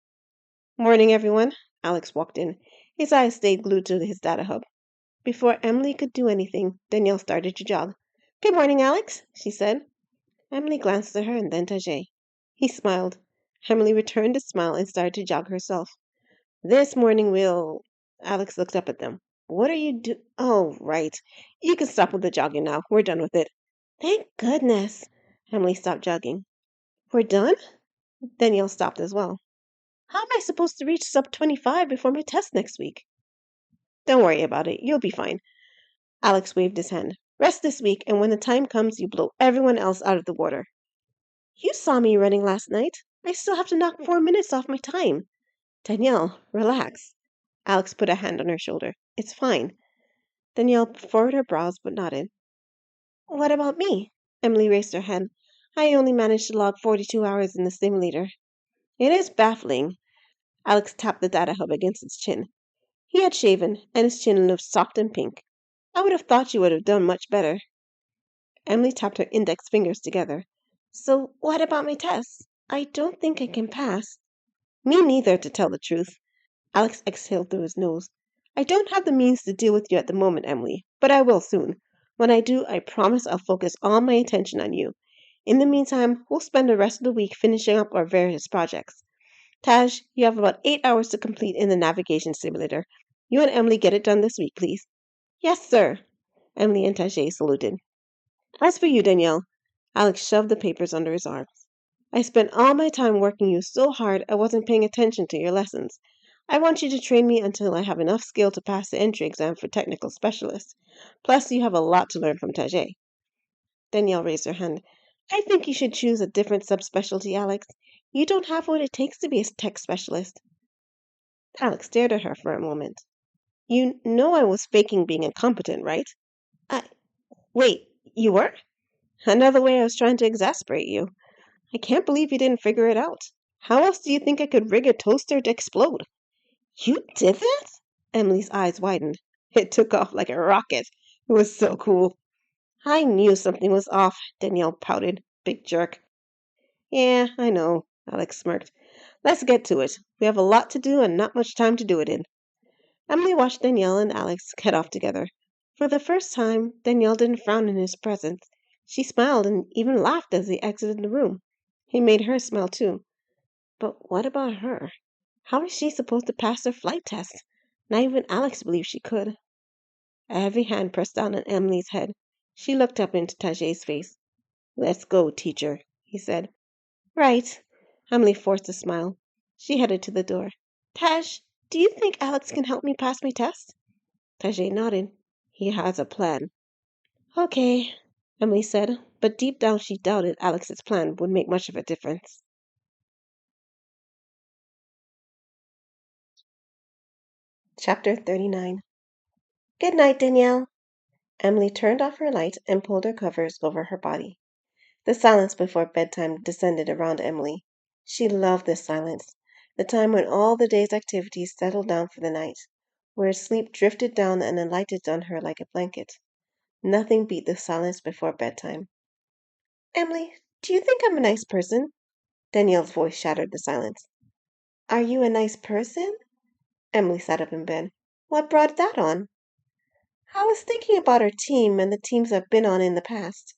Morning, everyone. Alex walked in. His eyes stayed glued to his data hub. Before Emily could do anything, Danielle started to jog. Good morning, Alex, she said. Emily glanced at her and then Tajay. He smiled. Emily returned the smile and started to jog herself. This morning we'll... Alex looked up at them. What are you do... Oh, right. You can stop with the jogging now. We're done with it. Thank goodness. Emily stopped jogging. We're done? Danielle stopped as well. How am I supposed to reach sub 25 before my test next week? Don't worry about it. You'll be fine. Alex waved his hand. Rest this week, and when the time comes, you blow everyone else out of the water. You saw me running last night. I still have to knock 4 minutes off my time. Danielle, relax. Alex put a hand on her shoulder. It's fine. Danielle furrowed her brows but nodded. What about me? Emily raised her hand. I only managed to log 42 hours in the simulator. It is baffling. Alex tapped the data hub against his chin. He had shaven, and his chin looked soft and pink. I would have thought you would have done much better. Emily tapped her index fingers together. So what about my tests? I don't think I can pass. Me neither, to tell the truth. Alex exhaled through his nose. I don't have the means to deal with you at the moment, Emily, but I will soon. When I do, I promise I'll focus all my attention on you. In the meantime, we'll spend the rest of the week finishing up our various projects. Taj, you have about 8 hours to complete in the navigation simulator. You and Emily get it done this week, please. Yes, sir. Emily and Tajay saluted. As for you, Danielle, Alex shoved the papers under his arms. I spent all my time working you so hard I wasn't paying attention to your lessons. I want you to train me until I have enough skill to pass the entry exam for technical specialist. Plus, you have a lot to learn from Tajay. Danielle raised her hand. I think you should choose a different subspecialty, Alex. You don't have what it takes to be a tech specialist. Alex stared at her for a moment. You know I was faking being incompetent, right? Wait, you were? Another way I was trying to exasperate you. I can't believe you didn't figure it out. How else do you think I could rig a toaster to explode? You did that? Emily's eyes widened. It took off like a rocket. It was so cool. I knew something was off, Danielle pouted. Big jerk. Yeah, I know, Alex smirked. Let's get to it. We have a lot to do and not much time to do it in. Emily watched Danielle and Alex head off together. For the first time, Danielle didn't frown in his presence. She smiled and even laughed as they exited the room. He made her smile too. But what about her? How is she supposed to pass her flight test? Not even Alex believed she could. A heavy hand pressed down on Emily's head. She looked up into Tajay's face. Let's go, teacher, he said. Right. Emily forced a smile. She headed to the door. Taj, do you think Alex can help me pass my test? Tajay nodded. He has a plan. Okay, Emily said, but deep down she doubted Alex's plan would make much of a difference. Chapter 39. Good night, Danielle. Emily turned off her light and pulled her covers over her body. The silence before bedtime descended around Emily. She loved this silence, the time when all the day's activities settled down for the night, where sleep drifted down and alighted on her like a blanket. Nothing beat the silence before bedtime. Emily, do you think I'm a nice person? Danielle's voice shattered the silence. Are you a nice person? Emily sat up in bed. What brought that on? I was thinking about our team and the teams I've been on in the past.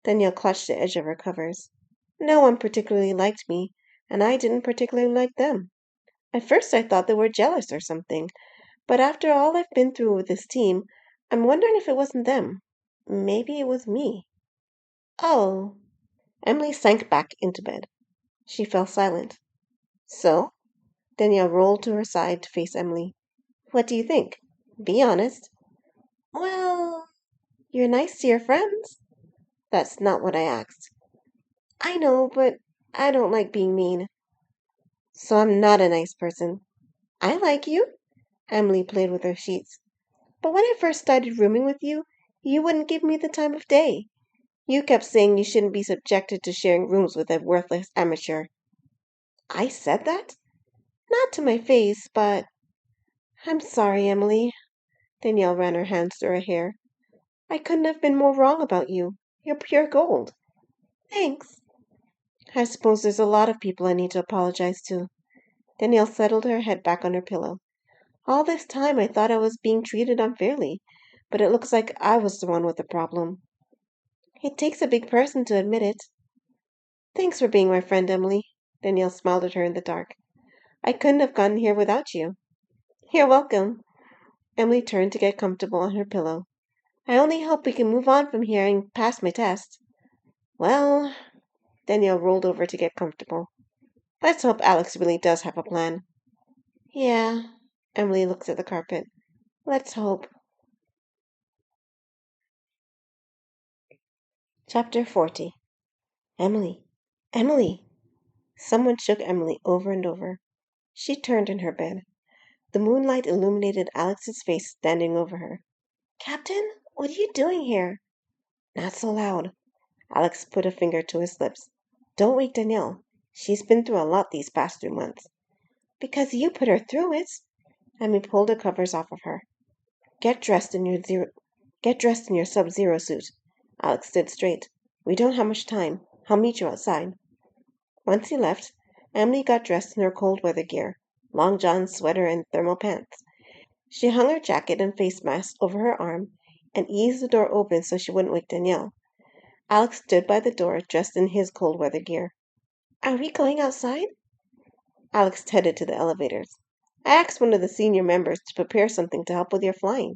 Danielle clutched the edge of her covers. No one particularly liked me, and I didn't particularly like them. At first I thought they were jealous or something, but after all I've been through with this team, I'm wondering if it wasn't them. Maybe it was me. Oh. Emily sank back into bed. She fell silent. So? Danielle rolled to her side to face Emily. What do you think? Be honest. Well, you're nice to your friends. That's not what I asked. I know, but I don't like being mean. So I'm not a nice person. I like you. Emily played with her sheets. But when I first started rooming with you, you wouldn't give me the time of day. You kept saying you shouldn't be subjected to sharing rooms with a worthless amateur. I said that? Not to my face, but... I'm sorry, Emily. Danielle ran her hands through her hair. I couldn't have been more wrong about you. You're pure gold. Thanks. I suppose there's a lot of people I need to apologize to. Danielle settled her head back on her pillow. All this time I thought I was being treated unfairly, but it looks like I was the one with the problem. It takes a big person to admit it. Thanks for being my friend, Emily. Danielle smiled at her in the dark. I couldn't have gotten here without you. You're welcome. Emily turned to get comfortable on her pillow. I only hope we can move on from here and pass my test. Well, Danielle rolled over to get comfortable. Let's hope Alex really does have a plan. Yeah, Emily looked at the carpet. Let's hope. Chapter 40. Emily. Emily. Someone shook Emily over and over. She turned in her bed. The moonlight illuminated Alex's face standing over her. Captain, what are you doing here? Not so loud. Alex put a finger to his lips. Don't wake Danielle. She's been through a lot these past 3 months. Because you put her through it. Emily pulled the covers off of her. Get dressed in your Sub-Zero suit. Alex stood straight. We don't have much time. I'll meet you outside. Once he left, Emily got dressed in her cold weather gear, long john sweater and thermal pants. She hung her jacket and face mask over her arm and eased the door open so she wouldn't wake Danielle. Alex stood by the door dressed in his cold weather gear. Are we going outside? Alex headed to the elevators. I asked one of the senior members to prepare something to help with your flying.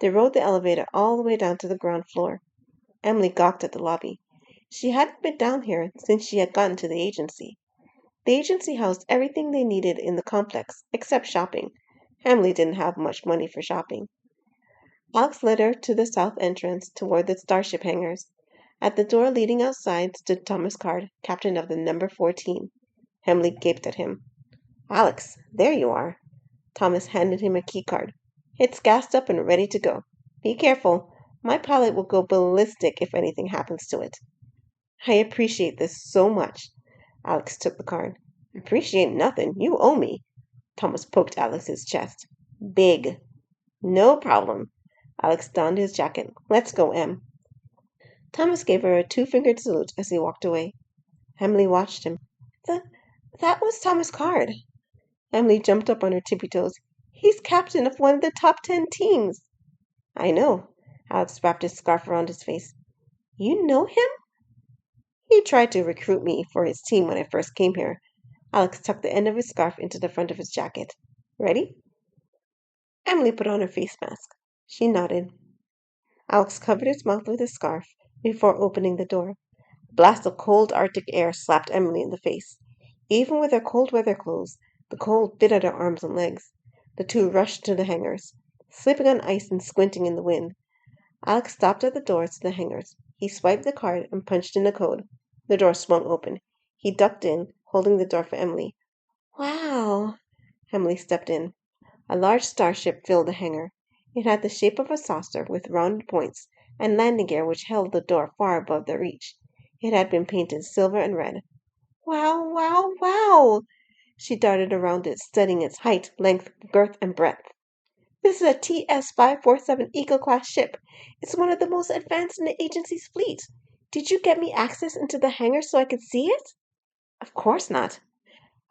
They rode the elevator all the way down to the ground floor. Emily gawked at the lobby. She hadn't been down here since she had gotten to the agency. The agency housed everything they needed in the complex, except shopping. Emily didn't have much money for shopping. Alex led her to the south entrance toward the starship hangars. At the door leading outside stood Thomas Card, captain of the number 4 team. Emily gaped at him. Alex, there you are. Thomas handed him a key card. It's gassed up and ready to go. Be careful. My pilot will go ballistic if anything happens to it. I appreciate this so much. Alex took the card. Appreciate nothing. You owe me. Thomas poked Alex's chest. Big. No problem. Alex donned his jacket. Let's go, Em. Thomas gave her a 2-fingered salute as he walked away. Emily watched him. That was Thomas Card. Emily jumped up on her tippy toes. He's captain of one of the top 10 teams. I know. Alex wrapped his scarf around his face. You know him? He tried to recruit me for his team when I first came here. Alex tucked the end of his scarf into the front of his jacket. Ready? Emily put on her face mask. She nodded. Alex covered his mouth with his scarf before opening the door. A blast of cold Arctic air slapped Emily in the face. Even with her cold weather clothes, the cold bit at her arms and legs. The two rushed to the hangars, slipping on ice and squinting in the wind. Alex stopped at the doors to the hangars. He swiped the card and punched in the code. The door swung open. He ducked in, holding the door for Emily. Wow! Emily stepped in. A large starship filled the hangar. It had the shape of a saucer with rounded points and landing gear which held the door far above their reach. It had been painted silver and red. Wow, wow, wow! She darted around it, studying its height, length, girth, and breadth. This is a TS-547 Eco-class ship. It's one of the most advanced in the agency's fleet. Did you get me access into the hangar so I could see it? Of course not.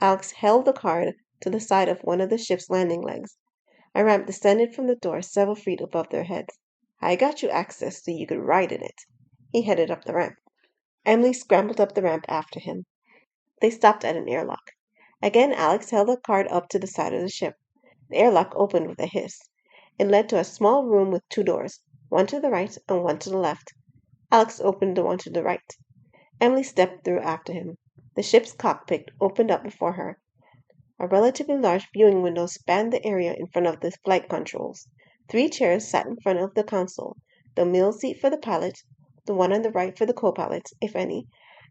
Alex held the card to the side of one of the ship's landing legs. A ramp descended from the door several feet above their heads. I got you access so you could ride in it. He headed up the ramp. Emily scrambled up the ramp after him. They stopped at an airlock. Again, Alex held the card up to the side of the ship. The airlock opened with a hiss. It led to a small room with 2 doors, one to the right and one to the left. Alex opened the one to the right. Emily stepped through after him. The ship's cockpit opened up before her. A relatively large viewing window spanned the area in front of the flight controls. 3 chairs sat in front of the console, the middle seat for the pilot, the one on the right for the co-pilot, if any,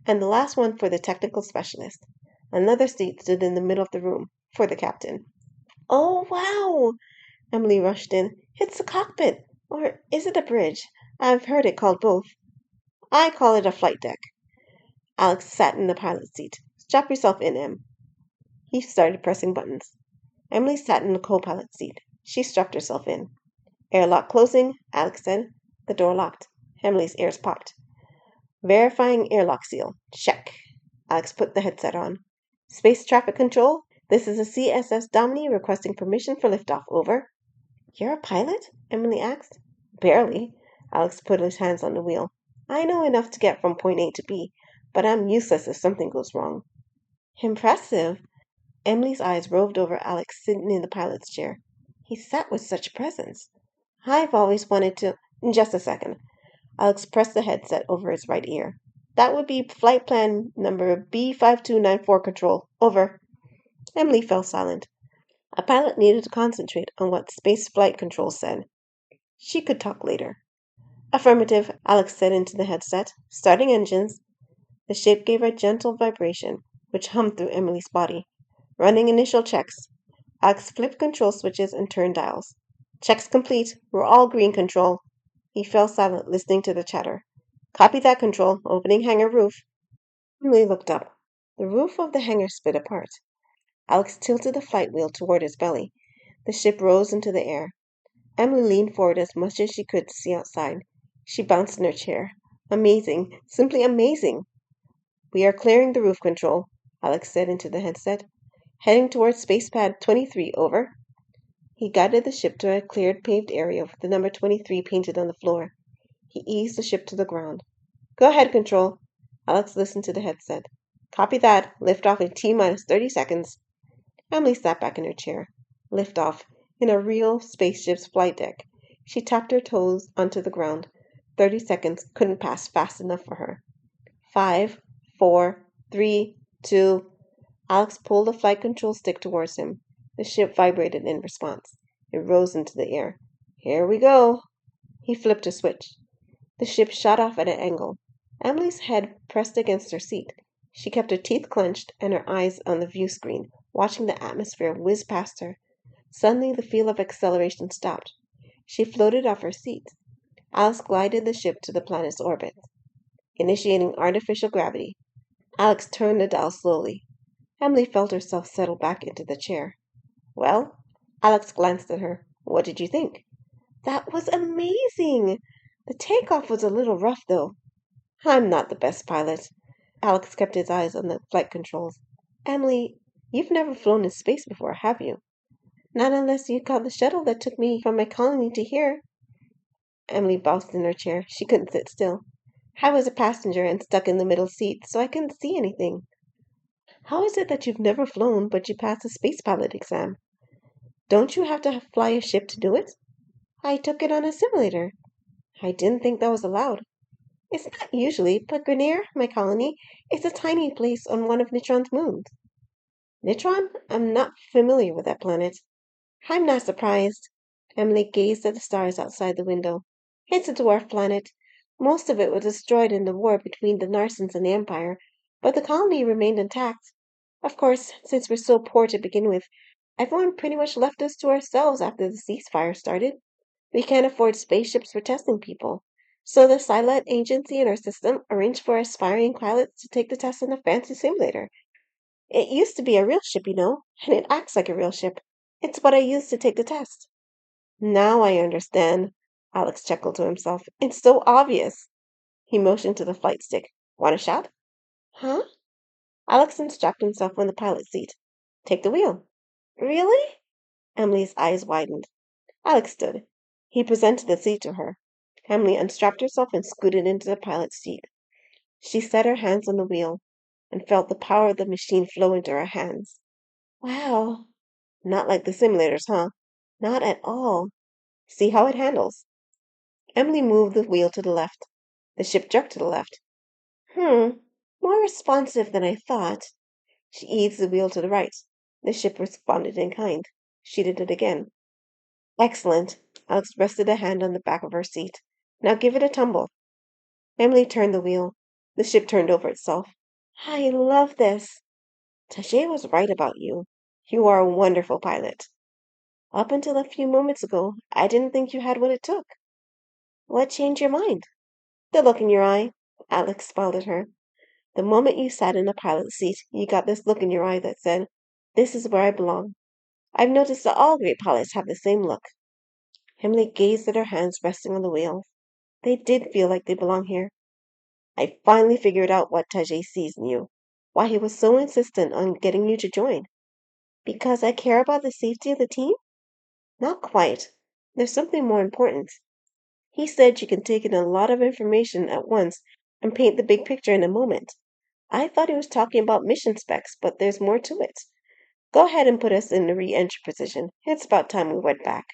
and the last one for the technical specialist. Another seat stood in the middle of the room, for the captain. Oh, wow! Emily rushed in. It's a cockpit. Or is it a bridge? I've heard it called both. I call it a flight deck. Alex sat in the pilot's seat. Strap yourself in, Em. He started pressing buttons. Emily sat in the co-pilot's seat. She strapped herself in. Airlock closing, Alex said. The door locked. Emily's ears popped. Verifying airlock seal. Check. Alex put the headset on. Space traffic control. This is a CSS Domini requesting permission for liftoff. Over. You're a pilot? Emily asked. Barely. Alex put his hands on the wheel. I know enough to get from point A to B, but I'm useless if something goes wrong. Impressive. Emily's eyes roved over Alex sitting in the pilot's chair. He sat with such presence. I've always wanted to. Just a second. Alex pressed the headset over his right ear. That would be flight plan number B5294 control. Over. Emily fell silent. A pilot needed to concentrate on what space flight control said. She could talk later. Affirmative, Alex said into the headset. Starting engines. The ship gave a gentle vibration, which hummed through Emily's body. Running initial checks. Alex flipped control switches and turned dials. Checks complete. We're all green, control. He fell silent, listening to the chatter. Copy that, control. Opening hangar roof. Emily looked up. The roof of the hangar split apart. Alex tilted the flight wheel toward his belly. The ship rose into the air. Emily leaned forward as much as she could to see outside. She bounced in her chair. Amazing. Simply amazing. We are clearing the roof, control, Alex said into the headset. Heading towards spacepad 23, over. He guided the ship to a cleared paved area with the number 23 painted on the floor. He eased the ship to the ground. Go ahead, control. Alex listened to the headset. Copy that. Lift off in T-minus 30 seconds. Emily sat back in her chair. Lift off. In a real spaceship's flight deck. She tapped her toes onto the ground. 30 seconds couldn't pass fast enough for her. 5, 4, 3, 2. Alex pulled the flight control stick towards him. The ship vibrated in response. It rose into the air. Here we go. He flipped a switch. The ship shot off at an angle. Emily's head pressed against her seat. She kept her teeth clenched and her eyes on the view screen, watching the atmosphere whiz past her. Suddenly, the feel of acceleration stopped. She floated off her seat. Alex glided the ship to the planet's orbit. Initiating artificial gravity. Alex turned the dial slowly. Emily felt herself settle back into the chair. Well? Alex glanced at her. What did you think? That was amazing! The takeoff was a little rough, though. I'm not the best pilot. Alex kept his eyes on the flight controls. Emily, you've never flown in space before, have you? Not unless you caught the shuttle that took me from my colony to here. Emily bounced in her chair. She couldn't sit still. I was a passenger and stuck in the middle seat, so I couldn't see anything. How is it that you've never flown, but you passed the space pilot exam? Don't you have to fly a ship to do it? I took it on a simulator. I didn't think that was allowed. It's not usually, but Grenier, my colony, is a tiny place on one of Nitron's moons. Nitron? I'm not familiar with that planet. I'm not surprised. Emily gazed at the stars outside the window. It's a dwarf planet. Most of it was destroyed in the war between the Narsons and the Empire, but the colony remained intact. Of course, since we're so poor to begin with, everyone pretty much left us to ourselves after the ceasefire started. We can't afford spaceships for testing people. So the Silent Agency in our system arranged for aspiring pilots to take the test in a fancy simulator. It used to be a real ship, you know, and it acts like a real ship. It's what I used to take the test. Now I understand, Alex chuckled to himself. It's so obvious. He motioned to the flight stick. Want a shot? Huh? Alex strapped himself on the pilot seat. Take the wheel. Really? Emily's eyes widened. Alex stood. He presented the seat to her. Emily unstrapped herself and scooted into the pilot's seat. She set her hands on the wheel and felt the power of the machine flow into her hands. Wow. Not like the simulators, huh? Not at all. See how it handles. Emily moved the wheel to the left. The ship jerked to the left. More responsive than I thought. She eased the wheel to the right. The ship responded in kind. She did it again. Excellent. Alex rested a hand on the back of her seat. Now give it a tumble. Emily turned the wheel. The ship turned over itself. I love this. Tajay was right about you. You are a wonderful pilot. Up until a few moments ago, I didn't think you had what it took. What changed your mind? The look in your eye. Alex smiled at her. The moment you sat in the pilot's seat, you got this look in your eye that said, this is where I belong. I've noticed that all great pilots have the same look. Emily gazed at her hands resting on the wheel. They did feel like they belong here. I finally figured out what Tajay sees in you. Why he was so insistent on getting you to join. Because I care about the safety of the team? Not quite. There's something more important. He said you can take in a lot of information at once and paint the big picture in a moment. I thought he was talking about mission specs, but there's more to it. Go ahead and put us in the re-entry position. It's about time we went back.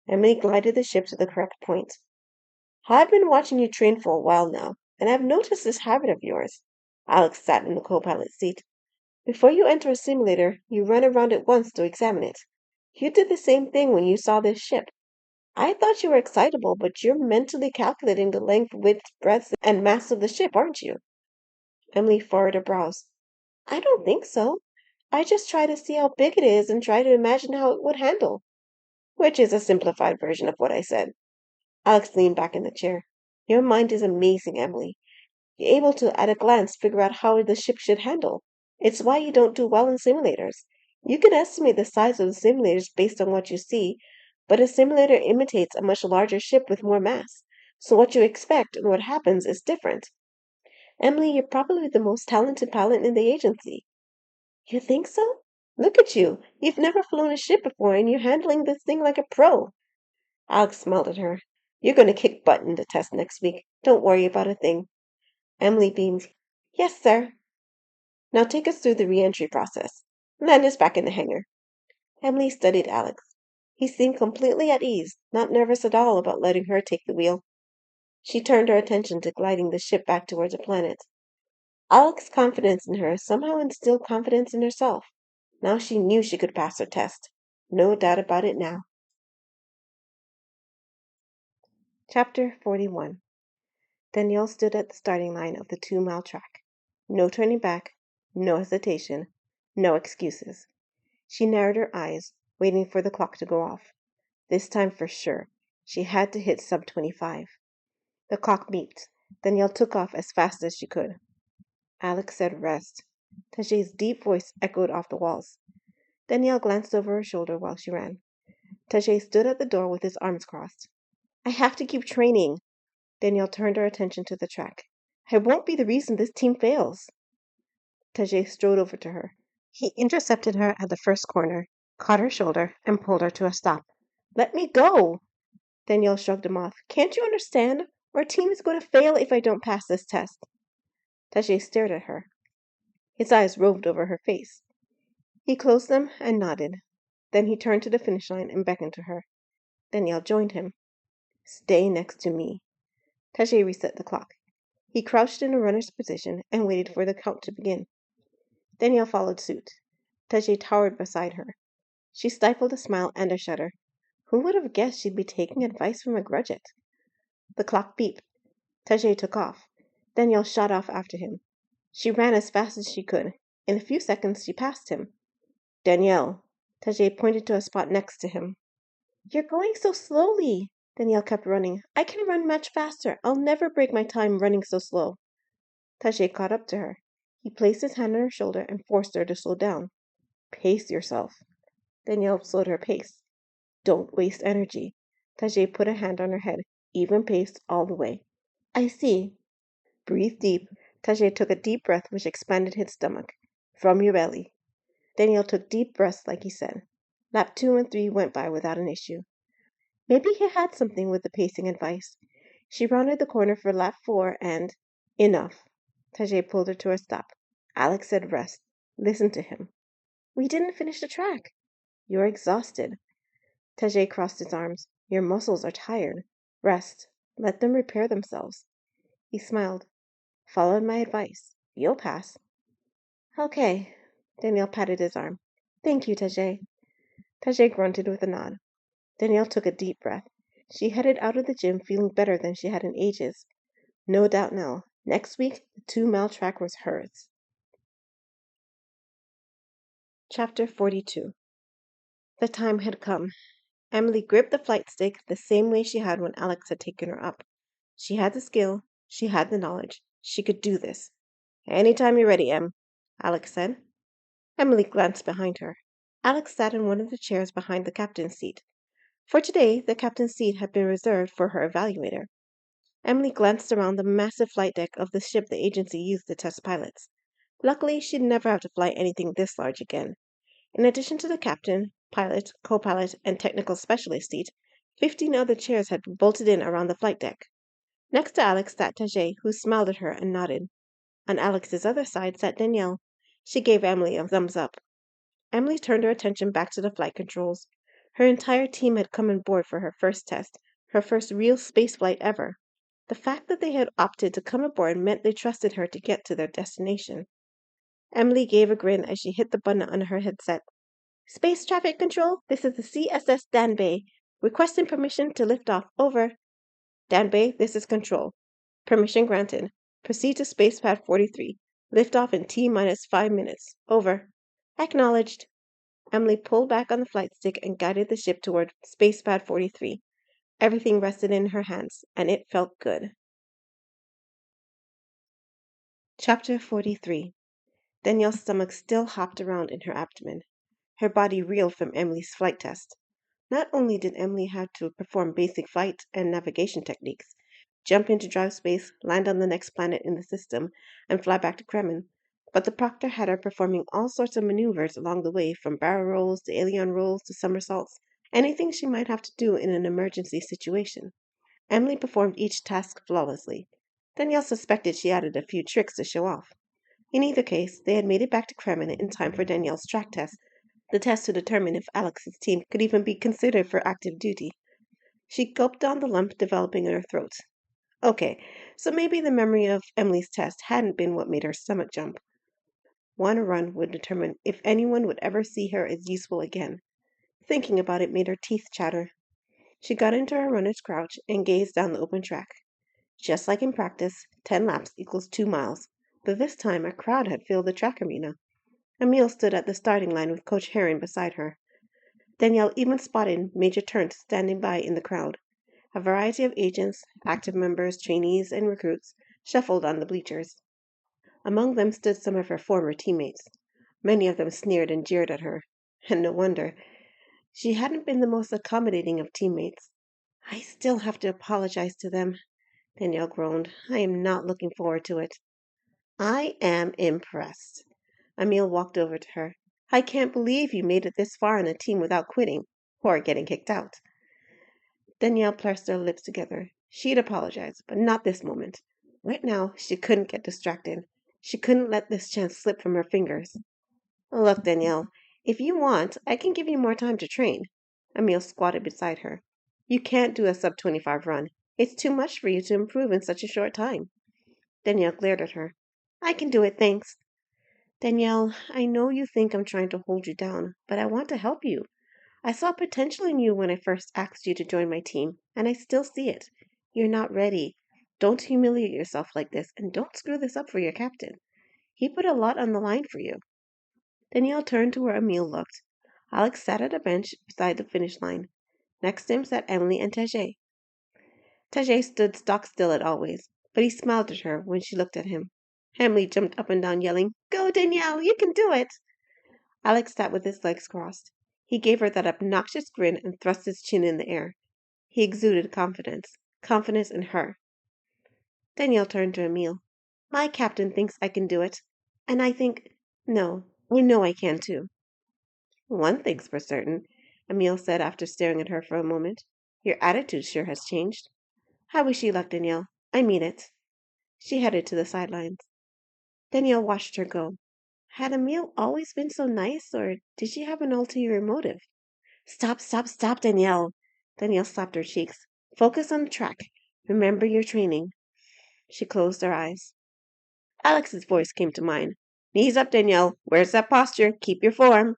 Emily glided the ship to the correct point. I've been watching you train for a while now, and I've noticed this habit of yours. Alex sat in the co-pilot seat. Before you enter a simulator, you run around it once to examine it. You did the same thing when you saw this ship. I thought you were excitable, but you're mentally calculating the length, width, breadth, and mass of the ship, aren't you? Emily furrowed her brows. I don't think so. I just try to see how big it is and try to imagine how it would handle. Which is a simplified version of what I said. Alex leaned back in the chair. Your mind is amazing, Emily. You're able to, at a glance, figure out how the ship should handle. It's why you don't do well in simulators. You can estimate the size of the simulators based on what you see, but a simulator imitates a much larger ship with more mass. So what you expect and what happens is different. Emily, you're probably the most talented pilot in the agency. You think so? Look at you. You've never flown a ship before, and you're handling this thing like a pro. Alex smiled at her. You're going to kick butt in the test next week. Don't worry about a thing. Emily beamed. Yes, sir. Now take us through the re-entry process. Land us back in the hangar. Emily studied Alex. He seemed completely at ease, not nervous at all about letting her take the wheel. She turned her attention to gliding the ship back towards the planet. Alex's confidence in her somehow instilled confidence in herself. Now she knew she could pass her test. No doubt about it now. Chapter 41. Danielle stood at the starting line of the 2-mile track. No turning back, no hesitation, no excuses. She narrowed her eyes, waiting for the clock to go off. This time for sure, she had to hit sub 25. The clock beeped. Danielle took off as fast as she could. Alex said rest. Tajay's deep voice echoed off the walls. Danielle glanced over her shoulder while she ran. Tajay stood at the door with his arms crossed. I have to keep training. Danielle turned her attention to the track. I won't be the reason this team fails. Tajay strode over to her. He intercepted her at the first corner, caught her shoulder, and pulled her to a stop. Let me go! Danielle shrugged him off. Can't you understand? Our team is going to fail if I don't pass this test. Tajay stared at her. His eyes roved over her face. He closed them and nodded. Then he turned to the finish line and beckoned to her. Danielle joined him. Stay next to me. Tajay reset the clock. He crouched in a runner's position and waited for the count to begin. Danielle followed suit. Tajay towered beside her. She stifled a smile and a shudder. Who would have guessed she'd be taking advice from a grudget? The clock beeped. Tajay took off. Danielle shot off after him. She ran as fast as she could. In a few seconds, she passed him. Danielle. Tajay pointed to a spot next to him. You're going so slowly. Danielle kept running. I can run much faster. I'll never break my time running so slow. Tajay caught up to her. He placed his hand on her shoulder and forced her to slow down. Pace yourself. Danielle slowed her pace. Don't waste energy. Tajay put a hand on her head. Even pace all the way. I see. Breathe deep. Tajay took a deep breath which expanded his stomach. From your belly. Danielle took deep breaths like he said. Lap 2 and 3 went by without an issue. Maybe he had something with the pacing advice. She rounded the corner for lap 4 and... Enough. Tajay pulled her to a stop. Alex said rest. Listen to him. We didn't finish the track. You're exhausted. Tajay crossed his arms. Your muscles are tired. Rest. Let them repair themselves. He smiled. Follow my advice. You'll pass. Okay. Danielle patted his arm. Thank you, Tajay. Tajay grunted with a nod. Danielle took a deep breath. She headed out of the gym feeling better than she had in ages. No doubt now. Next week, the 2-mile track was hers. Chapter 42. The time had come. Emily gripped the flight stick the same way she had when Alex had taken her up. She had the skill. She had the knowledge. She could do this. Anytime you're ready, Em, Alex said. Emily glanced behind her. Alex sat in one of the chairs behind the captain's seat. For today, the captain's seat had been reserved for her evaluator. Emily glanced around the massive flight deck of the ship the agency used to test pilots. Luckily, she'd never have to fly anything this large again. In addition to the captain, pilot, co-pilot, and technical specialist seat, 15 other chairs had been bolted in around the flight deck. Next to Alex sat Tajay, who smiled at her and nodded. On Alex's other side sat Danielle. She gave Emily a thumbs up. Emily turned her attention back to the flight controls. Her entire team had come on board for her first test, her first real space flight ever. The fact that they had opted to come aboard meant they trusted her to get to their destination. Emily gave a grin as she hit the button on her headset. Space Traffic Control, this is the CSS Danbay. Requesting permission to lift off. Over. Danbay, this is Control. Permission granted. Proceed to Spacepad 43. Lift off in T-minus 5 minutes. Over. Acknowledged. Emily pulled back on the flight stick and guided the ship toward Spacepad 43. Everything rested in her hands, and it felt good. Chapter 43. Danielle's stomach still hopped around in her abdomen. Her body reeled from Emily's flight test. Not only did Emily have to perform basic flight and navigation techniques, jump into drive space, land on the next planet in the system, and fly back to Kremen, but the proctor had her performing all sorts of maneuvers along the way, from barrel rolls to alien rolls to somersaults, anything she might have to do in an emergency situation. Emily performed each task flawlessly. Danielle suspected she added a few tricks to show off. In either case, they had made it back to Kremen in time for Danielle's track test, the test to determine if Alex's team could even be considered for active duty. She gulped down the lump developing in her throat. Okay, so maybe the memory of Emily's test hadn't been what made her stomach jump. One run would determine if anyone would ever see her as useful again. Thinking about it made her teeth chatter. She got into her runner's crouch and gazed down the open track. Just like in practice, 10 laps equals 2 miles, but this time a crowd had filled the track arena. Emile stood at the starting line with Coach Heron beside her. Danielle even spotted Major Turnt standing by in the crowd. A variety of agents, active members, trainees, and recruits shuffled on the bleachers. Among them stood some of her former teammates. Many of them sneered and jeered at her. And no wonder. She hadn't been the most accommodating of teammates. I still have to apologize to them, Danielle groaned. I am not looking forward to it. I am impressed. Emile walked over to her. I can't believe you made it this far on a team without quitting, or getting kicked out. Danielle pursed her lips together. She'd apologize, but not this moment. Right now, she couldn't get distracted. She couldn't let this chance slip from her fingers. Look, Danielle, if you want, I can give you more time to train. Emile squatted beside her. You can't do a sub-25 run. It's too much for you to improve in such a short time. Danielle glared at her. I can do it, thanks. Danielle, I know you think I'm trying to hold you down, but I want to help you. I saw potential in you when I first asked you to join my team, and I still see it. You're not ready. Don't humiliate yourself like this, and don't screw this up for your captain. He put a lot on the line for you. Danielle turned to where Emile looked. Alex sat at a bench beside the finish line. Next to him sat Emily and Tajay. Tajay stood stock still as always, but he smiled at her when she looked at him. Emily jumped up and down, yelling, Go, Danielle! You can do it! Alex sat with his legs crossed. He gave her that obnoxious grin and thrust his chin in the air. He exuded confidence. Confidence in her. Danielle turned to Emile. My captain thinks I can do it. And I think... No, I know I can too. One thing's for certain, Emile said after staring at her for a moment. Your attitude sure has changed. I wish you luck, Danielle. I mean it. She headed to the sidelines. Danielle watched her go. Had Emile always been so nice, or did she have an ulterior motive? Stop, stop, stop, Danielle. Danielle slapped her cheeks. Focus on the track. Remember your training. She closed her eyes. Alex's voice came to mind. Knees up, Danielle. Where's that posture? Keep your form.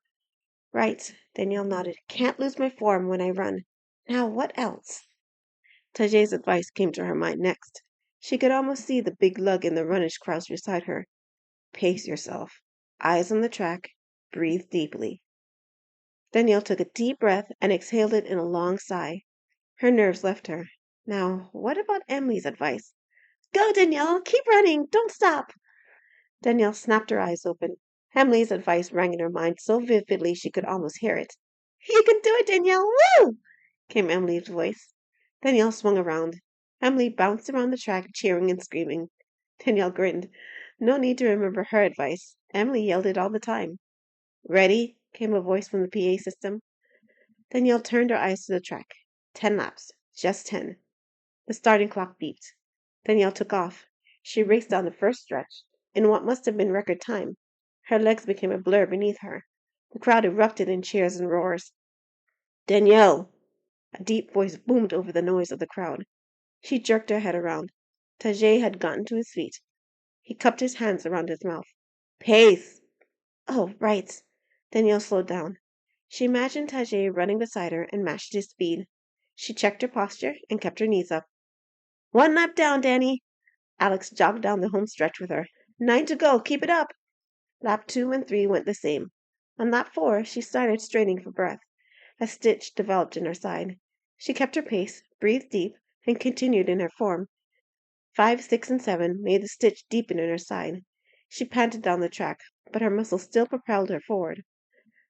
Right, Danielle nodded. Can't lose my form when I run. Now, what else? Tajay's advice came to her mind next. She could almost see the big lug in the runner's crouch beside her. Pace yourself. Eyes on the track. Breathe deeply. Danielle took a deep breath and exhaled it in a long sigh. Her nerves left her. Now, what about Emily's advice? Go, Danielle! Keep running! Don't stop! Danielle snapped her eyes open. Emily's advice rang in her mind so vividly she could almost hear it. You can do it, Danielle! Woo! Came Emily's voice. Danielle swung around. Emily bounced around the track, cheering and screaming. Danielle grinned. No need to remember her advice. Emily yelled it all the time. Ready? Came a voice from the PA system. Danielle turned her eyes to the track. 10 laps. Just 10. The starting clock beeped. Danielle took off. She raced down the first stretch in what must have been record time. Her legs became a blur beneath her. The crowd erupted in cheers and roars. Danielle! A deep voice boomed over the noise of the crowd. She jerked her head around. Tajay had gotten to his feet. He cupped his hands around his mouth. Pace! Oh, right. Danielle slowed down. She imagined Tajay running beside her and matched his speed. She checked her posture and kept her knees up. 1 lap down, Danny. Alex jogged down the home stretch with her. 9 to go. Keep it up. Lap 2 and 3 went the same. On lap 4, she started straining for breath. A stitch developed in her side. She kept her pace, breathed deep, and continued in her form. 5, 6, and 7 made the stitch deepen in her side. She panted down the track, but her muscles still propelled her forward.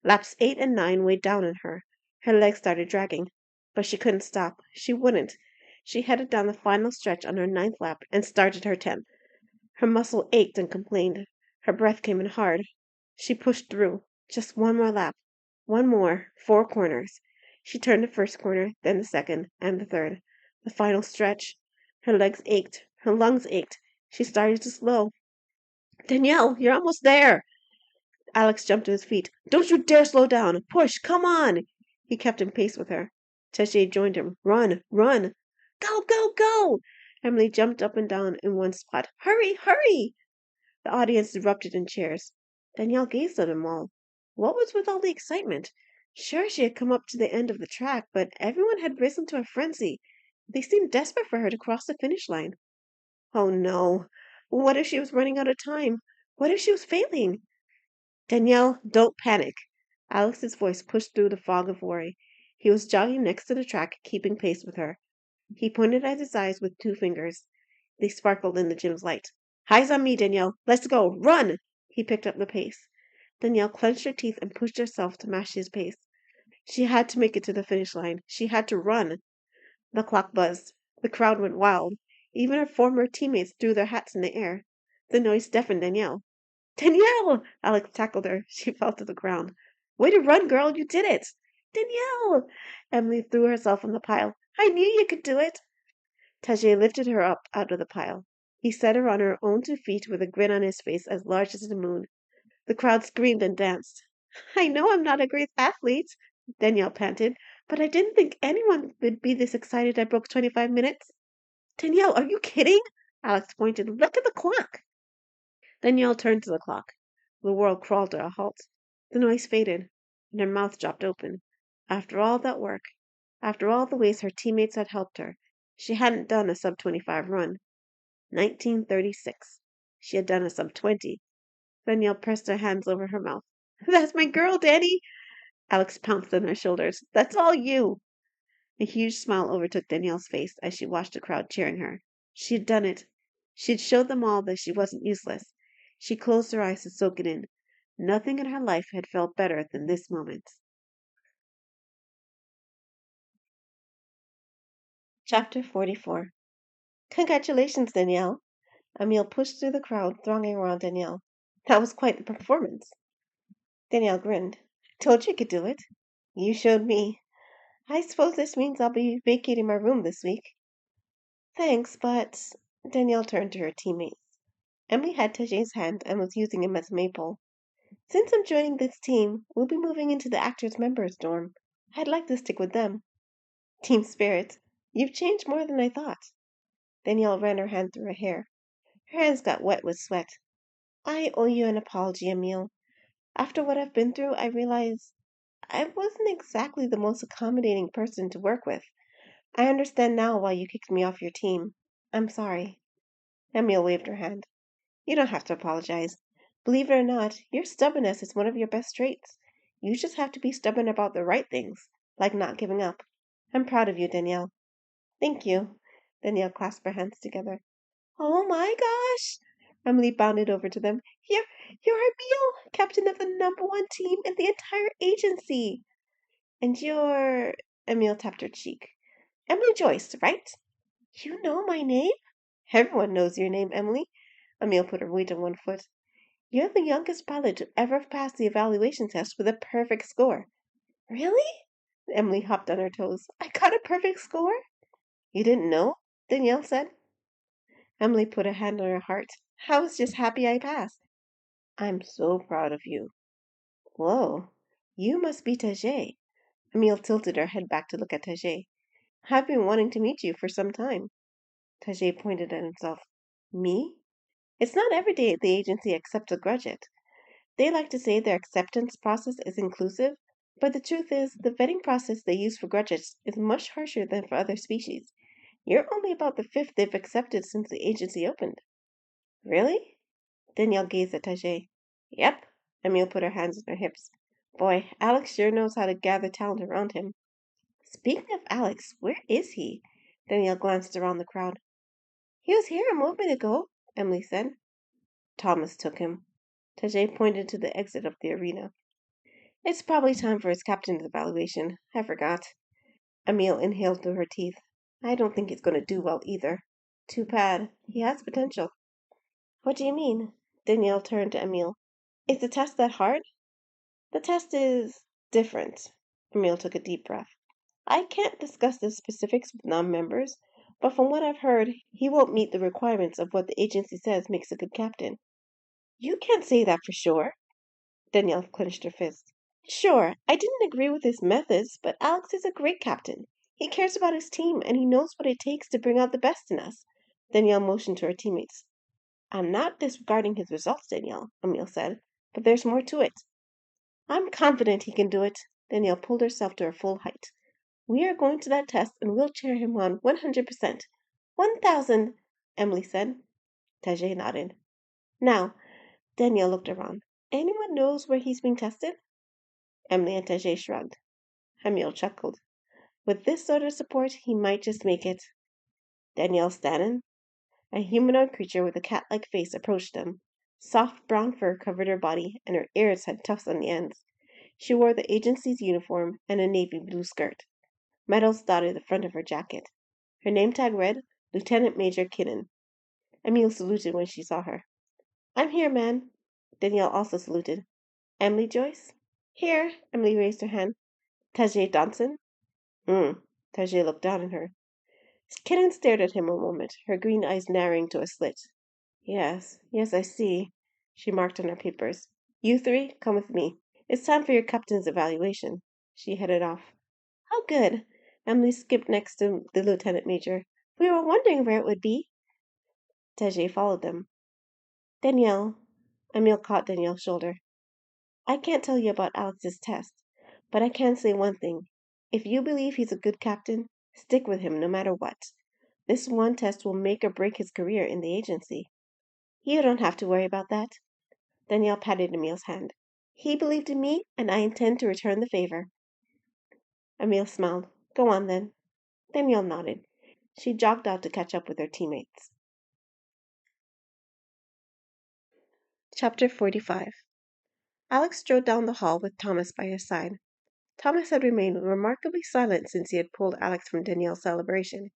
Laps 8 and 9 weighed down on her. Her legs started dragging, but she couldn't stop. She wouldn't. She headed down the final stretch on her 9th lap and started her 10th. Her muscle ached and complained. Her breath came in hard. She pushed through. Just 1 more lap. 1 more. 4 corners. She turned the first corner, then the second, and the third. The final stretch. Her legs ached. Her lungs ached. She started to slow. Danielle, you're almost there. Alex jumped to his feet. Don't you dare slow down. Push. Come on. He kept in pace with her. Tajay joined him. Run. Run. Go, go, go. Emily jumped up and down in one spot. Hurry, hurry. The audience erupted in cheers. Danielle gazed at them all. What was with all the excitement? Sure, she had come up to the end of the track, but everyone had risen to a frenzy. They seemed desperate for her to cross the finish line. Oh no. What if she was running out of time? What if she was failing? Danielle, don't panic. Alex's voice pushed through the fog of worry. He was jogging next to the track, keeping pace with her. He pointed at his eyes with 2 fingers. They sparkled in the gym's light. Eyes on me, Danielle. Let's go. Run! He picked up the pace. Danielle clenched her teeth and pushed herself to match his pace. She had to make it to the finish line. She had to run. The clock buzzed. The crowd went wild. Even her former teammates threw their hats in the air. The noise deafened Danielle. Danielle! Alex tackled her. She fell to the ground. Way to run, girl. You did it. Danielle! Emily threw herself on the pile. I knew you could do it. Tajay lifted her up out of the pile. He set her on her own 2 feet with a grin on his face as large as the moon. The crowd screamed and danced. I know I'm not a great athlete, Danielle panted, but I didn't think anyone would be this excited I broke 25 minutes. Danielle, are you kidding? Alex pointed. Look at the clock. Danielle turned to the clock. The world crawled to a halt. The noise faded, and her mouth dropped open. After all that work, after all the ways her teammates had helped her, she hadn't done a sub-25 run. 1936. She had done a sub-20. Danielle pressed her hands over her mouth. That's my girl, Danny! Alex pounced on her shoulders. That's all you! A huge smile overtook Danielle's face as she watched the crowd cheering her. She had done it. She had showed them all that she wasn't useless. She closed her eyes to soak it in. Nothing in her life had felt better than this moment. Chapter 44. Congratulations, Danielle. Emile pushed through the crowd thronging around Danielle. That was quite the performance. Danielle grinned. Told you could do it. You showed me. I suppose this means I'll be vacating my room this week. Thanks, but... Danielle turned to her teammates. Emily had Tajay's hand and was using him as a maypole. Since I'm joining this team, we'll be moving into the actors' members' dorm. I'd like to stick with them. Team spirit. You've changed more than I thought. Danielle ran her hand through her hair. Her hands got wet with sweat. I owe you an apology, Emile. After what I've been through, I realize I wasn't exactly the most accommodating person to work with. I understand now why you kicked me off your team. I'm sorry. Emile waved her hand. You don't have to apologize. Believe it or not, your stubbornness is one of your best traits. You just have to be stubborn about the right things, like not giving up. I'm proud of you, Danielle. Thank you. Danielle clasped her hands together. Oh my gosh! Emily bounded over to them. You're Emile, captain of the #1 team in the entire agency. And you're... Emile tapped her cheek. Emily Joyce, right? You know my name? Everyone knows your name, Emily. Emile put her weight on one foot. You're the youngest pilot to ever pass the evaluation test with a perfect score. Really? Emily hopped on her toes. I got a perfect score? You didn't know? Danielle said. Emily put a hand on her heart. I was just happy I passed. I'm so proud of you. Whoa, you must be Tajay. Emile tilted her head back to look at Tajay. I've been wanting to meet you for some time. Tajay pointed at himself. Me? It's not every day the agency accepts a graduate. They like to say their acceptance process is inclusive, but the truth is the vetting process they use for graduates is much harsher than for other species. You're only about the fifth they've accepted since the agency opened. Really? Danielle gazed at Tajay. Yep. Emile put her hands on her hips. Boy, Alex sure knows how to gather talent around him. Speaking of Alex, where is he? Danielle glanced around the crowd. He was here a moment ago, Emily said. Thomas took him. Tajay pointed to the exit of the arena. It's probably time for his captain's evaluation. I forgot. Emile inhaled through her teeth. I don't think he's going to do well either. Too bad. He has potential. What do you mean? Danielle turned to Emile. Is the test that hard? The test is different. Emile took a deep breath. I can't discuss the specifics with non-members, but from what I've heard, he won't meet the requirements of what the agency says makes a good captain. You can't say that for sure. Danielle clenched her fist. Sure, I didn't agree with his methods, but Alex is a great captain. He cares about his team, and he knows what it takes to bring out the best in us. Danielle motioned to her teammates. I'm not disregarding his results, Danielle, Emile said, but there's more to it. I'm confident he can do it. Danielle pulled herself to her full height. We are going to that test, and we'll cheer him on 100%. 1,000, Emily said. Tajay nodded. Now, Danielle looked around. Anyone knows where he's being tested? Emily and Tajay shrugged. Emile chuckled. With this sort of support, he might just make it. Danielle Stanon, a humanoid creature with a cat-like face, approached them. Soft brown fur covered her body, and her ears had tufts on the ends. She wore the agency's uniform and a navy blue skirt. Medals dotted the front of her jacket. Her name tag read, Lieutenant Major Kinnan. Emile saluted when she saw her. I'm here, man. Danielle also saluted. Emily Joyce? Here. Emily raised her hand. Tajay Donson? Tajay looked down at her. Kinnan stared at him a moment, her green eyes narrowing to a slit. Yes, I see. She marked on her papers. You three, come with me. It's time for your captain's evaluation. She headed off. How good. Emily skipped next to the lieutenant major. We were wondering where it would be. Tajay followed them. Danielle. Emile caught Danielle's shoulder. I can't tell you about Alex's test, but I can say one thing. If you believe he's a good captain, stick with him no matter what. This one test will make or break his career in the agency. You don't have to worry about that. Danielle patted Emile's hand. He believed in me, and I intend to return the favor. Emile smiled. Go on, then. Danielle nodded. She jogged out to catch up with her teammates. Chapter 45. Alex strode down the hall with Thomas by his side. Thomas had remained remarkably silent since he had pulled Alex from Danielle's celebration.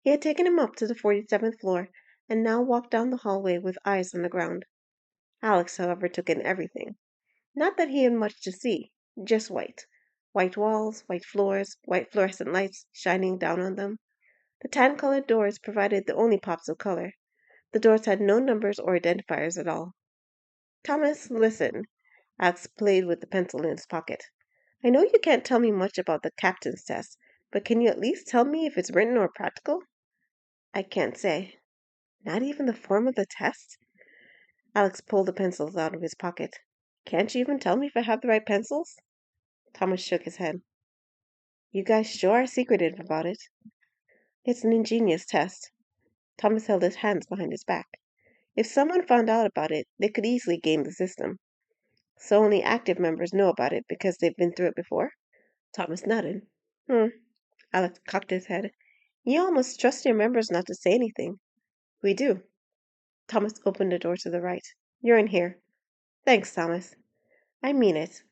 He had taken him up to the 47th floor, and now walked down the hallway with eyes on the ground. Alex, however, took in everything. Not that he had much to see, just white. White walls, white floors, white fluorescent lights shining down on them. The tan-colored doors provided the only pops of color. The doors had no numbers or identifiers at all. Thomas, listen. Alex played with the pencil in his pocket. I know you can't tell me much about the captain's test, but can you at least tell me if it's written or practical? I can't say. Not even the form of the test? Alex pulled the pencils out of his pocket. Can't you even tell me if I have the right pencils? Thomas shook his head. You guys sure are secretive about it. It's an ingenious test. Thomas held his hands behind his back. If someone found out about it, they could easily game the system. So only active members know about it because they've been through it before? Thomas nodded. Alex cocked his head. You almost trust your members not to say anything. We do. Thomas opened the door to the right. You're in here. Thanks, Thomas. I mean it.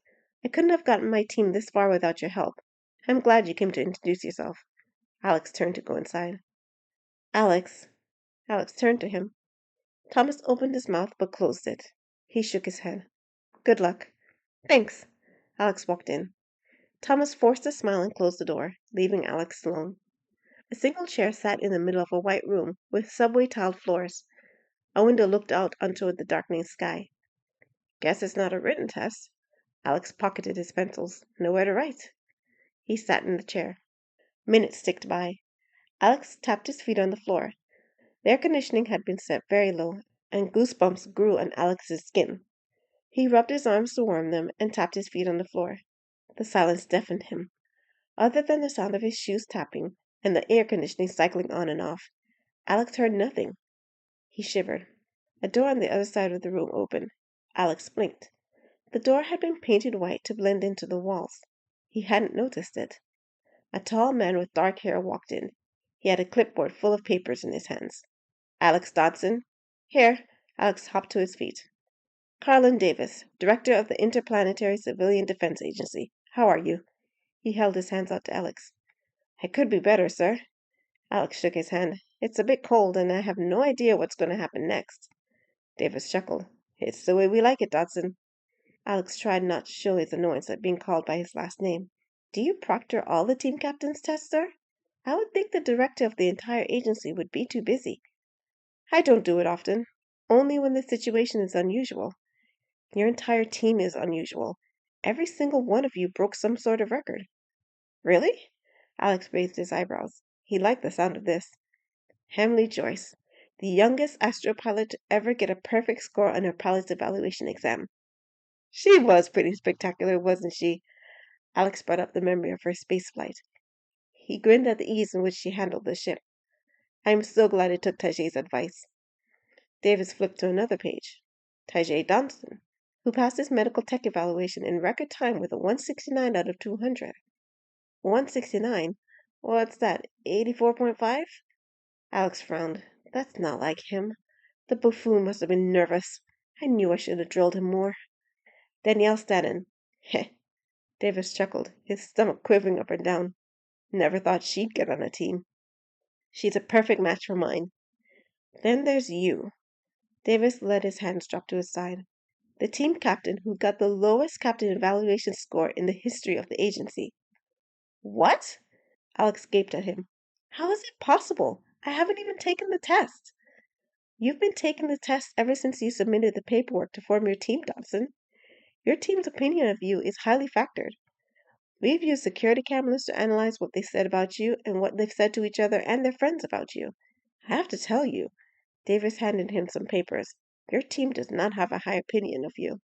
I couldn't have gotten my team this far without your help. I'm glad you came to introduce yourself. Alex turned to go inside. Alex turned to him. Thomas opened his mouth but closed it. He shook his head. Good luck. Thanks. Alex walked in. Thomas forced a smile and closed the door, leaving Alex alone. A single chair sat in the middle of a white room with subway tiled floors. A window looked out onto the darkening sky. Guess it's not a written test. Alex pocketed his pencils. Nowhere to write. He sat in the chair. Minutes ticked by. Alex tapped his feet on the floor. The air conditioning had been set very low, and goosebumps grew on Alex's skin. He rubbed his arms to warm them and tapped his feet on the floor. The silence deafened him. Other than the sound of his shoes tapping and the air conditioning cycling on and off, Alex heard nothing. He shivered. A door on the other side of the room opened. Alex blinked. The door had been painted white to blend into the walls. He hadn't noticed it. A tall man with dark hair walked in. He had a clipboard full of papers in his hands. Alex Donson? Here. Alex hopped to his feet. Carlin Davis, Director of the Interplanetary Civilian Defense Agency. How are you? He held his hands out to Alex. I could be better, sir. Alex shook his hand. It's a bit cold, and I have no idea what's going to happen next. Davis chuckled. It's the way we like it, Dodson. Alex tried not to show his annoyance at being called by his last name. Do you proctor all the team captain's tests, sir? I would think the director of the entire agency would be too busy. I don't do it often. Only when the situation is unusual. Your entire team is unusual. Every single one of you broke some sort of record. Really? Alex raised his eyebrows. He liked the sound of this. Hemley Joyce, the youngest astropilot to ever get a perfect score on her pilot's evaluation exam. She was pretty spectacular, wasn't she? Alex brought up the memory of her space flight. He grinned at the ease in which she handled the ship. I'm so glad I took Tajay's advice. Davis flipped to another page. Tajay Donson, who passed his medical tech evaluation in record time with a 169 out of 200. 169? What's that, 84.5? Alex frowned. That's not like him. The buffoon must have been nervous. I knew I should have drilled him more. Danielle Stanon. Heh. Davis chuckled, his stomach quivering up and down. Never thought she'd get on a team. She's a perfect match for mine. Then there's you. Davis let his hands drop to his side. The team captain who got the lowest captain evaluation score in the history of the agency. What? Alex gaped at him. How is it possible? I haven't even taken the test. You've been taking the test ever since you submitted the paperwork to form your team, Donson. Your team's opinion of you is highly factored. We've used security cameras to analyze what they said about you and what they've said to each other and their friends about you. I have to tell you, Davis handed him some papers. Your team does not have a high opinion of you.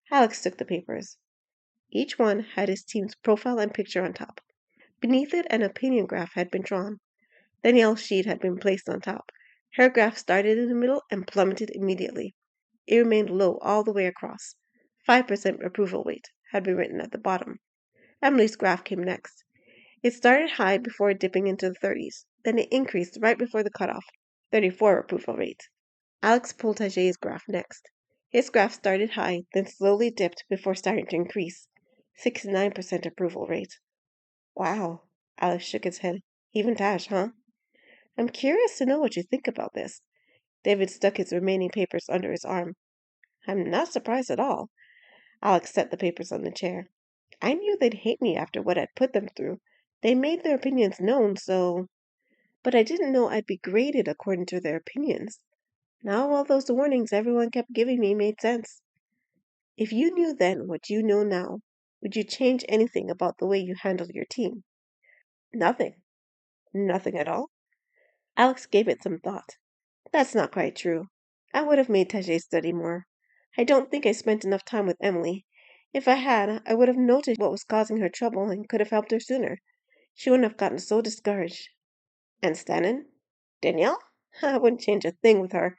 Alex took the papers. Each one had his team's profile and picture on top. Beneath it, an opinion graph had been drawn. Danielle's sheet had been placed on top. Her graph started in the middle and plummeted immediately. It remained low all the way across. 5% approval rate had been written at the bottom. Emily's graph came next. It started high before dipping into the 30s. Then it increased right before the cutoff. 34 approval rate. Alex pulled Tajay's graph next. His graph started high, then slowly dipped before starting to increase. 69% approval rate. Wow. Alex shook his head. Even Taj, huh? I'm curious to know what you think about this. David stuck his remaining papers under his arm. I'm not surprised at all. Alex set the papers on the chair. I knew they'd hate me after what I'd put them through. They made their opinions known, so... But I didn't know I'd be graded according to their opinions. Now all those warnings everyone kept giving me made sense. If you knew then what you know now, would you change anything about the way you handled your team? Nothing. Nothing at all? Alex gave it some thought. That's not quite true. I would have made Tajay study more. I don't think I spent enough time with Emily. If I had, I would have noticed what was causing her trouble and could have helped her sooner. She wouldn't have gotten so discouraged. And Stanon? Danielle? I wouldn't change a thing with her.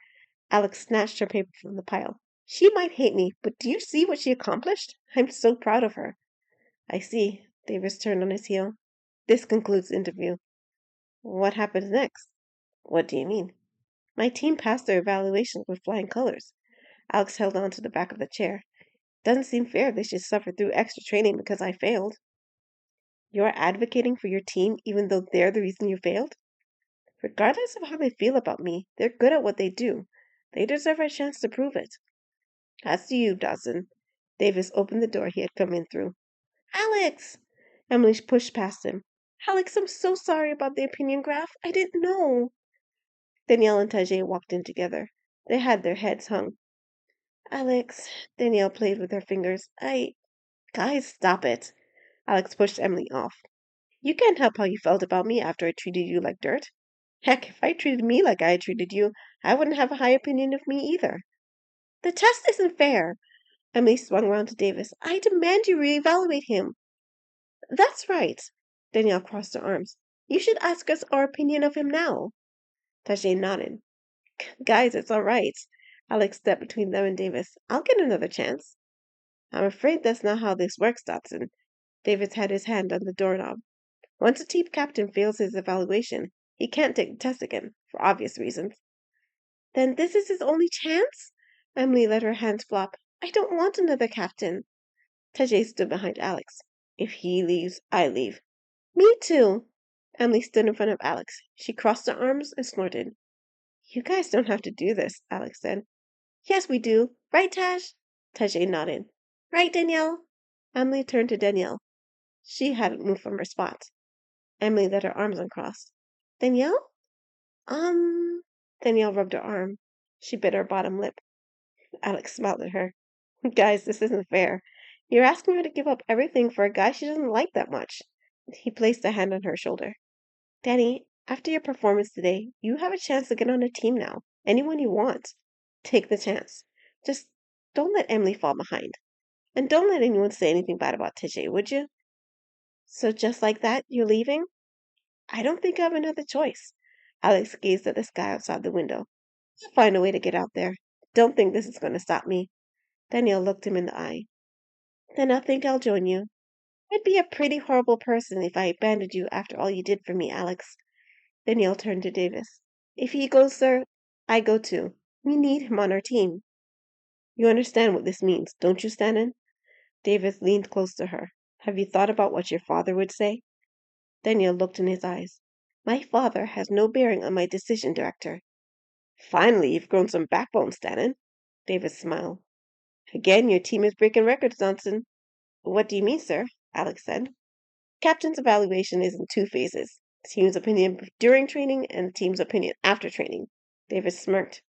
Alex snatched her paper from the pile. She might hate me, but do you see what she accomplished? I'm so proud of her. I see. Davis turned on his heel. This concludes the interview. What happens next? What do you mean? My team passed their evaluations with flying colors. Alex held on to the back of the chair. Doesn't seem fair they should suffer through extra training because I failed. You're advocating for your team even though they're the reason you failed? Regardless of how they feel about me, they're good at what they do. They deserve a chance to prove it. As to you, Dawson. Davis opened the door he had come in through. Alex! Emily pushed past him. Alex, I'm so sorry about the opinion graph. I didn't know. Danielle and Tajay walked in together. They had their heads hung. Alex, Danielle played with her fingers. Guys, stop it. Alex pushed Emily off. You can't help how you felt about me after I treated you like dirt. Heck, if I treated me like I had treated you, I wouldn't have a high opinion of me either. The test isn't fair. Emily swung round to Davis. I demand you reevaluate him. That's right. Danielle crossed her arms. You should ask us our opinion of him now. Tajay nodded. Guys, it's all right. Alex stepped between them and Davis. I'll get another chance. I'm afraid that's not how this works, Dotson. Davis had his hand on the doorknob. Once a team captain fails his evaluation, he can't take the test again, for obvious reasons. Then this is his only chance? Emily let her hands flop. I don't want another captain. Tajay stood behind Alex. If he leaves, I leave. Me too. Emily stood in front of Alex. She crossed her arms and snorted. You guys don't have to do this, Alex said. Yes, we do. Right, Taj? Tajay nodded. Right, Danielle? Emily turned to Danielle. She hadn't moved from her spot. Emily let her arms uncrossed. Danielle? Danielle rubbed her arm. She bit her bottom lip. Alex smiled at her. Guys, this isn't fair. You're asking her to give up everything for a guy she doesn't like that much. He placed a hand on her shoulder. Danny, after your performance today, you have a chance to get on a team now. Anyone you want. Take the chance. Just don't let Emily fall behind. And don't let anyone say anything bad about Tajay, would you? So just like that, you're leaving? I don't think I have another choice. Alex gazed at the sky outside the window. I'll find a way to get out there. Don't think this is going to stop me. Danielle looked him in the eye. Then I think I'll join you. I'd be a pretty horrible person if I abandoned you after all you did for me, Alex. Danielle turned to Davis. If he goes, sir, I go too. We need him on our team. You understand what this means, don't you, Stanon? Davis leaned close to her. Have you thought about what your father would say? Danielle looked in his eyes. My father has no bearing on my decision, Director. Finally, you've grown some backbone, Stanon. Davis smiled. Again, your team is breaking records, Donson. What do you mean, sir? Alex said. Captain's evaluation is in 2 phases. Team's opinion during training and team's opinion after training. Davis smirked.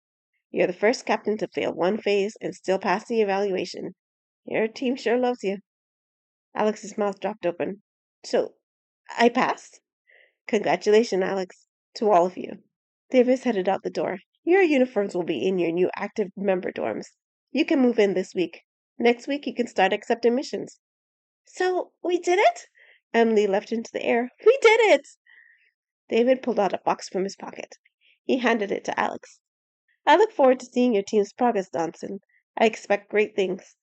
You're the first captain to fail 1 phase and still pass the evaluation. Your team sure loves you. Alex's mouth dropped open. So, I passed? Congratulations, Alex. To all of you. Davis headed out the door. Your uniforms will be in your new active member dorms. You can move in this week. Next week, you can start accepting missions. So, we did it? Emily leapt into the air. We did it! David pulled out a box from his pocket. He handed it to Alex. I look forward to seeing your team's progress, Donson. I expect great things.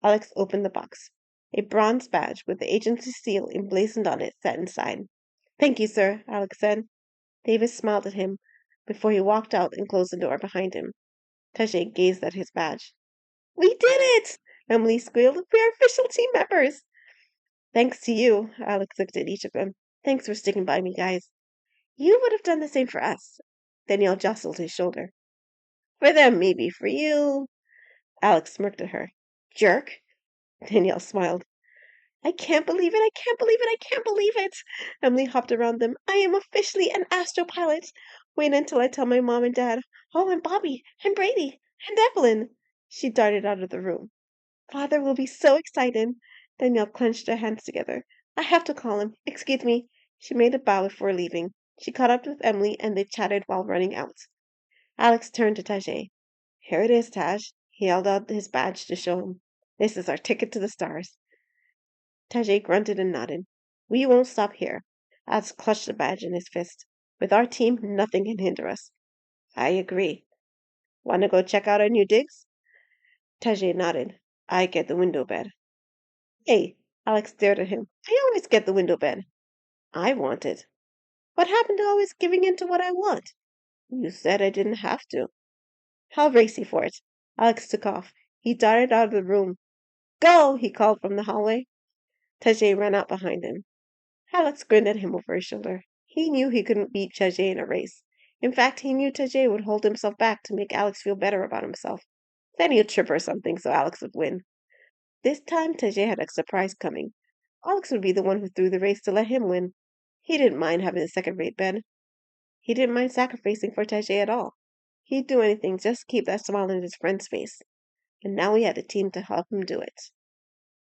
Alex opened the box. A bronze badge with the agency seal emblazoned on it sat inside. Thank you, sir, Alex said. Davis smiled at him before he walked out and closed the door behind him. Tajay gazed at his badge. We did it! Emily squealed. We're official team members! Thanks to you, Alex looked at each of them. Thanks for sticking by me, guys. You would have done the same for us. Danielle jostled his shoulder. For them, maybe. For you... Alex smirked at her. Jerk. Danielle smiled. I can't believe it, I can't believe it, I can't believe it. Emily hopped around them. I am officially an astropilot. Wait until I tell my mom and dad. Oh, and Bobby, and Brady, and Evelyn. She darted out of the room. Father will be so excited. Danielle clenched her hands together. I have to call him. Excuse me. She made a bow before leaving. She caught up with Emily and they chatted while running out. Alex turned to Tajay. Here it is, Taj. He held out his badge to show him. This is our ticket to the stars. Tajay grunted and nodded. We won't stop here. Alex clutched the badge in his fist. With our team, nothing can hinder us. I agree. Want to go check out our new digs? Tajay nodded. I get the window bed. Hey, Alex stared at him. I always get the window bed. I want it. What happened to always giving in to what I want? You said I didn't have to. I'll race you for it. Alex took off. He darted out of the room. Go, he called from the hallway. Tajay ran out behind him. Alex grinned at him over his shoulder. He knew he couldn't beat Tajay in a race. In fact, he knew Tajay would hold himself back to make Alex feel better about himself. Then he'd trip or something so Alex would win. This time, Tajay had a surprise coming. Alex would be the one who threw the race to let him win. He didn't mind having a second-rate bed. He didn't mind sacrificing for Tajay at all. He'd do anything just to keep that smile on his friend's face. And now he had a team to help him do it.